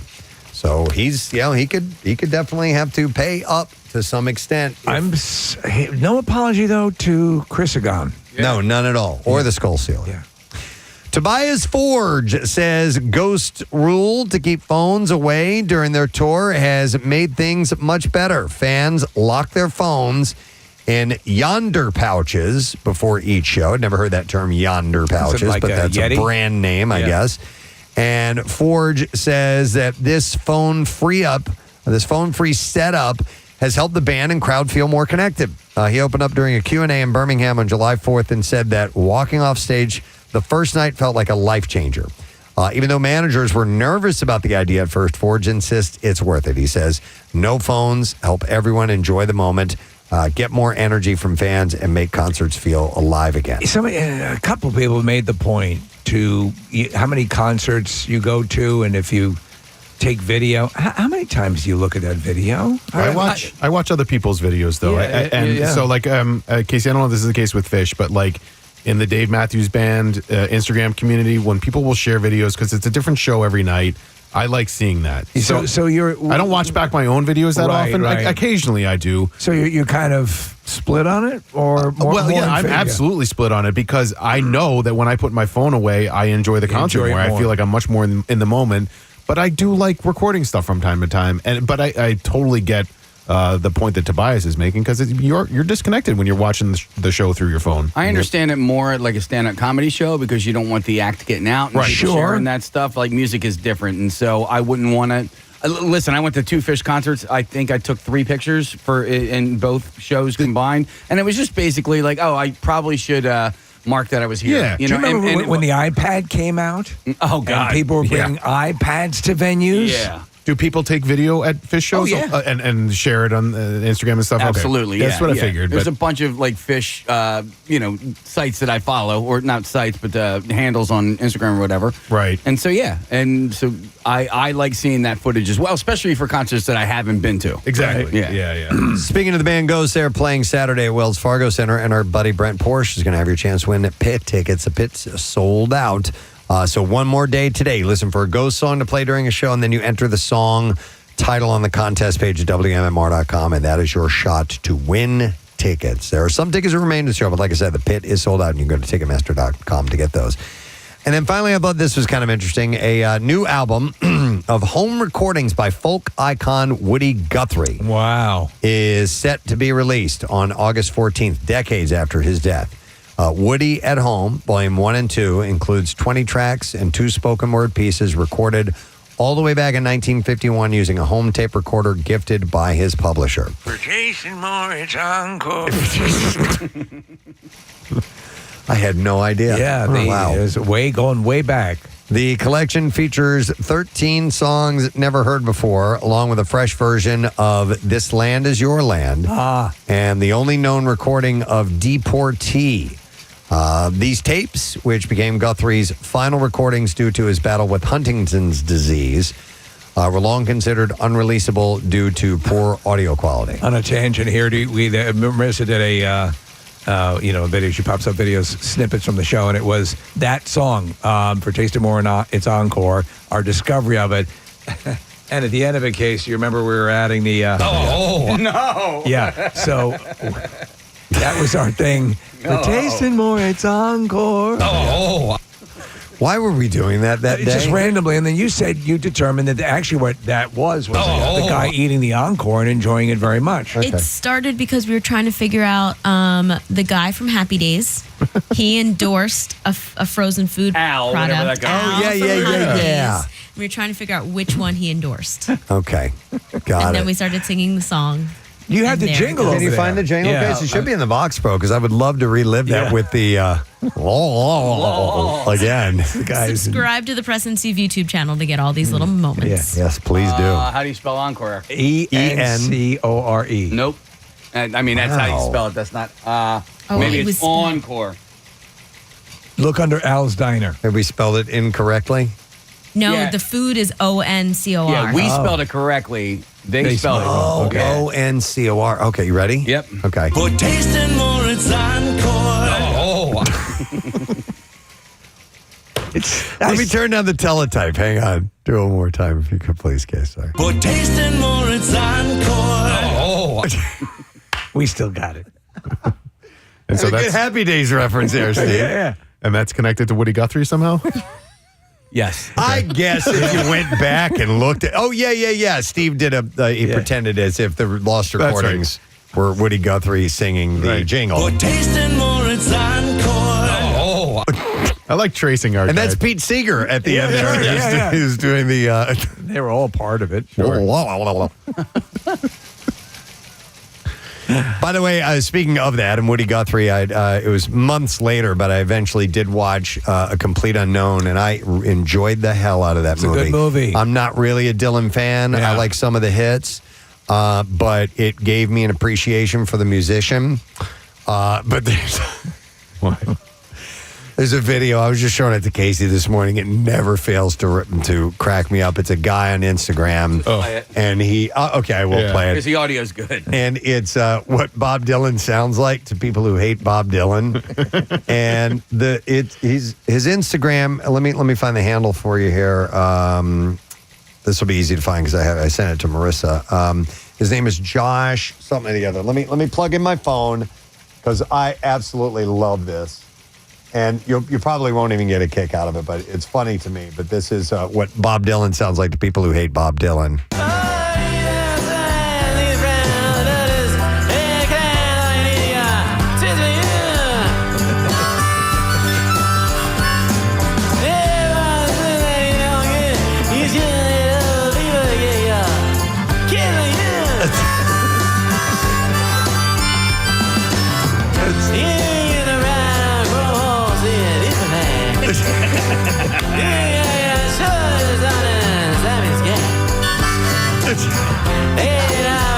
So he's, he could definitely have to pay up to some extent. No apology though to Chrysagon. No, none at all, or the Skull Seal. Yeah. Tobias Forge says Ghost rule to keep phones away during their tour has made things much better. Fans lock their phones in yonder pouches before each show. I'd never heard that term, yonder pouches, like but that's Yeti? a brand name, I guess. And Forge says that this phone-free setup has helped the band and crowd feel more connected. He opened up during a Q&A in Birmingham on July 4th and said that walking off stage the first night felt like a life changer. Even though managers were nervous about the idea at first, Forge insists it's worth it. He says, no phones, help everyone enjoy the moment, get more energy from fans, and make concerts feel alive again. A couple of people made the point to how many concerts you go to, and if you take video, how many times do you look at that video? I watch other people's videos though, so like Casey, I don't know if this is the case with Fish, but like in the Dave Matthews Band Instagram community, when people will share videos because it's a different show every night, I like seeing that. So you're. I don't watch back my own videos that often. Right. Occasionally I do. So you're kind of split on it, or more? I'm absolutely split on it because I know that when I put my phone away, I enjoy the concert more. I feel like I'm much more in the moment. But I do like recording stuff from time to time. But I totally get the point that Tobias is making because you're disconnected when you're watching the show through your phone. I understand it more like a stand-up comedy show because you don't want the act getting out and people sharing that stuff. Like music is different, and so I wouldn't want to. Listen, I went to 2 Fish concerts. I think I took 3 pictures in both shows combined, and it was just basically like, oh, I probably should mark that I was here. Yeah. Do you remember when the iPad came out? Oh God, and people were bringing iPads to venues. Yeah. Do people take video at Fish shows and share it on Instagram and stuff? Absolutely, okay. That's what I figured. There's a bunch of like Fish, sites that I follow, or not sites, but handles on Instagram or whatever. Right. And so I like seeing that footage as well, especially for concerts that I haven't been to. Exactly. Right? Yeah. Speaking of the band Ghost, they're playing Saturday at Wells Fargo Center, and our buddy Brent Porsche is going to have your chance to win pit tickets. The pit's sold out. So one more day today. Listen for a Ghost song to play during a show, and then you enter the song title on the contest page at WMMR.com, and that is your shot to win tickets. There are some tickets that remain to the show, but like I said, the pit is sold out, and you can go to Ticketmaster.com to get those. And then finally, I thought this was kind of interesting. A new album of home recordings by folk icon Woody Guthrie. Wow. Is set to be released on August 14th, decades after his death. Woody at Home, Volume 1 and 2, includes 20 tracks and 2 spoken word pieces recorded all the way back in 1951 using a home tape recorder gifted by his publisher. For Jason Moore, it's encore. I had no idea. Yeah, wow. It was going way back. The collection features 13 songs never heard before, along with a fresh version of This Land Is Your Land, and the only known recording of Deportee. These tapes, which became Guthrie's final recordings due to his battle with Huntington's disease, were long considered unreleasable due to poor audio quality. On a tangent here, Marissa did a video. She pops up videos, snippets from the show, and it was that song for Tasting More and its encore, our discovery of it. And at the end of it, Case, you remember we were adding the... no! Yeah, so that was our thing. For Tasting More, it's encore. Why were we doing that day? Just randomly, and then you said you determined that actually what that was the guy eating the encore and enjoying it very much. It started because we were trying to figure out the guy from Happy Days. He endorsed a frozen food Al, product. whatever that guy. Al from Happy yeah. Days. We were trying to figure out which one he endorsed. Okay, got And it. then we started singing the song. You had the jingle over Can you there. find the jingle? Yeah. Case? It should be in the box, bro, because I would love to relive that with the again. The guys. Subscribe to the Preston Steve YouTube channel to get all these little moments. Yes, please do. How do you spell encore? ENCORE. Nope. I mean, that's how you spell it. That's not. Maybe it it's was- encore. Look under Al's Diner. Have we spelled it incorrectly? No, Yeah. the food is ONCOR. Yeah, we spelled it correctly. They spelled it wrong. Okay. ONCOR. Okay, you ready? Yep. Okay. For Tasting More, it's encore. Let me turn down the teletype. Hang on. Do it one more time if you could, please, Case. Sorry. For Tasting More, it's encore. We still got it. And so a good that's Happy Days reference there, Steve. Yeah. And that's connected to Woody Guthrie somehow? Yes. I guess if you went back and looked at... Oh, yeah. Steve did he pretended as if the lost That's recordings were Woody Guthrie singing the jingle. For Tasting More, it's encore. I like tracing our And that's Pete Seeger at the end there. Yeah. Who's doing the... They were all part of it. By the way, speaking of that, and Woody Guthrie, it was months later, but I eventually did watch A Complete Unknown, and I enjoyed the hell out of that movie. It's a good movie. I'm not really a Dylan fan. Yeah. I like some of the hits, but it gave me an appreciation for the musician. But there's a video. I was just showing it to Casey this morning. It never fails to crack me up. It's a guy on Instagram, and he. Okay, I will play it Because the audio's good. and it's what Bob Dylan sounds like to people who hate Bob Dylan. And his Instagram. Let me find the handle for you here. This will be easy to find because I sent it to Marissa. His name is Josh something or the other. Let me plug in my phone because I absolutely love this. And you probably won't even get a kick out of it, but it's funny to me. But this is what Bob Dylan sounds like to people who hate Bob Dylan.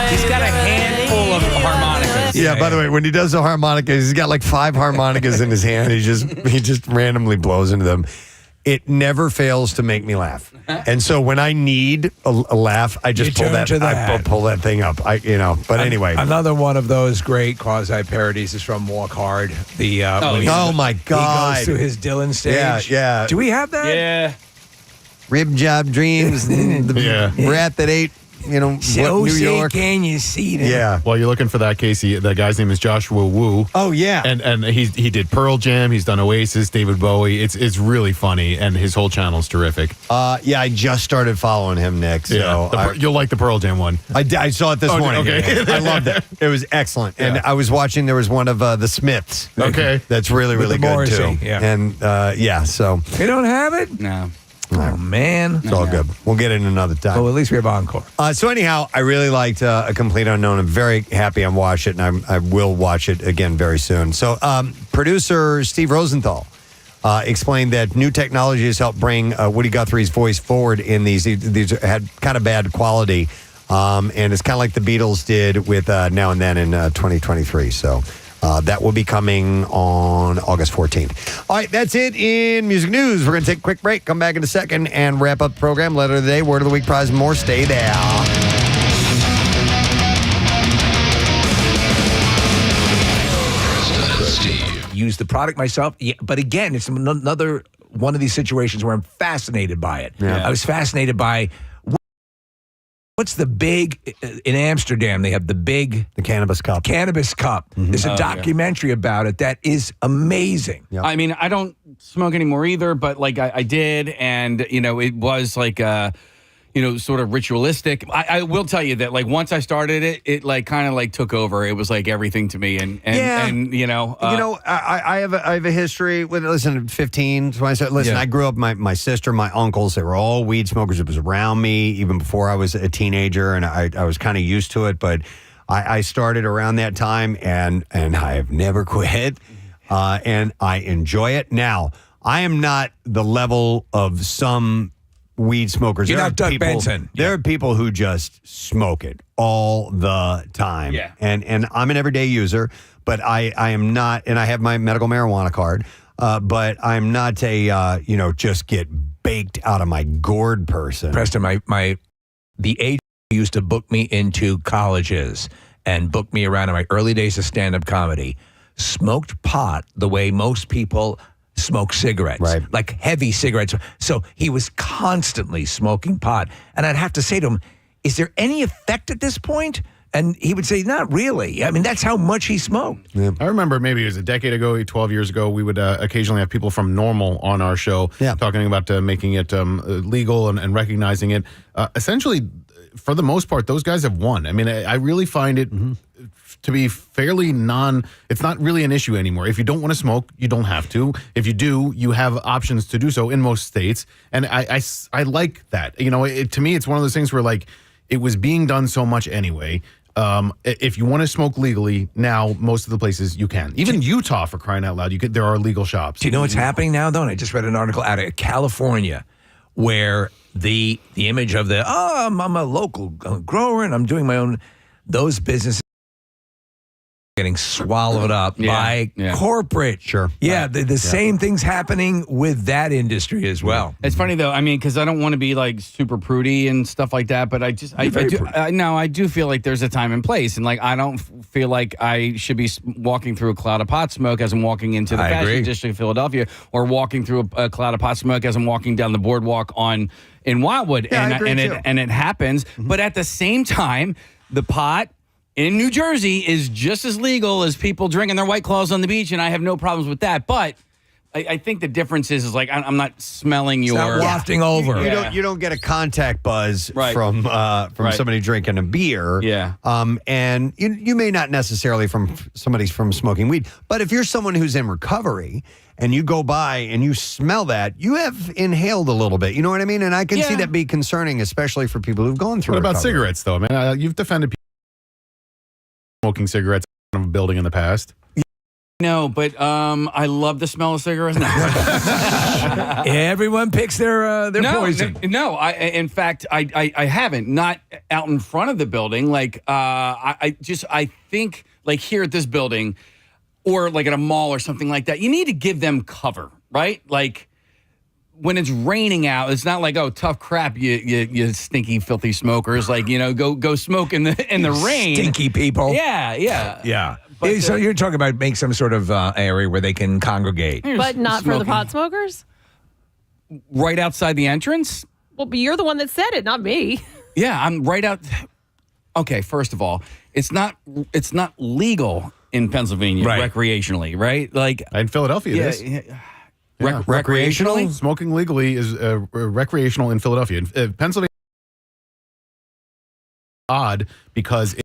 He's got a handful of harmonicas. Yeah, by the way, when he does the harmonicas, he's got like 5 harmonicas in his hand. He just randomly blows into them. It never fails to make me laugh. And so when I need a laugh, I just pull that thing up. But anyway. Another one of those great quasi parodies is from Walk Hard. Oh my God. He goes to his Dylan stage. Yeah, yeah. Do we have that? Yeah. Rib job dreams, and the rat that ate New York. Can you see that? Yeah. Well, you're looking for that, Casey. The guy's name is Joshua Wu. Oh yeah, and he did Pearl Jam. He's done Oasis, David Bowie. It's really funny, and his whole channel's terrific. Yeah, I just started following him, Nick. So you'll like the Pearl Jam one. I saw it this morning. Okay. I loved it. It was excellent. And I was watching. There was one of the Smiths. Okay, that's really good Morrissey, too. yeah. And so they don't have it. No. Oh man, it's all good. We'll get it another time. Well, at least we have Encore. So anyhow, I really liked A Complete Unknown. I'm very happy I watched it, and I will watch it again very soon. So producer Steve Rosenthal explained that new technology has helped bring Woody Guthrie's voice forward in these. These had kind of bad quality, and it's kind of like the Beatles did with Now and Then in 2023. So that will be coming on August 14th. All right, that's it in music news. We're going to take a quick break, come back in a second, and wrap up the program. Letter of the day, word of the week, prize, and more. Stay there. Use the product myself, but again, it's another one of these situations where I'm fascinated by it. Yeah. I was fascinated by what's the big in Amsterdam. They have the Cannabis Cup. Cannabis Cup. Mm-hmm. There's a documentary about it that is amazing. I mean, I don't smoke anymore either, but like I did, and it was like sort of ritualistic. I will tell you that like once I started it like kind of like took over. It was like everything to me, and I have a history with 15. So I said, I grew up. My sister, my uncles, they were all weed smokers. It was around me even before I was a teenager, and I was kind of used to it. But I started around that time, and I have never quit, and I enjoy it. Now I am not the level of some weed smokers. You're not Doug Benson. There are people who just smoke it all the time. Yeah. And I'm an everyday user, but I am not, and I have my medical marijuana card, but I'm not a, just get baked out of my gourd person. Preston, the agent used to book me into colleges and book me around in my early days of stand-up comedy, smoked pot the way most people smoke cigarettes, right? Like heavy cigarettes. So he was constantly smoking pot. And I'd have to say to him, is there any effect at this point? And he would say, not really. I mean, that's how much he smoked. Yeah. I remember maybe it was a decade ago, 12 years ago, we would occasionally have people from Normal on our show talking about making it legal and recognizing it. Essentially, for the most part, those guys have won. I mean, I really find it to be fairly it's not really an issue anymore. If you don't want to smoke, you don't have to. If you do, you have options to do so in most states. And I like that. To me, it's one of those things where like it was being done so much anyway. If you want to smoke legally now, most of the places you can. Even Utah, for crying out loud, there are legal shops. Do you know what's happening now, though? And I just read an article out of California where the image of I'm a local grower and I'm doing my own, those businesses getting swallowed up by corporate. Sure. Yeah, the same thing's happening with that industry as well. It's funny though. I mean, because I don't want to be like super prudy and stuff like that, but I do feel like there's a time and place, and like I don't feel like I should be walking through a cloud of pot smoke as I'm walking into the fashion district of Philadelphia, or walking through a cloud of pot smoke as I'm walking down the boardwalk in Wildwood, and it happens. Mm-hmm. But at the same time, the pot in New Jersey is just as legal as people drinking their White Claws on the beach, and I have no problems with that. But I think the difference is like I'm not smelling your wafting over. You don't get a contact buzz from somebody drinking a beer. Yeah. And you may not necessarily from somebody from smoking weed, but if you're someone who's in recovery and you go by and you smell that, you have inhaled a little bit. You know what I mean? And I can see that be concerning, especially for people who've gone through. What about recovery. cigarettes, though? I mean, you've defended people smoking cigarettes in a building in the past. No, but I love the smell of cigarettes. Everyone picks their poison. No, in fact, I haven't. Not out in front of the building. Like I think like here at this building, or like at a mall or something like that, you need to give them cover, right? Like when it's raining out, it's not like, oh, tough crap, you stinky, filthy smokers. Like, go smoke in the rain. Stinky people. Yeah. But, so you're talking about make some sort of area where they can congregate. But not for the pot smokers? Right outside the entrance? Well, but you're the one that said it, not me. Yeah, I'm right out. Okay, first of all, it's not legal in Pennsylvania recreationally, right? Like in Philadelphia, it is. Yeah. Recreational? Smoking legally is recreational in Philadelphia. Pennsylvania is odd because it's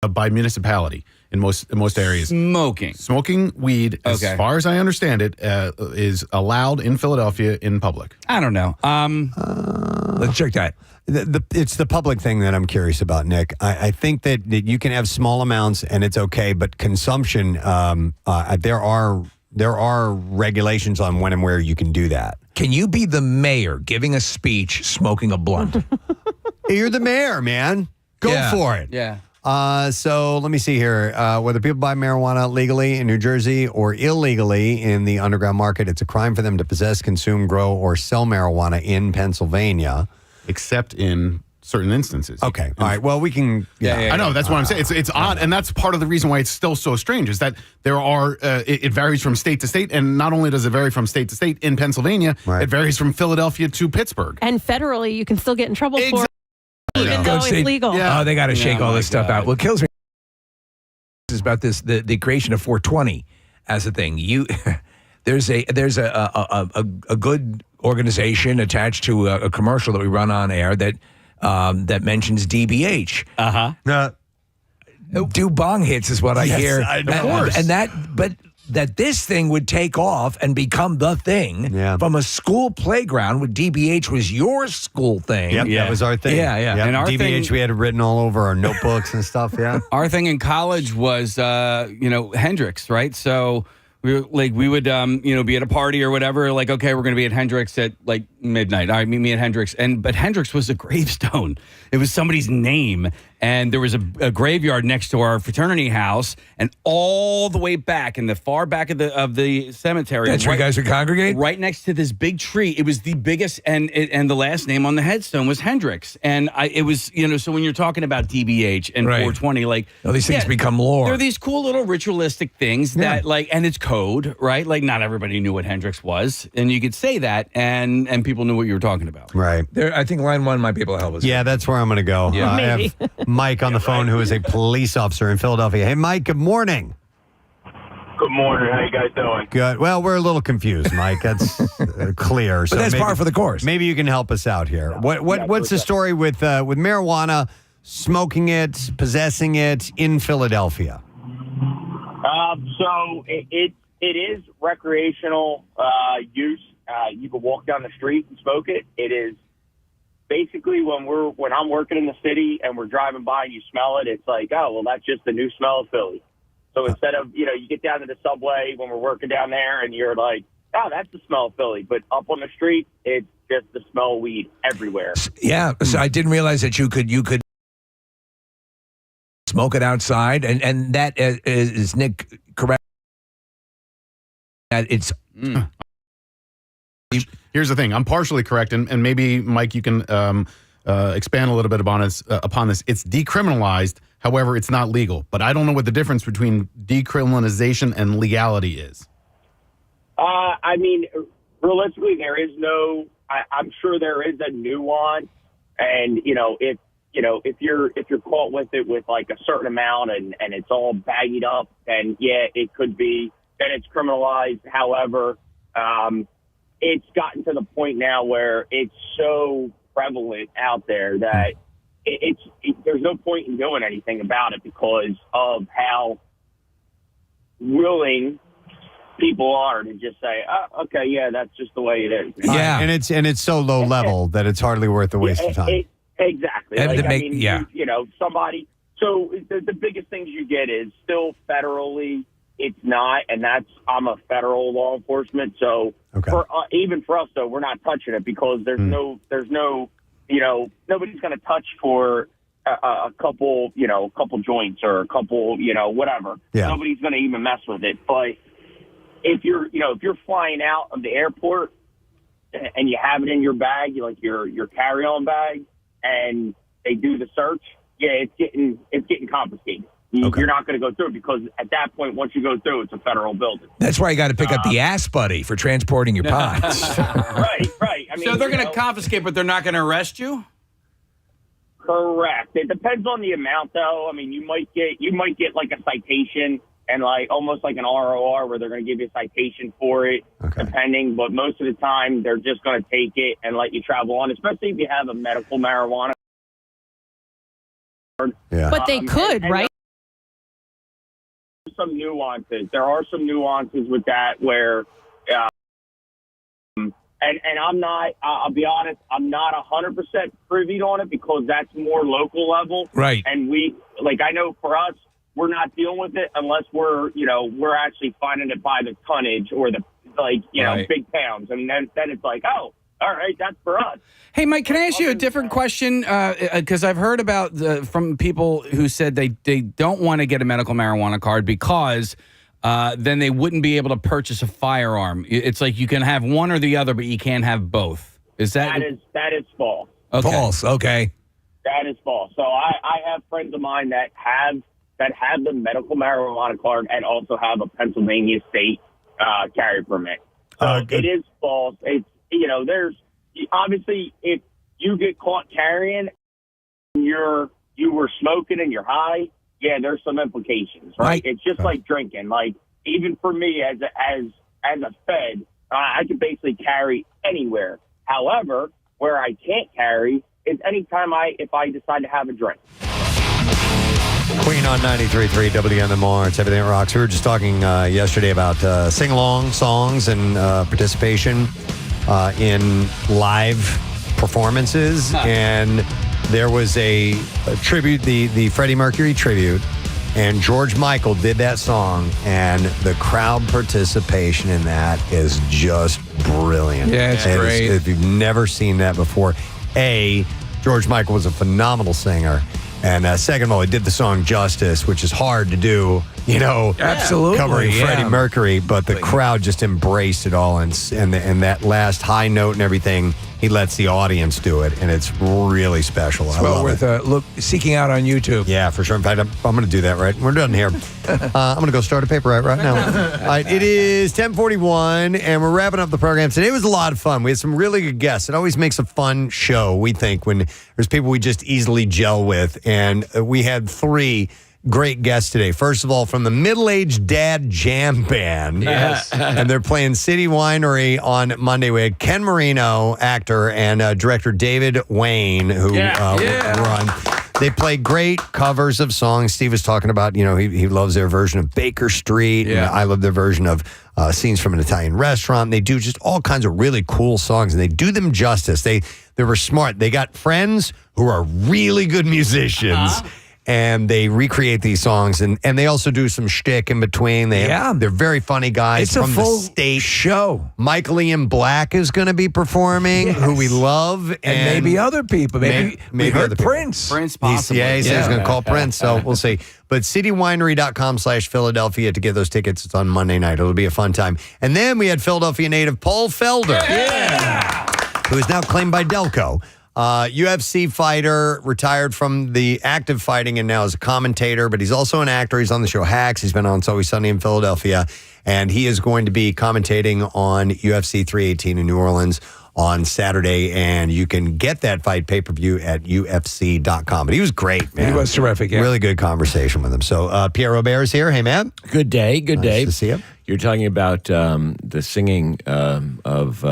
by municipality in most areas. Smoking weed, as far as I understand it, is allowed in Philadelphia in public. I don't know. Let's check that. It's the public thing that I'm curious about, Nick. I think that you can have small amounts and it's okay, but consumption, there are regulations on when and where you can do that. Can you be the mayor giving a speech smoking a blunt? You're the mayor, man. Go for it. Yeah. So let me see here. Whether people buy marijuana legally in New Jersey or illegally in the underground market, it's a crime for them to possess, consume, grow, or sell marijuana in Pennsylvania. Except in certain instances. Okay. All right. Well, we can. I know. That's what I'm saying. It's odd. And that's part of the reason why it's still so strange is that there are, it varies from state to state. And not only does it vary from state to state in Pennsylvania, it varies from Philadelphia to Pittsburgh. And federally, you can still get in trouble for it, even though it's legal. Oh, they got to shake all this stuff out. What kills me is about this the creation of 420 as a thing. There's a good organization attached to a commercial that we run on air that mentions DBH. Do bong hits is what I hear. Of course. And that this thing would take off and become the thing from a school playground with DBH was your school thing. Yep, that was our thing. Yeah. And our DBH, we had it written all over our notebooks and stuff, Our thing in college was, Hendrix, right? So we would be at a party or whatever, like, okay, we're going to be at Hendrix at like midnight. All right, meet me at Hendrix. But Hendrix was a gravestone. It was somebody's name. And there was a graveyard next to our fraternity house, and all the way back in the far back of the cemetery. That's where you guys would congregate? Right next to this big tree. It was the biggest, and the last name on the headstone was Hendrix. And it was, so when you're talking about DBH and 420, like these things become lore. They're these cool little ritualistic things that and it's code, right? Like not everybody knew what Hendrix was, and you could say that, and people knew what you were talking about. Right. I think line one might be able to help us. Yeah, that's where I'm going to go. Yeah. I have Mike on the phone, who is a police officer in Philadelphia. Hey, Mike, good morning. Good morning. How you guys doing? Good. Well, we're a little confused, Mike. That's clear. But that's par for the course. Maybe you can help us out here. What's the story with marijuana, smoking it, possessing it in Philadelphia? So it is recreational use. You can walk down the street and smoke it. It is basically when I'm working in the city and we're driving by and you smell it, it's like, oh, well, that's just the new smell of Philly. So instead of, you get down to the subway when we're working down there and you're like, oh, that's the smell of Philly. But up on the street, it's just the smell of weed everywhere. Yeah. So I didn't realize that you could smoke it outside. And that is Nick correct? That it's... Here's the thing. I'm partially correct, and maybe, Mike, you can expand a little bit upon this. It's decriminalized. However, it's not legal. But I don't know what the difference between decriminalization and legality is. I mean, realistically, there is no. I'm sure there is a nuance, and if you're caught with it with like a certain amount and it's all baggied up, then it could be. Then it's criminalized. However, it's gotten to the point now where it's so prevalent out there that there's no point in doing anything about it because of how willing people are to just say, oh, okay, that's just the way it is. Yeah, and it's so low level that it's hardly worth the waste of time. Exactly. Somebody. So the biggest things you get is still federally. It's not, and I'm a federal law enforcement, so even for us though, we're not touching it because there's no, nobody's going to touch for a couple joints or a couple, whatever. Yeah. Nobody's going to even mess with it. But if you're flying out of the airport and you have it in your bag, like your carry-on bag, and they do the search, it's getting confiscated. You're not going to go through it because at that point, once you go through, it's a federal building. That's why you got to pick up the ass buddy for transporting your pot. Right. I mean, so they're going to confiscate, but they're not going to arrest you? Correct. It depends on the amount, though. I mean, you might get like a citation and like almost like an ROR where they're going to give you a citation for it, depending. But most of the time, they're just going to take it and let you travel on, especially if you have a medical marijuana card. Yeah. But they could, right? Some nuances. There are some nuances with that where, and I'm not. I'll be honest. I'm not 100% privy on it because that's more local level. Right. And I know for us, we're not dealing with it unless we're actually finding it by the tonnage or the big pounds, and then it's like, oh, all right, that's for us. Hey, Mike, can I ask you a different question? Because I've heard about from people who said they don't want to get a medical marijuana card because then they wouldn't be able to purchase a firearm. It's like you can have one or the other, but you can't have both. Is that is false? Okay. False. Okay. That is false. So I have friends of mine that have the medical marijuana card and also have a Pennsylvania state carry permit. So it is false. It's there's obviously if you get caught carrying, you were smoking and you're high. Yeah, there's some implications, right? It's just like drinking. Like even for me as a Fed, I can basically carry anywhere. However, where I can't carry is anytime if I decide to have a drink. Queen on 93.3 WMMR. It's Everything That Rocks. We were just talking yesterday about sing-along songs and participation in live performances. And there was a tribute, the Freddie Mercury tribute, and George Michael did that song, and the crowd participation in that is just brilliant. Yeah, it's great. If you've never seen that before, George Michael was a phenomenal singer. And second of all, he did the song Justice, which is hard to do, absolutely, covering Freddie Mercury, but the crowd just embraced it all. And that last high note and everything, he lets the audience do it, and it's really special. I love it. Seeking out on YouTube. Yeah, for sure. In fact, I'm going to do that right. We're done here. I'm going to go start a paper right now. All right, it is 10:41, and we're wrapping up the program. Today was a lot of fun. We had some really good guests. It always makes a fun show, we think, when there's people we just easily gel with. And we had 3 great guests today. First of all, from the Middle-Aged Dad Jam Band. Yes. And they're playing City Winery on Monday. We had Ken Marino, actor, and director David Wayne, who run. They play great covers of songs. Steve was talking about, he loves their version of Baker Street. Yeah. And I love their version of Scenes from an Italian Restaurant. They do just all kinds of really cool songs, and they do them justice. They were smart. They got friends who are really good musicians. And they recreate these songs, and they also do some shtick in between. They're very funny guys. It's from a full the state show. Michael Ian Black is going to be performing, who we love, and maybe other people. Maybe we heard other people. Prince. Prince, possibly. He said he's going to call Prince, so we'll see. But citywinery.com/Philadelphia to get those tickets. It's on Monday night. It'll be a fun time. And then we had Philadelphia native Paul Felder, who is now claimed by Delco. UFC fighter, retired from the active fighting and now is a commentator, but he's also an actor. He's on the show Hacks. He's been on It's Always Sunny in Philadelphia, and he is going to be commentating on UFC 318 in New Orleans on Saturday, and you can get that fight pay-per-view at UFC.com. But he was great, man. He was terrific, yeah. Really good conversation with him. So Pierre Robert is here. Hey, man. Good day. Good day. Nice to see you. You're talking about the singing of...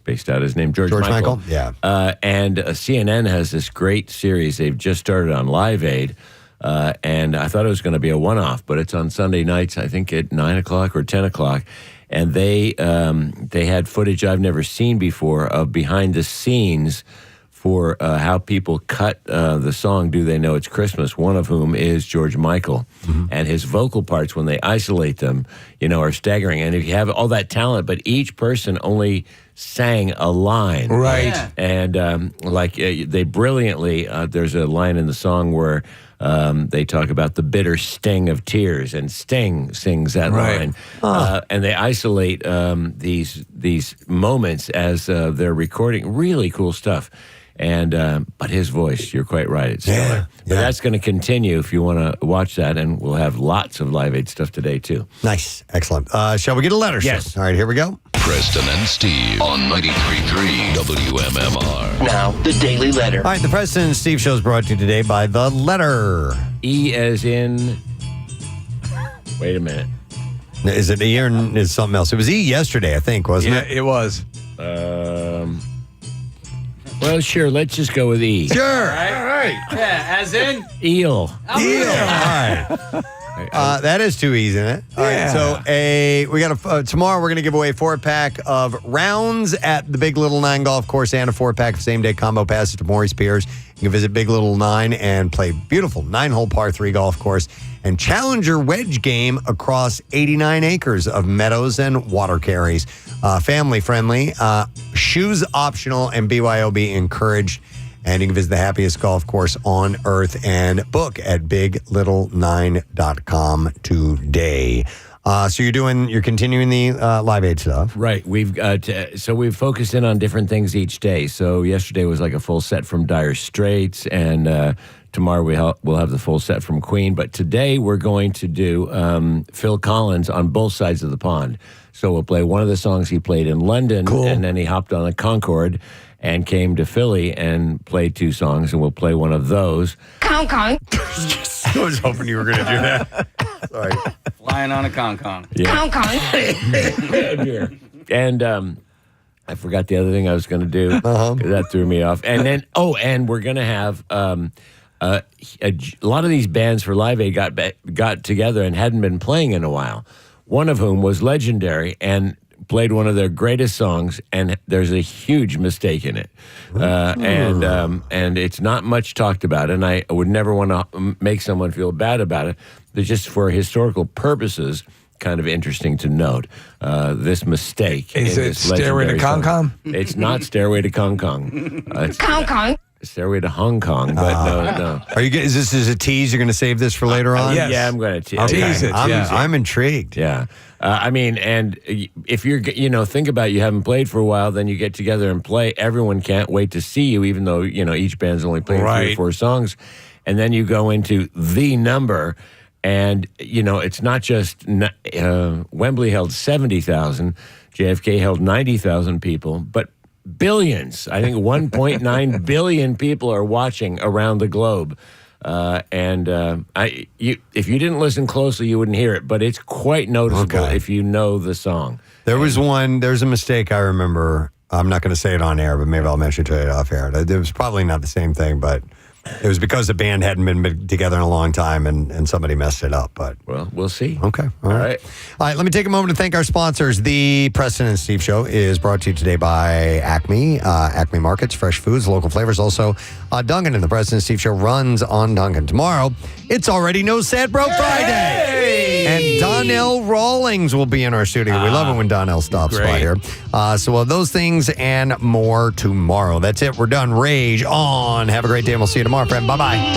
spaced out his name, George Michael. Yeah. And CNN has this great series they've just started on Live Aid, and I thought it was going to be a one-off, but it's on Sunday nights, I think at 9 o'clock or 10 o'clock, and they had footage I've never seen before of behind the scenes for how people cut the song Do They Know It's Christmas, one of whom is George Michael. Mm-hmm. And his vocal parts, when they isolate them, are staggering. And if you have all that talent, but each person only sang a line. Right. Yeah. And they brilliantly, there's a line in the song where they talk about the bitter sting of tears, and Sting sings that line. And they isolate these moments as they're recording. Really cool stuff. And but his voice, you're quite right, it's stellar. But that's going to continue if you want to watch that, and we'll have lots of Live Aid stuff today too. Nice, excellent. Shall we get a letter? Yes. All right, here we go. Preston and Steve on 93.3 WMMR. Now, the Daily Letter. All right, the Preston and Steve Show is brought to you today by The Letter. E as in... Wait a minute. Is it E or is something else? It was E yesterday, I think, wasn't it? Yeah, it was. Well, sure. Let's just go with E. Sure. All right. Yeah, as in? Eel. Eel. All right. That is too easy, isn't it? All right, so we got tomorrow we're going to give away a 4-pack of rounds at the Big Little 9 Golf Course and a 4-pack of same-day combo passes to Maurice Piers. You can visit Big Little 9 and play beautiful 9-hole par 3 golf course and challenge your wedge game across 89 acres of meadows and water carries. Family friendly, shoes optional, and BYOB encouraged. And you can visit the happiest golf course on earth and book at biglittle9.com today. So you're continuing the Live Aid stuff. Right. We've focused in on different things each day. So yesterday was like a full set from Dire Straits, and tomorrow we'll have the full set from Queen. But today we're going to do Phil Collins on both sides of the pond. So we'll play one of the songs he played in London, and then he hopped on a Concorde and came to Philly and played 2 songs, and we'll play one of those. Kong Kong. I was hoping you were going to do that. Sorry. Flying on a Kong. Yeah. Kong Kong. And I forgot the other thing I was going to do. That threw me off. And then, and we're going to have a lot of these bands for Live Aid got together and hadn't been playing in a while. One of whom was legendary and played one of their greatest songs, and there's a huge mistake in it. And it's not much talked about, and I would never want to make someone feel bad about it. But just for historical purposes, kind of interesting to note this mistake. Is it Stairway to Kong Kong? It's not Stairway to Kong Kong. Kong Kong. Stairway to Hong Kong, but no. Are you? Is this a tease? You're going to save this for later on? Yes. Yeah, I'm going to tease it. I'm intrigued. Yeah. I mean, and if you're, think about you haven't played for a while, then you get together and play. Everyone can't wait to see you, even though, each band's only playing 3 or 4 songs. And then you go into the number, and, it's not just Wembley held 70,000, JFK held 90,000 people, but billions. I think 1.9 billion people are watching around the globe. If you didn't listen closely, you wouldn't hear it, but it's quite noticeable if you know the song. There's a mistake I remember. I'm not going to say it on air, but maybe I'll mention it to you off air. It was probably not the same thing, but it was because the band hadn't been together in a long time and somebody messed it up. But well, we'll see. Okay. All right. All right. Let me take a moment to thank our sponsors. The Preston and Steve Show is brought to you today by Acme. Acme Markets, fresh foods, local flavors. Also, Dunkin' and the Preston and Steve Show runs on Dunkin'. Tomorrow, it's already No Sad Bro Friday. And Donnell Rawlings will be in our studio. We love it when Donnell stops by here. So we'll have those things and more tomorrow. That's it. We're done. Rage on. Have a great day, and we'll see you tomorrow, friend. Bye-bye.